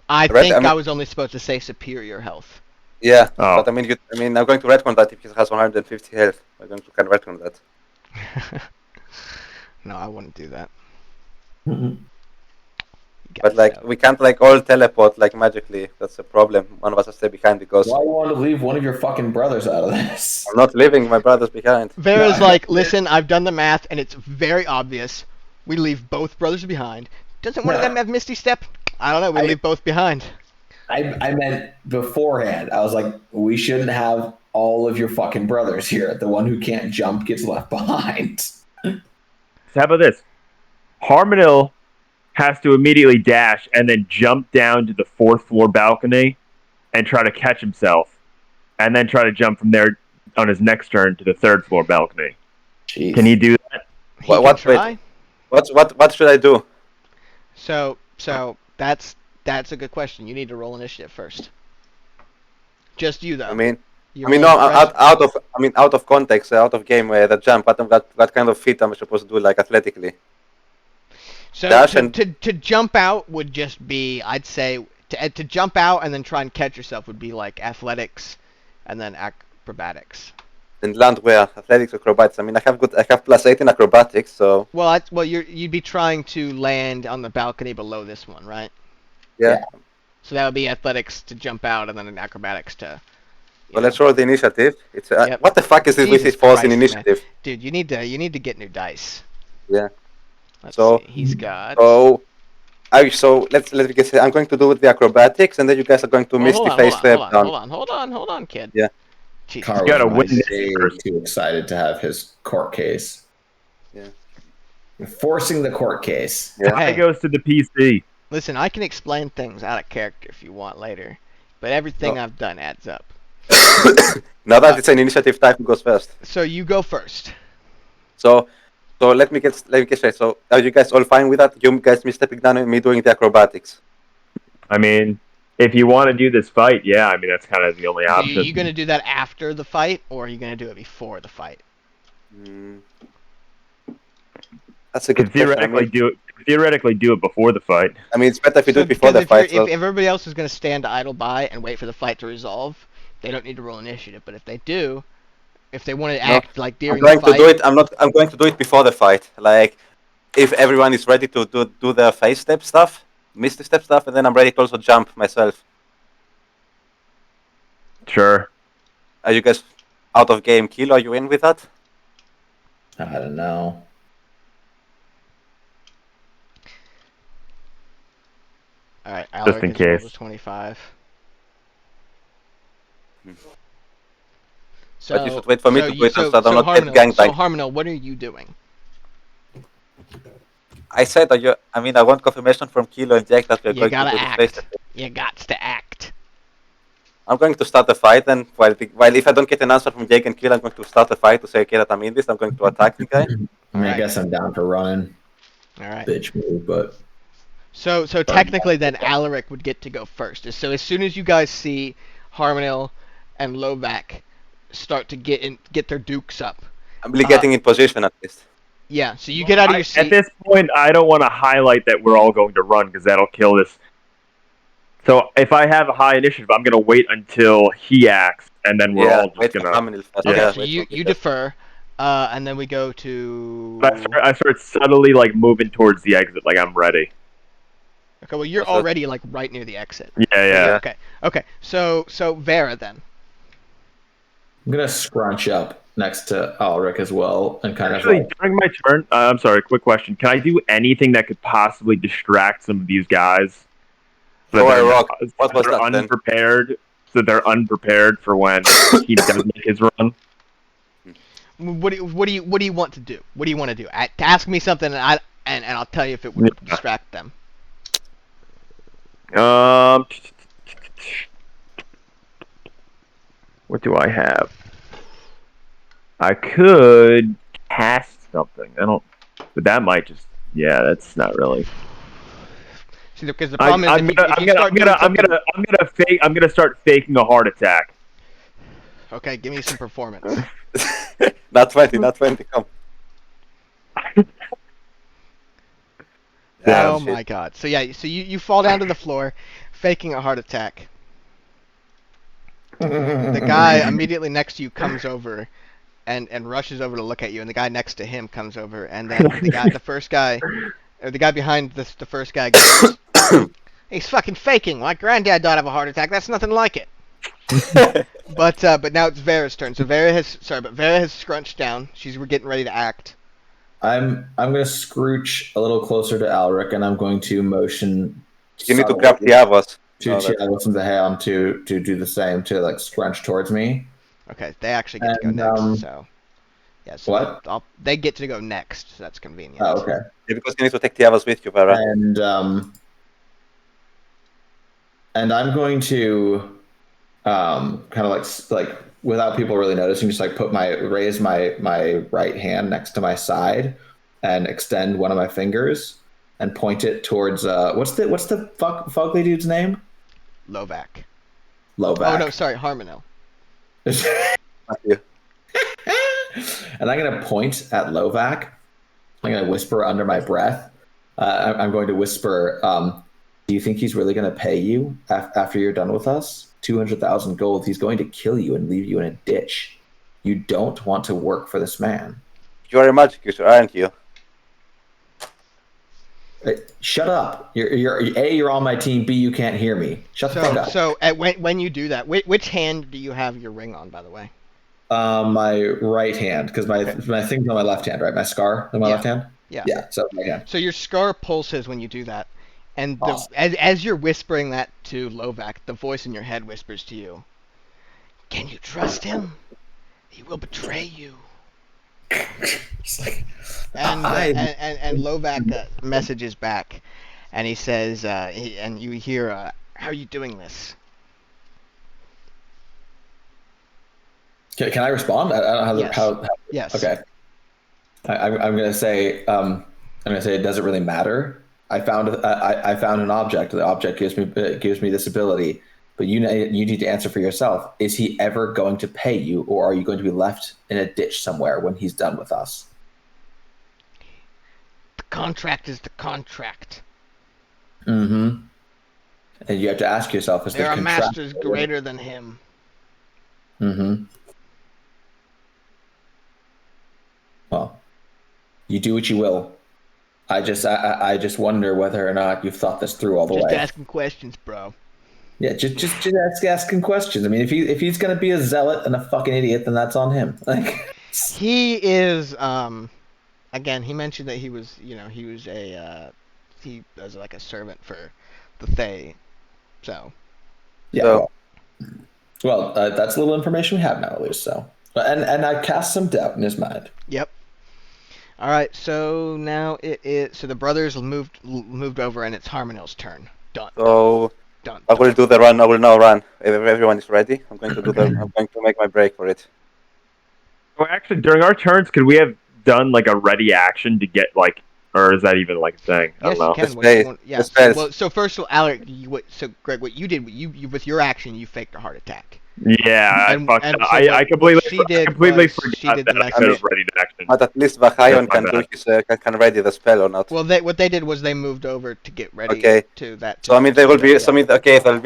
I think I was only supposed to say superior health. Yeah, but I'm going to retcon that if he has 150 health. I'm going to kind of retcon that. No, I wouldn't do that. But we can't all teleport magically. That's the problem. One of us has to stay behind because... Why do you want to leave one of your fucking brothers out of this? I'm not leaving my brothers behind. Vera's listen, I've done the math and it's very obvious. We leave both brothers behind. Doesn't one of them have Misty Step? I don't know, we leave both behind. I meant beforehand. I was like, we shouldn't have all of your fucking brothers here. The one who can't jump gets left behind. So how about this? Harmonil has to immediately dash and then jump down to the 4th floor balcony and try to catch himself, and then try to jump from there on his next turn to the 3rd floor balcony. Jeez. Can he do that? What should I do? So that's a good question. You need to roll initiative first. Just you though. Out of context, out of game, the jump. What kind of feat am I supposed to do, athletically? So to jump out would just be, I'd say, to jump out and then try and catch yourself would be like athletics, and then acrobatics. And land where? Athletics, acrobatics. I have +8 in acrobatics, so. Well, you'd be trying to land on the balcony below this one, right? Yeah. So that would be athletics to jump out, and then an acrobatics to. Well, let's roll the initiative. It's what the fuck is this with his force in initiative? Man. Dude, you need to get new dice. Yeah. Let's see. He's got. So let's get. I'm going to do the acrobatics, and then you guys are going to Misty Phase Step down. Hold on, kid. Yeah. Carl is too excited to have his court case. Yeah. You're forcing the court case. Yeah. It goes to the PC. Listen, I can explain things out of character if you want later, but everything I've done adds up. Now that it's an initiative type, who goes first? So you go first. So let me get straight. So are you guys all fine with that? You guys me stepping down and me doing the acrobatics? If you want to do this fight, yeah, that's kind of the only option. Are you going to do that after the fight, or are you going to do it before the fight? That's a good question. Theoretically do it before the fight. It's better if you do it before the fight. If everybody else is going to stand idle by and wait for the fight to resolve, they don't need to roll initiative. But if they do, if they want to act during the fight... I'm going to do it before the fight. If everyone is ready to do the phase step stuff, Misty Step stuff, and then I'm ready to also jump myself. Sure. Are you guys out of game? Kilo, are you in with that? I don't know. All right, just in case. 25. But you should wait for me to do it so I don't get gang So Harmonil, what are you doing? I said that I want confirmation from Kilo and Jack that we're going to do the face. You got to act. I'm going to start the fight, and while if I don't get an answer from Jake and Kilo, I'm going to start the fight to say, okay, that I'm in this. I'm going to attack the guy. I guess I'm down for running. All right. Bitch move, but. So technically, then Alaric would get to go first. So as soon as you guys see Harmonil and Lovac start to get their dukes up, I'm really getting in position at least. yeah. So you get out of your At seat. this point, I don't want to highlight that we're all going to run because that'll kill this. So if I have a high initiative, I'm gonna wait until he acts, and then we're all wait just for gonna. Harmonil first. Okay, Yeah, so wait you for you Peter. defer, and then we go to. I start subtly like moving towards the exit, like I'm ready. Okay, well you're What's that? already like right near the exit. Yeah. Okay. So Vera then. I'm gonna scrunch up next to Alric as well, and kind Actually, of like, during my turn, I'm sorry. Quick question: can I do anything that could possibly distract some of these guys? Throw a they're rock. not- What was they're that then? unprepared, so they're unprepared for when he does make his run. What do you want to do? What do you want to do? Ask me something, and I'll tell you if it would Yeah. distract them. What do I have? I could cast something. I don't, but that might just. Yeah, that's not really. See, because the problem is I'm gonna start faking a heart attack. Okay, give me some performance. Not 20, not 20. Come. Oh shit. my god. So yeah, so you fall down to the floor, faking a heart attack. The guy immediately next to you comes over and rushes over to look at you, and the guy next to him comes over, and then the guy behind the first guy goes, he's fucking faking. My granddad died of a heart attack. That's nothing like it. But now it's Vera's turn. So Vera has scrunched down. She's getting ready to act. I'm gonna scrooch a little closer to Alric, and I'm going to motion. You need to grab the Avos. to Tiagos and the Haon to do the same, to like scrunch towards me. Okay, they actually get to go And, next. So yeah. So What? they get to go next. So that's convenient. Oh, okay. Yeah, because you need to take the Avos with you, Vera. And I'm going to kind of like without people really noticing, just like raise my right hand next to my side and extend one of my fingers and point it towards what's the fugly dude's name? Lovac. Lovac. Oh no, sorry, Harmonil. Not you. And I'm going to point at Lovac. I'm going to whisper under my breath. I'm going to whisper, do you think he's really going to pay you after you're done with us? 200,000 gold. He's going to kill you and leave you in a ditch. You don't want to work for this man. You are a magic user, aren't you? Shut up. You're on my team. B, you can't hear me. Shut the fuck up. So when you do that, which hand do you have your ring on, by the way? My right hand, because my thing's on my left hand, right? My scar on my left hand? Yeah. Yeah, so right hand. So your scar pulses when you do that. And Awesome. as you're whispering that to Lovac, the voice in your head whispers to you, "Can you trust him? He will betray you." It's like, and Lovac messages back, and he says, and you hear, "How are you doing this?" Can I respond? I don't know how Yes. Okay. I'm gonna say it doesn't really matter. I found an object. The object gives me this ability, but you need to answer for yourself. Is he ever going to pay you, or are you going to be left in a ditch somewhere when he's done with us? The contract is the contract. Mm-hmm. And you have to ask yourself, is There the are contract masters greater than him. Mm-hmm. Well, you do what you will. I just wonder whether or not you've thought this through all the Just way. asking questions, bro. Yeah, just asking questions. I mean, if he's gonna be a zealot and a fucking idiot, then that's on him. Like, He is, again, he mentioned that he was he was like a servant for the Fae, so. yeah. So- Well, that's a little information we have now, at least. So, and I cast some doubt in his mind. Yep. All right, so now so the brothers moved over, and it's Harmonil's turn. Done. So Done. I will do the run. I will now run. If everyone is ready, I'm going to do I'm going to make my break for it. Well, actually, during our turns, could we have done like a ready action to get like Or is that even like a thing? I Yes, don't know. you can. The What you space- want, yeah. the So, space. well, so first of all, Alec, so Greg, what you did, you with your action, you faked a heart attack. Yeah, And- I fucked and up. so I what completely, she did completely was forgot she did the that I lesson. could have readied action. But at least Vahayon That's my can do bad. his can ready the spell or not. Well, what they did was they moved over to get ready Okay. to that. So I mean, to they will do be. that, So I yeah. mean, okay, so,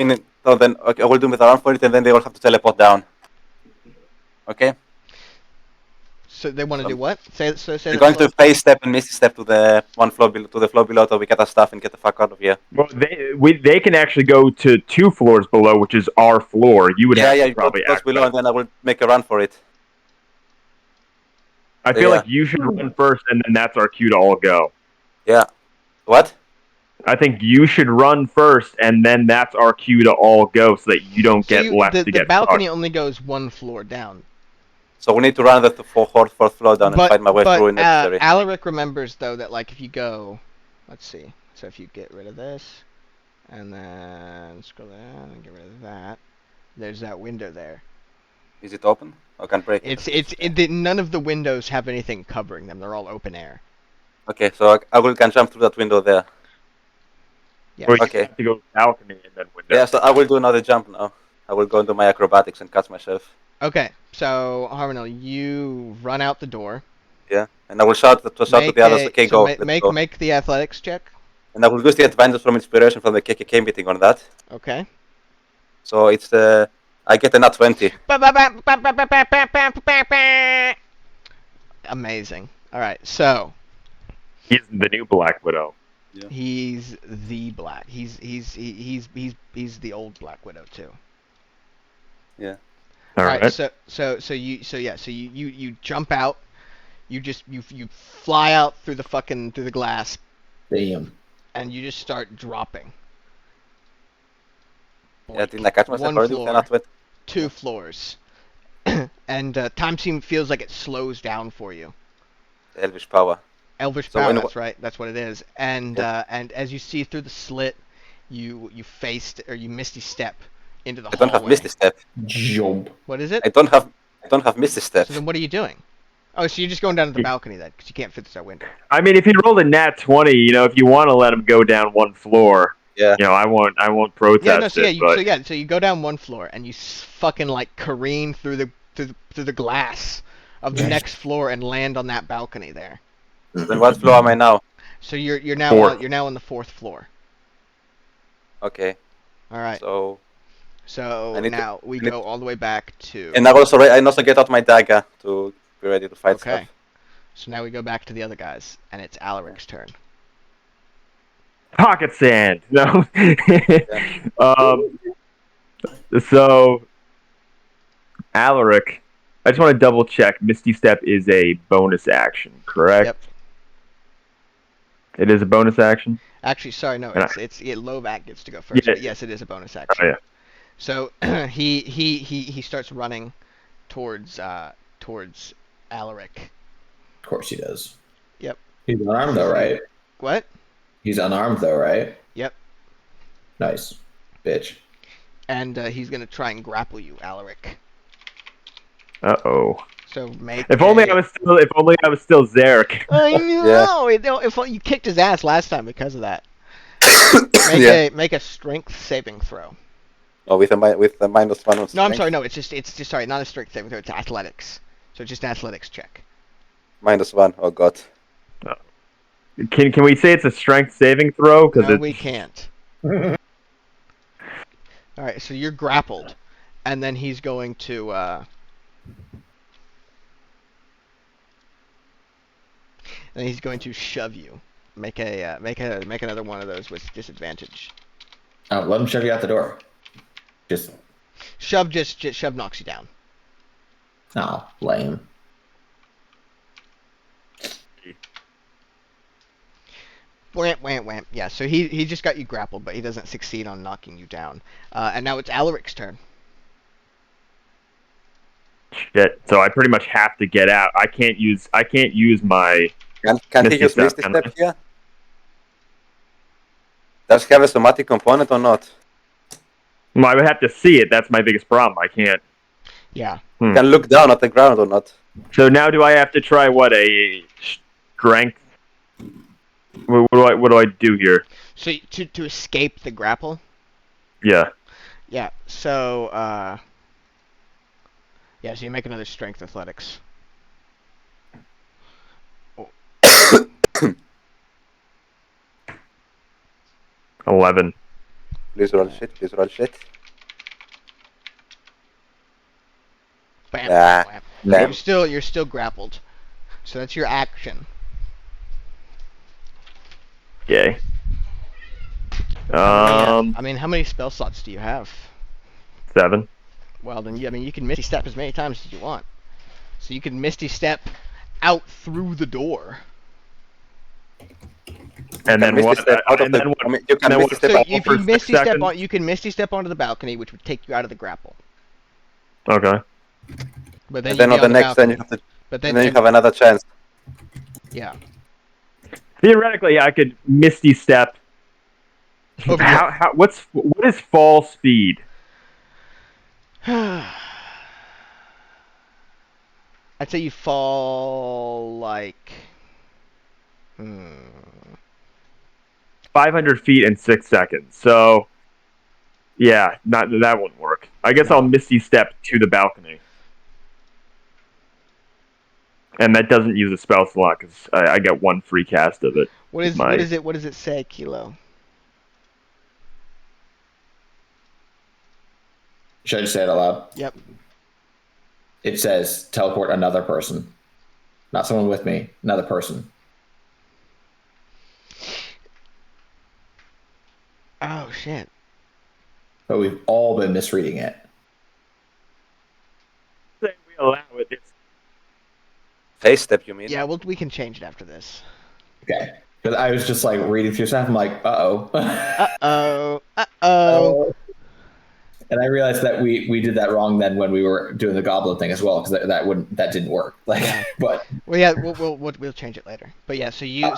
so then okay, I will do with around for it, and then they will have to teleport down. Okay. So they want to so- do what? Say We're that going slow. to phase step and misty step to the floor below, so we get our stuff and get the fuck out of here. Well, they can actually go to 2 floors below, which is our floor. You would Yeah, have yeah, to you go probably to those act below, right. and then I will make a run for it. I feel yeah. like you should run first, and then that's our cue to all go. Yeah. What? I think you should run first, and then that's our cue to all go, so that you don't get left to the get balcony fucked. only goes 1 floor down. So we need to run the fourth floor down and find my way through in necessary. Alaric remembers though that like if you go, let's see. So if you get rid of this, and then scroll down and get rid of that, there's that window there. Is it open? I can break it. None of the windows have anything covering them. They're all open air. Okay, so I can jump through that window there. Yeah. Or you Okay. have to go balcony and then window. Yeah, so I will do another jump now. I will go into my acrobatics and catch myself. Okay. So Harmonel, you run out the door. Yeah, and I will shout to the others, okay, go, let's go. Make the athletics check. And I will use the advantage from inspiration from the KKK meeting on that. Okay. So it's I get a nat 20. Amazing. All right. So He's the new Black Widow. he's the black. He's the old Black Widow too. All right. So you jump out. You fly out through the glass, Damn. and you just start dropping. Yeah, didn't I catch myself 1 already with a floor, nat 20? 2 floors, and time feels like it slows down for you. Elvish power. Elvish So power, when- that's right. That's what it is. And and as you see through the slit, you misty step into the I don't have hallway. misty step. Jump. What is it? I don't have misty step. So then what are you doing? Oh, so you're just going down to the balcony then, because you can't fit through that window. I mean, if he rolled a nat 20, if you want to let him go down 1 floor, Yeah. I won't protest Yeah, no, so it. But so you go down 1 floor and you fucking like careen through the glass of the next floor and land on that balcony there. Then what floor am I now? So you're now Fourth. you're now on the 4th floor. Okay. All right. So I need to- now we I need- go all the way back to. and I also get out my dagger to be ready to fight Okay. stuff. So now we go back to the other guys, and it's Alaric's turn. pocket sand. No. So, Alaric, I just want to double check. Misty Step is a bonus action, correct? Yep. It is a bonus action. Actually, sorry, no, Yeah. it's Lovac gets to go first. Yeah. But yes, it is a bonus action. Oh yeah. So he starts running towards Alaric. Of course he does. Yep. He's unarmed though, right? What? He's unarmed though, right? Yep. Nice. Bitch. And he's gonna try and grapple you, Alaric. Uh-oh. So make. If only I was still Zarek. I know. If you kicked his ass last time because of that. Make a strength saving throw. Oh, with a -1 on No, I'm strength? sorry. No, it's just sorry, not a strength saving throw. It's athletics. So just an athletics check. -1. Oh god. Can we say it's a strength saving throw? No, we can't. All right, so you're grappled, and then he's going to. And he's going to shove you. Make another one of those with disadvantage. Oh, let him shove you out the door. Just Shove shove knocks you down. Lame. Wham, wham, wham. Yeah, so he just got you grappled, but he doesn't succeed on knocking you down. And now it's Alaric's turn. Shit. So I pretty much have to get out. I can't use my. Can he Misty use Step, Misty can Step I? here? Does he have a somatic component or not? Well, I would have to see it. That's my biggest problem. I can't. Yeah. Can look down at the ground or not? So now do I have to try what, a strength What do I do here? So to escape the grapple. Yeah. Yeah. So yeah. So you make another strength athletics. 11. Please roll shit. Please roll shit. Bam. Nah. Bam. Damn. You're still grappled. So that's your action. Yay. I mean, how many spell slots do you have? 7. Well, then you can Misty Step as many times as you want. So you can Misty Step out through the door. And then Misty what? Step out of And the- then what? I mean, you can then Misty what- Step So out if for you 6 Misty Step seconds? on, you can Misty Step onto the balcony, which would take you out of the grapple. Okay. But then And then you'd on be the the next, then you balcony. have to, But and then you have another chance. yeah. Theoretically, I could Misty Step. Over What is fall speed? I'd say you fall like 500 feet in 6 seconds. So, yeah, that wouldn't work. I guess I'll Misty Step to the balcony. And that doesn't use a spell slot because I get 1 free cast of it. What does it say, Kilo? Should I just say it out loud? Yep. It says teleport another person. Not someone with me, another person. Oh shit. But we've all been misreading it. Say we allow it. It's Face step, you mean? Yeah, we can change it after this. Okay. Because I was just like reading through stuff. I'm like, uh-oh. Uh-oh. And I realized that we did that wrong then when we were doing the goblin thing as well, because that didn't work. Like, but Well, yeah, we'll change it later. But yeah, so you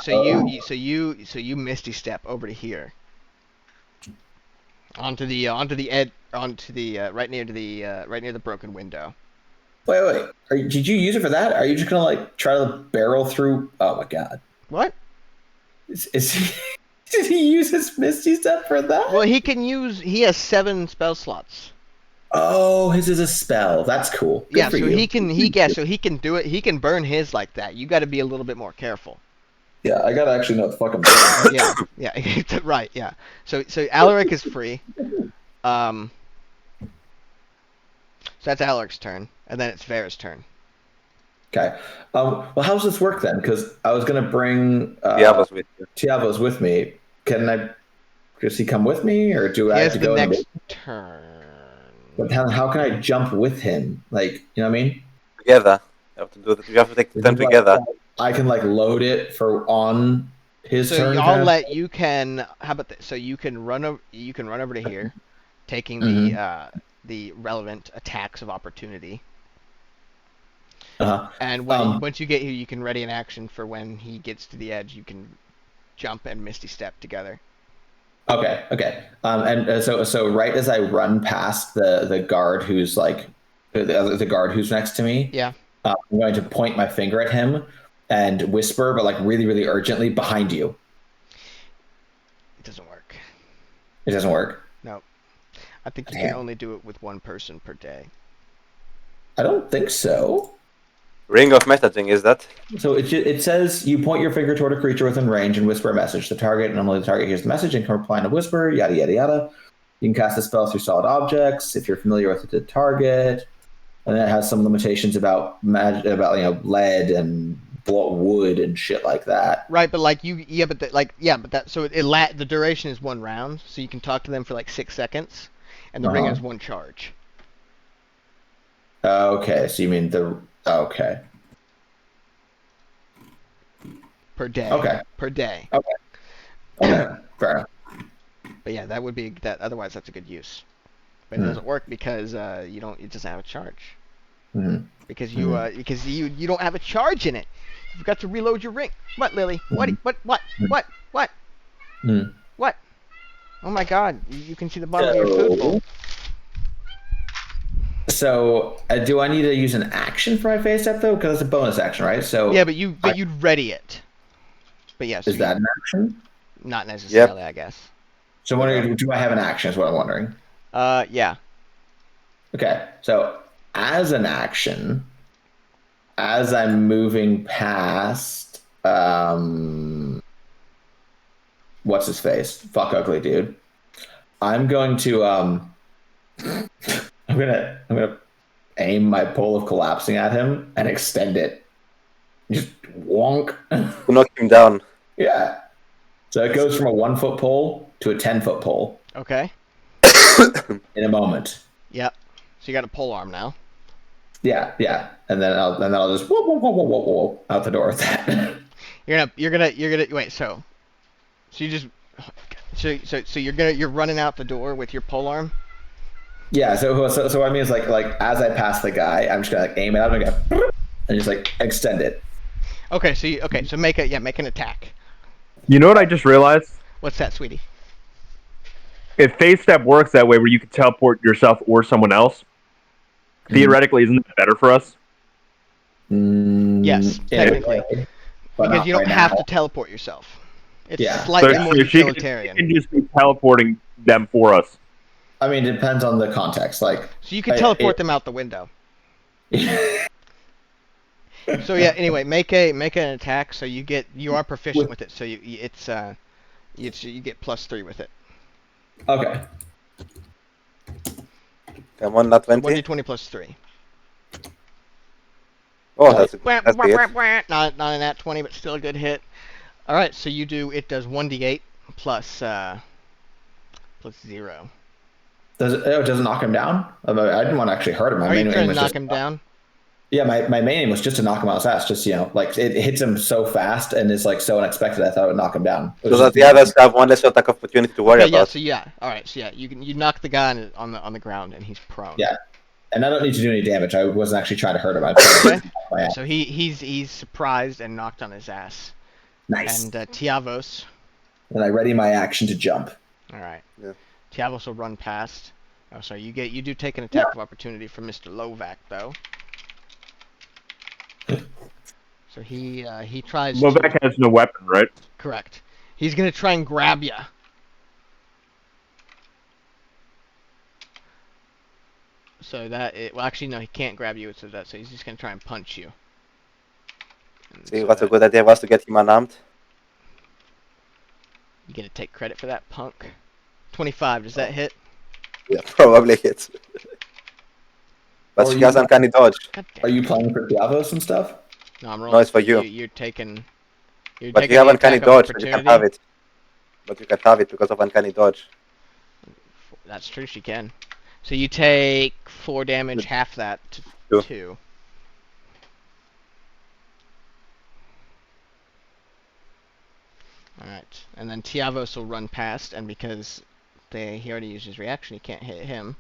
Misty Step over to here. Onto the right near the broken window. wait. Did you use it for that? Are you just gonna like try to barrel through? Oh my god. What? Is he? Did he use his Misty Step for that? Well, he has 7 spell slots. Oh, his is a spell. That's cool. Good Yeah, for so you. he can do it. He can burn his like that. You got to be a little bit more careful. Yeah, I gotta actually know what the fuck I'm doing. Yeah, right, yeah. So Alaric is free. So that's Alaric's turn, and then it's Vera's turn. Okay. Well, how does this work then? Because I was gonna bring Tiavo's with you. Tiavo's with me. Does he come with me, or do I He have has to the go? next turn. But how can I jump with him? Like, you know what I mean? Together. You have to do that. You have to take them together. I can like load it for on his So turn. you can. How about this? So you can run over to here, taking the relevant attacks of opportunity. Uh-huh. And once you get here, you can ready an action for when he gets to the edge. You can jump and Misty Step together. Okay. So right as I run past the guard who's like the guard who's next to me, Yeah. I'm going to point my finger at him and whisper, but like really, really urgently, behind you. It doesn't work. It doesn't work. No. I think you Damn. can only do it with 1 person per day. I don't think so. Ring of messaging, is that? So it says you point your finger toward a creature within range and whisper a message. Normally the target hears the message and can reply in a whisper, yada, yada, yada. You can cast the spell through solid objects if you're familiar with the target. And then it has some limitations about lead and wood and shit like that. Right, but like the duration is 1 round, so you can talk to them for like 6 seconds, and the ring has 1 charge. Okay, so you mean okay. Per day. Okay. Per day. Okay, fair enough. But yeah, that would be that. Otherwise, that's a good use. But it doesn't work because you don't. It doesn't have a charge. Mm-hmm. Because you don't have a charge in it. You forgot to reload your ring. What, Lily? What? Mm. What? Oh my God! You can see the bottom of your food bowl. So, do I need to use an action for my face step though? Because it's a bonus action, right? So Yeah, but you'd ready it. But yes, Is that an action? not necessarily, I guess. So I'm wondering, do I have an action? Is what I'm wondering. Yeah. Okay, so as an action, as I'm moving past, what's his face? Fuck ugly dude. I'm going to I'm gonna aim my pole of collapsing at him and extend it. Just wonk. To knock him down. Yeah. So it goes from a 1 foot pole to a 10 foot pole Okay. in a moment. Yep. So you got a pole arm now. Yeah, yeah. And then I'll just whoop, whoop, whoop, whoop, whoop, whoop, out the door with that. You're gonna wait. So you just so you're running out the door with your pole arm. Yeah, so what I mean is like as I pass the guy, I'm just gonna like aim it out and go and just like extend it. Okay. So make an attack. You know what I just realized? What's that, sweetie? If phase step works that way, where you can teleport yourself or someone else, theoretically, isn't that better for us? Yes, technically, but because not you don't right have now. to teleport yourself. It's Yeah. slightly So more she utilitarian. can just be teleporting them for us. I mean, it depends on the context. Like, So you can teleport them out the window. So yeah. Anyway, make an attack. So you are proficient with it. So you get +3 with it. Okay. Come on, not 20. 1d20 +3. Oh, that's a hit. Not a nat 20, but still a good hit. All right. So it does 1d8 plus 0. It doesn't knock him down? I didn't want to actually hurt him. My Are you main trying aim to was knock just, him down? Yeah, my main aim was just to knock him out his ass. Just, like it hits him so fast and it's like so unexpected. I thought it would knock him down. So that the others have one less attack opportunity to worry Okay, about. all right. So you knock the guy on the ground and he's prone. Yeah. And I don't need to do any damage. I wasn't actually trying to hurt him. I was trying to knock my ass. So he's surprised and knocked on his ass. Nice. And Tiavos. And I ready my action to jump. All right. Yeah. Tiavos will run past. Oh, sorry. You do take an attack of opportunity from Mr. Lovac though. So he tries. Lovac has no weapon, right? Correct. He's gonna try and grab you. So well, actually, no, he can't grab you. So he's just gonna try and punch you. And See so what a good idea was to get him unarmed. You gonna take credit for that, punk? 25. Does that hit? Yeah, probably hits. But Or she you- has uncanny dodge. God damn. Are you playing for Diavos and stuff? No, I'm rolling. No, it's for you. You're taking. You're But taking you have the uncanny attack of dodge, and you can opportunity. have it. But you can have it because of uncanny dodge. That's true. She can. So you take 4 damage, half that to Two. 2. Alright, and then Tiavos will run past, and because he already used his reaction, he can't hit him.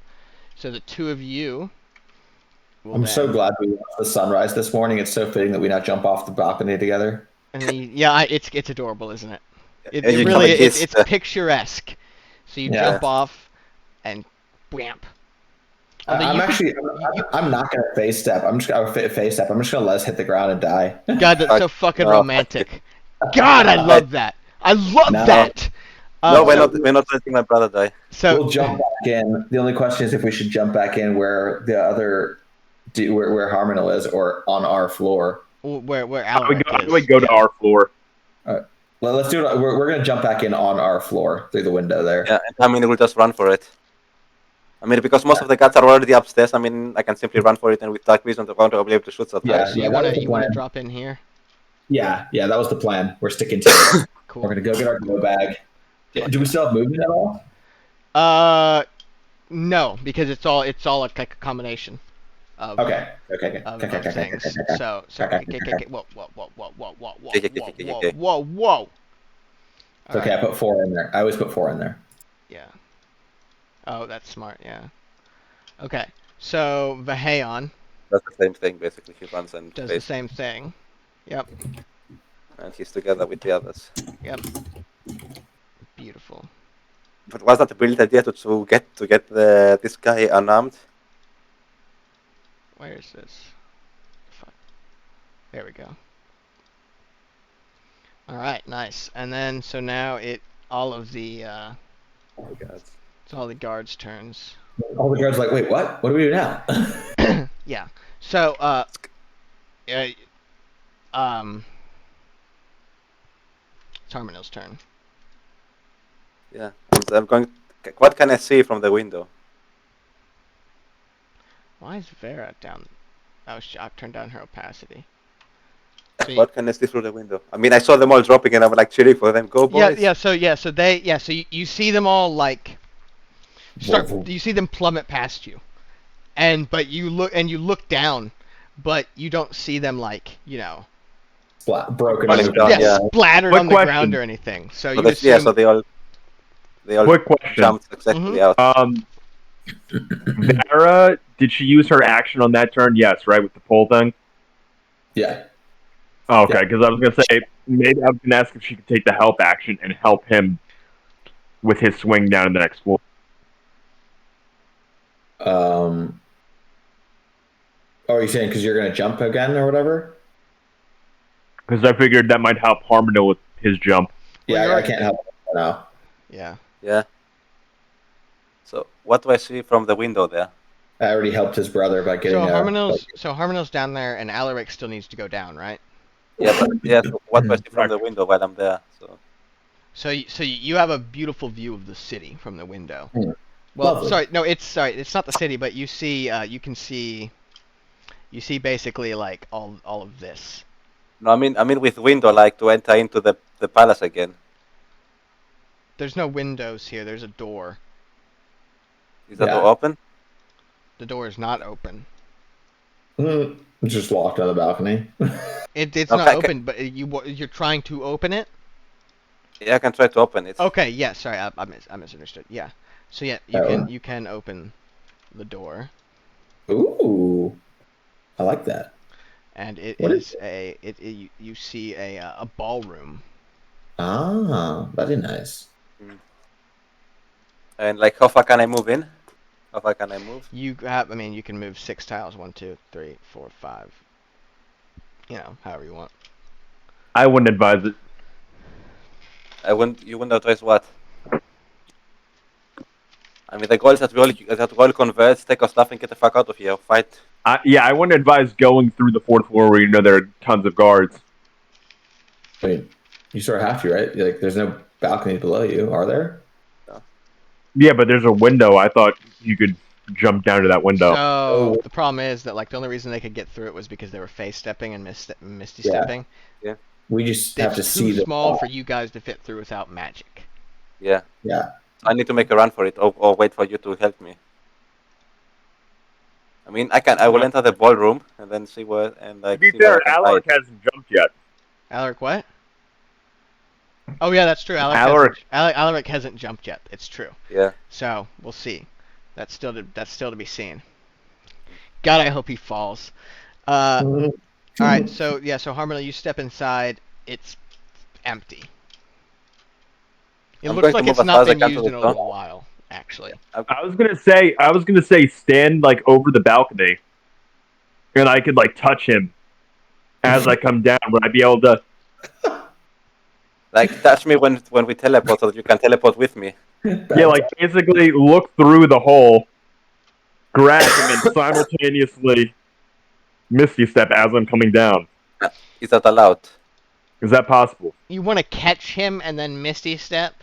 So the two of you will I'm so then- glad we watched the sunrise this morning. It's so fitting that we not jump off the balcony together. And then it's adorable, isn't it? It, As it you really come it's, against it's picturesque. So you Yeah. jump off and whamp. Although I'm you could- actually, I'm not going to face step. I'm just going to face step. I'm just going to let us hit the ground and die. God, that's so fucking No. romantic. God, I love that. I love No. that. No, we're so- not letting my brother die. So We'll jump back in. The only question is if we should jump back in where the other, where Harmonal is, or on our floor. where We Alaric is. go to our floor. Well, let's do it. We're going to jump back in on our floor through the window there. Yeah, and I mean, we'll just run for it. I mean, because most of the guards are already upstairs, I mean, I can simply run for it, and with dark vision, I'll be able to shoot sometimes. Yeah, So you that want was the to plan. drop in here? Yeah, that was the plan. We're sticking to it. Cool. We're going to go get our glow bag. Do we still have movement at all? No, because it's all like a combination of Okay. of things. So whoa. Okay, I put 4 in there. I always put 4 in there. Yeah. Oh, that's smart. Yeah. Okay. So Vaheon That's the same thing, basically. He runs and does the faces, same thing. Yep. and he's together with the others. Yep. Beautiful. But was that a brilliant idea to get this guy unarmed? Where is this? Fuck. There we go. All right, nice. And then so now all of the Oh my God. it's all the guards' turns. All the guards are like, wait, what? What do we do now? Yeah. So it's Harmonil's turn. Yeah. I'm going. What can I see from the window? Why is Vera down? Oh, I've turned down her opacity. So What can I see through the window? I mean, I saw them all dropping, and I'm like cheering for them. Go boys! So you see them all like you see them plummet past you, but you look down, but you don't see them like Broken. Falling down, yeah. splattered Quick on the question. ground or anything. So So you assume, so they all Quick question. jumped successfully out. Vera, did she use her action on that turn? Yes, right, with the pole thing? Yeah. Oh, okay, because I was going to say, maybe I was going to ask if she could take the help action and help him with his swing down in the next floor. Oh, are you saying because you're going to jump again or whatever? Because I figured that might help Harmonil with his jump. Yeah, you're I can't help now. yeah. Yeah. So what do I see from the window there? I already helped his brother by getting. So Harmonil's down there, and Alaric still needs to go down, right? Yeah, but so what do I see from the window while I'm there? So you have a beautiful view of the city from the window. Mm. Well, Lovely. it's not the city, but you can see basically like all of this. No, I mean with window, like to enter into the palace again. There's no windows here. There's a door. Is that Yeah. door open? The door is not open. It's just locked on the balcony. It's Okay, not okay. open, but you're trying to open it. Yeah, I can try to open it. Okay, yeah, sorry, I misunderstood. Yeah, so yeah, you can open the door, Ooh, I like that. and it What is you see a ballroom. Ah, very nice. And like, how far can I move in? How far can I move? You can move 6 tiles. 1, 2, 3, 4, 5. However you want. I wouldn't advise it. You wouldn't advise what? I mean, the goal is that we all converge, take our stuff, and get the fuck out of here. Fight. I wouldn't advise going through the 4th floor where you know there are tons of guards. I mean, you sort of have to, right? Like, there's no balcony below you, are there? Yeah, but there's a window. I thought you could jump down to that window. So the problem is that like the only reason they could get through it was because they were face stepping and misty stepping. We just have to It's see too the small for you guys to fit through without magic. Yeah. Yeah. I need to make a run for it, or wait for you to help me. I mean, I will enter the ballroom and then see where To like. be see where fair, I can Alaric hide. hasn't jumped yet. Alaric, what? Oh yeah, that's true. Alaric hasn't jumped yet. It's true. Yeah. So we'll see. That's still to be seen. God, I hope he falls. All right. So yeah. So Harmonil, you step inside. It's empty. It I'm looks going to like move it's as far not as I been can to used the in a front. little while, actually. I was gonna say stand like over the balcony, and I could like touch him as I come down. Would I be able to? Like, touch me when we teleport, so that you can teleport with me. Yeah, like basically look through the hole, grab him, and simultaneously Misty Step as I'm coming down. Is that allowed? Is that possible? You want to catch him and then Misty Step?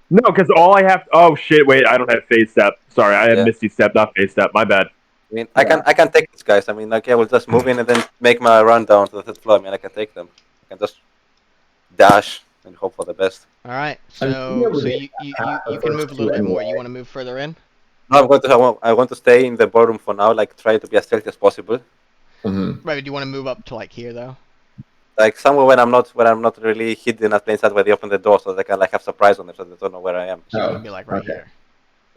No, because all I have. Oh shit! Wait, I don't have Phase Step. Sorry, I have Yeah. Misty Step, not Phase Step. My bad. I mean, I can take these guys. I mean, like, I will just move in and then make my run down to the third floor. I mean, I can take them. I can just dash and hope for the best. All right. I mean, So you can move a little bit more. You want to move further in? No, I want to stay in the ballroom for now. Like, try to be as stealthy as possible. Mm-hmm. Right. But do you want to move up to like here though? Like somewhere when I'm not really hidden at plain sight where they open the door, so they can like have surprise on them, so they don't know where I am. So you Oh, want to be like right okay.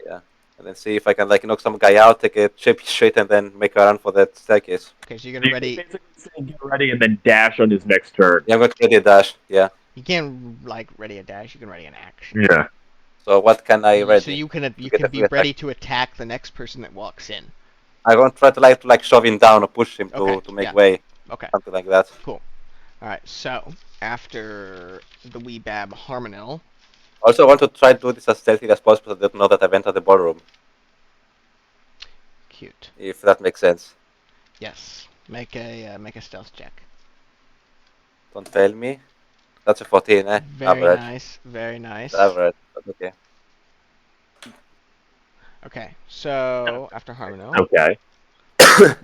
here. And then see if I can like knock some guy out, take a chip straight, and then make a run for that staircase. Okay. So you're You gonna ready. basically say get ready and then dash on his next turn. Yeah, I'm going to ready a dash. Yeah. You can't like ready a dash. You can ready an action. Yeah. So what can I ready? So you can get be a free attack? ready to attack the next person that walks in. I won't try to like shove him down or push him Okay, to make yeah. way, Okay. something like that. Cool. Alright, so after the wee bab Harmonil, Also, I want to try to do this as stealthy as possible so they don't know that I've entered the ballroom, cute. if that makes sense. Yes. Make a stealth check. Don't fail me. That's a 14, eh? Very Average. nice. Very nice. Average, but okay. Okay, so after Harmonil, Okay.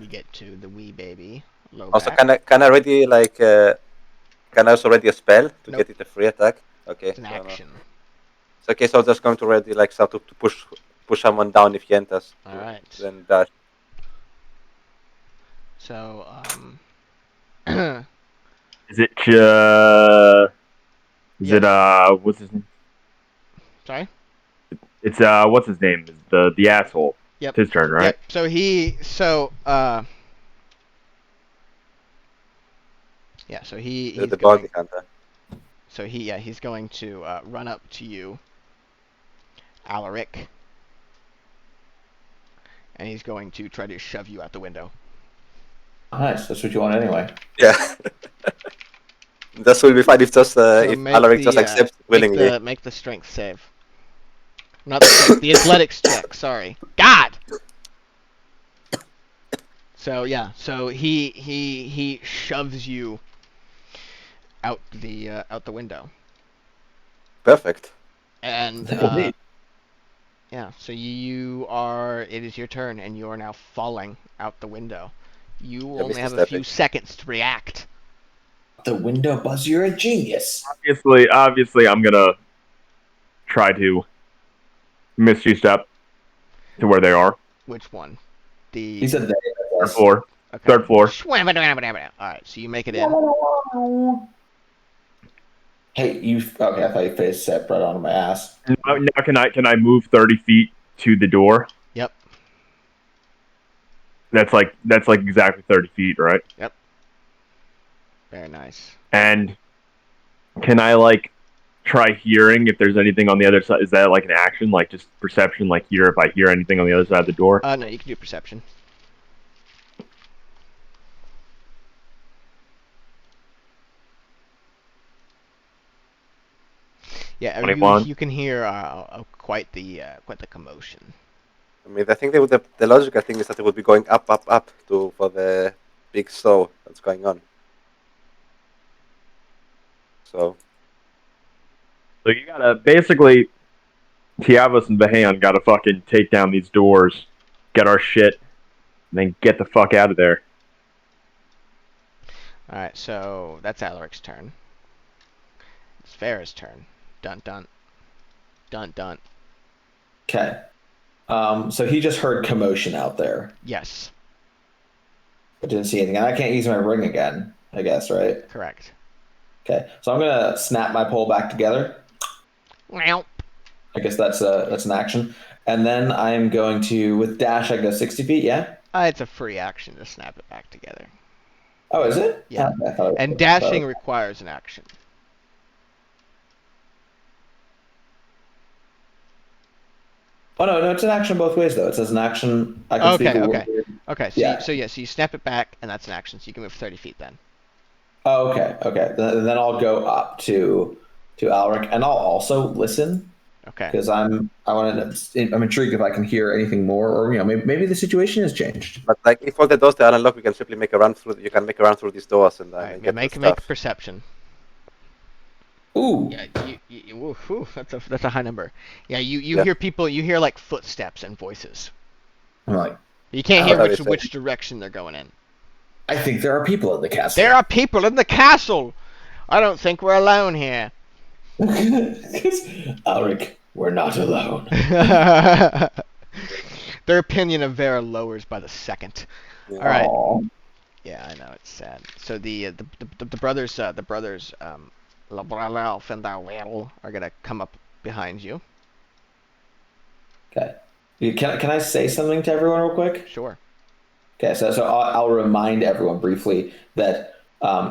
you get to the wee baby low Also, back. can I already, like, can I also ready a spell to Nope. get it a free attack? Okay. It's an so no. action. So, okay, so I'm just going to ready, like, start to push someone down if he enters. Alright. Then dash. So, Is it Is Yes. it what's his name? sorry? It's what's his name? The asshole. Yep. It's his turn, right? Yep. So he yeah, so he's The going bounty hunter. so he's going to run up to you, Alaric. And he's going to try to shove you out the window. Nice. That's what you want anyway. Yeah. That will be fine if just So if make Alaric the, just accepts willingly. Make the strength save. Not the strength, the athletics check, sorry. God! So yeah, so he shoves you out the window. Perfect. And yeah, so it is your turn and you are now falling out the window. You Yeah, only Mr. have a Stepping. few seconds to react. The window buzz, you're a genius. Obviously, I'm gonna try to misty step to where they are. Which one? He said Third floor. Okay. Third floor. Alright, so you make it in. Hey, you. Okay, I thought you faced step right onto my ass. Now can I move 30 feet to the door? Yep. That's like exactly 30 feet, right? Very nice. And can I like try hearing if there's anything on the other side? Is that like an action, like just perception, like hear if I hear anything on the other side of the door? No, you can do perception. Yeah, 21. you can hear quite the commotion. I mean, I think the logical thing is that it would be going up for the big show that's going on. So you gotta basically Tiavos and Bahan gotta fucking take down these doors, get our shit, and then get the fuck out of there. Alright, so that's Alaric's turn. It's Farah's turn. Dun dun. Dun dun. Okay. So he just heard commotion out there, Yes, but didn't see anything. And I can't use my ring again, I guess, right? correct. Okay. So I'm gonna snap my pole back together. Wow. I guess that's an action. And then I'm going to, with dash, I go 60 feet. Yeah. It's a free action to snap it back together. Oh, is it? Yeah. I thought it was- And dashing requires an action. Oh no, it's an action both ways though. It says an action. I can Okay, speak a okay. word. Okay, so Yeah. so you snap it back, and that's an action, so you can move 30 feet then. Oh, okay. Then I'll go up to Alric, and I'll also listen Okay. because I'm intrigued if I can hear anything more, or maybe the situation has changed. but like if all the doors are unlocked, we can simply make a run through. You can make a run through these doors and Alright, get make the make stuff. perception. Ooh. Yeah, ooh, that's a high number. Yeah, you Yeah. hear people, you hear like footsteps and voices. I'm like, You can't Oh, hear that is it. which direction they're going in. I think there are people in the castle. There are people in the castle. I don't think we're alone here. Alric, we're not alone. Their opinion of Vera lowers by the second. Yeah. All right. Aw. Yeah, I know it's sad. So the brothers Labralelf and Dawel are gonna come up behind you. Okay. Can I say something to everyone real quick? Sure. Okay, so I'll remind everyone briefly that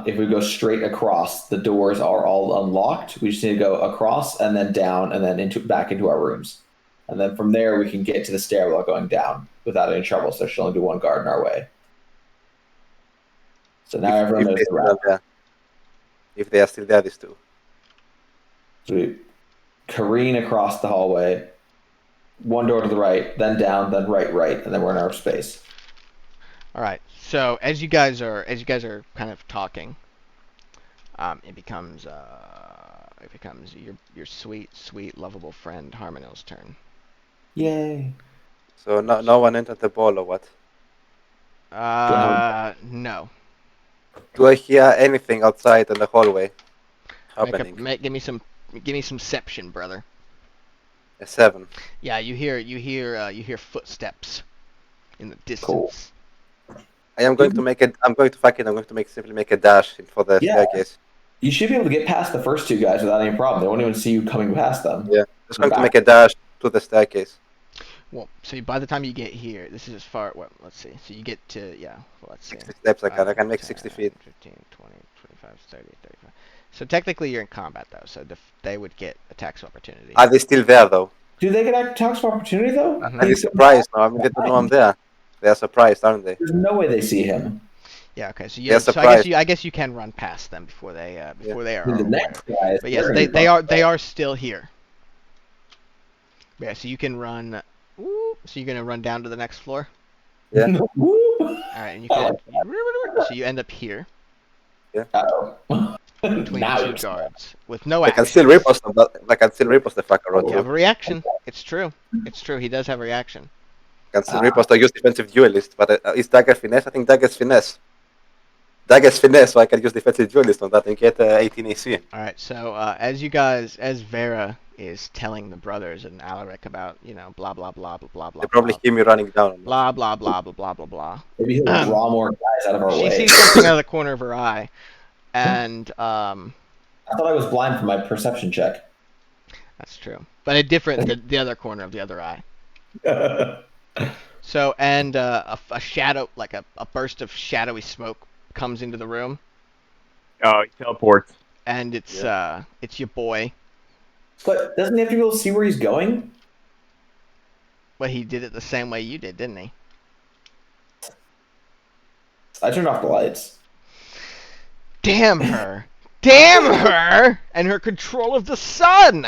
if we go straight across, the doors are all unlocked. We just need to go across and then down and then back into our rooms. And then from there, we can get to the stairwell going down without any trouble. So there should only be one guard in our way. So now everyone knows the route. Yeah. If they are still there, these two. So we careen across the hallway, one door to the right, then down, then right, and then we're in our space. All right. So as you guys are kind of talking, it becomes your sweet lovable friend Harmonil's turn. Yay! So no one entered the ball or what? No. Do I hear anything outside in the hallway happening? Give me some seption, brother. A 7. Yeah, you hear footsteps in the distance. Cool. I'm going to simply make a dash for the staircase. You should be able to get past the first two guys without any problem. They won't even see you coming past them. Yeah, just going to make a dash to the staircase. Well, so by the time you get here, this is as far. Well, let's see. So you get to let's see. 60 steps. I can make 60 feet. 15, 20, 25, 30, 35. So technically you're in combat though, so they would get attacks of opportunity. Are they still there though? Do they get attacks of opportunity though? Mhm. Are they surprised? No, I mean they don't know I'm there. They are surprised, aren't they? There's no way they see him. Yeah. Okay. So They're so surprised. I guess you can run past them before they are The aware. next guy. But yes, they are still here. Yeah. So you can run. So you're gonna run down to the next floor. Yeah. Woo! All right, and you can. So you end up here Uh-oh. between Now two you're guards with no I action. can still riposte them. I can still riposte the fucker on You have you. a reaction. It's true. It's true. He does have a reaction. I can still riposte or use defensive duelist. But is dagger finesse? I think dagger's finesse. Dagger's finesse, so I can use defensive duelist on that and get 18 AC. All right. So as Vera is telling the brothers and Alaric about blah blah blah blah blah blah. They probably hear me running down. blah blah blah blah blah blah blah. Maybe he'll draw more guys out of our She way. sees something out of the corner of her eye, and I thought I was blind from my perception check. that's true. But the other corner of the other eye. So and a shadow, like a burst of shadowy smoke comes into the room, Oh, he teleports. and it's your boy. But doesn't he have to be able to see where he's going? But he did it the same way you did, didn't he? I turned off the lights. Damn her! Damn her! And her control of the sun.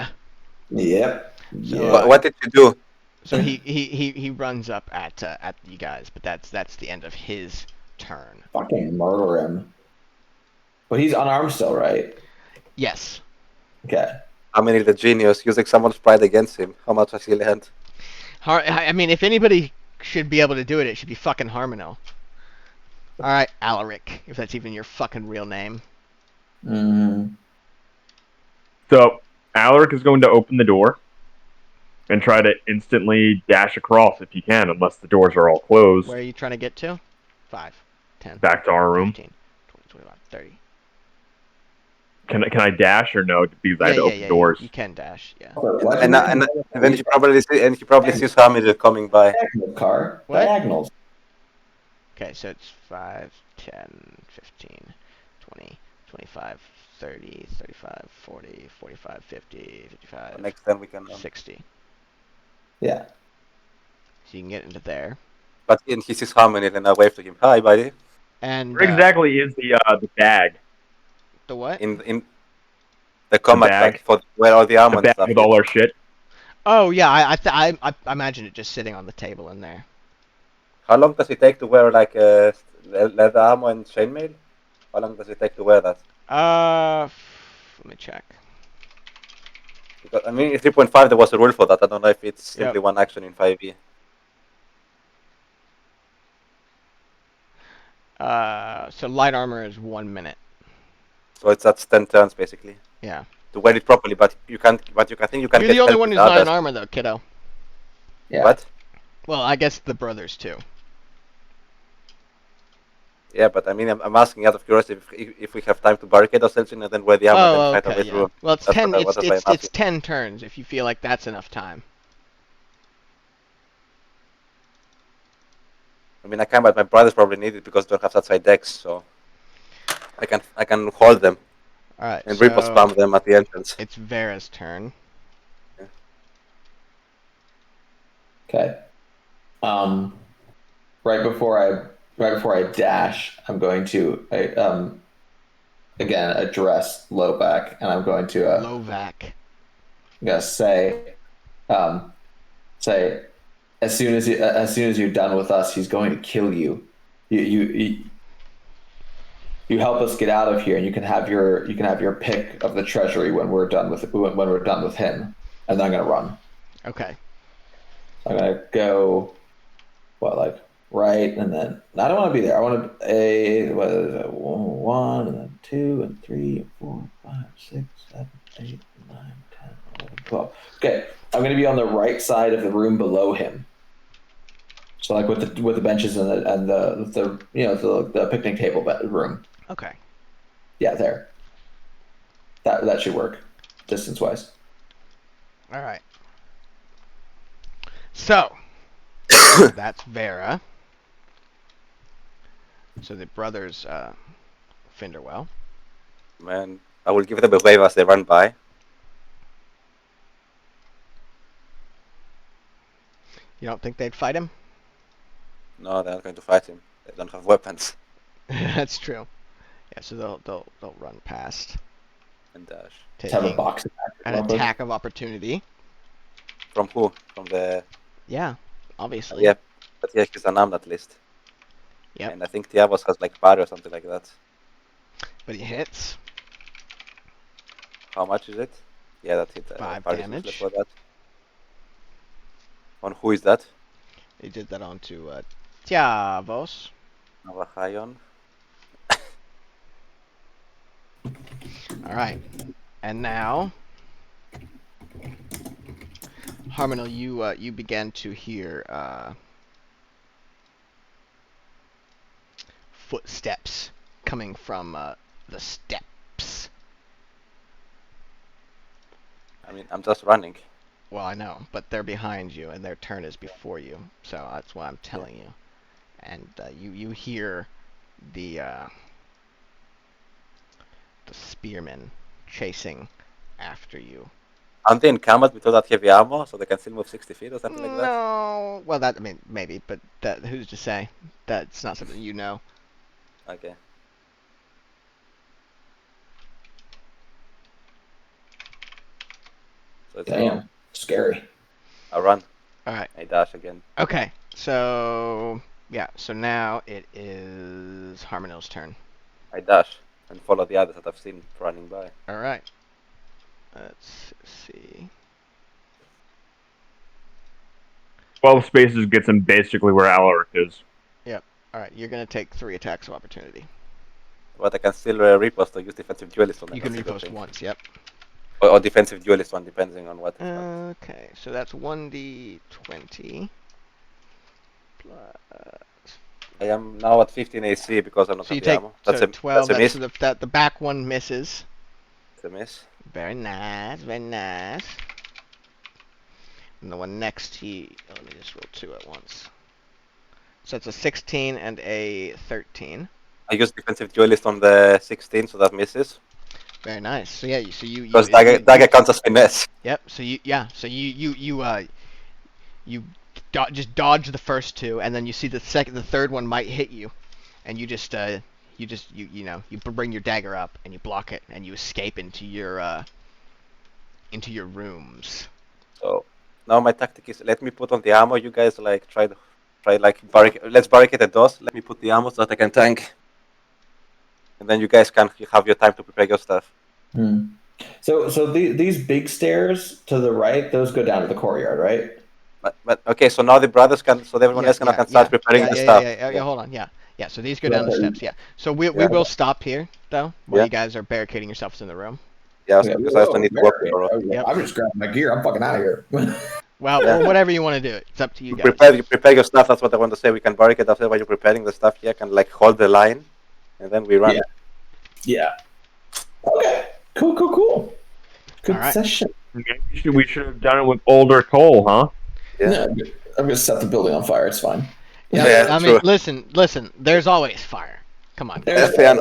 Yep. Yeah. What did you do? So he runs up at you guys, but that's the end of his turn. Fucking murder him. But he's unarmed still, right? Yes. Okay. I mean, the genius using someone's pride against him. How much has he learned? I mean, if anybody should be able to do it, it should be fucking Harmonil. All right, Alaric, if that's even your fucking real name. Mm. So Alaric is going to open the door and try to instantly dash across if he can, unless the doors are all closed. Where are you trying to get to? 5, 10, Back to our room. 15, 20, 25, 30. Can I dash or no? Because I had to open doors. You can dash, yeah. And then he probably sees Hamid coming by. Diagonal car. What? Diagonals. Okay, so it's 5, 10, 15, 20, 25, 30, 35, 40, 45, 50, 55, Next time we can. 60. Yeah. So you can get into there. But he sees Hamid and I wave to him. Hi, buddy. And Where exactly is the bag? the what? In the combat bag? bag for where all the armor The and bag stuff. with all our shit? Oh yeah, I imagine it just sitting on the table in there. How long does it take to wear like leather armor and chainmail? How long does it take to wear that? Let me check. Because, I mean, in 3.5 there was a rule for that. I don't know if it's simply Yep. one action in 5e. So light armor is 1 minute. So that's 10 turns basically Yeah. to wear it properly. But you can't. But you can think you can. You're get the only help one with who's not in others. armor though, kiddo. Yeah. What? Well, I guess the brothers too. Yeah, but I mean, I'm asking out of curiosity if we have time to barricade ourselves in and then wear the armor and Oh, fight our okay, way yeah. through. Well, it's That's 10. what I'm It's asking. 10 turns. If you feel like that's enough time. I mean, I can, but my brothers probably need it because they don't have such high decks, so I can hold them All right. and So ripple spam them at the entrance. it's Vera's turn. Okay. Right before I dash, I'm going to again address Lovac, and I'm going to Lovac. I'm gonna say, say, as soon as you're done with us, he's going to kill you. You help us get out of here, and you can have your pick of the treasury when we're done with him, and then I'm gonna run. Okay. I'm gonna go, right, and then I don't want to be there. I want to what is it, 1 and then 2 and 3 and 4 and 5, 6, 7, 8, 9, 10, 11, 12. Okay, I'm gonna be on the right side of the room below him. So like with the benches and the picnic table room. Okay. Yeah, there. That should work, distance wise. All right. So that's Vera. So the brothers, Finderwell. Man, I will give them a wave as they run by. You don't think they'd fight him? No, they're not going to fight him. They don't have weapons. That's true. Yeah, so they'll run past, And dash. Just have a taking box an attack of opportunity. From who? From the... Yeah, obviously. Yeah, but yeah, he's unarmed at least. Yep. And I think Tiavos has like parry or something like that. But he hits. How much is it? Yeah, that hit. 5 parry is damage. useless for that. On who is that? He did that onto Tiavos. Navahayon. All right, and now, Harmonal, you began to hear footsteps coming from the steps. I mean, I'm just running. Well, I know, but they're behind you, and their turn is before you, so that's why I'm telling you. And you hear the spearmen chasing after you. Aren't they in combat with all that heavy armor, so they can still move 60 feet or something like that? No, well, that, I mean, maybe, but that, who's to say? That's not something you know. Okay. So it's Damn, scary. I run. All right. I dash again. Okay. So yeah. So now it is Harmonil's turn. I dash and follow the others that I've seen running by. All right. Let's see. 12 spaces gets him basically where Alaric is. All right. You're gonna take 3 attacks of opportunity. But I can still riposte or use defensive duelist on them. You can that's a good repost thing. once. Yep. Or defensive duelist one, depending on what. Okay. So that's 1d20. I am now at 15 AC because I'm not So you have the take ammo. That's so a 12. That's a miss. So the back one misses. That's a miss. Very nice. Very nice. And the one next let me just roll 2 at once. So it's a 16 and a 13. I use defensive duelist on the 16, so that misses. Very nice. So yeah, you Because dagger counts as finesse. Yep. So you just dodge the first 2, and then you see the third one might hit you, and you bring your dagger up and you block it, and you escape into your rooms. So now my tactic is let me put on the ammo. You guys like try let's barricade the doors. Let me put the ammo so that I can tank. And then you guys can have your time to prepare your stuff. So these big stairs to the right, those go down to the courtyard, right? But okay, so now the brothers can, so everyone else can start preparing the stuff. Yeah, hold on, yeah. So these go down the steps, yeah. So we will stop here, though, while you guys are barricading yourselves in the room. Yeah, because I also need to work tomorrow. Yep. I'm just grabbing my gear. I'm fucking out of here. Well, whatever you want to do, it's up to you guys. You prepare your stuff, that's what I want to say. We can barricade after while you're preparing the stuff here, can like hold the line, and then we run. Yeah. Okay. Cool. Good All right. session. We should have done it with older coal, huh? Yeah. No, I'm gonna set the building on fire. It's fine. Yeah, I mean, true. listen. There's always fire. Come on. There's Fair